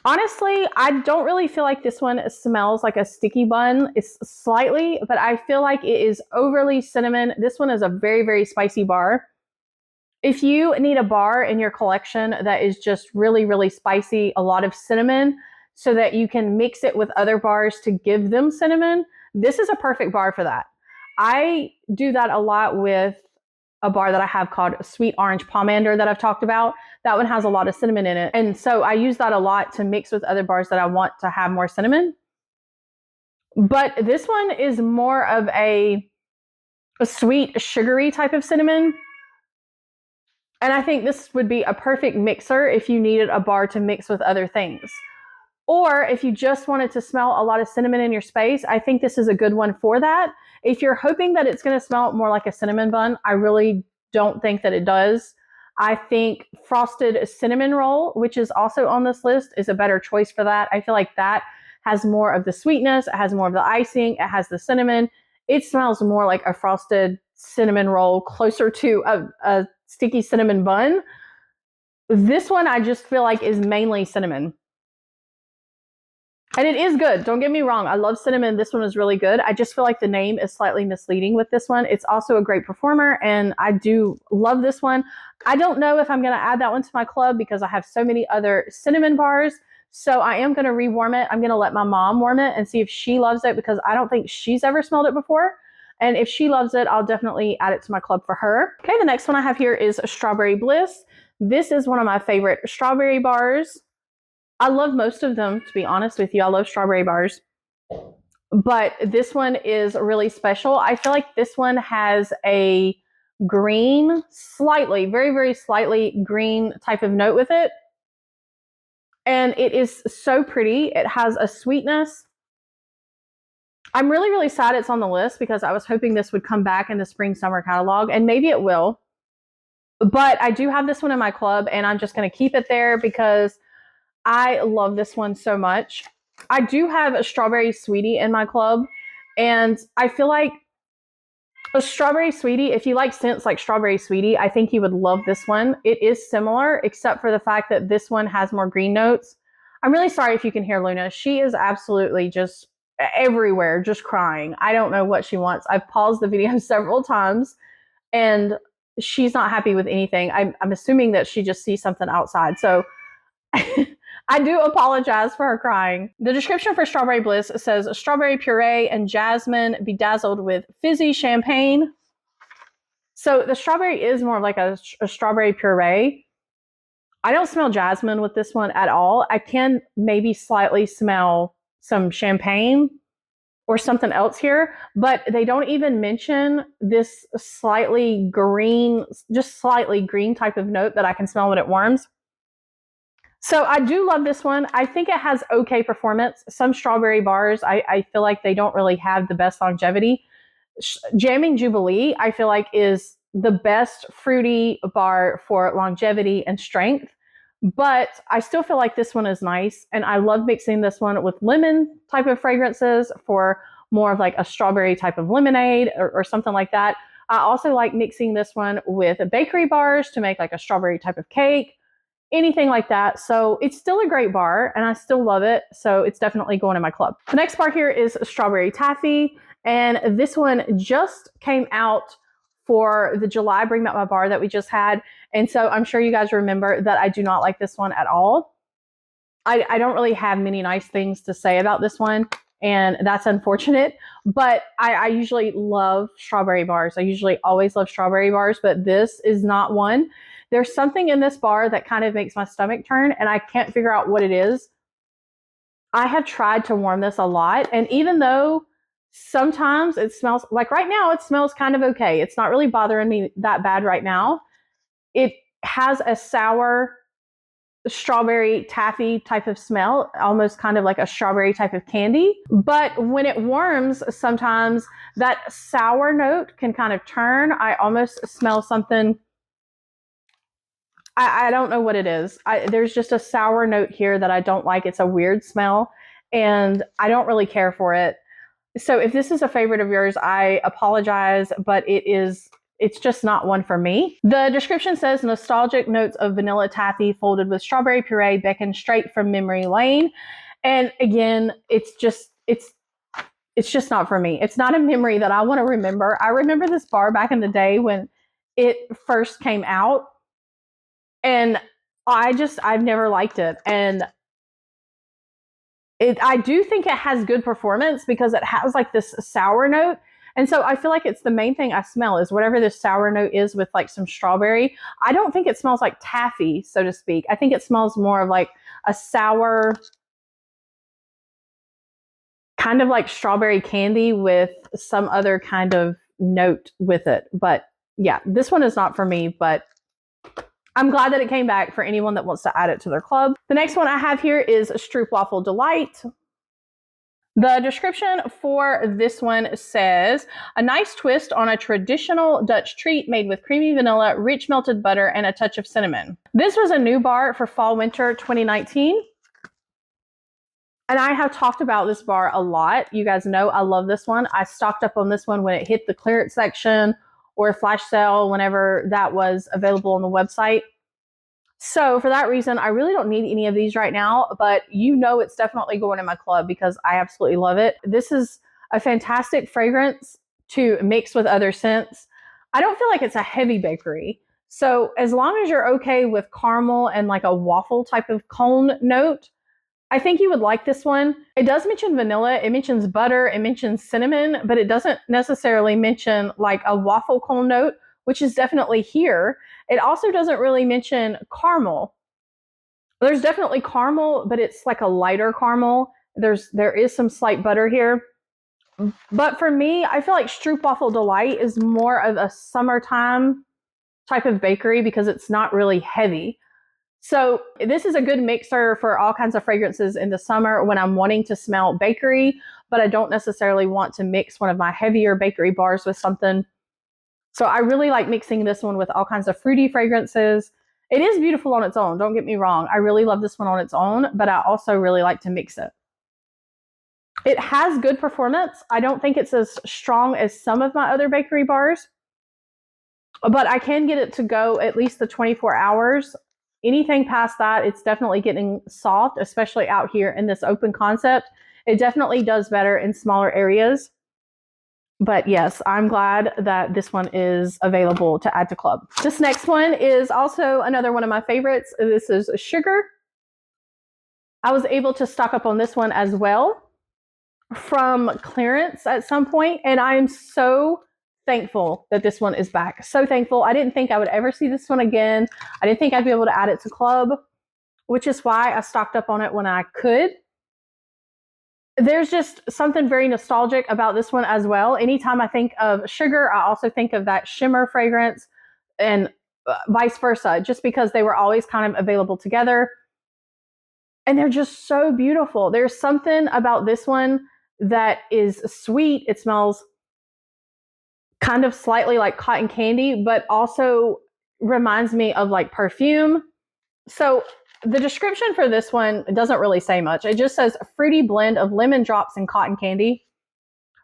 honestly, I don't really feel like this one smells like a sticky bun. It's slightly, but I feel like it is overly cinnamon. This one is a very, very spicy bar. If you need a bar in your collection that is just really, really spicy, a lot of cinnamon, so that you can mix it with other bars to give them cinnamon, this is a perfect bar for that. I do that a lot with a bar that I have called Sweet Orange Pomander that I've talked about. That one has a lot of cinnamon in it. And so I use that a lot to mix with other bars that I want to have more cinnamon. But this one is more of a sweet, sugary type of cinnamon. And I think this would be a perfect mixer if you needed a bar to mix with other things. Or if you just wanted to smell a lot of cinnamon in your space, I think this is a good one for that. If you're hoping that it's going to smell more like a cinnamon bun, I really don't think that it does. I think frosted cinnamon roll, which is also on this list, is a better choice for that. I feel like that has more of the sweetness, it has more of the icing, it has the cinnamon. It smells more like a frosted cinnamon roll, closer to a sticky cinnamon bun. This one I just feel like is mainly cinnamon. And it is good. Don't get me wrong. I love cinnamon. This one is really good. I just feel like the name is slightly misleading with this one. It's also a great performer, and I do love this one. I don't know if I'm going to add that one to my club because I have so many other cinnamon bars. So I am going to rewarm it. I'm going to let my mom warm it and see if she loves it, because I don't think she's ever smelled it before. And if she loves it, I'll definitely add it to my club for her. Okay, the next one I have here is Strawberry Bliss. This is one of my favorite strawberry bars. I love most of them, to be honest with you. I love strawberry bars. But this one is really special. I feel like this one has a green, slightly, very, very slightly green type of note with it. And it is so pretty. It has a sweetness. I'm really, really sad it's on the list because I was hoping this would come back in the spring summer catalog, and maybe it will. But I do have this one in my club, and I'm just going to keep it there because I love this one so much. I do have a Strawberry Sweetie in my club, and I feel like a Strawberry Sweetie, if you like scents like Strawberry Sweetie, I think you would love this one. It is similar, except for the fact that this one has more green notes. I'm really sorry if you can hear Luna. She is absolutely just everywhere, just crying. I don't know what she wants. I've paused the video several times, and she's not happy with anything. I'm assuming that she just sees something outside. So I do apologize for her crying. The description for Strawberry Bliss says strawberry puree and jasmine bedazzled with fizzy champagne. So the strawberry is more like a strawberry puree. I don't smell jasmine with this one at all. I can maybe slightly smell some champagne or something else here, but they don't even mention this slightly green, just slightly green type of note that I can smell when it warms. So I do love this one. I think it has okay performance. Some strawberry bars, I feel like they don't really have the best longevity. Jamming Jubilee, I feel like, is the best fruity bar for longevity and strength. But I still feel like this one is nice. And I love mixing this one with lemon type of fragrances for more of like a strawberry type of lemonade or something like that. I also like mixing this one with bakery bars to make like a strawberry type of cake. Anything like that. So it's still a great bar and I still love it. So it's definitely going in my club. The next bar here is Strawberry Taffy. And this one just came out for the July Bring Back My Bar that we just had. And so I'm sure you guys remember that I do not like this one at all. I don't really have many nice things to say about this one, and that's unfortunate. But I usually love strawberry bars. I usually always love strawberry bars, but this is not one. There's something in this bar that kind of makes my stomach turn, and I can't figure out what it is. I have tried to warm this a lot, and even though sometimes it smells, like right now, it smells kind of okay. It's not really bothering me that bad right now. It has a sour strawberry taffy type of smell, almost kind of like a strawberry type of candy. But when it warms, sometimes that sour note can kind of turn. I almost smell something. I don't know what it is. There's just a sour note here that I don't like. It's a weird smell, and I don't really care for it. So if this is a favorite of yours, I apologize, but it's just not one for me. The description says nostalgic notes of vanilla taffy folded with strawberry puree beckon straight from memory lane. And again, it's just not for me. It's not a memory that I want to remember. I remember this bar back in the day when it first came out, and I've never liked it. And I do think it has good performance because it has like this sour note. And so I feel like it's the main thing I smell is whatever this sour note is with like some strawberry. I don't think it smells like taffy, so to speak. I think it smells more of like a sour, kind of like strawberry candy with some other kind of note with it. But yeah, this one is not for me, but I'm glad that it came back for anyone that wants to add it to their club. The next one I have here is Stroopwafel Delight. The description for this one says, a nice twist on a traditional Dutch treat made with creamy vanilla, rich melted butter, and a touch of cinnamon. This was a new bar for fall-winter 2019. And I have talked about this bar a lot. You guys know I love this one. I stocked up on this one when it hit the clearance section or flash sale whenever that was available on the website. So for that reason, I really don't need any of these right now, but you know it's definitely going in my club because I absolutely love it. This is a fantastic fragrance to mix with other scents. I don't feel like it's a heavy bakery. So as long as you're okay with caramel and like a waffle type of cone note, I think you would like this one. It does mention vanilla, it mentions butter, it mentions cinnamon, but it doesn't necessarily mention like a waffle cone note, which is definitely here. It also doesn't really mention caramel. There's definitely caramel, but it's like a lighter caramel. There is some slight butter here. But for me, I feel like Stroopwafel Delight is more of a summertime type of bakery because it's not really heavy. So this is a good mixer for all kinds of fragrances in the summer when I'm wanting to smell bakery, but I don't necessarily want to mix one of my heavier bakery bars with something. So I really like mixing this one with all kinds of fruity fragrances. It is beautiful on its own, don't get me wrong. I really love this one on its own, but I also really like to mix it. It has good performance. I don't think it's as strong as some of my other bakery bars, but I can get it to go at least the 24 hours. Anything past that, it's definitely getting soft, especially out here in this open concept. It definitely does better in smaller areas. But yes, I'm glad that this one is available to add to club. This next one is also another one of my favorites. This is Sugar. I was able to stock up on this one as well from clearance at some point, and I am so thankful that this one is back. So thankful. I didn't think I would ever see this one again. I didn't think I'd be able to add it to club, which is why I stocked up on it when I could. There's just something very nostalgic about this one as well. Anytime I think of Sugar, I also think of that shimmer fragrance and vice versa, just because they were always kind of available together. And they're just so beautiful. There's something about this one that is sweet. It smells kind of slightly like cotton candy, but also reminds me of like perfume. So the description for this one doesn't really say much. It just says a fruity blend of lemon drops and cotton candy.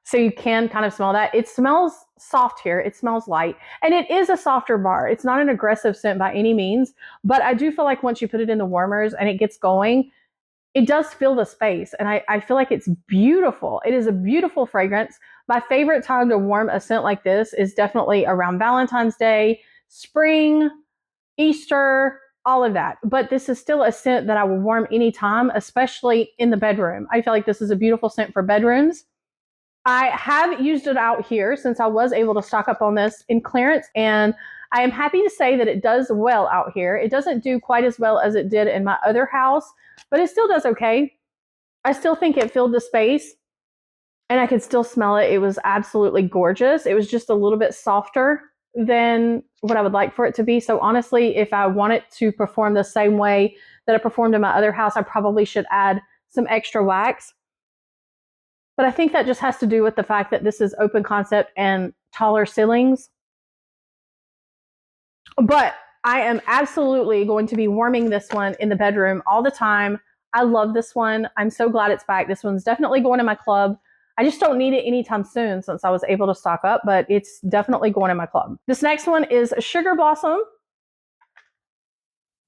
So you can kind of smell that. It smells soft here. It smells light. And it is a softer bar. It's not an aggressive scent by any means. But I do feel like once you put it in the warmers and it gets going, it does fill the space. And I feel like it's beautiful. It is a beautiful fragrance. My favorite time to warm a scent like this is definitely around Valentine's Day, spring, Easter, all of that. But this is still a scent that I will warm anytime, especially in the bedroom. I feel like this is a beautiful scent for bedrooms. I have used it out here since I was able to stock up on this in clearance, and I am happy to say that it does well out here. It doesn't do quite as well as it did in my other house, but it still does okay. I still think it filled the space, and I could still smell it. It was absolutely gorgeous. It was just a little bit softer than what I would like for it to be. So honestly, if I want it to perform the same way that it performed in my other house, I probably should add some extra wax. But I think that just has to do with the fact that this is open concept and taller ceilings. But I am absolutely going to be warming this one in the bedroom all the time. I love this one. I'm so glad it's back. This one's definitely going in my club. I just don't need it anytime soon since I was able to stock up, but it's definitely going in my club. This next one is Sugar Blossom.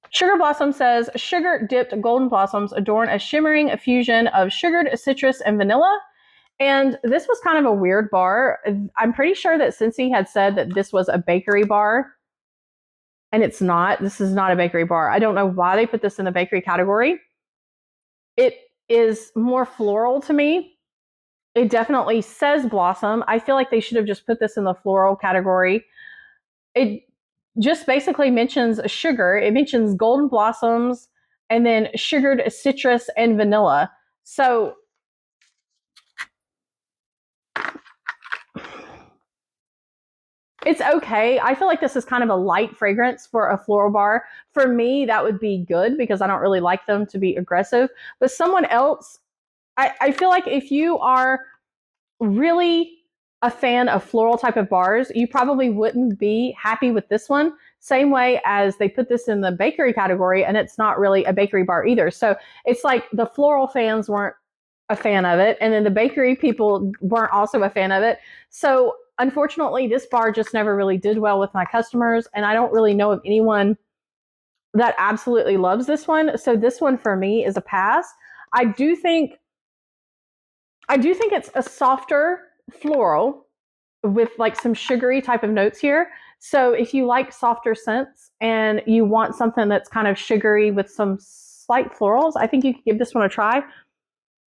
Sugar Blossom says, sugar-dipped golden blossoms adorn a shimmering fusion of sugared citrus and vanilla. And this was kind of a weird bar. I'm pretty sure that Scentsy had said that this was a bakery bar, and it's not. This is not a bakery bar. I don't know why they put this in the bakery category. It is more floral to me. It definitely says blossom. I feel like they should have just put this in the floral category. It just basically mentions sugar. It mentions golden blossoms and then sugared citrus and vanilla. So it's okay. I feel like this is kind of a light fragrance for a floral bar. For me, that would be good because I don't really like them to be aggressive. But someone else, I feel like if you are really a fan of floral type of bars, you probably wouldn't be happy with this one. Same way as they put this in the bakery category, and it's not really a bakery bar either. So it's like the floral fans weren't a fan of it, and then the bakery people weren't also a fan of it. So unfortunately, this bar just never really did well with my customers, and I don't really know of anyone that absolutely loves this one. So this one for me is a pass. I do think it's a softer floral with like some sugary type of notes here. So if you like softer scents and you want something that's kind of sugary with some slight florals, I think you could give this one a try.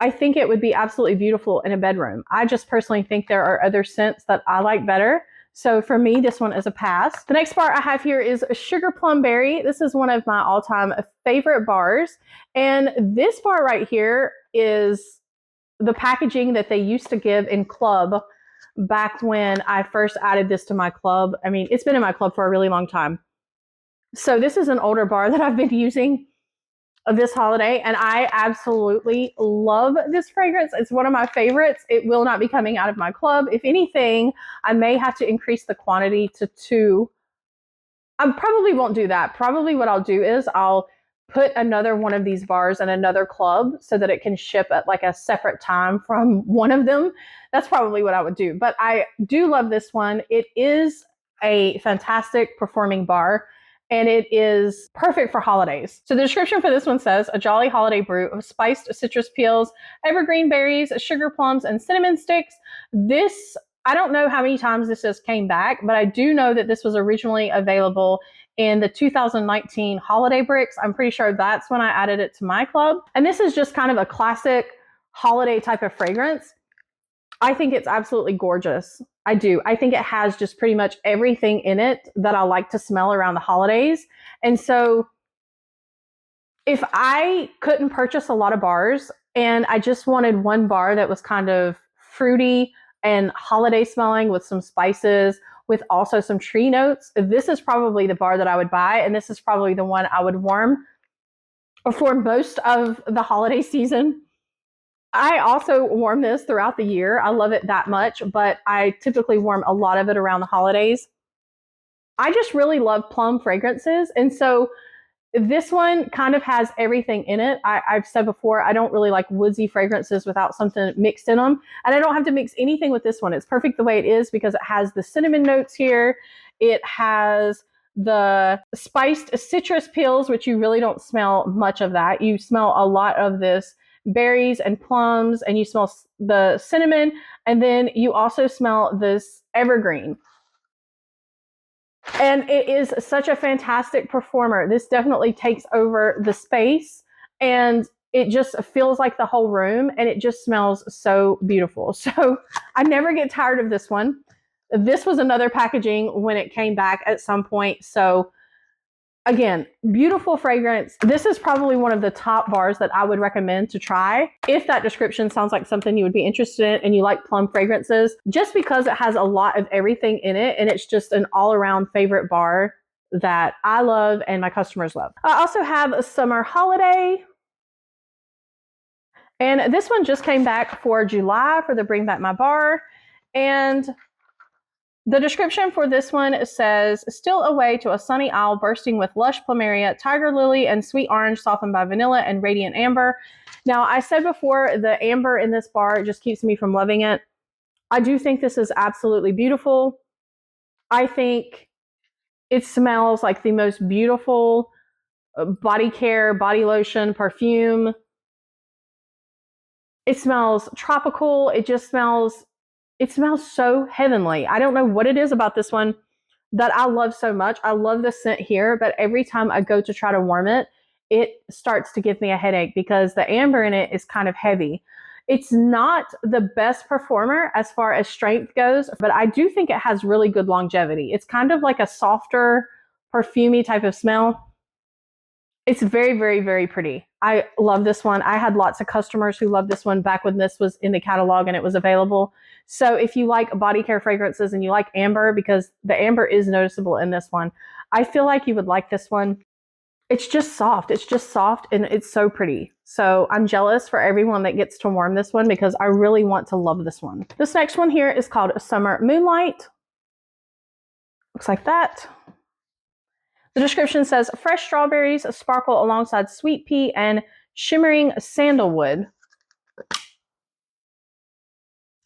I think it would be absolutely beautiful in a bedroom. I just personally think there are other scents that I like better. So for me, this one is a pass. The next bar I have here is Sugar Plum Berry. This is one of my all-time favorite bars. And this bar right here is the packaging that they used to give in club back when I first added this to my club. I mean, it's been in my club for a really long time. So this is an older bar that I've been using this holiday, and I absolutely love this fragrance. It's one of my favorites. It will not be coming out of my club. If anything, I may have to increase the quantity to 2. I probably won't do that. Probably what I'll do is I'll put another one of these bars in another club so that it can ship at like a separate time from one of them. That's probably what I would do. But I do love this one. It is a fantastic performing bar, and it is perfect for holidays. So the description for this one says, a jolly holiday brew of spiced citrus peels, evergreen berries, sugar plums, and cinnamon sticks. This, I don't know how many times this just came back, but I do know that this was originally available in the 2019 holiday bricks. I'm pretty sure that's when I added it to my club. And this is just kind of a classic holiday type of fragrance. I think it's absolutely gorgeous. I do. I think it has just pretty much everything in it that I like to smell around the holidays. And so if I couldn't purchase a lot of bars and I just wanted one bar that was kind of fruity and holiday smelling with some spices, with also some tree notes, this is probably the bar that I would buy. And this is probably the one I would warm for most of the holiday season. I also warm this throughout the year. I love it that much, but I typically warm a lot of it around the holidays. I just really love plum fragrances. And so this one kind of has everything in it. I've said before, I don't really like woodsy fragrances without something mixed in them. And I don't have to mix anything with this one. It's perfect the way it is because it has the cinnamon notes here. It has the spiced citrus peels, which you really don't smell much of that. You smell a lot of this berries and plums, and you smell the cinnamon, and then you also smell this evergreen. And it is such a fantastic performer. This definitely takes over the space, and it just feels like the whole room, and it just smells so beautiful. So I never get tired of this one. This was another packaging when it came back at some point. So again, beautiful fragrance. This is probably one of the top bars that I would recommend to try if that description sounds like something you would be interested in and you like plum fragrances, just because it has a lot of everything in it and it's just an all-around favorite bar that I love and my customers love. I also have a summer holiday. And this one just came back for July for the Bring Back My Bar. And the description for this one says, still away to a sunny isle bursting with lush plumeria, tiger lily, and sweet orange softened by vanilla and radiant amber. Now, I said before, the amber in this bar just keeps me from loving it. I do think this is absolutely beautiful. I think it smells like the most beautiful body care, body lotion, perfume. It smells tropical. It smells so heavenly. I don't know what it is about this one that I love so much. I love the scent here, but every time I go to try to warm it, it starts to give me a headache because the amber in it is kind of heavy. It's not the best performer as far as strength goes, but I do think it has really good longevity. It's kind of like a softer, perfumey type of smell. It's very, very, very pretty. I love this one. I had lots of customers who loved this one back when this was in the catalog and it was available. So if you like body care fragrances and you like amber, because the amber is noticeable in this one, I feel like you would like this one. It's just soft. It's just soft and it's so pretty. So I'm jealous for everyone that gets to warm this one because I really want to love this one. This next one here is called Summer Moonlight. Looks like that. The description says, fresh strawberries sparkle alongside sweet pea and shimmering sandalwood.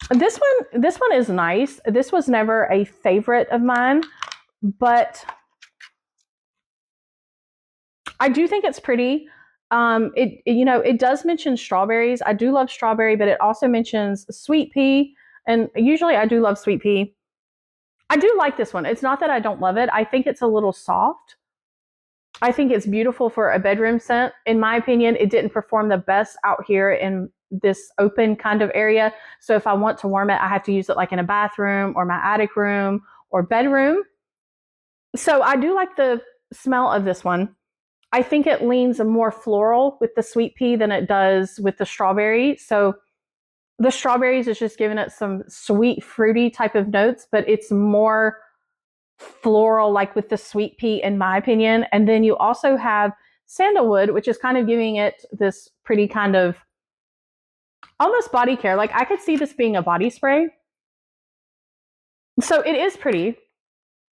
This one is nice. This was never a favorite of mine, but I do think it's pretty. It does mention strawberries. I do love strawberry, but it also mentions sweet pea, and usually I do love sweet pea. I do like this one. It's not that I don't love it. I think it's a little soft. I think it's beautiful for a bedroom scent. In my opinion, it didn't perform the best out here in this open kind of area. So if I want to warm it, I have to use it like in a bathroom or my attic room or bedroom. So I do like the smell of this one. I think it leans more floral with the sweet pea than it does with the strawberry. So the strawberries is just giving it some sweet, fruity type of notes, but it's more floral like with the sweet pea in my opinion. And then you also have sandalwood, which is kind of giving it this pretty kind of almost body care. Like I could see this being a body spray. So it is pretty.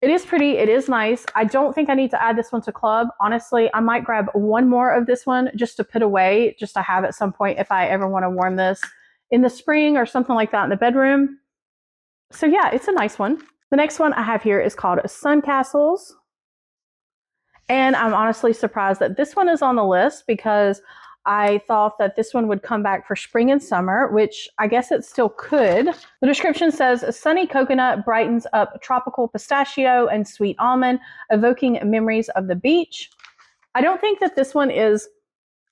It is pretty. It is nice. I don't think I need to add this one to club. Honestly, I might grab one more of this one just to put away, just to have at some point if I ever want to warm this in the spring or something like that in the bedroom. So yeah, it's a nice one. The next one I have here is called Sun Castles. And I'm honestly surprised that this one is on the list because I thought that this one would come back for spring and summer, which I guess it still could. The description says, sunny coconut brightens up tropical pistachio and sweet almond, evoking memories of the beach. I don't think that this one is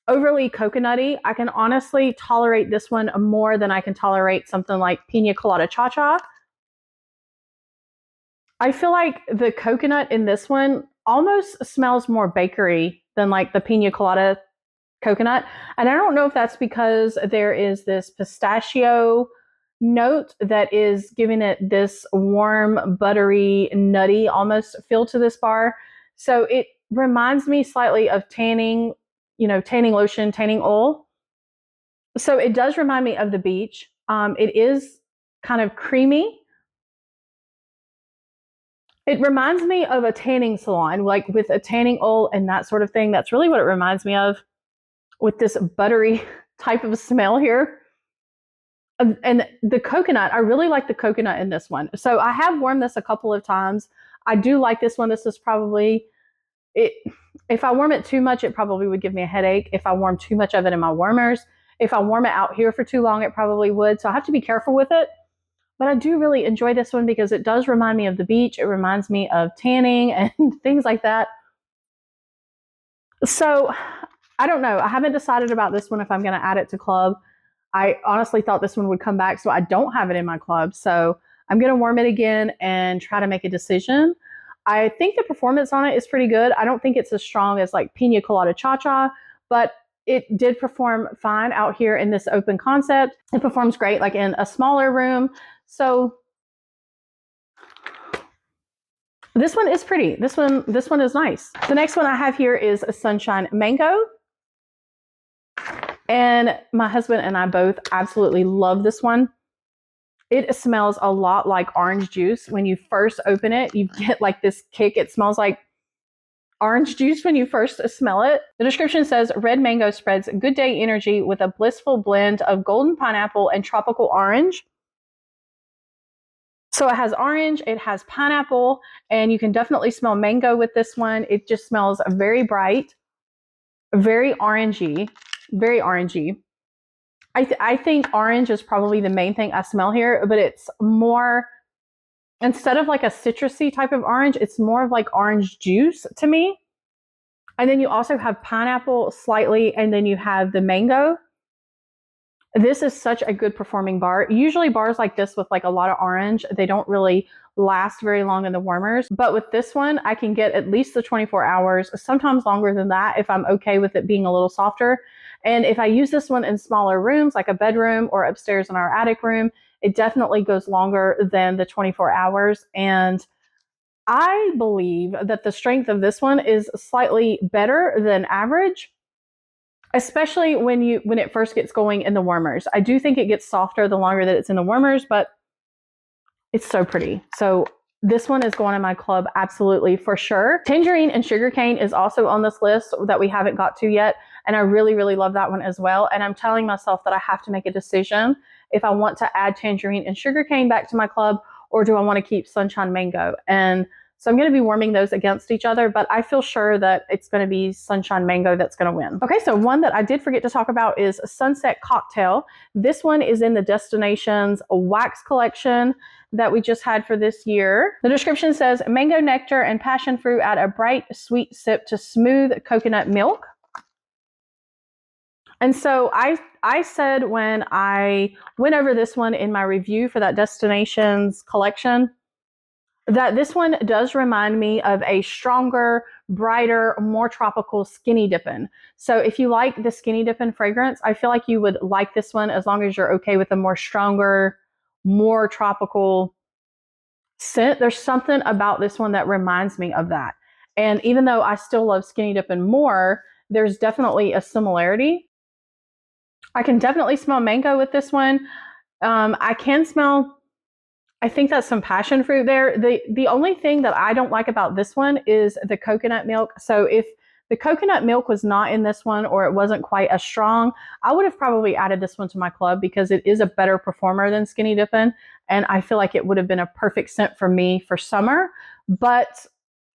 overly coconutty. I can honestly tolerate this one more than I can tolerate something like Pina Colada Cha-Cha. I feel like the coconut in this one almost smells more bakery than like the Pina Colada coconut. And I don't know if that's because there is this pistachio note that is giving it this warm, buttery, nutty almost feel to this bar. So it reminds me slightly of tanning, tanning lotion, tanning oil. So it does remind me of the beach. It is kind of creamy. It reminds me of a tanning salon, like with a tanning oil and that sort of thing. That's really what it reminds me of with this buttery type of smell here. And the coconut, I really like the coconut in this one. So I have warmed this a couple of times. I do like this one. This is probably it. If I warm it too much, it probably would give me a headache. If I warm too much of it in my warmers, if I warm it out here for too long, it probably would. So I have to be careful with it. But I do really enjoy this one because it does remind me of the beach. It reminds me of tanning and things like that. So I don't know. I haven't decided about this one if I'm going to add it to club. I honestly thought this one would come back, so I don't have it in my club. So I'm going to warm it again and try to make a decision. I think the performance on it is pretty good. I don't think it's as strong as like Pina Colada Cha-Cha, but it did perform fine out here in this open concept. It performs great like in a smaller room. So this one is pretty. This one is nice. The next one I have here is a Sunshine Mango. And my husband and I both absolutely love this one. It smells a lot like orange juice. When you first open it, you get like this kick. It smells like orange juice when you first smell it. The description says, red mango spreads good day energy with a blissful blend of golden pineapple and tropical orange. So it has orange, it has pineapple, and you can definitely smell mango with this one. It just smells very bright, very orangey, very orangey. I think orange is probably the main thing I smell here, but it's more, instead of like a citrusy type of orange, it's more of like orange juice to me. And then you also have pineapple slightly, and then you have the mango. This is such a good performing bar. Usually bars like this with like a lot of orange, they don't really last very long in the warmers. But with this one, I can get at least the 24 hours, sometimes longer than that if I'm okay with it being a little softer. And if I use this one in smaller rooms, like a bedroom or upstairs in our attic room, it definitely goes longer than the 24 hours. And I believe that the strength of this one is slightly better than average, especially when it first gets going in the warmers. I do think it gets softer the longer that it's in the warmers, but it's so pretty. So this one is going in my club absolutely for sure. Tangerine and sugarcane is also on this list that we haven't got to yet. And I really, really love that one as well. And I'm telling myself that I have to make a decision if I want to add tangerine and sugarcane back to my club, or do I want to keep sunshine mango? And so I'm going to be warming those against each other, but I feel sure that it's going to be sunshine mango that's going to win. Okay, so one that I did forget to talk about is Sunset Cocktail. This one is in the Destinations Wax Collection that we just had for this year. The description says, mango nectar and passion fruit add a bright, sweet sip to smooth coconut milk. And so I said when I went over this one in my review for that Destinations collection, that this one does remind me of a stronger, brighter, more tropical Skinny Dippin'. So if you like the Skinny Dippin' fragrance, I feel like you would like this one as long as you're okay with a more stronger, more tropical scent. There's something about this one that reminds me of that. And even though I still love Skinny Dippin' more, there's definitely a similarity. I can definitely smell mango with this one. I can smell, I think that's some passion fruit there. The only thing that I don't like about this one is the coconut milk. So if the coconut milk was not in this one, or it wasn't quite as strong, I would have probably added this one to my club because it is a better performer than Skinny Dippin'. And I feel like it would have been a perfect scent for me for summer. But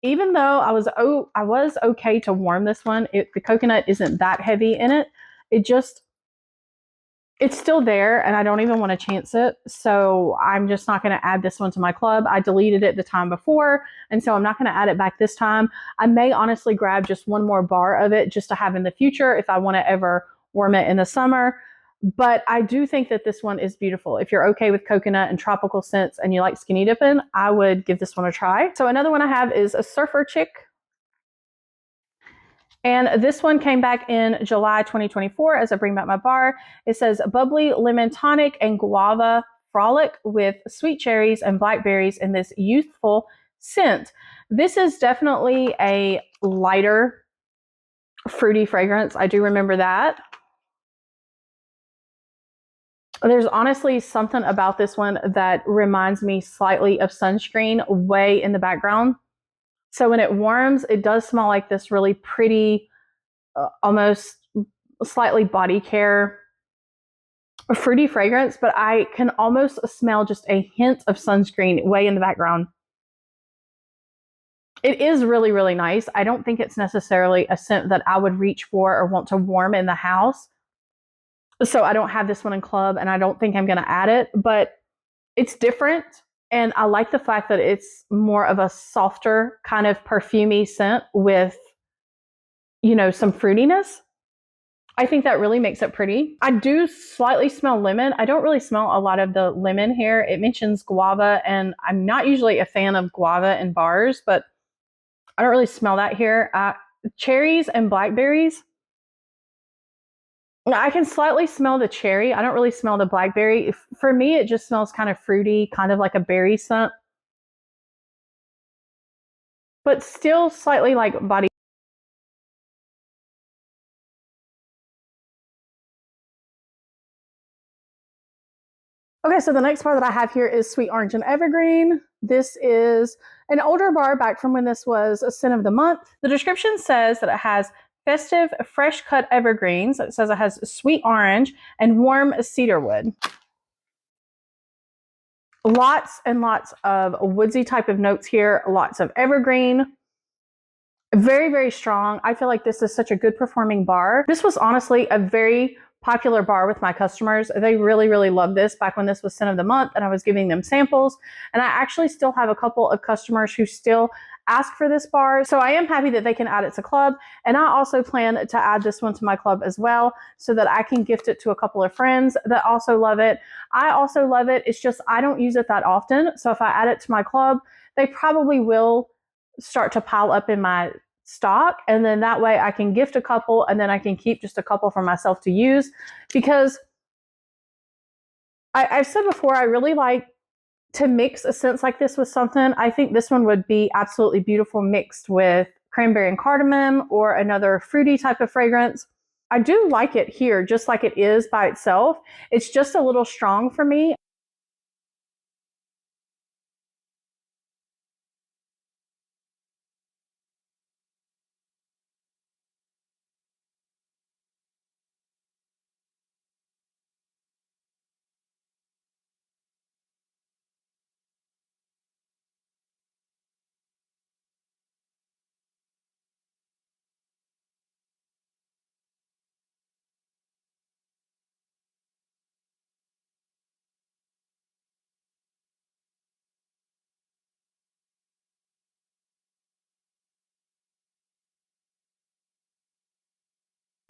even though I was okay to warm this one, the coconut isn't that heavy in it. It's still there, and I don't even want to chance it. So I'm just not going to add this one to my club. I deleted it the time before, and so I'm not going to add it back this time. I may honestly grab just one more bar of it just to have in the future if I want to ever warm it in the summer. But I do think that this one is beautiful. If you're okay with coconut and tropical scents and you like Skinny Dippin', I would give this one a try. So another one I have is a Surfer Chick. And this one came back in July 2024 as I bring back my bar. It says bubbly lemon tonic and guava frolic with sweet cherries and blackberries in this youthful scent. This is definitely a lighter fruity fragrance. I do remember that. There's honestly something about this one that reminds me slightly of sunscreen way in the background. So when it warms, it does smell like this really pretty, almost slightly body care, fruity fragrance, but I can almost smell just a hint of sunscreen way in the background. It is really, really nice. I don't think it's necessarily a scent that I would reach for or want to warm in the house. So I don't have this one in club, and I don't think I'm going to add it, but it's different. And I like the fact that it's more of a softer kind of perfumey scent with, some fruitiness. I think that really makes it pretty. I do slightly smell lemon. I don't really smell a lot of the lemon here. It mentions guava, and I'm not usually a fan of guava in bars, but I don't really smell that here. Cherries and blackberries. I can slightly smell the cherry. I don't really smell the blackberry. For me, it just smells kind of fruity, kind of like a berry scent, but still slightly like body. Okay, so the next bar that I have here is Sweet Orange and Evergreen. This is an older bar back from when this was a scent of the month. The description says that it has festive, fresh cut evergreens. It says it has sweet orange and warm cedarwood. Lots and lots of woodsy type of notes here, lots of evergreen. Very, very strong. I feel like this is such a good performing bar. This was honestly a very popular bar with my customers. They really, really love this back when this was scent of the month and I was giving them samples. And I actually still have a couple of customers who still ask for this bar. So I am happy that they can add it to club. And I also plan to add this one to my club as well so that I can gift it to a couple of friends that also love it. I also love it. It's just I don't use it that often. So if I add it to my club, they probably will start to pile up in my stock, and then that way I can gift a couple and then I can keep just a couple for myself to use, because I've said before I really like to mix a scent like this with something. I think this one would be absolutely beautiful mixed with cranberry and cardamom or another fruity type of fragrance. I do like it here just like it is by itself. It's just a little strong for me.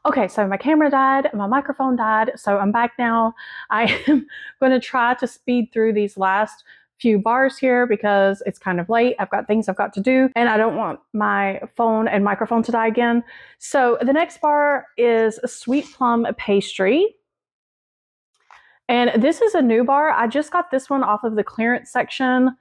Okay, so my camera died, my microphone died, so I'm back now. I am going to try to speed through these last few bars here because it's kind of late. I've got things I've got to do and I don't want my phone and microphone to die again. So the next bar is Sweet Plum Pastry. And this is a new bar. I just got this one off of the clearance section.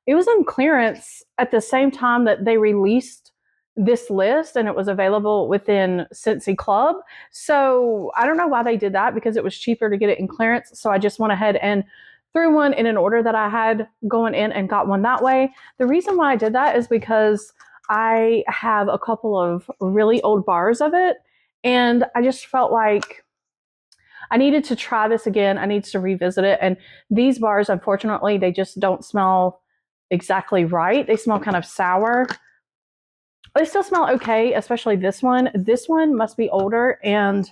It was on clearance at the same time that they released this list, and it was available within Scentsy Club. So I don't know why they did that, because it was cheaper to get it in clearance. So I just went ahead and threw one in an order that I had going in and got one that way. The reason why I did that is because I have a couple of really old bars of it, and I just felt like I needed to try this again. I need to revisit it. And these bars, unfortunately, they just don't smell exactly right. They smell kind of sour. They still smell okay, especially this one. This one must be older, and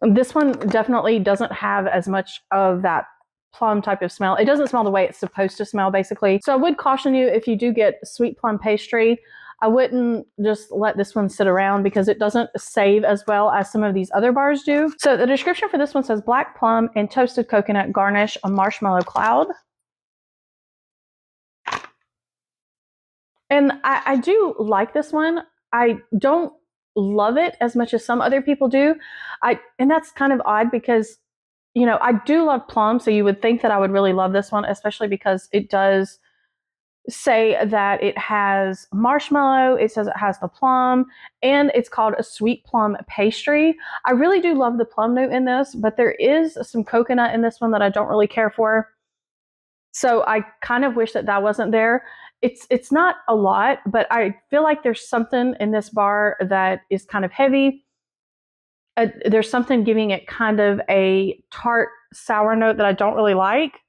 this one definitely doesn't have as much of that plum type of smell. It doesn't smell the way it's supposed to smell, basically. So I would caution you, if you do get Sweet Plum Pastry, I wouldn't just let this one sit around because it doesn't save as well as some of these other bars do. So the description for this one says black plum and toasted coconut garnish a marshmallow cloud. And I do like this one. I don't love it as much as some other people do. And that's kind of odd because, you know, I do love plum. So you would think that I would really love this one, especially because it does say that it has marshmallow. It says it has the plum, and it's called a sweet plum pastry. I really do love the plum note in this, but there is some coconut in this one that I don't really care for. So I kind of wish that that wasn't there. It's not a lot, but I feel like there's something in this bar that is kind of heavy. There's something giving it kind of a tart, sour note that I don't really like.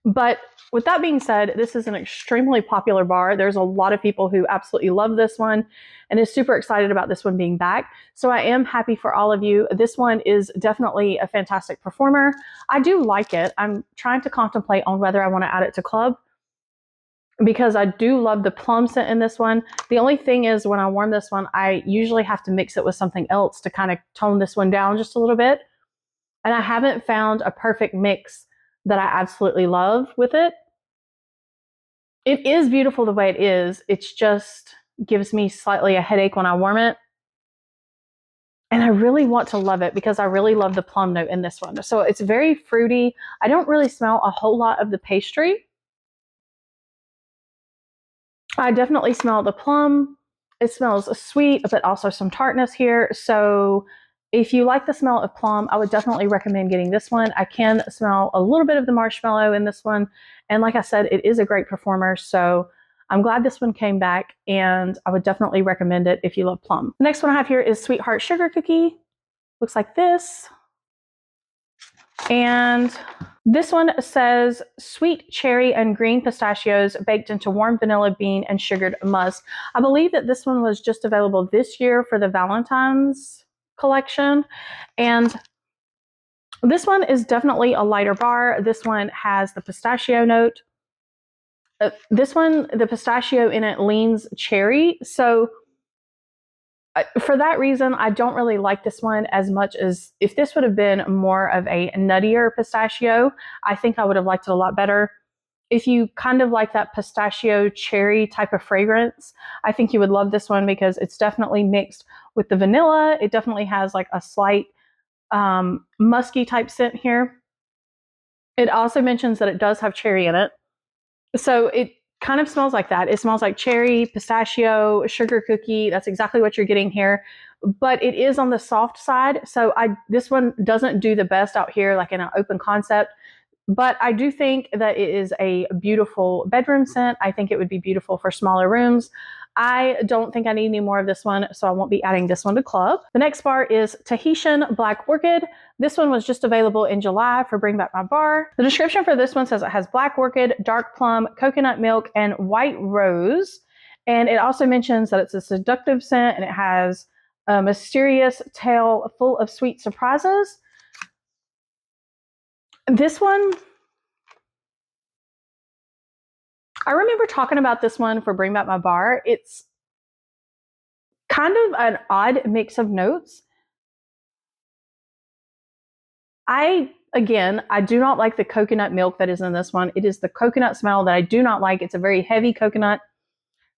But with that being said, this is an extremely popular bar. There's a lot of people who absolutely love this one and is super excited about this one being back. So I am happy for all of you. This one is definitely a fantastic performer. I do like it. I'm trying to contemplate on whether I want to add it to club, because I do love the plum scent in this one. The only thing is, when I warm this one, I usually have to mix it with something else to kind of tone this one down just a little bit. And I haven't found a perfect mix that I absolutely love with it. It is beautiful the way it is. It's just gives me slightly a headache when I warm it. And I really want to love it because I really love the plum note in this one. So it's very fruity. I don't really smell a whole lot of the pastry. I definitely smell the plum. It smells sweet, but also some tartness here. So if you like the smell of plum, I would definitely recommend getting this one. I can smell a little bit of the marshmallow in this one. And like I said, it is a great performer. So I'm glad this one came back, and I would definitely recommend it if you love plum. The next one I have here is Sweetheart Sugar Cookie. Looks like this. And this one says sweet cherry and green pistachios baked into warm vanilla bean and sugared musk. I believe that this one was just available this year for the Valentine's collection. And this one is definitely a lighter bar. This one has the pistachio note. This one, the pistachio in it leans cherry. So for that reason, I don't really like this one as much as if this would have been more of a nuttier pistachio, I think I would have liked it a lot better. If you kind of like that pistachio cherry type of fragrance, I think you would love this one because it's definitely mixed with the vanilla. It definitely has like a slight musky type scent here. It also mentions that it does have cherry in it. So it kind of smells like that. It smells like cherry, pistachio, sugar cookie. That's exactly what you're getting here. But it is on the soft side. So this one doesn't do the best out here like in an open concept. But I do think that it is a beautiful bedroom scent. I think it would be beautiful for smaller rooms. I don't think I need any more of this one, so I won't be adding this one to club. The next bar is Tahitian Black Orchid. This one was just available in July for Bring Back My Bar. The description for this one says it has black orchid, dark plum, coconut milk, and white rose. And it also mentions that it's a seductive scent and it has a mysterious tail full of sweet surprises. This one, I remember talking about this one for Bring Back My Bar. It's kind of an odd mix of notes. I do not like the coconut milk that is in this one. It is the coconut smell that I do not like. It's a very heavy coconut.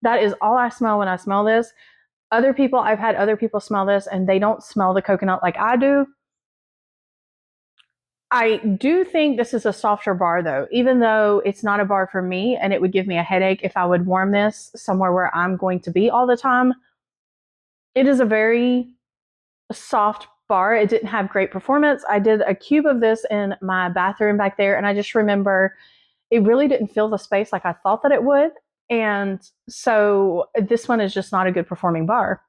That is all I smell when I smell this. I've had other people smell this and they don't smell the coconut like I do. I do think this is a softer bar though, even though it's not a bar for me and it would give me a headache if I would warm this somewhere where I'm going to be all the time. It is a very soft bar. It didn't have great performance. I did a cube of this in my bathroom back there and I just remember it really didn't fill the space like I thought that it would. And so this one is just not a good performing bar.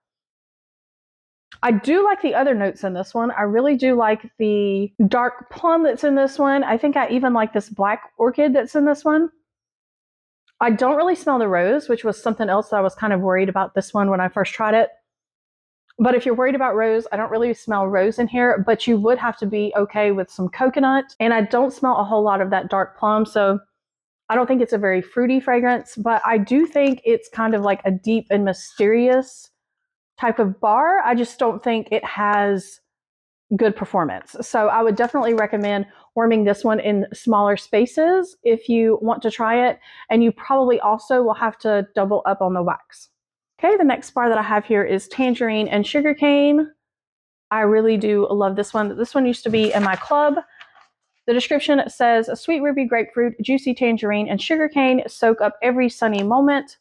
I do like the other notes in this one. I really do like the dark plum that's in this one. I think I even like this black orchid that's in this one. I don't really smell the rose, which was something else that I was kind of worried about this one when I first tried it. But if you're worried about rose, I don't really smell rose in here, but you would have to be okay with some coconut. And I don't smell a whole lot of that dark plum. So I don't think it's a very fruity fragrance, but I do think it's kind of like a deep and mysterious type of bar. I just don't think it has good performance. So I would definitely recommend warming this one in smaller spaces if you want to try it. And you probably also will have to double up on the wax. Okay, the next bar that I have here is Tangerine and Sugarcane. I really do love this one. This one used to be in my club. The description says, a sweet ruby grapefruit, juicy tangerine, and sugarcane soak up every sunny moment.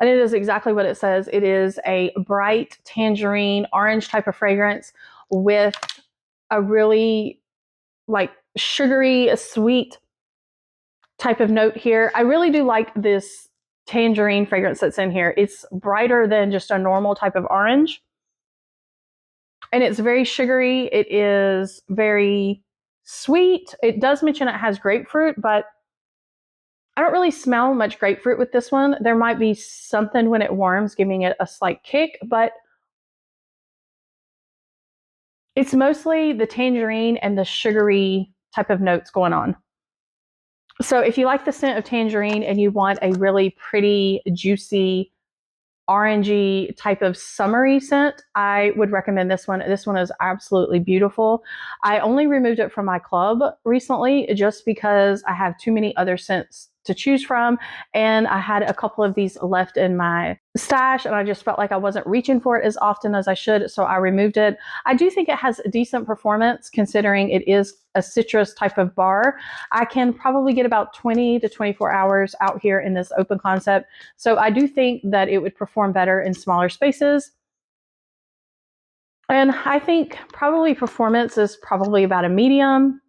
And it is exactly what it says. It is a bright tangerine, orange type of fragrance with a really like sugary, sweet type of note here. I really do like this tangerine fragrance that's in here. It's brighter than just a normal type of orange. And it's very sugary. It is very sweet. It does mention it has grapefruit, but I don't really smell much grapefruit with this one. There might be something when it warms giving it a slight kick, but it's mostly the tangerine and the sugary type of notes going on. So if you like the scent of tangerine and you want a really pretty, juicy, orangey type of summery scent, I would recommend this one. This one is absolutely beautiful. I only removed it from my club recently just because I have too many other scents to choose from, and I had a couple of these left in my stash and I just felt like I wasn't reaching for it as often as I should, so I removed it. I do think it has decent performance considering it is a citrus type of bar. I can probably get about 20 to 24 hours out here in this open concept, so I do think that it would perform better in smaller spaces. And I think probably performance is probably about a medium.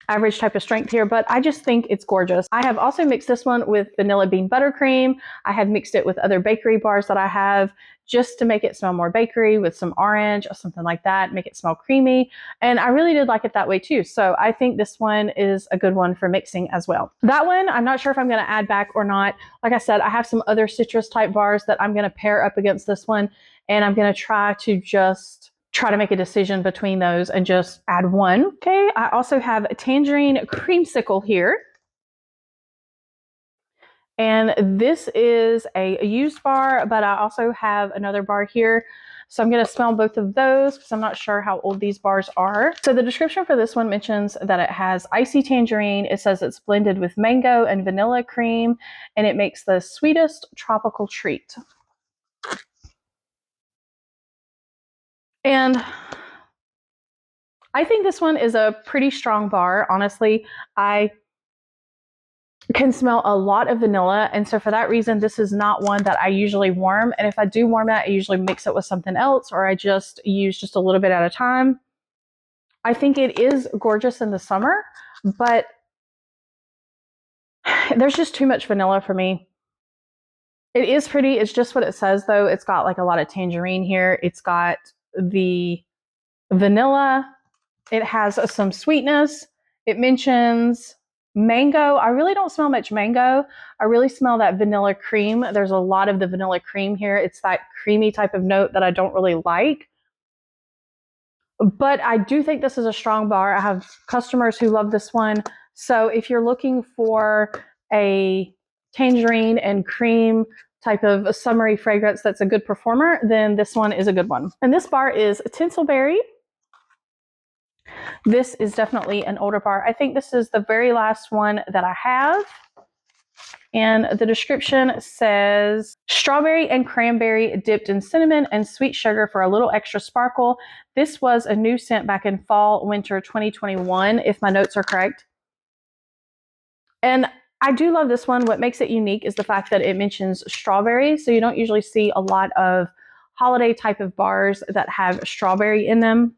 average type of strength here, but I just think it's gorgeous. I have also mixed this one with vanilla bean buttercream. I have mixed it with other bakery bars that I have just to make it smell more bakery with some orange or something like that, make it smell creamy. And I really did like it that way too. So I think this one is a good one for mixing as well. That one, I'm not sure if I'm going to add back or not. Like I said, I have some other citrus type bars that I'm going to pair up against this one, and I'm going to try to make a decision between those and just add one. Okay, I also have a tangerine creamsicle here. And this is a used bar, but I also have another bar here. So I'm going to smell both of those because I'm not sure how old these bars are. So the description for this one mentions that it has icy tangerine. It says it's blended with mango and vanilla cream, and it makes the sweetest tropical treat. And I think this one is a pretty strong bar. Honestly, I can smell a lot of vanilla, and so for that reason, this is not one that I usually warm. And if I do warm that, I usually mix it with something else, or I just use just a little bit at a time. I think it is gorgeous in the summer, but there's just too much vanilla for me. It is pretty. It's just what it says, though. It's got like a lot of tangerine here. It's got the vanilla. It has some sweetness. It mentions mango. I really don't smell much mango. I really smell that vanilla cream. There's a lot of the vanilla cream here. It's that creamy type of note that I don't really like. But I do think this is a strong bar. I have customers who love this one. So if you're looking for a tangerine and cream type of a summery fragrance that's a good performer, then this one is a good one. And this bar is Tinselberry. This is definitely an older bar. I think this is the very last one that I have. And the description says, strawberry and cranberry dipped in cinnamon and sweet sugar for a little extra sparkle. This was a new scent back in fall, winter 2021, if my notes are correct. And I do love this one. What makes it unique is the fact that it mentions strawberry. So you don't usually see a lot of holiday type of bars that have strawberry in them.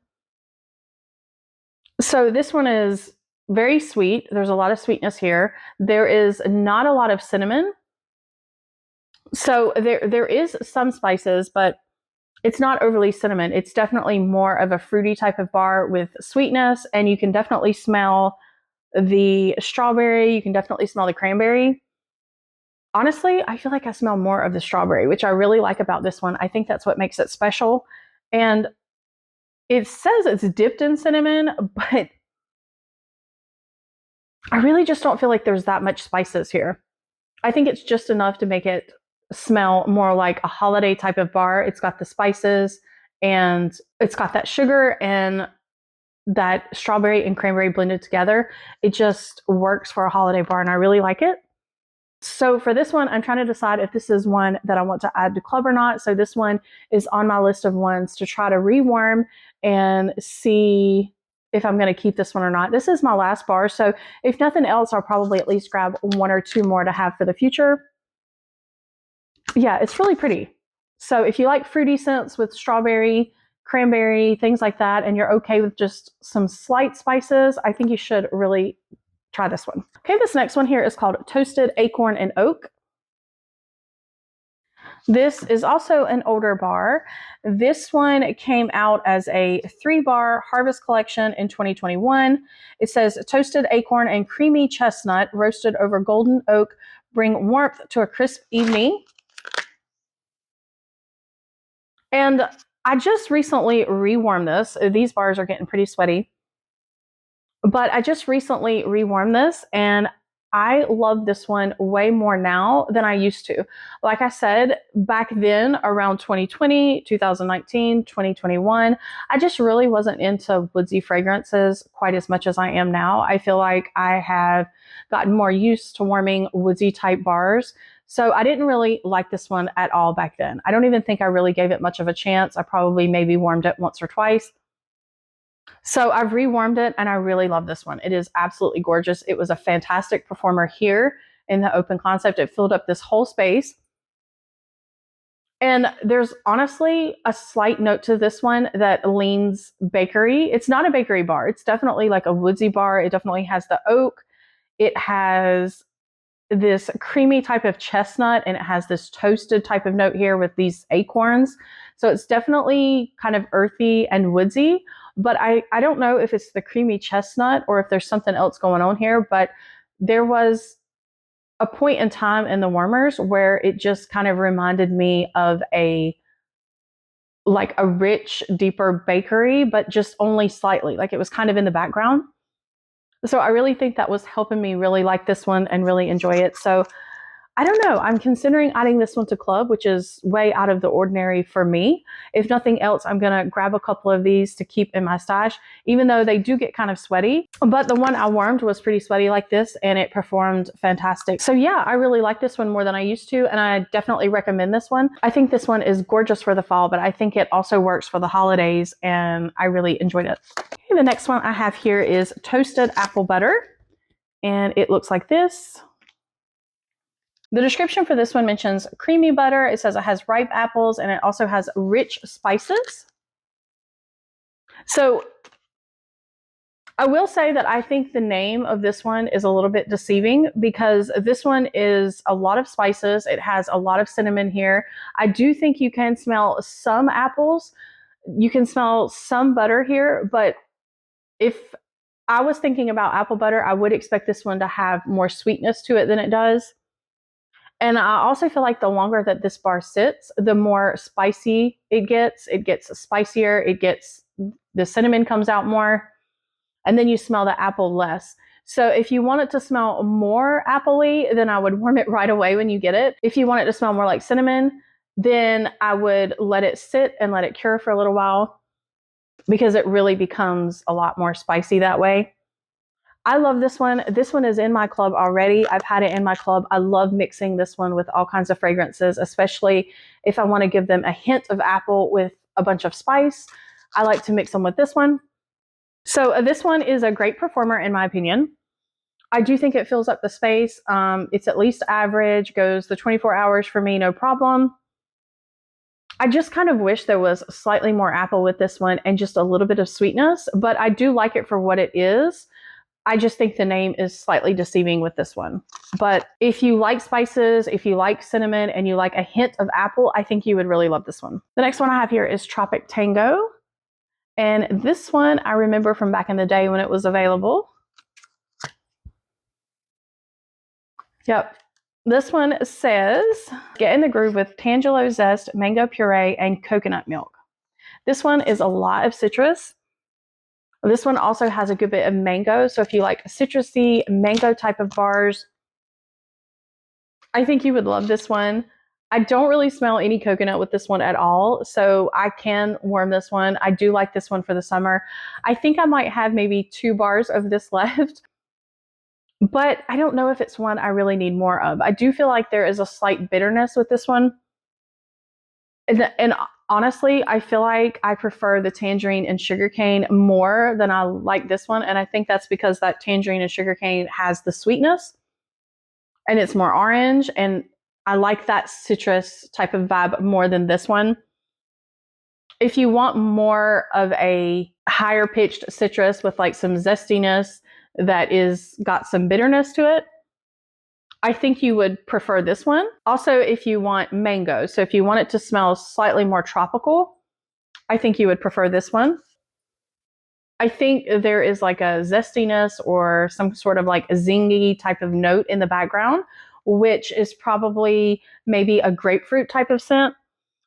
So this one is very sweet. There's a lot of sweetness here. There is not a lot of cinnamon. So there is some spices, but it's not overly cinnamon. It's definitely more of a fruity type of bar with sweetness, and you can definitely smell the strawberry. You can definitely smell the cranberry. Honestly, I feel like I smell more of the strawberry, which I really like about this one. I think that's what makes it special. And it says it's dipped in cinnamon, but I really just don't feel like there's that much spices here. I think it's just enough to make it smell more like a holiday type of bar. It's got the spices and it's got that sugar and that strawberry and cranberry blended together. It just works for a holiday bar, and I really like it. So for this one, I'm trying to decide if this is one that I want to add to club or not. So this one is on my list of ones to try to rewarm and see if I'm going to keep this one or not. This is my last bar, so if nothing else, I'll probably at least grab one or two more to have for the future. Yeah, it's really pretty. So if you like fruity scents with strawberry, cranberry, things like that, and you're okay with just some slight spices, I think you should really try this one. Okay, this next one here is called Toasted Acorn and Oak. This is also an older bar. This one came out as a 3-bar harvest collection in 2021. It says toasted acorn and creamy chestnut roasted over golden oak bring warmth to a crisp evening. And I just recently rewarmed this. These bars are getting pretty sweaty. But I just recently rewarmed this, and I love this one way more now than I used to. Like I said, back then, around 2020, 2019, 2021, I just really wasn't into woodsy fragrances quite as much as I am now. I feel like I have gotten more used to warming woodsy type bars. So I didn't really like this one at all back then. I don't even think I really gave it much of a chance. I probably maybe warmed it once or twice. So I've rewarmed it, and I really love this one. It is absolutely gorgeous. It was a fantastic performer here in the open concept. It filled up this whole space. And there's honestly a slight note to this one that leans bakery. It's not a bakery bar. It's definitely like a woodsy bar. It definitely has the oak. It has this creamy type of chestnut, and it has this toasted type of note here with these acorns. So it's definitely kind of earthy and woodsy, but I don't know if it's the creamy chestnut or if there's something else going on here, but there was a point in time in the warmers where it just kind of reminded me of a rich, deeper bakery, but just only slightly, like it was kind of in the background. So I really think that was helping me really like this one and really enjoy it. So I don't know. I'm considering adding this one to club, which is way out of the ordinary for me. If nothing else, I'm going to grab a couple of these to keep in my stash, even though they do get kind of sweaty. But the one I warmed was pretty sweaty like this, and it performed fantastic. So yeah, I really like this one more than I used to, and I definitely recommend this one. I think this one is gorgeous for the fall, but I think it also works for the holidays, and I really enjoyed it. Okay, the next one I have here is Toasted Apple Butter, and it looks like this. The description for this one mentions creamy butter. It says it has ripe apples, and it also has rich spices. So I will say that I think the name of this one is a little bit deceiving, because this one is a lot of spices. It has a lot of cinnamon here. I do think you can smell some apples. You can smell some butter here, but if I was thinking about apple butter, I would expect this one to have more sweetness to it than it does. And I also feel like the longer that this bar sits, the more spicy it gets. It gets spicier. The cinnamon comes out more, and then you smell the apple less. So if you want it to smell more appley, then I would warm it right away when you get it. If you want it to smell more like cinnamon, then I would let it sit and let it cure for a little while, because it really becomes a lot more spicy that way. I love this one. This one is in my club already. I've had it in my club. I love mixing this one with all kinds of fragrances, especially if I want to give them a hint of apple with a bunch of spice. I like to mix them with this one. So this one is a great performer in my opinion. I do think it fills up the space. It's at least average, goes the 24 hours for me, no problem. I just kind of wish there was slightly more apple with this one and just a little bit of sweetness, but I do like it for what it is. I just think the name is slightly deceiving with this one. But if you like spices, if you like cinnamon, and you like a hint of apple, I think you would really love this one. The next one I have here is Tropic Tango. And this one I remember from back in the day when it was available. Yep. This one says, get in the groove with Tangelo Zest, mango puree, and coconut milk. This one is a lot of citrus. This one also has a good bit of mango. So if you like citrusy mango type of bars, I think you would love this one. I don't really smell any coconut with this one at all, so I can warm this one. I do like this one for the summer. I think I might have maybe 2 bars of this left, but I don't know if it's one I really need more of. I do feel like there is a slight bitterness with this one. And honestly, I feel like I prefer the tangerine and sugarcane more than I like this one. And I think that's because that tangerine and sugarcane has the sweetness and it's more orange. And I like that citrus type of vibe more than this one. If you want more of a higher pitched citrus with like some zestiness that is got some bitterness to it, I think you would prefer this one. Also, if you want mango, so if you want it to smell slightly more tropical, I think you would prefer this one. I think there is like a zestiness or some sort of like a zingy type of note in the background, which is probably maybe a grapefruit type of scent.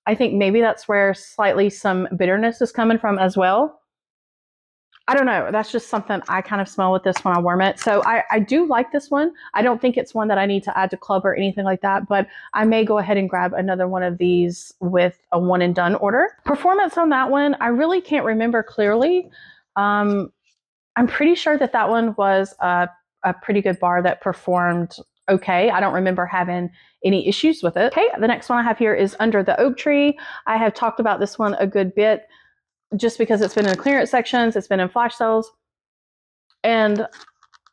I think maybe that's where slightly some bitterness is coming from as well. I don't know. That's just something I kind of smell with this when I warm it. So I do like this one. I don't think it's one that I need to add to club or anything like that, but I may go ahead and grab another one of these with a one and done order. Performance on that one, I really can't remember clearly. I'm pretty sure that that one was a pretty good bar that performed okay. I don't remember having any issues with it. Okay, the next one I have here is Under the Oak Tree. I have talked about this one a good bit, just because it's been in the clearance sections, it's been in flash sales. And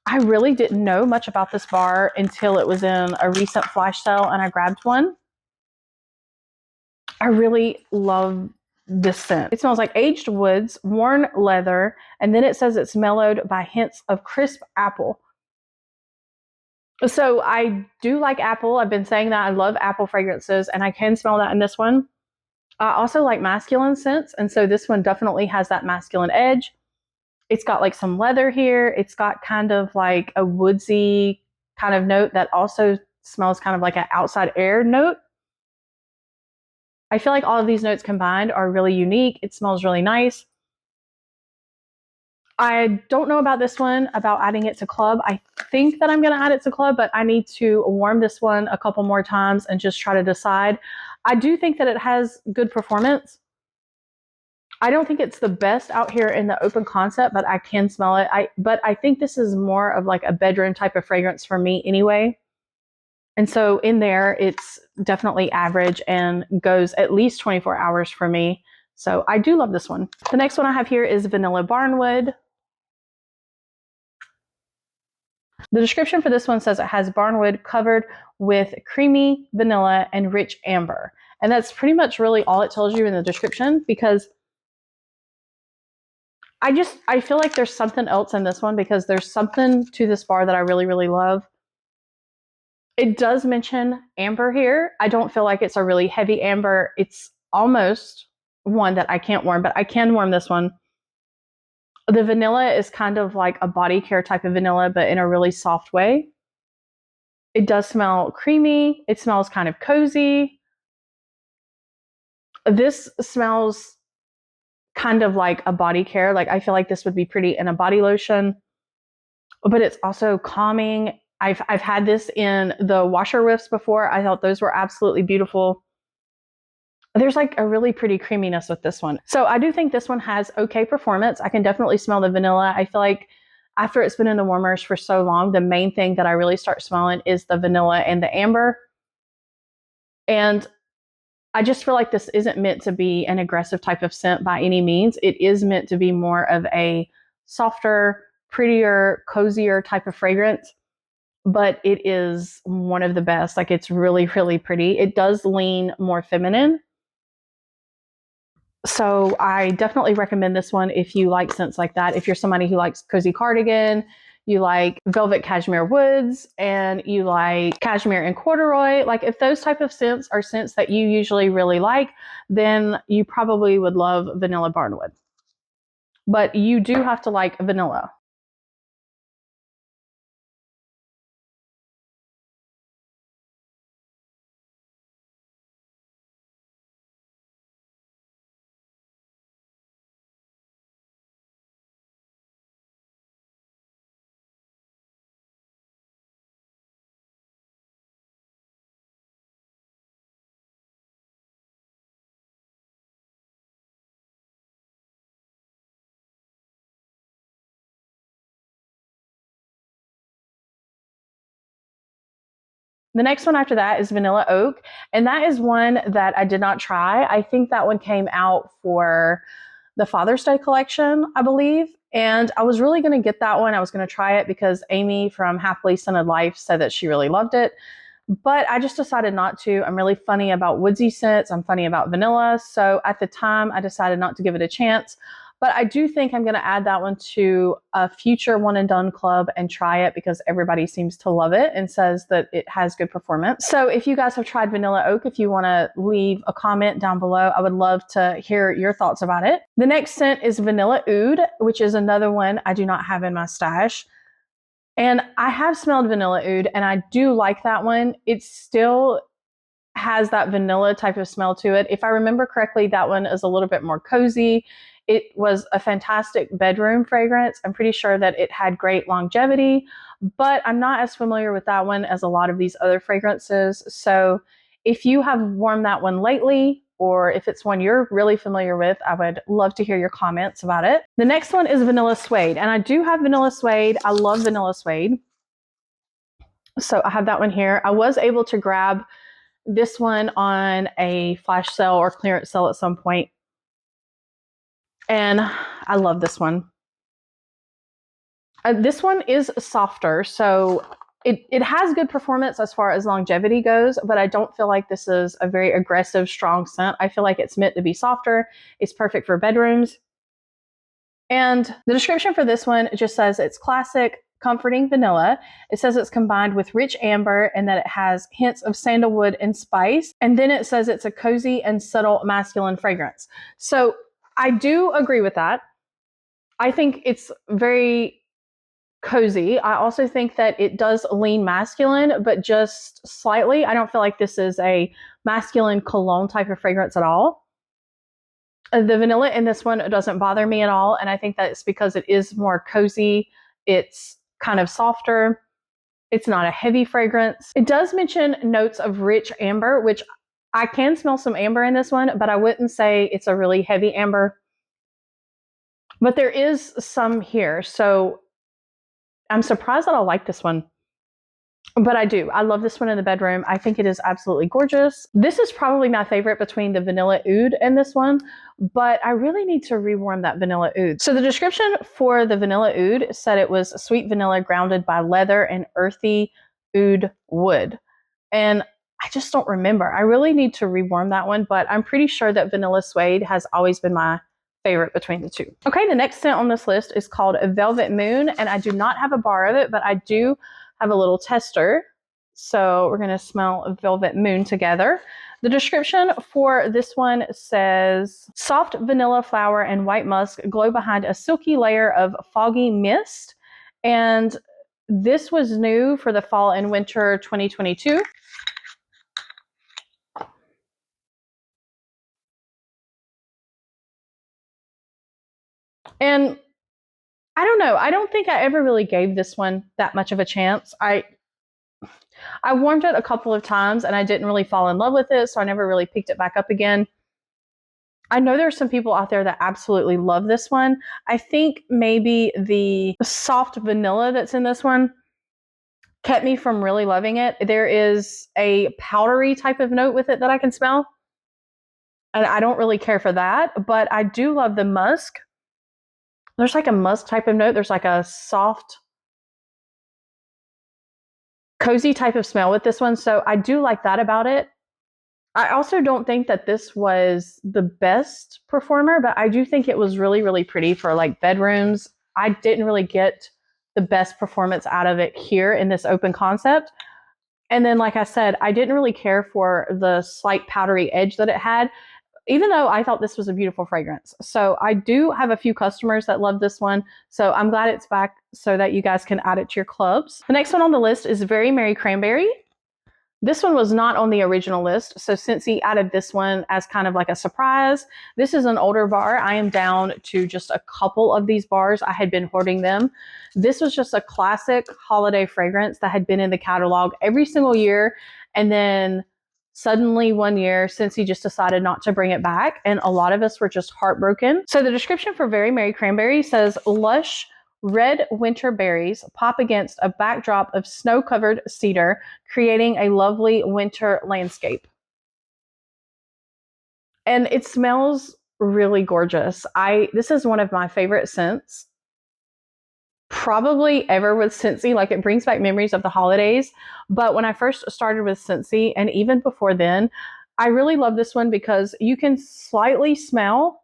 I really didn't know much about this bar until it was in a recent flash sale and I grabbed one. I I really love this scent. It smells like aged woods, worn leather, and then it says it's mellowed by hints of crisp apple. So I do like apple. I've been saying that. I love apple fragrances, and I can smell that in this one. I also like masculine scents, and so this one definitely has that masculine edge. It's got like some leather here. It's got kind of like a woodsy kind of note that also smells kind of like an outside air note. I feel like all of these notes combined are really unique. It smells really nice. I don't know about this one, about adding it to club. I think that I'm going to add it to club, but I need to warm this one a couple more times and just try to decide. I do think that it has good performance. I don't think it's the best out here in the open concept, but I can smell it. But I think this is more of like a bedroom type of fragrance for me anyway. And so in there, it's definitely average and goes at least 24 hours for me. So I do love this one. The next one I have here is Vanilla Barnwood. The description for this one says it has barnwood covered with creamy vanilla and rich amber. And that's pretty much really all it tells you in the description, because I feel like there's something else in this one, because there's something to this bar that I really, really love. It does mention amber here. I don't feel like it's a really heavy amber. It's almost one that I can't warm, but I can warm this one. The vanilla is kind of like a body care type of vanilla, but in a really soft way. It does smell creamy. It smells kind of cozy. This smells kind of like a body care. Like I feel like this would be pretty in a body lotion, but it's also calming. I've had this in the washer whiffs before. I thought those were absolutely beautiful. There's like a really pretty creaminess with this one. So I do think this one has okay performance. I can definitely smell the vanilla. I feel like after it's been in the warmers for so long, the main thing that I really start smelling is the vanilla and the amber. And I just feel like this isn't meant to be an aggressive type of scent by any means. It is meant to be more of a softer, prettier, cozier type of fragrance. But it is one of the best. Like it's really, really pretty. It does lean more feminine. So I definitely recommend this one if you like scents like that. If you're somebody who likes cozy cardigan, you like velvet cashmere woods, and you like cashmere and corduroy, like if those type of scents are scents that you usually really like, then you probably would love Vanilla Barnwood. But you do have to like vanilla. The next one after that is Vanilla Oak, and that is one that I did not try. I think that one came out for the Father's Day collection, I believe, and I was really going to get that one. I was going to try it because Amy from Happily Scented Life said that she really loved it, but I just decided not to. I'm really funny about woodsy scents. I'm funny about vanilla, so at the time, I decided not to give it a chance. But I do think I'm going to add that one to a future one and done club and try it, because everybody seems to love it and says that it has good performance. So if you guys have tried Vanilla Oak, if you want to leave a comment down below, I would love to hear your thoughts about it. The next scent is Vanilla Oud, which is another one I do not have in my stash. And I have smelled Vanilla Oud, and I do like that one. It still has that vanilla type of smell to it. If I remember correctly, that one is a little bit more cozy. It was a fantastic bedroom fragrance. I'm pretty sure that it had great longevity, but I'm not as familiar with that one as a lot of these other fragrances. So if you have worn that one lately, or if it's one you're really familiar with, I would love to hear your comments about it. The next one is Vanilla Suede, and I do have Vanilla Suede. I love Vanilla Suede. So I have that one here. I was able to grab this one on a flash sale or clearance sale at some point, and I love this one. This one is softer, so it has good performance as far as longevity goes, but I don't feel like this is a very aggressive, strong scent. I feel like it's meant to be softer. It's perfect for bedrooms. And the description for this one just says it's classic, comforting vanilla. It says it's combined with rich amber and that it has hints of sandalwood and spice. And then it says it's a cozy and subtle masculine fragrance. So I do agree with that. I think it's very cozy. I also think that it does lean masculine, but just slightly. I don't feel like this is a masculine cologne type of fragrance at all. The vanilla in this one doesn't bother me at all, and I think that's because it is more cozy. It's kind of softer. It's not a heavy fragrance. It does mention notes of rich amber, which I can smell some amber in this one, but I wouldn't say it's a really heavy amber. But there is some here, so I'm surprised that I like this one. But I do. I love this one in the bedroom. I think it is absolutely gorgeous. This is probably my favorite between the vanilla oud and this one, but I really need to rewarm that vanilla oud. So the description for the vanilla oud said it was sweet vanilla grounded by leather and earthy oud wood. And I just don't remember. I really need to rewarm that one, but I'm pretty sure that vanilla suede has always been my favorite between the two. Okay, the next scent on this list is called Velvet Moon, and I do not have a bar of it, but I do have a little tester. So we're going to smell Velvet Moon together. The description for this one says, soft vanilla flower and white musk glow behind a silky layer of foggy mist. And this was new for the fall and winter 2022. And I don't know. I don't think I ever really gave this one that much of a chance. I warmed it a couple of times and I didn't really fall in love with it, so I never really picked it back up again. I know there's some people out there that absolutely love this one. I think maybe the soft vanilla that's in this one kept me from really loving it. There is a powdery type of note with it that I can smell, and I don't really care for that, but I do love the musk. There's like a musk type of note. There's like a soft, cozy type of smell with this one. So I do like that about it. I also don't think that this was the best performer, but I do think it was really, really pretty for like bedrooms. I didn't really get the best performance out of it here in this open concept. And then, like I said, I didn't really care for the slight powdery edge that it had, even though I thought this was a beautiful fragrance. So I do have a few customers that love this one. So I'm glad it's back so that you guys can add it to your clubs. The next one on the list is Very Merry Cranberry. This one was not on the original list, so Scentsy added this one as kind of like a surprise. This is an older bar. I am down to just a couple of these bars. I had been hoarding them. This was just a classic holiday fragrance that had been in the catalog every single year, and then suddenly one year, Scentsy just decided not to bring it back, and a lot of us were just heartbroken. So the description for Very Merry Cranberry says, lush red winter berries pop against a backdrop of snow-covered cedar, creating a lovely winter landscape. And it smells really gorgeous. This is one of my favorite scents probably ever with Scentsy. Like, it brings back memories of the holidays. But when I first started with Scentsy, and even before then, I really love this one because you can slightly smell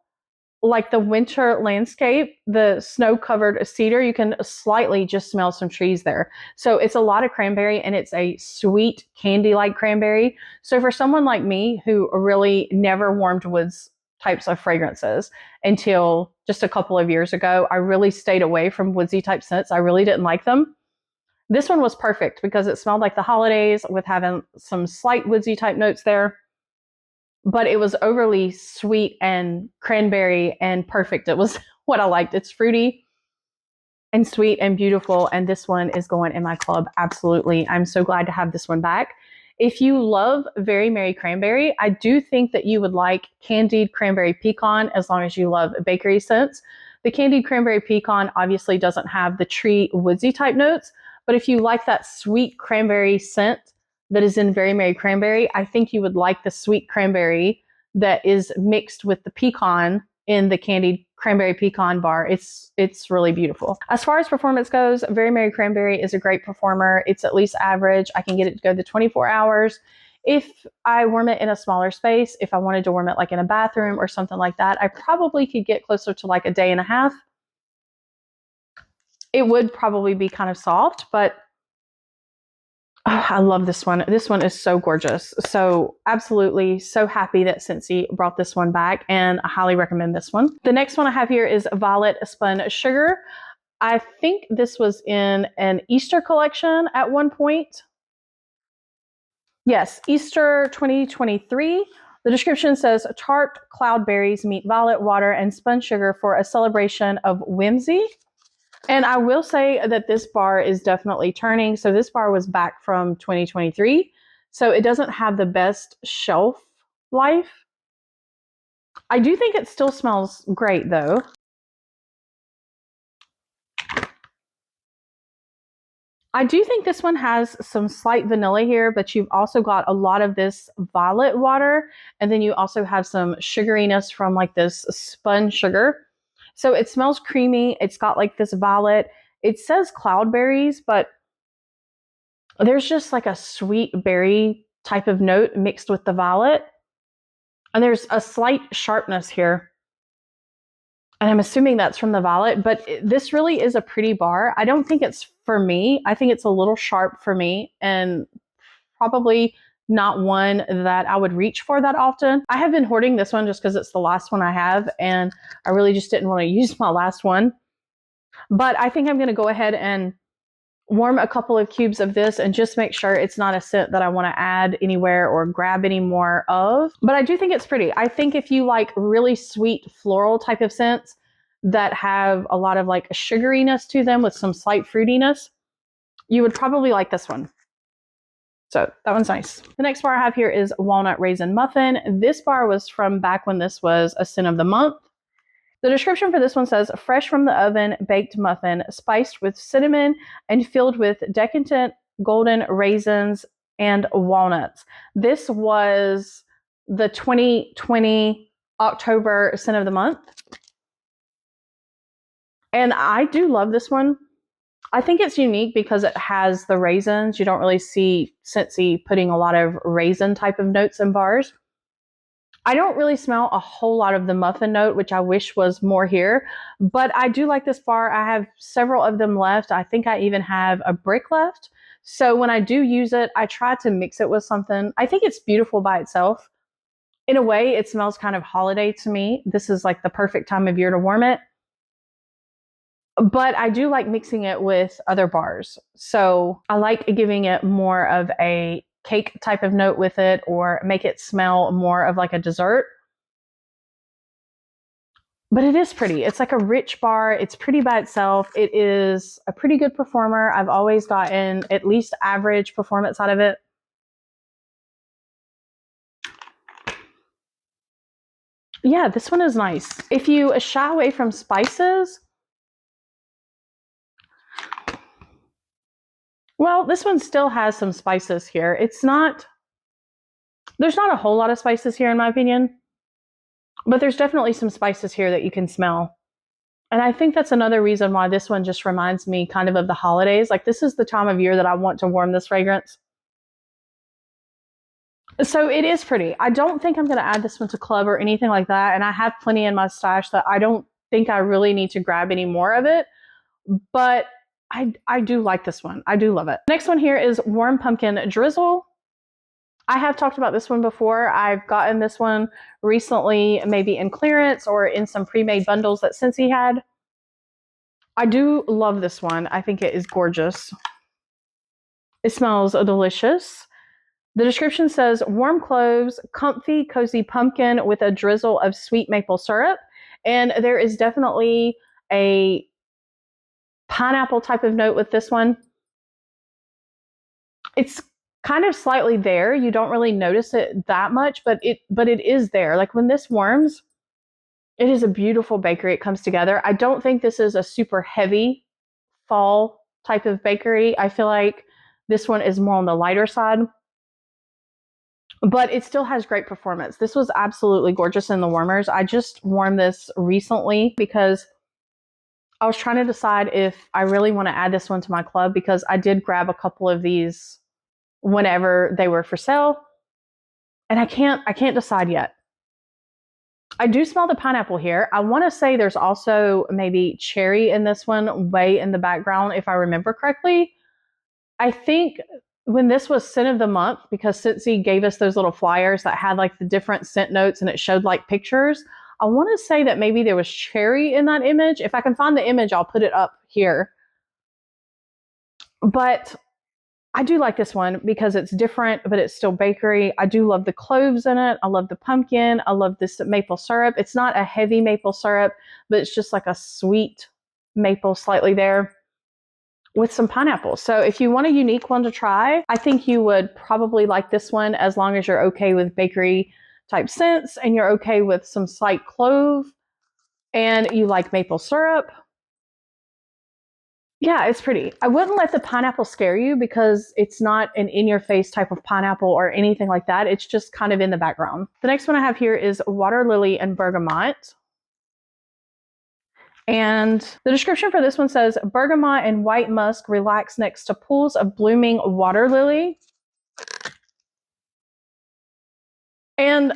like the winter landscape, the snow-covered cedar. You can slightly just smell some trees there. So it's a lot of cranberry, and it's a sweet candy-like cranberry. So for someone like me who really never warmed woods types of fragrances until just a couple of years ago, I really stayed away from woodsy type scents. I really didn't like them. This one was perfect because it smelled like the holidays with having some slight woodsy type notes there. But it was overly sweet and cranberry and perfect. It was what I liked. It's fruity and sweet and beautiful. And this one is going in my club. Absolutely. I'm so glad to have this one back. If you love Very Merry Cranberry, I do think that you would like Candied Cranberry Pecan as long as you love bakery scents. The Candied Cranberry Pecan obviously doesn't have the tree woodsy type notes, but if you like that sweet cranberry scent that is in Very Merry Cranberry, I think you would like the sweet cranberry that is mixed with the pecan in the candied cranberry pecan bar. It's really beautiful. As far as performance goes, Very Merry Cranberry is a great performer. It's at least average. I can get it to go the 24 hours. If I warm it in a smaller space, if I wanted to warm it like in a bathroom or something like that, I probably could get closer to like a day and a half. It would probably be kind of soft, but oh, I love this one. This one is so gorgeous. So absolutely so happy that Scentsy brought this one back, and I highly recommend this one. The next one I have here is Violet Spun Sugar. I think this was in an Easter collection at one point. Yes, Easter 2023. The description says, tart cloudberries meet violet water and spun sugar for a celebration of whimsy. And I will say that this bar is definitely turning. So this bar was back from 2023. So it doesn't have the best shelf life. I do think it still smells great though. I do think this one has some slight vanilla here, but you've also got a lot of this violet water. And then you also have some sugariness from like this spun sugar. So it smells creamy. It's got like this violet. It says cloudberries, but there's just like a sweet berry type of note mixed with the violet. And there's a slight sharpness here. And I'm assuming that's from the violet, but this really is a pretty bar. I don't think it's for me. I think it's a little sharp for me and probably not one that I would reach for that often. I have been hoarding this one just because it's the last one I have, and I really just didn't want to use my last one. But I think I'm going to go ahead and warm a couple of cubes of this and just make sure it's not a scent that I want to add anywhere or grab any more of. But I do think it's pretty. I think if you like really sweet floral type of scents that have a lot of like sugariness to them with some slight fruitiness, you would probably like this one. So that one's nice. The next bar I have here is Walnut Raisin Muffin. This bar was from back when this was a scent of the month. The description for this one says, fresh from the oven, baked muffin, spiced with cinnamon and filled with decadent golden raisins and walnuts. This was the 2020 October scent of the month. And I do love this one. I think it's unique because it has the raisins. You don't really see Scentsy putting a lot of raisin type of notes in bars. I don't really smell a whole lot of the muffin note, which I wish was more here, but I do like this bar. I have several of them left. I think I even have a brick left. So when I do use it, I try to mix it with something. I think it's beautiful by itself. In a way, it smells kind of holiday to me. This is like the perfect time of year to warm it. But I do like mixing it with other bars. So I like giving it more of a cake type of note with it, or make it smell more of like a dessert. But it is pretty. It's like a rich bar. It's pretty by itself. It is a pretty good performer. I've always gotten at least average performance out of it. Yeah, this one is nice. If you shy away from spices, well, this one still has some spices here. There's not a whole lot of spices here in my opinion, but there's definitely some spices here that you can smell. And I think that's another reason why this one just reminds me kind of the holidays. Like this is the time of year that I want to warm this fragrance. So it is pretty. I don't think I'm going to add this one to club or anything like that. And I have plenty in my stash that I don't think I really need to grab any more of it. But I do like this one. I do love it. Next one here is Warm Pumpkin Drizzle. I have talked about this one before. I've gotten this one recently, maybe in clearance or in some pre-made bundles that Scentsy had. I do love this one. I think it is gorgeous. It smells delicious. The description says, warm cloves, comfy, cozy pumpkin with a drizzle of sweet maple syrup. And there is definitely a pineapple type of note with this one. It's kind of slightly there. You don't really notice it that much, but it is there. Like when this warms, it is a beautiful bakery. It comes together. I don't think this is a super heavy fall type of bakery. I feel like this one is more on the lighter side. but it still has great performance. This was absolutely gorgeous in the warmers. I just warmed this recently because I was trying to decide if I really want to add this one to my club, because I did grab a couple of these whenever they were for sale, and I can't decide yet. I do smell the pineapple here. I want to say there's also maybe cherry in this one way in the background, if I remember correctly. I think when this was scent of the month, because Scentsy gave us those little flyers that had like the different scent notes and it showed like pictures, I want to say that maybe there was cherry in that image. If I can find the image, I'll put it up here. But I do like this one because it's different, but it's still bakery. I do love the cloves in it. I love the pumpkin. I love this maple syrup. It's not a heavy maple syrup, but it's just like a sweet maple slightly there with some pineapple. So if you want a unique one to try, I think you would probably like this one, as long as you're okay with bakery type scents and you're okay with some slight clove and you like maple syrup. Yeah, it's pretty. I wouldn't let the pineapple scare you because it's not an in-your-face type of pineapple or anything like that. It's just kind of in the background. The next one I have here is water lily and bergamot. And the description for this one says, bergamot and white musk relax next to pools of blooming water lily. And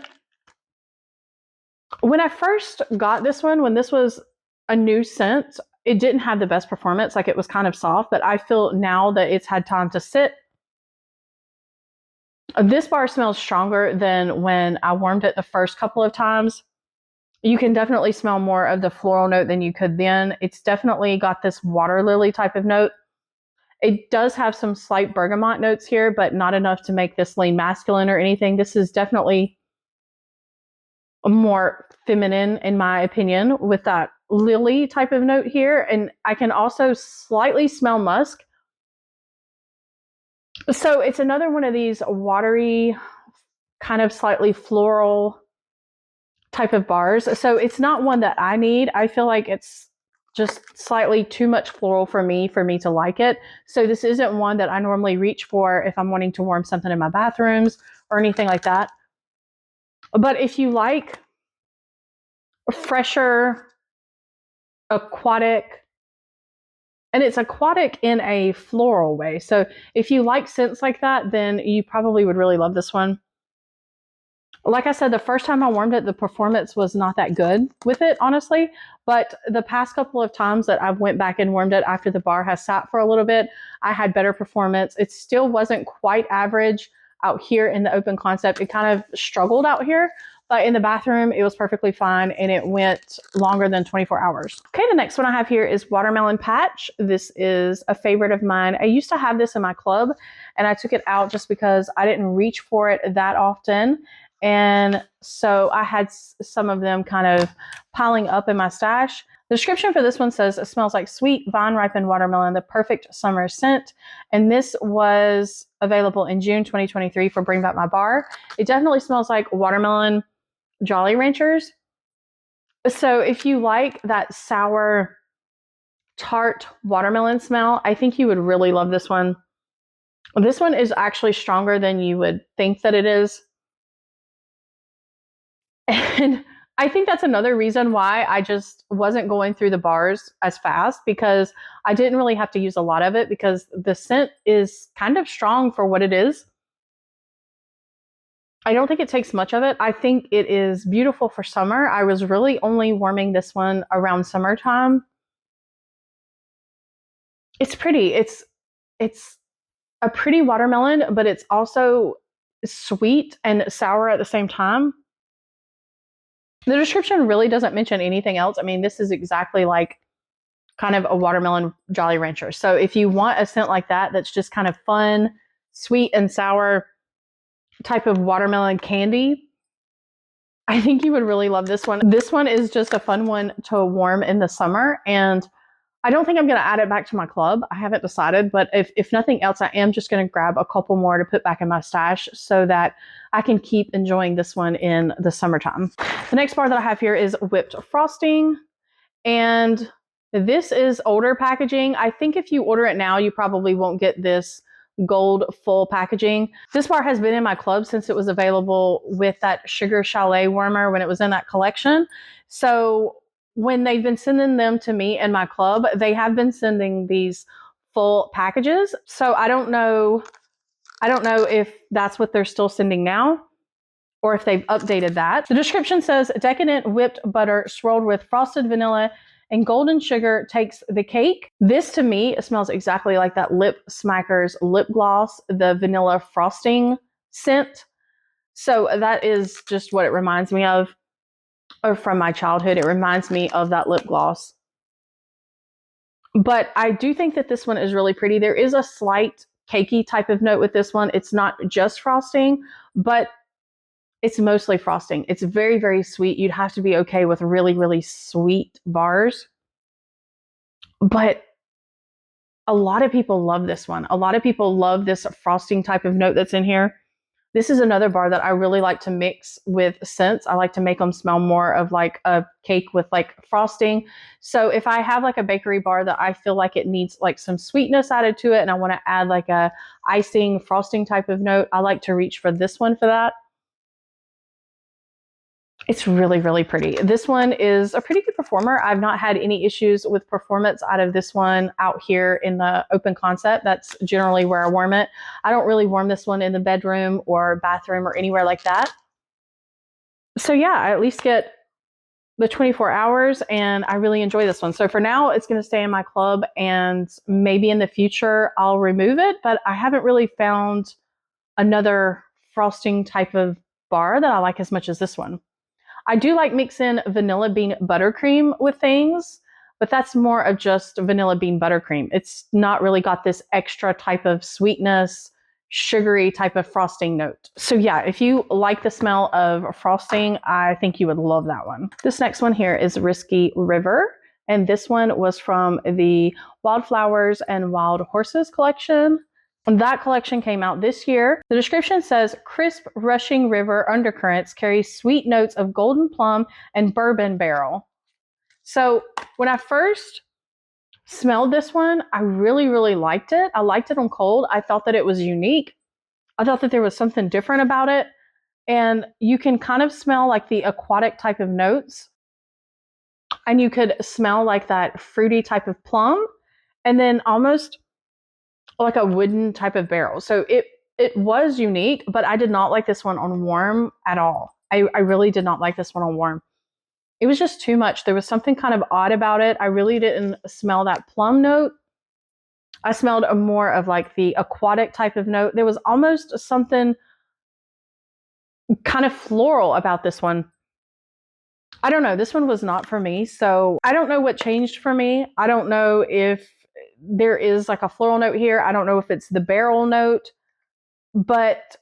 when I first got this one, when this was a new scent, it didn't have the best performance. Like, it was kind of soft, but I feel now that it's had time to sit, this bar smells stronger than when I warmed it the first couple of times. You can definitely smell more of the floral note than you could then. It's definitely got this water lily type of note. It does have some slight bergamot notes here, but not enough to make this lean masculine or anything. This is definitely more feminine, in my opinion, with that lily type of note here. And I can also slightly smell musk. So it's another one of these watery, kind of slightly floral type of bars. So it's not one that I need. I feel like it's just slightly too much floral for me to like it. So this isn't one that I normally reach for if I'm wanting to warm something in my bathrooms or anything like that. But if you like fresher, aquatic, and it's aquatic in a floral way. So if you like scents like that, then you probably would really love this one. Like I said, the first time I warmed it, the performance was not that good with it, honestly. But the past couple of times that I've went back and warmed it after the bar has sat for a little bit, I had better performance. It still wasn't quite average out here in the open concept. It kind of struggled out here, but in the bathroom, it was perfectly fine, and it went longer than 24 hours. Okay, the next one I have here is Watermelon Patch. This is a favorite of mine. I used to have this in my club, and I took it out just because I didn't reach for it that often. And so I had some of them kind of piling up in my stash. The description for this one says, it smells like sweet vine-ripened watermelon, the perfect summer scent. And this was available in June 2023 for Bring Back My Bar. It definitely smells like watermelon Jolly Ranchers. So if you like that sour, tart watermelon smell, I think you would really love this one. This one is actually stronger than you would think that it is. And I think that's another reason why I just wasn't going through the bars as fast, because I didn't really have to use a lot of it, because the scent is kind of strong for what it is. I don't think it takes much of it. I think it is beautiful for summer. I was really only warming this one around summertime. It's pretty. It's a pretty watermelon, but it's also sweet and sour at the same time. The description really doesn't mention anything else. I mean, this is exactly like kind of a watermelon Jolly Rancher. So if you want a scent like that, that's just kind of fun, sweet and sour type of watermelon candy, I think you would really love this one. This one is just a fun one to warm in the summer, and I don't think I'm going to add it back to my club. I haven't decided, but if nothing else, I am just going to grab a couple more to put back in my stash so that I can keep enjoying this one in the summertime. The next bar that I have here is Whipped Frosting, and this is older packaging. I think if you order it now, you probably won't get this gold full packaging. This bar has been in my club since it was available with that Sugar Chalet warmer when it was in that collection. So when they've been sending them to me in my club, they have been sending these full packages. So I don't know if that's what they're still sending now, or if they've updated that. The description says, decadent whipped butter swirled with frosted vanilla and golden sugar takes the cake. This to me smells exactly like that Lip Smackers lip gloss, the vanilla frosting scent. So that is just what it reminds me of, or from my childhood. It reminds me of that lip gloss. But I do think that this one is really pretty. There is a slight cakey type of note with this one. It's not just frosting, but it's mostly frosting. It's very, very sweet. You'd have to be okay with really, really sweet bars. But a lot of people love this one. A lot of people love this frosting type of note that's in here. This is another bar that I really like to mix with scents. I like to make them smell more of like a cake with like frosting. So if I have like a bakery bar that I feel like it needs like some sweetness added to it and I want to add like a icing frosting type of note, I like to reach for this one for that. It's really, really pretty. This one is a pretty good performer. I've not had any issues with performance out of this one out here in the open concept. That's generally where I warm it. I don't really warm this one in the bedroom or bathroom or anywhere like that. So yeah, I at least get the 24 hours and I really enjoy this one. So for now, it's going to stay in my club and maybe in the future I'll remove it, but I haven't really found another frosting type of bar that I like as much as this one. I do like mixing vanilla bean buttercream with things, but that's more of just vanilla bean buttercream. It's not really got this extra type of sweetness, sugary type of frosting note. So yeah, if you like the smell of frosting, I think you would love that one. This next one here is Risky River. And this one was from the Wildflowers and Wild Horses collection. That collection came out this year. The description says, crisp, rushing river undercurrents carry sweet notes of golden plum and bourbon barrel. So when I first smelled this one, I really, really liked it. I liked it on cold. I thought that it was unique. I thought that there was something different about it. And you can kind of smell like the aquatic type of notes. And you could smell like that fruity type of plum. And then almost like a wooden type of barrel. So it was unique, but I did not like this one on warm at all. I really did not like this one on warm. It was just too much. There was something kind of odd about it. I really didn't smell that plum note. I smelled more of like the aquatic type of note. There was almost something kind of floral about this one. I don't know. This one was not for me. So I don't know what changed for me. I don't know if there is like a floral note here. I don't know if it's the barrel note, but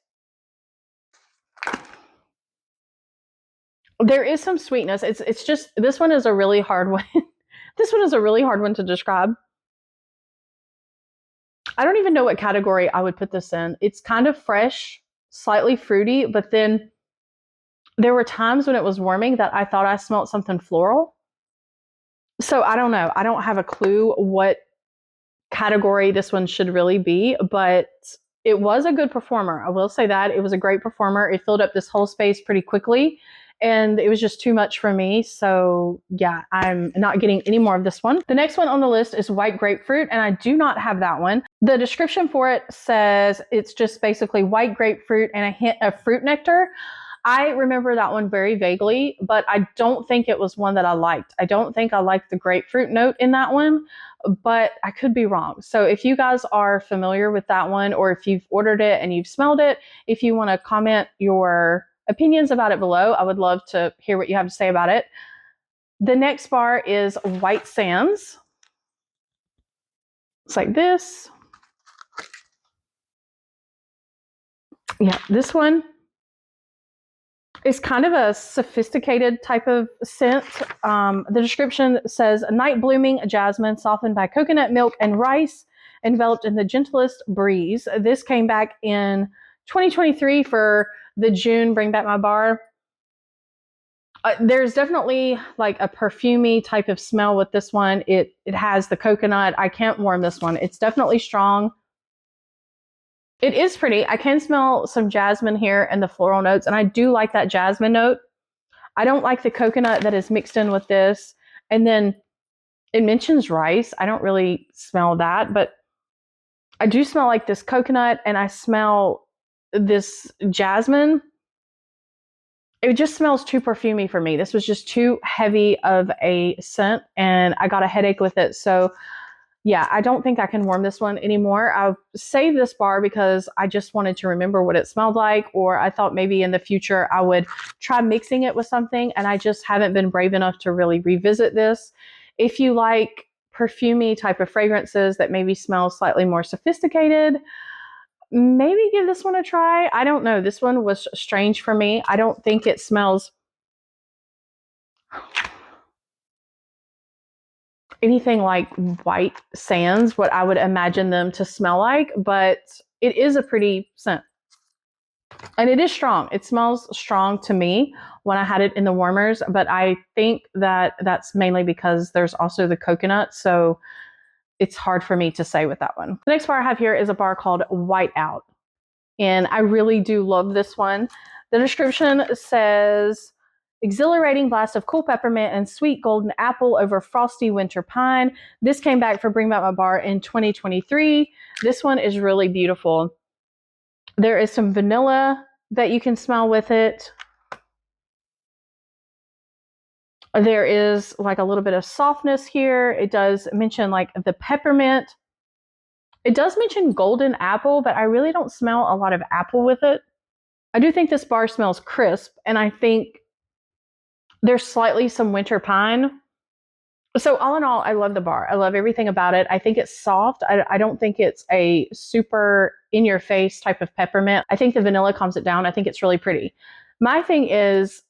there is some sweetness. It's just, this one is a really hard one. This one is a really hard one to describe. I don't even know what category I would put this in. It's kind of fresh, slightly fruity, but then there were times when it was warming that I thought I smelled something floral. So I don't know. I don't have a clue what category this one should really be, but it was a good performer. I will say that. It was a great performer. It filled up this whole space pretty quickly, and it was just too much for me. So yeah, I'm not getting any more of this one. The next one on the list is White Grapefruit, and I do not have that one. The description for it says it's just basically white grapefruit and a hint of fruit nectar. I remember that one very vaguely, but I don't think it was one that I liked. I don't think I liked the grapefruit note in that one, but I could be wrong. So if you guys are familiar with that one, or if you've ordered it and you've smelled it, if you want to comment your opinions about it below, I would love to hear what you have to say about it. The next bar is White Sands. It's like this. Yeah, this one is kind of a sophisticated type of scent. The description says, night blooming jasmine softened by coconut milk and rice, enveloped in the gentlest breeze. This came back in 2023 for the June Bring Back My Bar. There's definitely like a perfumey type of smell with this one. It has the coconut. I can't warm this one. It's definitely strong. It is pretty. I can smell some jasmine here and the floral notes, and I do like that jasmine note. I don't like the coconut that is mixed in with this. And then it mentions rice. I don't really smell that, but I do smell like this coconut, and I smell this jasmine. It just smells too perfumey for me. This was just too heavy of a scent, and I got a headache with it. So yeah, I don't think I can warm this one anymore. I've saved this bar because I just wanted to remember what it smelled like, or I thought maybe in the future I would try mixing it with something, and I just haven't been brave enough to really revisit this. If you like perfumey type of fragrances that maybe smell slightly more sophisticated, maybe give this one a try. I don't know. This one was strange for me. I don't think it smells anything like white sands, what I would imagine them to smell like, but it is a pretty scent. And it is strong. It smells strong to me when I had it in the warmers, but I think that that's mainly because there's also the coconut, so it's hard for me to say with that one. The next bar I have here is a bar called Whiteout, and I really do love this one. The description says, exhilarating blast of cool peppermint and sweet golden apple over frosty winter pine. This came back for Bring Back My Bar in 2023. This one is really beautiful. There is some vanilla that you can smell with it. There is like a little bit of softness here. It does mention like the peppermint. It does mention golden apple, but I really don't smell a lot of apple with it. I do think this bar smells crisp, and I think there's slightly some winter pine. So all in all, I love the bar. I love everything about it. I think it's soft. I don't think it's a super in-your-face type of peppermint. I think the vanilla calms it down. I think it's really pretty. My thing is,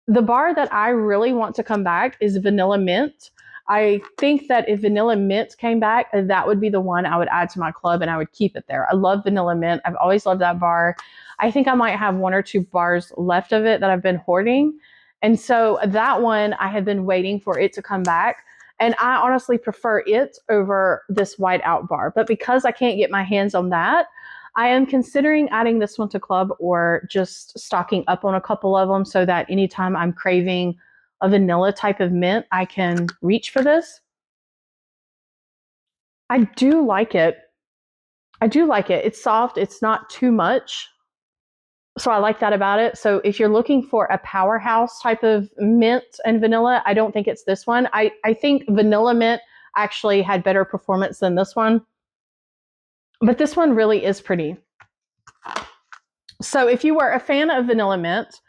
the bar that I really want to come back is vanilla mint. I think that if vanilla mint came back, that would be the one I would add to my club, and I would keep it there. I love vanilla mint. I've always loved that bar. I think I might have 1 or 2 bars left of it that I've been hoarding. And so that one, I have been waiting for it to come back. And I honestly prefer it over this Whiteout bar. But because I can't get my hands on that, I am considering adding this one to club, or just stocking up on a couple of them so that anytime I'm craving a vanilla type of mint, I can reach for this. I do like it. I do like it. It's soft. It's not too much. So I like that about it. So if you're looking for a powerhouse type of mint and vanilla, I don't think it's this one. I think vanilla mint actually had better performance than this one. But this one really is pretty. So if you were a fan of vanilla mint,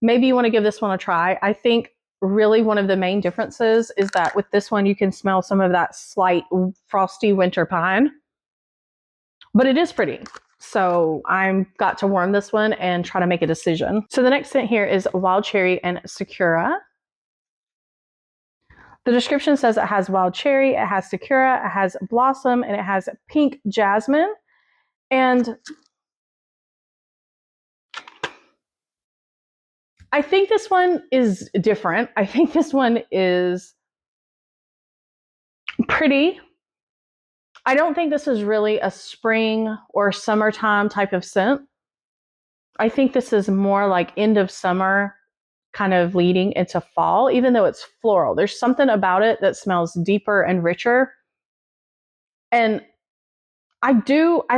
maybe you want to give this one a try. I think really one of the main differences is that with this one, you can smell some of that slight frosty winter pine. But it is pretty. So I'm got to warm this one and try to make a decision. So the next scent here is Wild Cherry and Sakura. The description says it has wild cherry, it has sakura, it has blossom, and it has pink jasmine. And I think this one is different. I think this one is pretty. I don't think this is really a spring or summertime type of scent. I think this is more like end of summer, kind of leading into fall, even though it's floral. There's something about it that smells deeper and richer. And I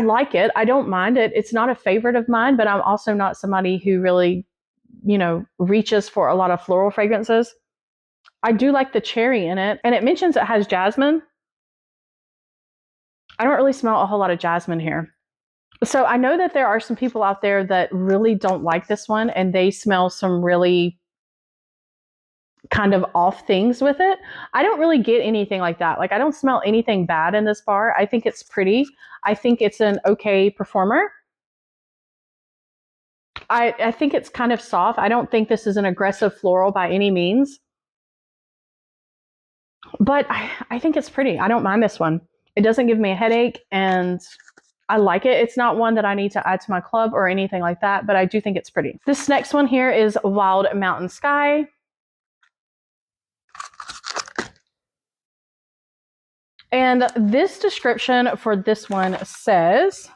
like it. I don't mind it. It's not a favorite of mine, but I'm also not somebody who really, reaches for a lot of floral fragrances. I do like the cherry in it. And it mentions it has jasmine. I don't really smell a whole lot of jasmine here. So I know that there are some people out there that really don't like this one, and they smell some really kind of off things with it. I don't really get anything like that. Like, I don't smell anything bad in this bar. I think it's pretty. I think it's an okay performer. I think it's kind of soft. I don't think this is an aggressive floral by any means. But I think it's pretty. I don't mind this one. It doesn't give me a headache, and I like it. It's not one that I need to add to my club or anything like that, but I do think it's pretty. This next one here is Wild Mountain Sky. And this description for this one says,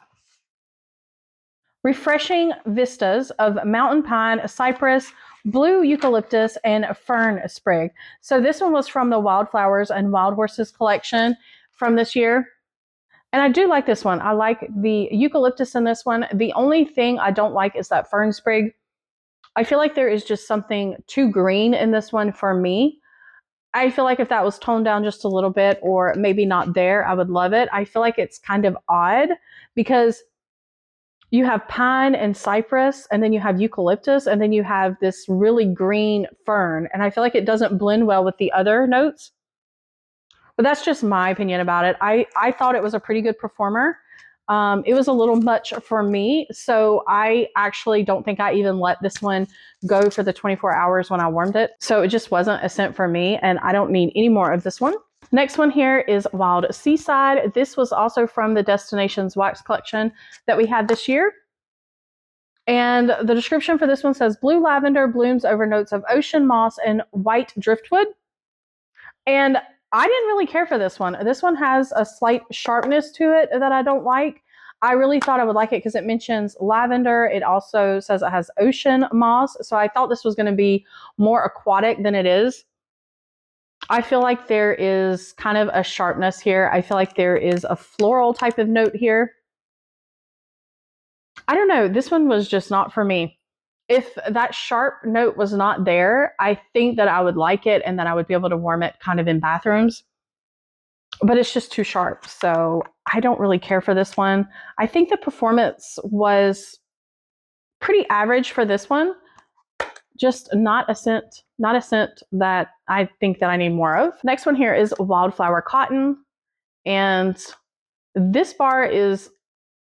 refreshing vistas of mountain pine, cypress, blue eucalyptus, and fern sprig. So this one was from the Wildflowers and Wild Horses collection from this year. And I do like this one. I like the eucalyptus in this one. The only thing I don't like is that fern sprig. I feel like there is just something too green in this one for me. I feel like if that was toned down just a little bit, or maybe not there, I would love it. I feel like it's kind of odd because you have pine and cypress, and then you have eucalyptus, and then you have this really green fern. And I feel like it doesn't blend well with the other notes. But that's just my opinion about it. I thought it was a pretty good performer. It was a little much for me, so I actually don't think I even let this one go for the 24 hours when I warmed it. So it just wasn't a scent for me, and I don't need any more of this one. Next one here is Wild Seaside. This was also from the Destinations Wax collection that we had this year. And the description for this one says, blue lavender blooms over notes of ocean moss and white driftwood. And I didn't really care for this one. This one has a slight sharpness to it that I don't like. I really thought I would like it because it mentions lavender. It also says it has ocean moss. So I thought this was going to be more aquatic than it is. I feel like there is kind of a sharpness here. I feel like there is a floral type of note here. I don't know. This one was just not for me. If that sharp note was not there, I think that I would like it and that I would be able to warm it kind of in bathrooms. But it's just too sharp. So I don't really care for this one. I think the performance was pretty average for this one. Just not a scent that I think that I need more of. Next one here is Wildflower Cotton. And this bar is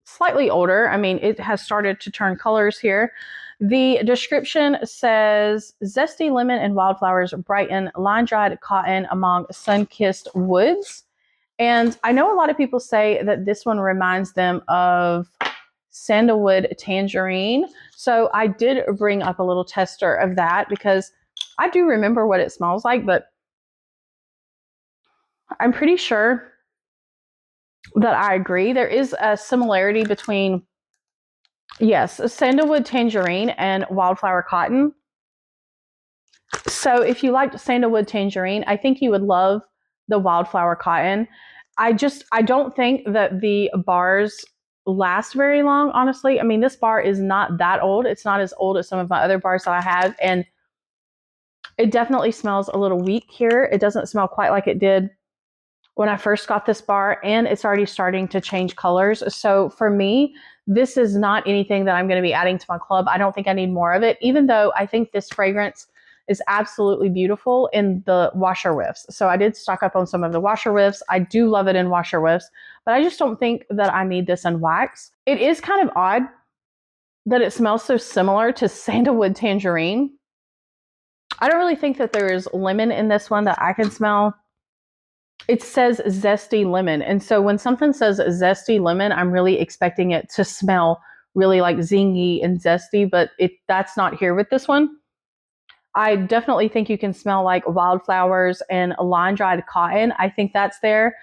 slightly older. I mean, it has started to turn colors here. The description says, zesty lemon and wildflowers brighten line-dried cotton among sun-kissed woods. And I know a lot of people say that this one reminds them of sandalwood tangerine. So I did bring up a little tester of that because I do remember what it smells like, but I'm pretty sure that I agree. There is a similarity between, yes, sandalwood tangerine and wildflower cotton. So if you liked sandalwood tangerine, I think you would love the wildflower cotton. I don't think that the bars last very long, honestly. I mean, this bar is not that old. It's not as old as some of my other bars that I have, and it definitely smells a little weak here. It doesn't smell quite like it did when I first got this bar, and it's already starting to change colors. So for me, this is not anything that I'm going to be adding to my club. I don't think I need more of it, even though I think this fragrance is absolutely beautiful in the washer whiffs. So I did stock up on some of the washer whiffs. I do love it in washer whiffs, but I just don't think that I need this in wax. It is kind of odd that it smells so similar to sandalwood tangerine. I don't really think that there is lemon in this one that I can smell. It says zesty lemon. And so when something says zesty lemon, I'm really expecting it to smell really like zingy and zesty, but that's not here with this one. I definitely think you can smell like wildflowers and line-dried cotton. I think that's there.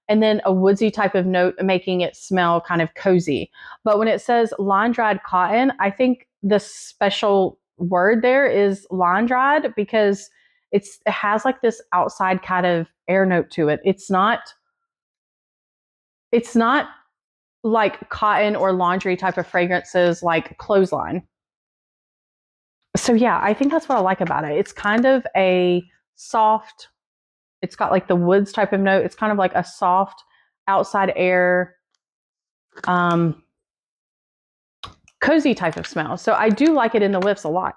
And then a woodsy type of note making it smell kind of cozy. But when it says line-dried cotton, I think the special word there is line-dried because it has like this outside kind of air note to it. It's not like cotton or laundry type of fragrances like clothesline. So yeah, I think that's what I like about it. It's kind of a soft, it's got like the woods type of note. It's kind of like a soft outside air, cozy type of smell. So I do like it in the whiffs a lot.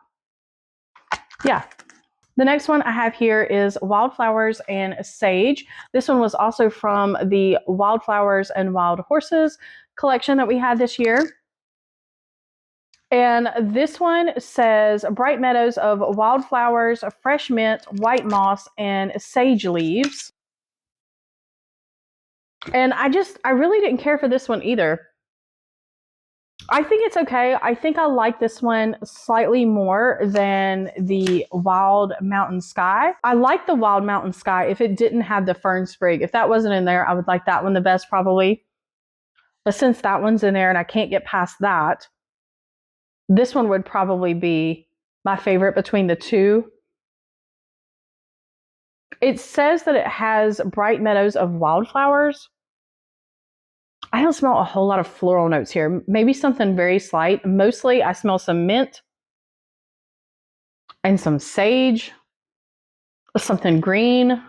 Yeah. The next one I have here is Wildflowers and Sage. This one was also from the Wildflowers and Wild Horses collection that we had this year. And this one says bright meadows of wildflowers, fresh mint, white moss, and sage leaves. And I really didn't care for this one either. I think it's okay. I think I like this one slightly more than the Wild Mountain Sky. I like the Wild Mountain Sky if it didn't have the fern sprig. If that wasn't in there, I would like that one the best probably. But since that one's in there and I can't get past that, This one would probably be my favorite between the two. It says that it has bright meadows of wildflowers. I don't smell a whole lot of floral notes here. Maybe something very slight. Mostly I smell some mint and some sage, something green.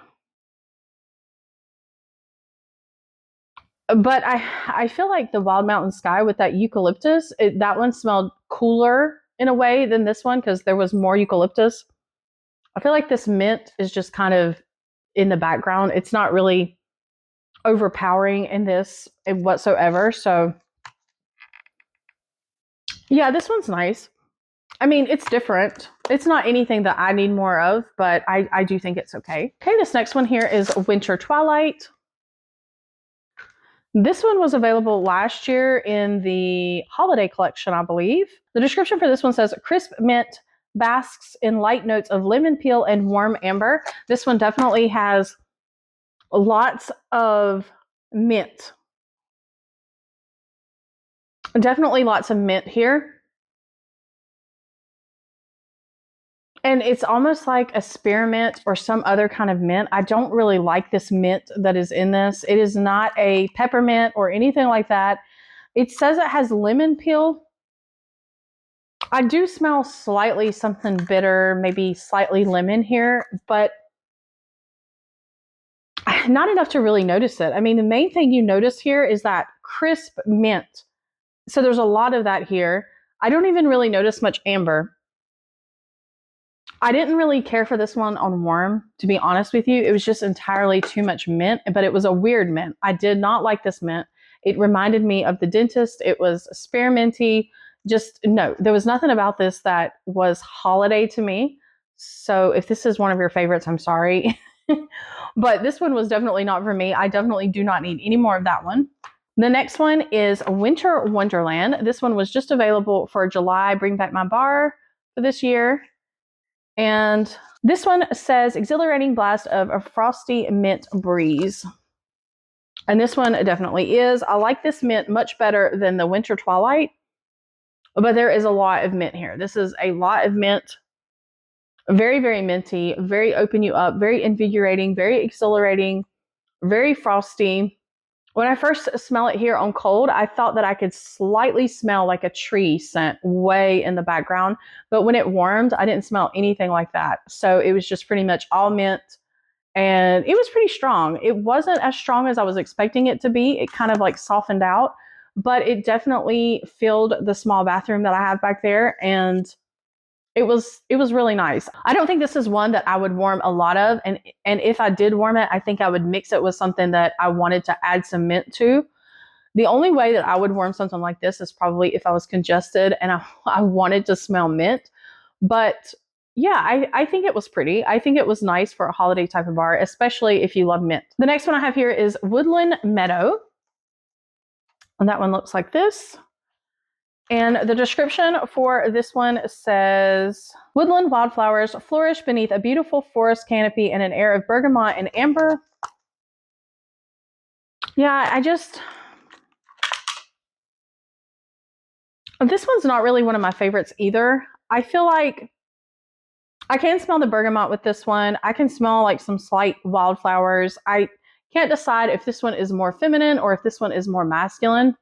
But I feel like the Wild Mountain Sky with that eucalyptus, that one smelled cooler in a way than this one because there was more eucalyptus. I feel like this mint is just kind of in the background. It's not really overpowering in this whatsoever. So yeah, this one's nice. I mean, it's different. It's not anything that I need more of, but I do think it's okay. Okay, this next one here is Winter Twilight. This one was available last year in the holiday collection, I believe. The description for this one says, crisp mint basks in light notes of lemon peel and warm amber. This one definitely has lots of mint. Definitely lots of mint here. And it's almost like a spearmint or some other kind of mint. I don't really like this mint that is in this. It is not a peppermint or anything like that. It says it has lemon peel. I do smell slightly something bitter, maybe slightly lemon here, but not enough to really notice it. I mean, the main thing you notice here is that crisp mint. So there's a lot of that here. I don't even really notice much amber. I didn't really care for this one on warm, to be honest with you. It was just entirely too much mint, but it was a weird mint. I did not like this mint. It reminded me of the dentist. It was spearminty. Just no, there was nothing about this that was holiday to me. So if this is one of your favorites, I'm sorry. But this one was definitely not for me. I definitely do not need any more of that one. The next one is Winter Wonderland. This one was just available for July Bring Back My Bar for this year. And this one says exhilarating blast of a frosty mint breeze. And this one definitely is. I like this mint much better than the Winter Twilight, but there is a lot of mint here. This is a lot of mint. Very, very minty, very open you up, very invigorating, very exhilarating, very frosty. When I first smell it here on cold, I thought that I could slightly smell like a tree scent way in the background. But when it warmed, I didn't smell anything like that. So it was just pretty much all mint. And it was pretty strong. It wasn't as strong as I was expecting it to be. It kind of like softened out. But it definitely filled the small bathroom that I have back there. And it was really nice. I don't think this is one that I would warm a lot of. And if I did warm it, I think I would mix it with something that I wanted to add some mint to. The only way that I would warm something like this is probably if I was congested and I wanted to smell mint. But yeah, I think it was pretty. I think it was nice for a holiday type of bar, especially if you love mint. The next one I have here is Woodland Meadow. And that one looks like this. And the description for this one says, woodland wildflowers flourish beneath a beautiful forest canopy and an air of bergamot and amber. Yeah, this one's not really one of my favorites either. I feel like I can smell the bergamot with this one. I can smell like some slight wildflowers. I can't decide if this one is more feminine or if this one is more masculine.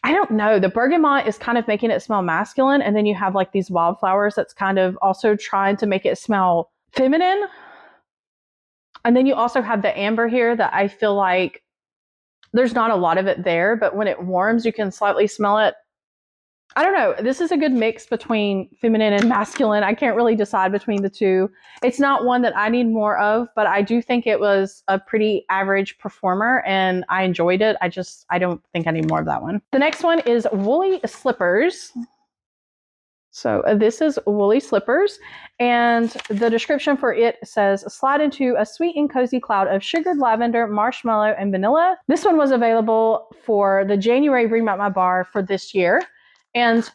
I don't know. The bergamot is kind of making it smell masculine. And then you have like these wildflowers that's kind of also trying to make it smell feminine. And then you also have the amber here that I feel like there's not a lot of it there, but when it warms, you can slightly smell it. I don't know. This is a good mix between feminine and masculine. I can't really decide between the two. It's not one that I need more of, but I do think it was a pretty average performer and I enjoyed it. I don't think I need more of that one. The next one is Woolly Slippers. So this is Woolly Slippers, and the description for it says, slide into a sweet and cozy cloud of sugared lavender, marshmallow, and vanilla. This one was available for the January Bring Back My Bar for this year. And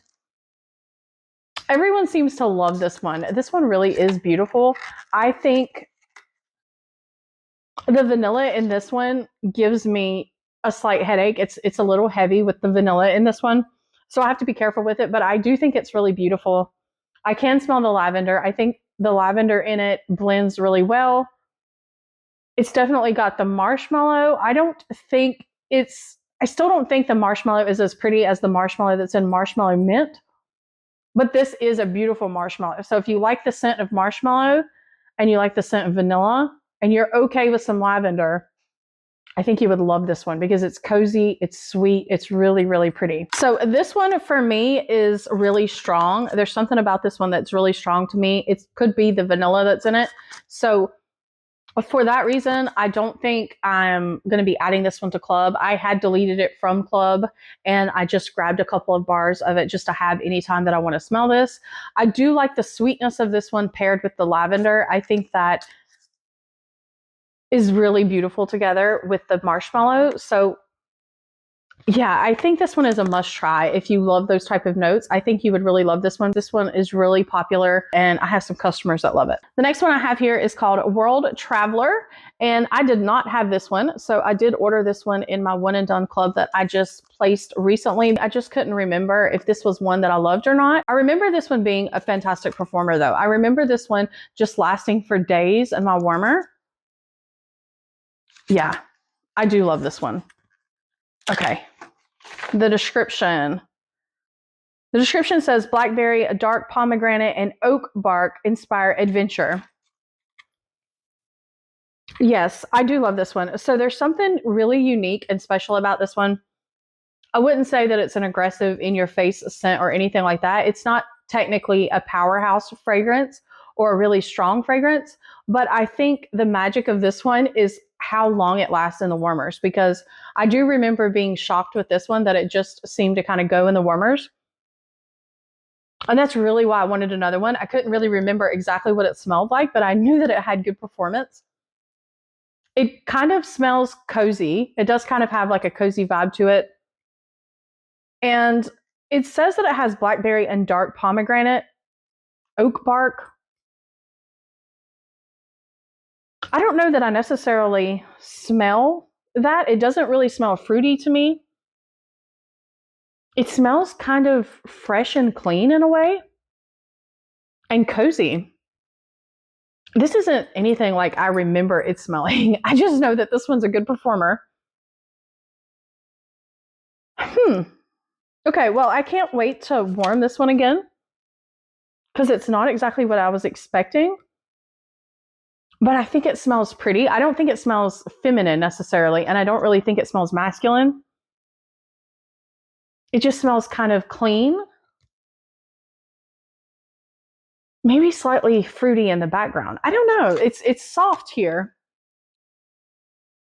everyone seems to love this one. This one really is beautiful. I think the vanilla in this one gives me a slight headache. It's a little heavy with the vanilla in this one. So I have to be careful with it, but I do think it's really beautiful. I can smell the lavender. I think the lavender in it blends really well. It's definitely got the marshmallow. I still don't think the marshmallow is as pretty as the marshmallow that's in Marshmallow Mint, but this is a beautiful marshmallow. So if you like the scent of marshmallow and you like the scent of vanilla and you're okay with some lavender, I think you would love this one because it's cozy, it's sweet, it's really, really pretty. So this one for me is really strong. There's something about this one that's really strong to me. It could be the vanilla that's in it. So for that reason, I don't think I'm going to be adding this one to Club. I had deleted it from Club and I just grabbed a couple of bars of it just to have anytime that I want to smell this. I do like the sweetness of this one paired with the lavender. I think that is really beautiful together with the marshmallow. So yeah, I think this one is a must try. If you love those type of notes, I think you would really love this one. This one is really popular and I have some customers that love it. The next one I have here is called World Traveler, and I did not have this one. So I did order this one in my one and done club that I just placed recently. I just couldn't remember if this was one that I loved or not. I remember this one being a fantastic performer though. I remember this one just lasting for days in my warmer. Yeah, I do love this one. Okay. The description says blackberry, dark pomegranate, and oak bark inspire adventure. Yes, I do love this one. So there's something really unique and special about this one. I wouldn't say that it's an aggressive in your face scent or anything like that. It's not technically a powerhouse fragrance or a really strong fragrance, but I think the magic of this one is how long it lasts in the warmers, because I do remember being shocked with this one that it just seemed to kind of go in the warmers. And that's really why I wanted another one. I couldn't really remember exactly what it smelled like, but I knew that it had good performance. It kind of smells cozy. It does kind of have like a cozy vibe to it. And it says that it has blackberry and dark pomegranate, oak bark. I don't know that I necessarily smell that. It doesn't really smell fruity to me. It smells kind of fresh and clean in a way, and cozy. This isn't anything like I remember it smelling. I just know that this one's a good performer. Okay, well, I can't wait to warm this one again because it's not exactly what I was expecting. But I think it smells pretty. I don't think it smells feminine necessarily, and I don't really think it smells masculine. It just smells kind of clean. Maybe slightly fruity in the background. I don't know. It's soft here.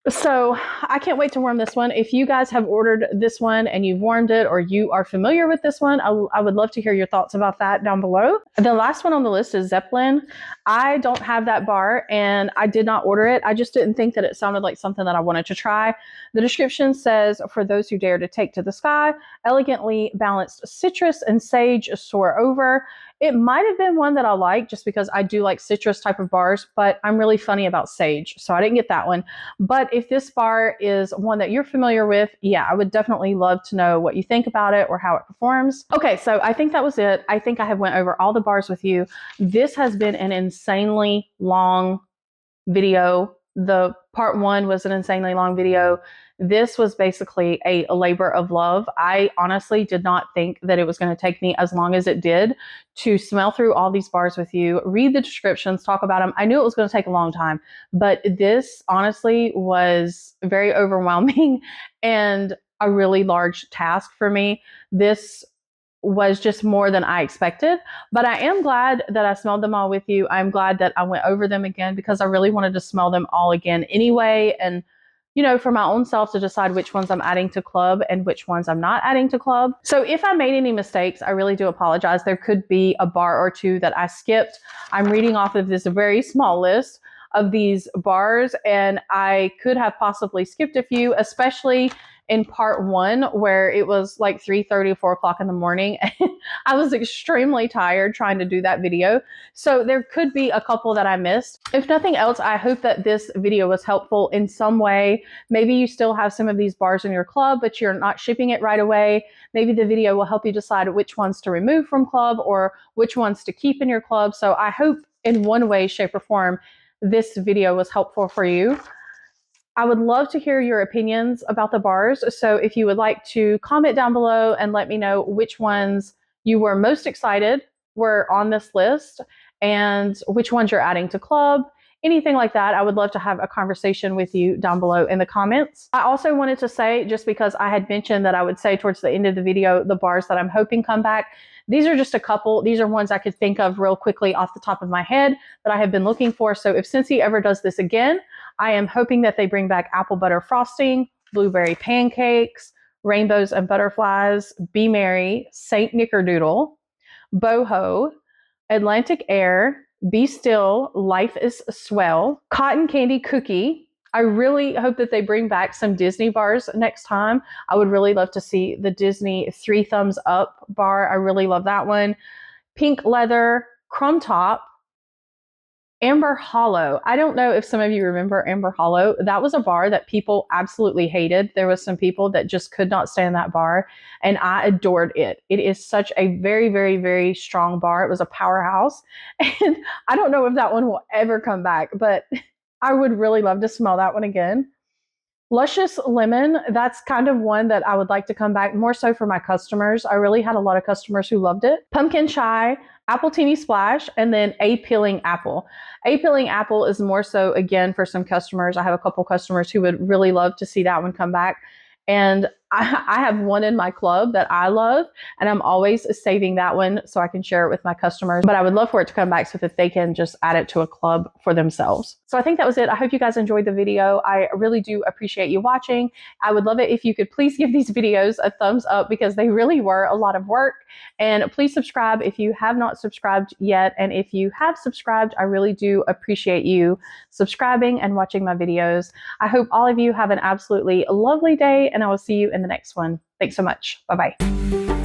So I can't wait to warm this one. If you guys have ordered this one and you've warmed it or you are familiar with this one, I would love to hear your thoughts about that down below. The last one on the list is Zeppelin. I don't have that bar and I did not order it. I just didn't think that it sounded like something that I wanted to try. The description says, for those who dare to take to the sky, elegantly balanced citrus and sage soar over. It might have been one that I like just because I do like citrus type of bars, but I'm really funny about sage, so I didn't get that one. But if this bar is one that you're familiar with, yeah, I would definitely love to know what you think about it or how it performs. Okay, so I think that was it. I think I have went over all the bars with you. This has been an insanely long video. The part one was an insanely long video. This was basically a labor of love. I honestly did not think that it was going to take me as long as it did to smell through all these bars with you, read the descriptions, talk about them. I knew it was going to take a long time, but this honestly was very overwhelming and a really large task for me. This was just more than I expected, but I am glad that I smelled them all with you. I'm glad that I went over them again because I really wanted to smell them all again anyway. And, you know, for my own self to decide which ones I'm adding to club and which ones I'm not adding to club. So if I made any mistakes, I really do apologize. There could be a bar or two that I skipped. I'm reading off of this very small list of these bars and I could have possibly skipped a few, especially in part one where it was like 3:30, 4 o'clock in the morning. I was extremely tired trying to do that video. So there could be a couple that I missed. If nothing else, I hope that this video was helpful in some way. Maybe you still have some of these bars in your club, but you're not shipping it right away. Maybe the video will help you decide which ones to remove from club or which ones to keep in your club. So I hope in one way, shape, or form, this video was helpful for you. I would love to hear your opinions about the bars. So if you would like to comment down below and let me know which ones you were most excited were on this list and which ones you're adding to club, anything like that, I would love to have a conversation with you down below in the comments. I also wanted to say, just because I had mentioned that I would say towards the end of the video, the bars that I'm hoping come back, these are just a couple. These are ones I could think of real quickly off the top of my head that I have been looking for. So if Scentsy ever does this again, I am hoping that they bring back apple butter frosting, blueberry pancakes, rainbows and butterflies, Be Merry, Saint Nickerdoodle, Boho, Atlantic Air, Be Still, Life is Swell, Cotton Candy Cookie. I really hope that they bring back some Disney bars next time. I would really love to see the Disney 3 Thumbs Up bar. I really love that one. Pink Leather, Crumb Top, Amber Hollow. I don't know if some of you remember Amber Hollow. That was a bar that people absolutely hated. There was some people that just could not stand that bar, and I adored it. It is such a very, very, very strong bar. It was a powerhouse, and I don't know if that one will ever come back, but I would really love to smell that one again. Luscious Lemon, that's kind of one that I would like to come back, more so for my customers. I really had a lot of customers who loved it. Pumpkin Chai, Apple Teeny Splash, and then A Peeling Apple. A Peeling Apple is more so, again, for some customers. I have a couple customers who would really love to see that one come back. And I have one in my club that I love, and I'm always saving that one so I can share it with my customers. But I would love for it to come back so that they can just add it to a club for themselves. So I think that was it. I hope you guys enjoyed the video. I really do appreciate you watching. I would love it if you could please give these videos a thumbs up because they really were a lot of work. And please subscribe if you have not subscribed yet. And if you have subscribed, I really do appreciate you subscribing and watching my videos. I hope all of you have an absolutely lovely day, and I will see you in the next one. Thanks so much. Bye-bye.